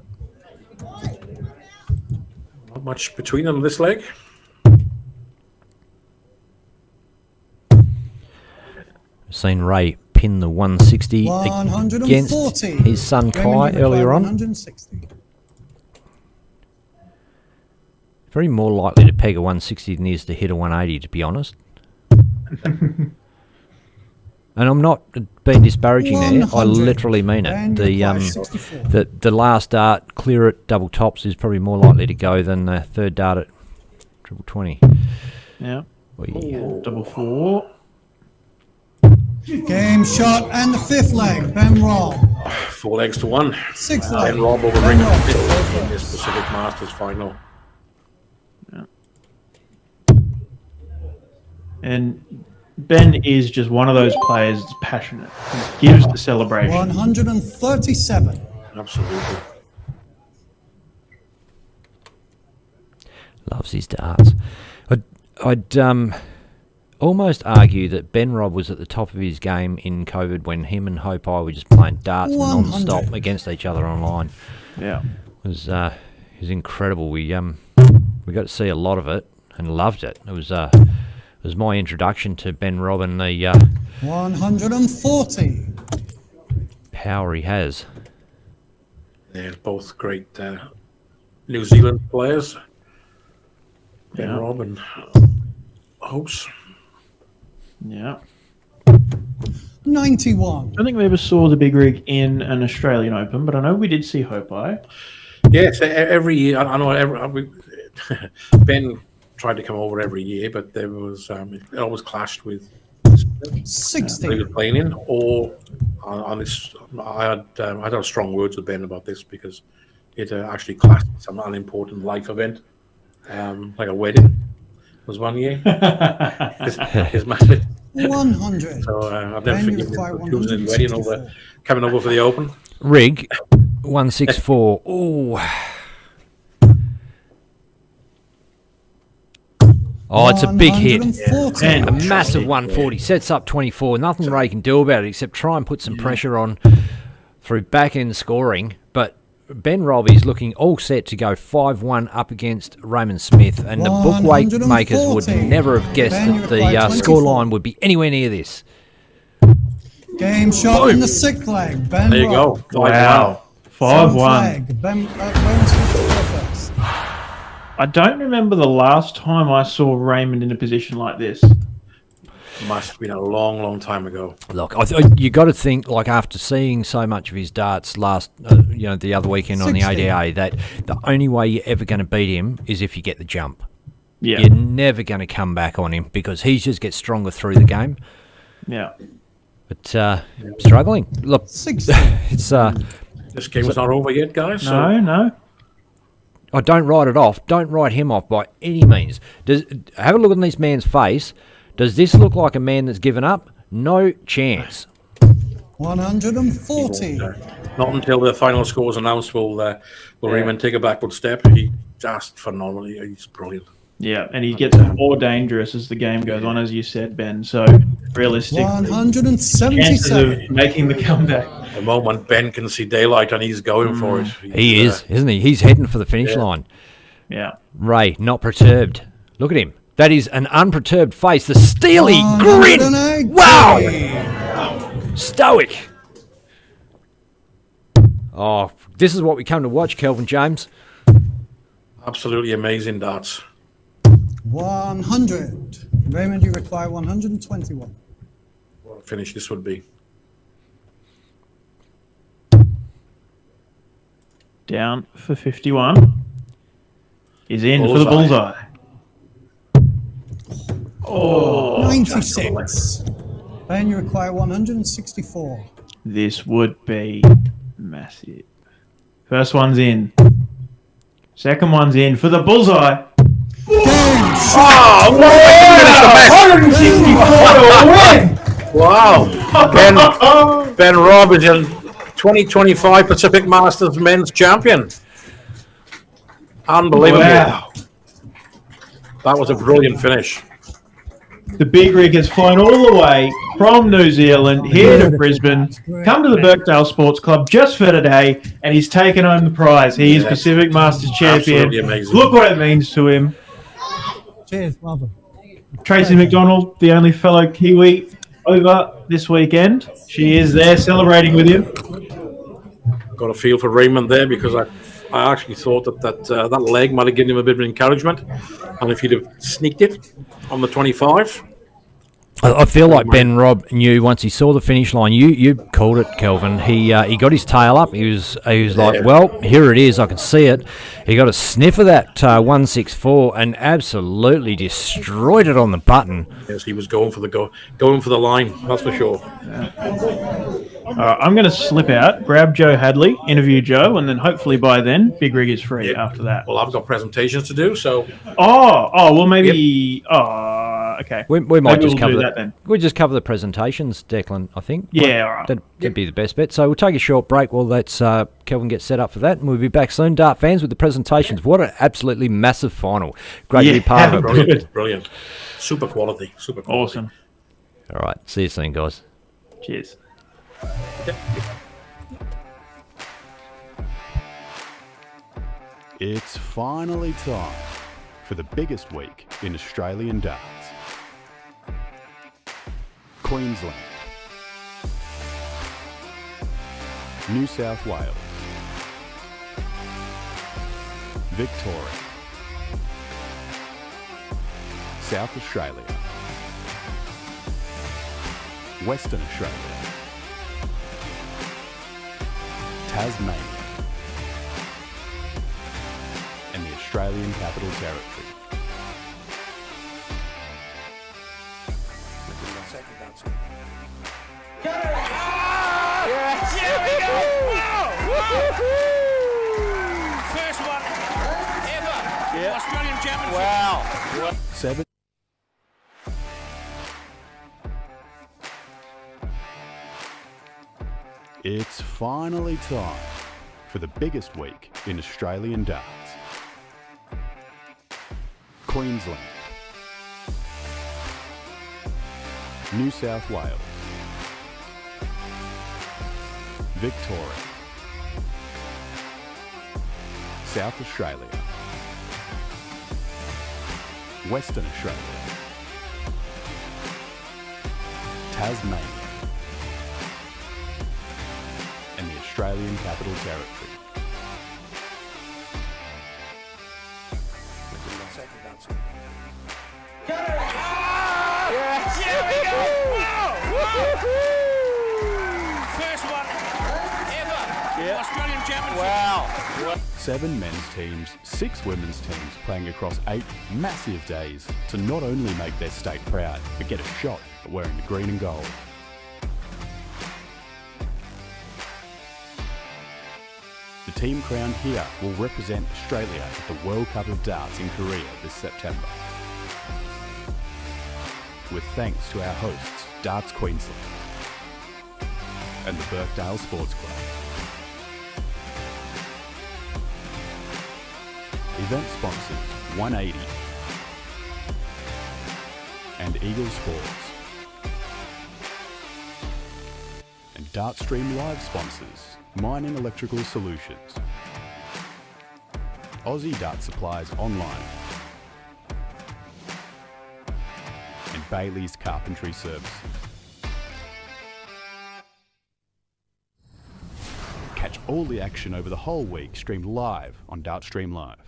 Not much between them this leg. Seen Ray pin the 160 against 140. his son Kai earlier on. 160. Very more likely to peg a 160 than he is to hit a 180, to be honest. And I'm not being disparaging there. I literally mean it. The last dart clear at double tops is probably more likely to go than the third dart at triple 20. Yeah. Double 4. Game shot and the 5th leg, Ben Robb. 4 legs to 1. 6th leg. Ben Robb over Raymond Smith in this Pacific Masters final. Yeah. And Ben is just one of those players that's passionate. He gives the celebration. 137. Absolutely. Loves his darts. I'd almost argue that Ben Robb was at the top of his game in COVID when him and Hope I were just playing darts non-stop against each other online. Yeah. It was incredible. We got to see a lot of it and loved it. It was my introduction to Ben Robb and the 140. power he has. They're both great New Zealand players. Ben Robb and Hopes. Yeah. 91. I don't think we ever saw the big rig in an Australian Open, but I know we did see Hope I. Yes, every year. I know Ben tried to come over every year, but there was it always clashed with 60. He was playing in, or on this. I had strong words with Ben about this because it actually clashed with some unimportant life event, like a wedding. Was one year his marriage. 100. So I've never forgiven him for choosing his wedding coming over for the Open. Rig 164. Oh, it's a big hit. A massive 140. Sets up 24. Nothing Ray can do about it except try and put some pressure on through back-end scoring, but Ben Robbie's looking all set to go 5-1 up against Raymond Smith, and the bookmakers would never have guessed that the scoreline would be anywhere near this. Game shot in the sixth leg. Ben There you go. Robb. Wow. 5-1. Flag. Raymond Smith first. I don't remember the last time I saw Raymond in a position like this. Must have been a long, long time ago. Look, you got to think, like, after seeing so much of his darts last, the other weekend on the 16. ADA, that the only way you're ever going to beat him is if you get the jump. Yeah. You're never going to come back on him because he just gets stronger through the game. Yeah. But struggling. Look, 16. it's This game is not over yet, guys. No. I don't write it off. Don't write him off by any means. Have a look at this man's face. Does this look like a man that's given up? No chance. 140. Not until the final score is announced will Raymond take a backward step. He's just phenomenal. He's brilliant. Yeah, and he gets more dangerous as the game goes on, as you said, Ben. So, realistically, 177. chances of making the comeback. The moment Ben can see daylight and he's going for it. He is, isn't he? He's heading for the finish line. Yeah. Ray, not perturbed. Look at him. That is an unperturbed face. The steely grin. Wow. Stoic. Oh, this is what we come to watch, Kelvin James. Absolutely amazing darts. 100. Raymond, you require 121. What a finish this would be. Down for 51. He's in for the bullseye. Oh, 96. Ben, you require 164. This would be massive. First one's in. Second one's in for the bullseye. Oh, wow! 164 to win! Wow. Ben Robb is in 2025 Pacific Masters men's champion. Unbelievable. Wow. That was a brilliant finish. The big rig has flown all the way from New Zealand here to Brisbane, come to the Birkdale Sports Club just for today, and he's taken home the prize. He is Pacific Masters champion. Absolutely amazing. Look what it means to him. Cheers, mother. Tracy McDonald, the only fellow Kiwi over this weekend. She is there celebrating with him. Got a feel for Raymond there because I actually thought that leg might have given him a bit of encouragement. And if he'd have sneaked it on the 25. I feel like Ben Robb knew once he saw the finish line. You called it, Kelvin. He got his tail up. He was like, well, here it is. I can see it. He got a sniff of that 164 and absolutely destroyed it on the button. Yes, he was going for the line. That's for sure. I'm going to slip out, grab Joe Hadley, interview Joe, and then hopefully by then, Big Rig is free after that. Well, I've got presentations to do, so. Well, maybe. Okay. We might Maybe just we'll cover do that that then. We'll just cover the presentations, Declan, I think. Yeah, all right. That'd be the best bet. So we'll take a short break while that's Kelvin gets set up for that, and we'll be back soon, Dart fans, with the presentations. What an absolutely massive final. Great to be part of it. Brilliant. Super quality. Awesome. All right. See you soon, guys. Cheers. It's finally time for the biggest week in Australian darts. Queensland, New South Wales, Victoria, South Australia, Western Australia, Tasmania, and the Australian Capital Territory. First one ever. Australian Championship. Wow. 7. It's finally time for the biggest week in Australian darts. Queensland, New South Wales, Victoria, South Australia, Western Australia, Tasmania, and the Australian Capital Territory. Here we go! Wow! First one ever. Australian Championship. Wow. 7 men's teams, 6 women's teams playing across 8 massive days to not only make their state proud, but get a shot at wearing the green and gold. The team crowned here will represent Australia at the World Cup of Darts in Korea this September. With thanks to our hosts, Darts Queensland and the Birkdale Sports Club. Event sponsors 180 and Eagle Sports. And Dartstream Live sponsors Mining Electrical Solutions, Aussie Dart Supplies Online, and Bailey's Carpentry Services. Catch all the action over the whole week streamed live on Dartstream Live.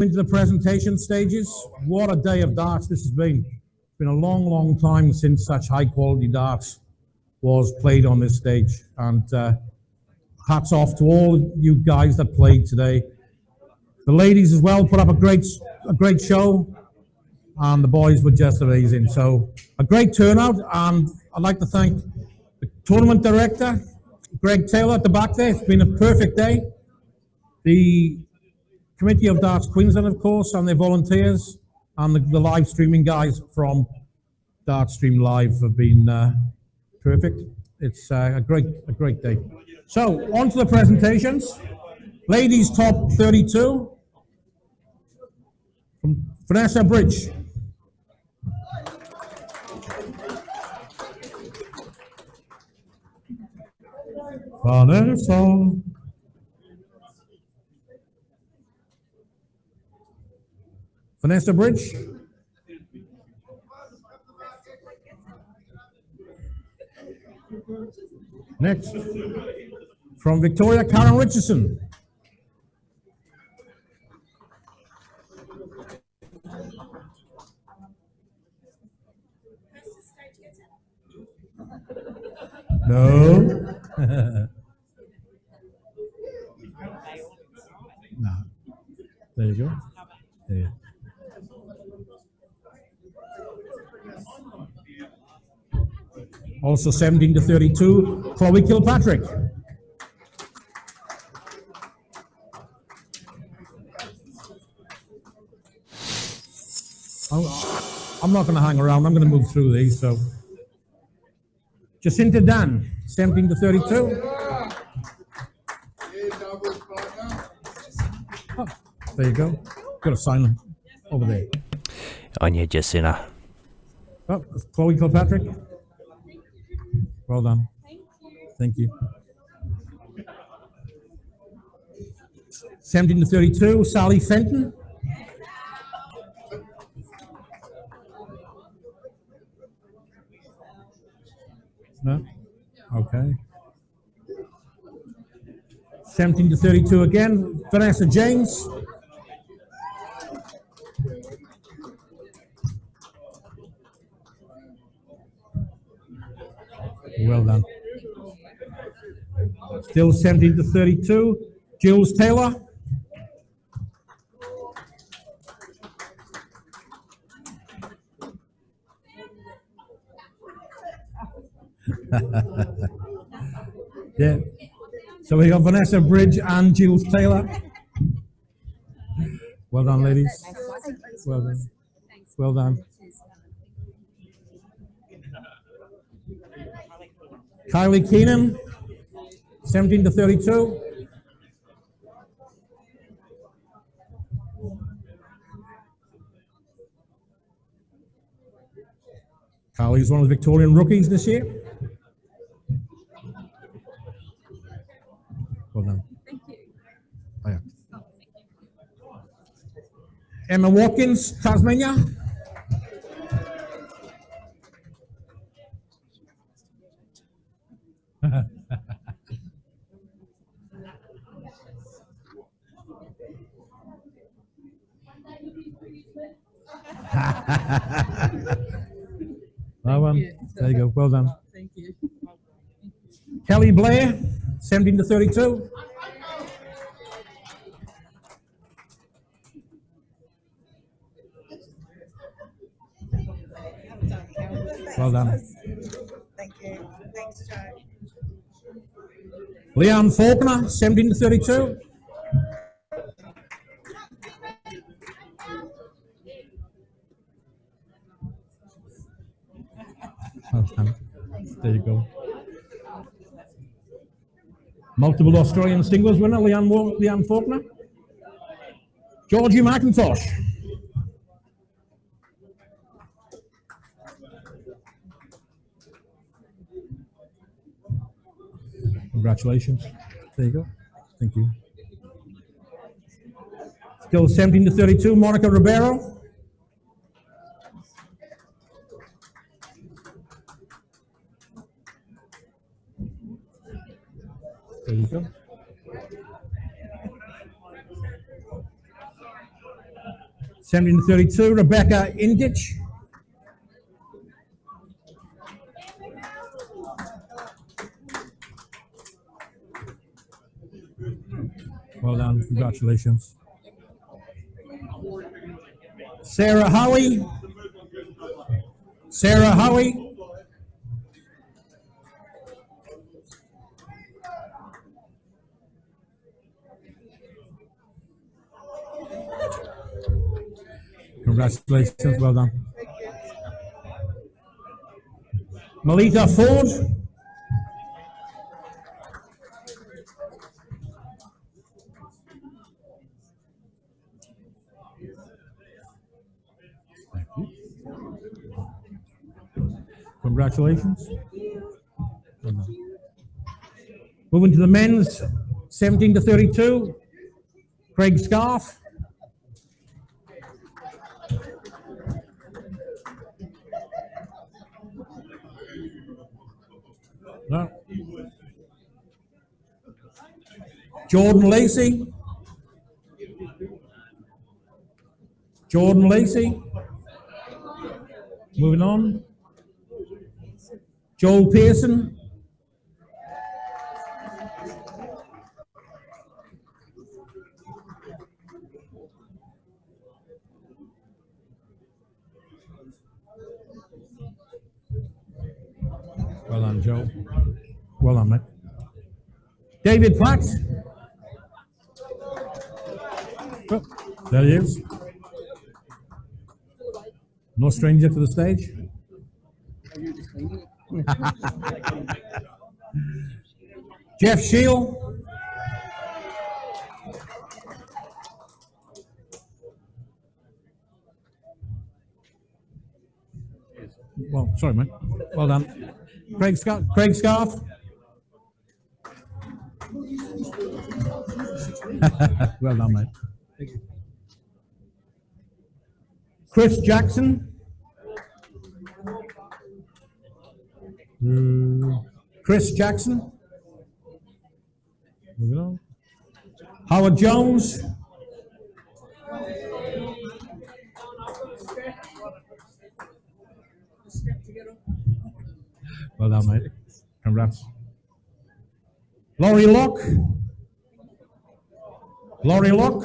Into the presentation stages. What a day of darts this has been. It's been a long, long time since such high quality darts was played on this stage. And hats off to all you guys that played today. The ladies as well put up a great show, and the boys were just amazing. So a great turnout, and I'd like to thank the tournament director, Greg Taylor at the back there. It's been a perfect day. The Committee of Darts Queensland, of course, and their volunteers, and the live streaming guys from Dartstream Live have been perfect. It's a great day. So on to the presentations. Ladies top 32 from Vanessa Bridge. Vanessa. Vanessa Bridge. Next, from Victoria, Karen Richardson. No. No. There you go. There. Also 17 to 32, Chloe Kilpatrick. I'm not going to hang around. I'm going to move through these. So, Jacinta Dan, 17 to 32. Oh, there you go. Got a sign over there. On you, Jacinta. Oh, Chloe Kilpatrick. Well done. Thank you. 17 to 32, Sally Fenton. No? Okay. 17 to 32 again, Vanessa James. Well done. Still 17 to 32, Jules Taylor. Yeah. So we got Vanessa Bridge and Jules Taylor. Well done, ladies. Well done. Well done. Kylie Keenan, 17 to 32. Carly's one of the Victorian rookies this year. Well done. Thank you. Oh, yeah. Emma Watkins, Tasmania. There you go. Well done. Thank you. Kelly Blair, 17 to 32. Well done. Thank you. Thanks, Joe. Leon Faulkner, 17 to 32. Well done. There you go. Multiple Australian singles winner, Leon Faulkner. Georgie McIntosh. Congratulations. There you go. Thank you. Still 17 to 32, Monica Ribeiro. There you go. '17 to 32, Rebecca Indich. Well done, congratulations. Sarah Howie. Sarah Howie. Congratulations, well done. Melita Ford. Congratulations. Well done. Moving to the men's, 17 to 32, Craig Scarf. No. Jordan Lacey. Jordan Lacey. Moving on. Joel Pearson. Well done, Joe. Well done, mate. David Platt. Oh, there he is. No stranger to the stage. Jeff Shield. Well, sorry, mate. Well done. Craig Scarf. Well done, mate. Chris Jackson. Chris Jackson. Moving on. Howard Jones. Well done, mate. Congrats. Laurie Locke. Laurie Locke.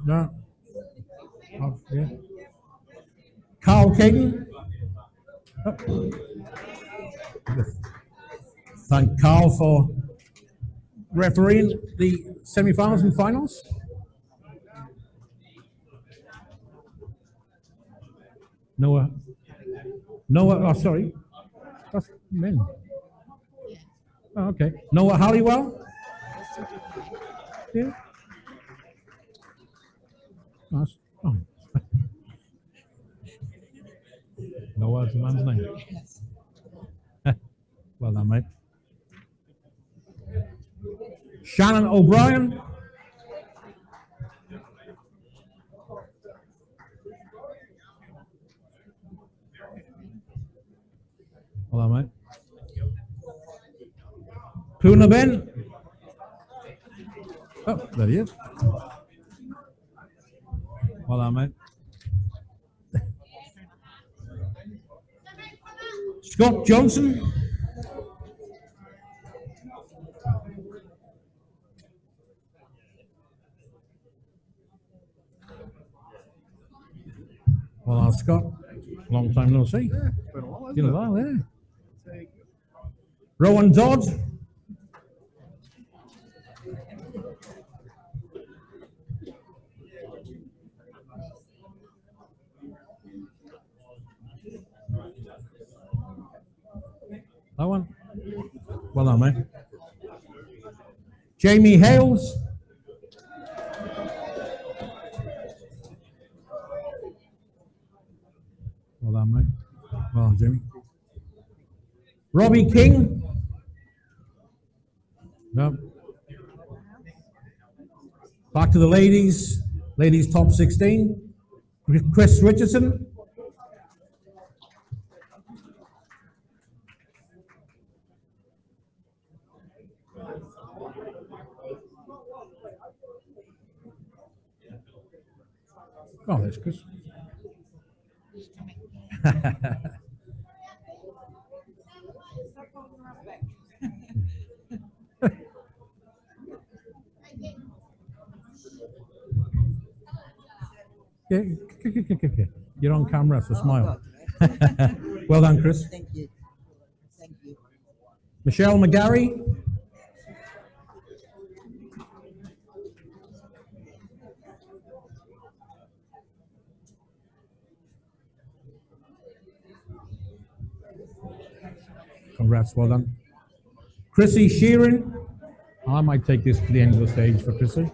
No. Oh, yeah. Carl Caden. Oh. Thank Carl for refereeing the semi-finals and finals. Noah, oh, sorry. That's men. Oh, okay. Noah Halliwell. Yeah. Nice. Oh. No words, the man's name. Well done, mate. Shannon O'Brien. Well done, mate. Puna Ben. Oh, there he is. Well done, mate. Scott Johnson. Well done, Scott. Long time no see. Been a while, yeah. Rowan Dodd. That one. Well done, mate. Jamie Hales. Well done, mate. Well done, Jimmy. Robbie King. No. Back to the ladies. Ladies top 16. Chris Richardson. Oh, that's Chris. Yeah, you're on camera, so smile. Well done, Chris. Thank you. Thank you. Michelle McGarry. Congrats, well done. Chrissy Sheeran. I might take this to the end of the stage for Chrissy.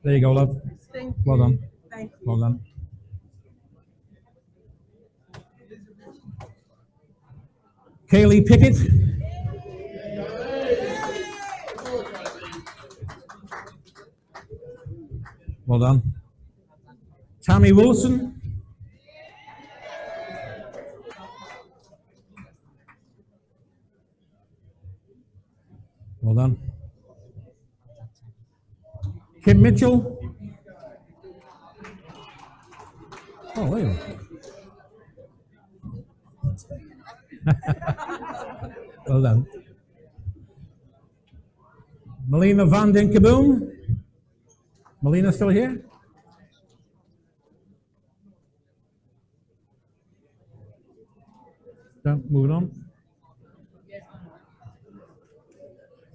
There you go, love. Thank Well done. Thank you. Well done. Kaylee Pickett. Well done. Tammy Wilson. Well done. Kim Mitchell. Oh, there you go. Well done. Melina van den Kaboom. Melina still here? No, moving on.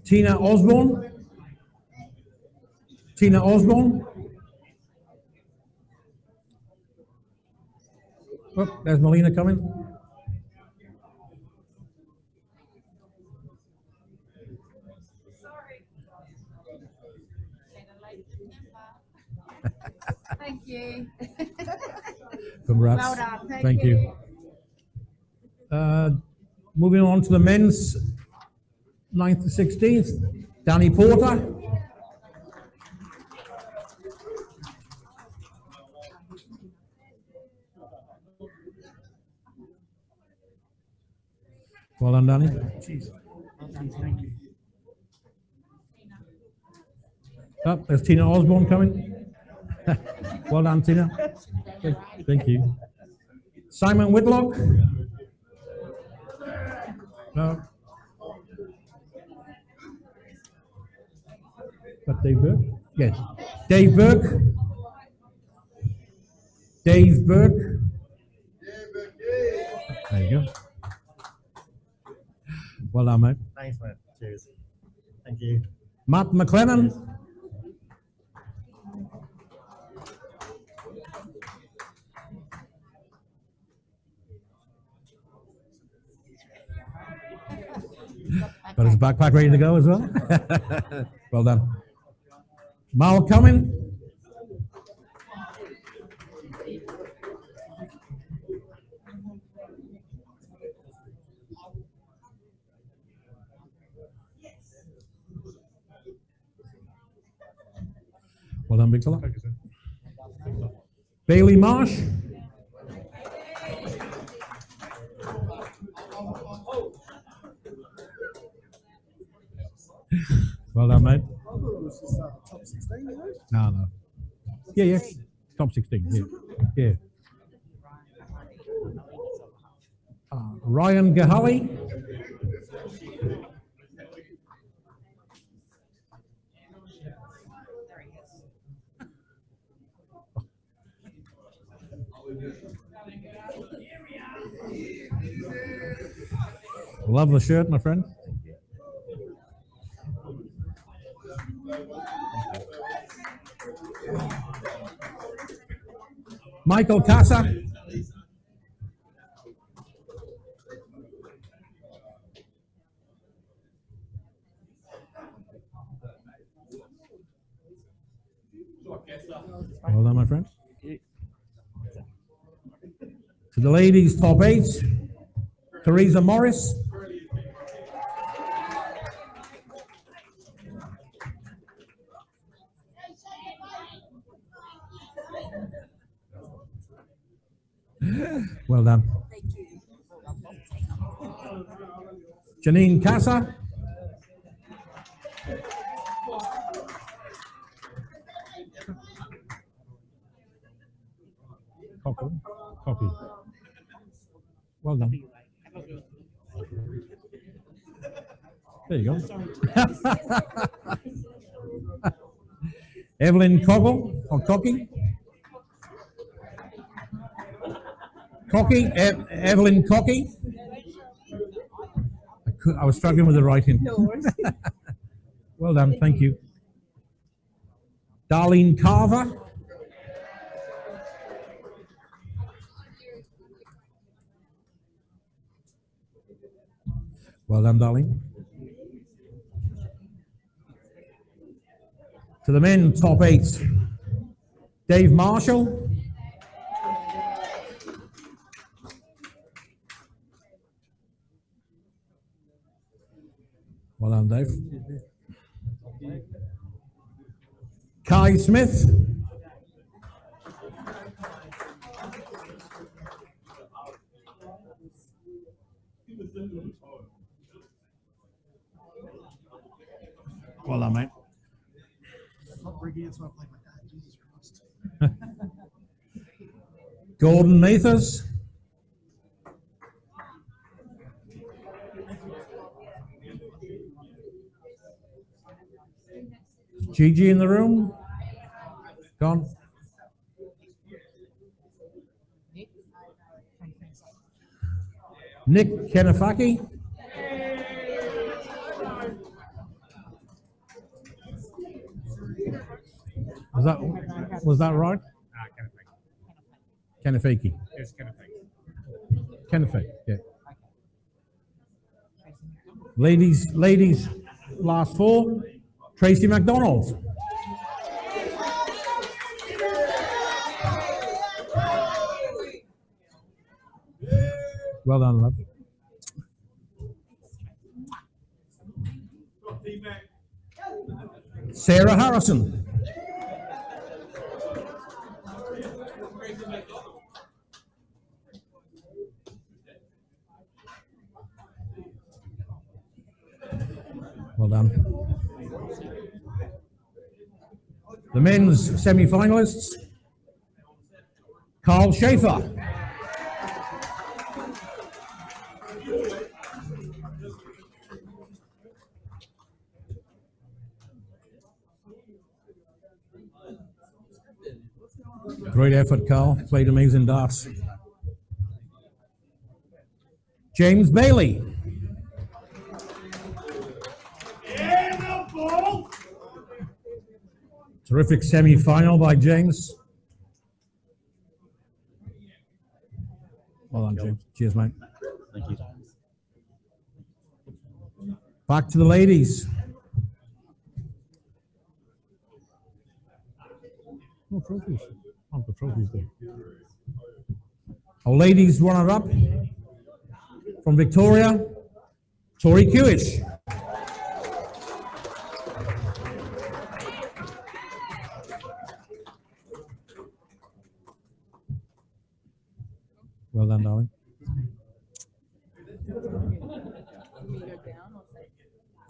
Tina Osborne. Tina Osborne. Oh, there's Melina coming. Thank you. Congrats. Well done. Thank you. Moving on to the men's 9th to 16th. Danny Porter. Well done, Danny. Jeez. Well done, thank you. Oh, there's Tina Osborne coming. Well done, Tina. Thank you. Simon Whitlock. No. But Dave Burke? Yes. Dave Burke. Dave Burke. There you go. Well done, mate. Thanks, mate. Cheers. Thank you. Matt McLennan. Got his backpack ready to go as well. Well done. Mal coming. Well done, big fella. Bailey Marsh. Well done, mate. Top 16, you know? No. Yeah. Top 16. Yeah. Ryan Gahali. Love the shirt, my friend. Michael Casa. Well done, my friend. To the ladies, top 8. Teresa Morris. Well done. Janine Casa. Copy. Well done. There you go. Evelyn Coggle, or Cocky. Evelyn Cocky. I was struggling with the writing. Well done, thank you. Darlene Carver. Well done, darling. To the men, top 8. Dave Marshall. Well done, Dave. Kai Smith. Well done, mate. Gordon Mathers. Gigi in the room? Gone. Nick Kenafaki. Was that right? Kenafaki. Yes, Kenafaki. Kenafaki, yeah. Ladies, last 4. Tracy McDonald. Well done, love. Sarah Harrison. Well done. The men's semi-finalists, Carl Schaefer. Great effort, Carl. Played amazing darts. James Bailey. Terrific semi-final by James. Well done, James. Cheers, mate. Thank you. Back to the ladies. No trophies. Oh, the trophies there. Our ladies runner-up from Victoria, Tori Kewish. Well done, darling.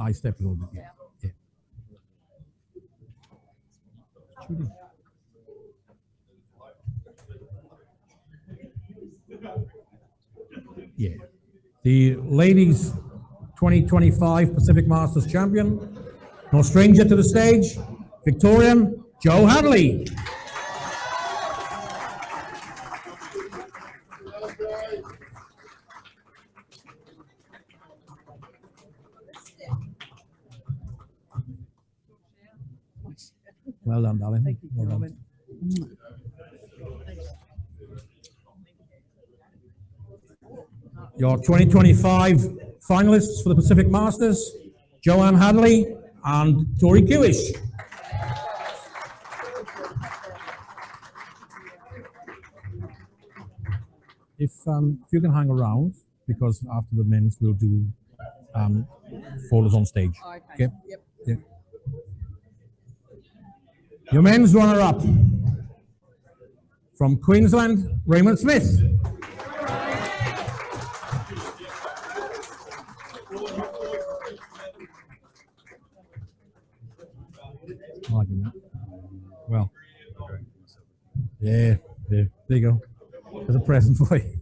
I stepped a little bit, yeah. Yeah. The ladies 2025 Pacific Masters champion, no stranger to the stage, Victorian Jo Hadley. Well done, darling. Thank you, well done. Your 2025 finalists for the Pacific Masters, Joanne Hadley and Tori Kewish. If you can hang around, because after the men's we'll do photos on stage. Okay. Yep. Yeah. Your men's runner-up from Queensland, Raymond Smith. Well, yeah, there you go. There's a present for you.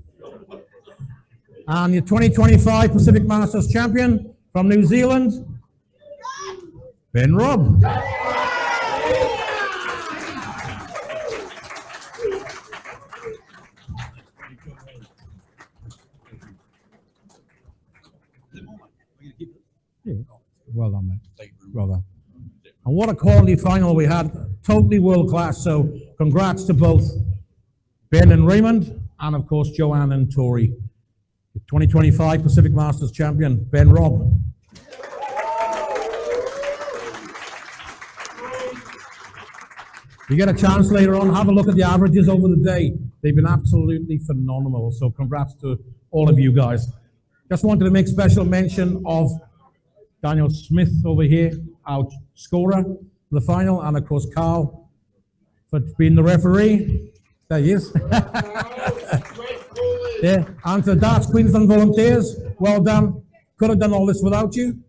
And your 2025 Pacific Masters champion from New Zealand, Ben Robb. Yeah. Well done, mate. Well done. And what a quality final we had. Totally world class. So congrats to both Ben and Raymond, and of course Joanne and Tori. The 2025 Pacific Masters champion, Ben Robb. You get a chance later on, have a look at the averages over the day. They've been absolutely phenomenal. So congrats to all of you guys. Just wanted to make special mention of Daniel Smith over here, our scorer for the final, and of course Carl for being the referee. There he is. Yeah, and to the Darts Queensland volunteers, well done. Could have done all this without you.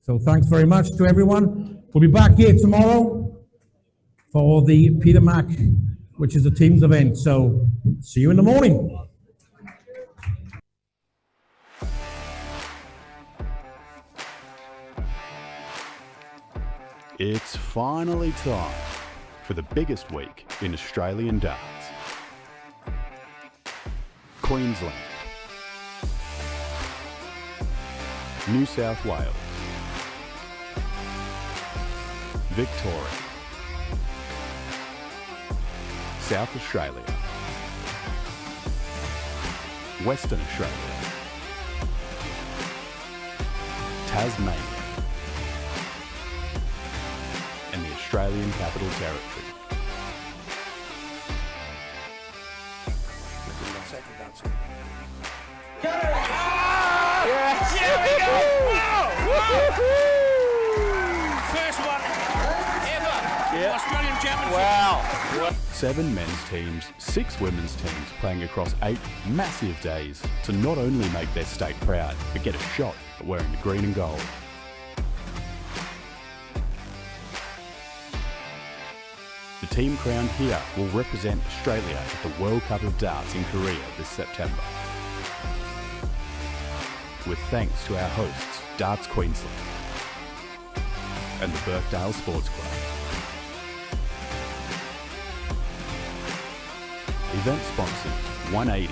So thanks very much to everyone. We'll be back here tomorrow for the Peter Mac, which is a team's event. So see you in the morning. It's finally time for the biggest week in Australian darts. Queensland, New South Wales, Victoria, South Australia, Western Australia, Tasmania, and the Australian Capital Territory. Yes! Here we go! First one ever. Australian Championship. Wow. 7 men's teams, 6 women's teams playing across 8 massive days to not only make their state proud, but get a shot at wearing the green and gold. The team crowned here will represent Australia at the World Cup of Darts in Korea this September. With thanks to our hosts, Darts Queensland and the Birkdale Sports Club. Event sponsors 180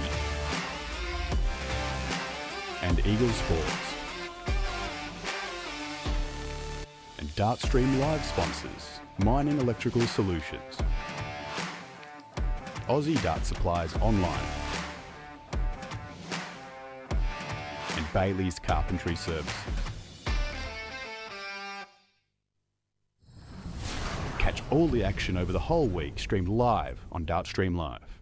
and Eagle Sports. And Dartstream Live sponsors Mining Electrical Solutions, Aussie Dart Supplies Online, and Bailey's Carpentry service. Catch all the action over the whole week streamed live on Dartstream Live.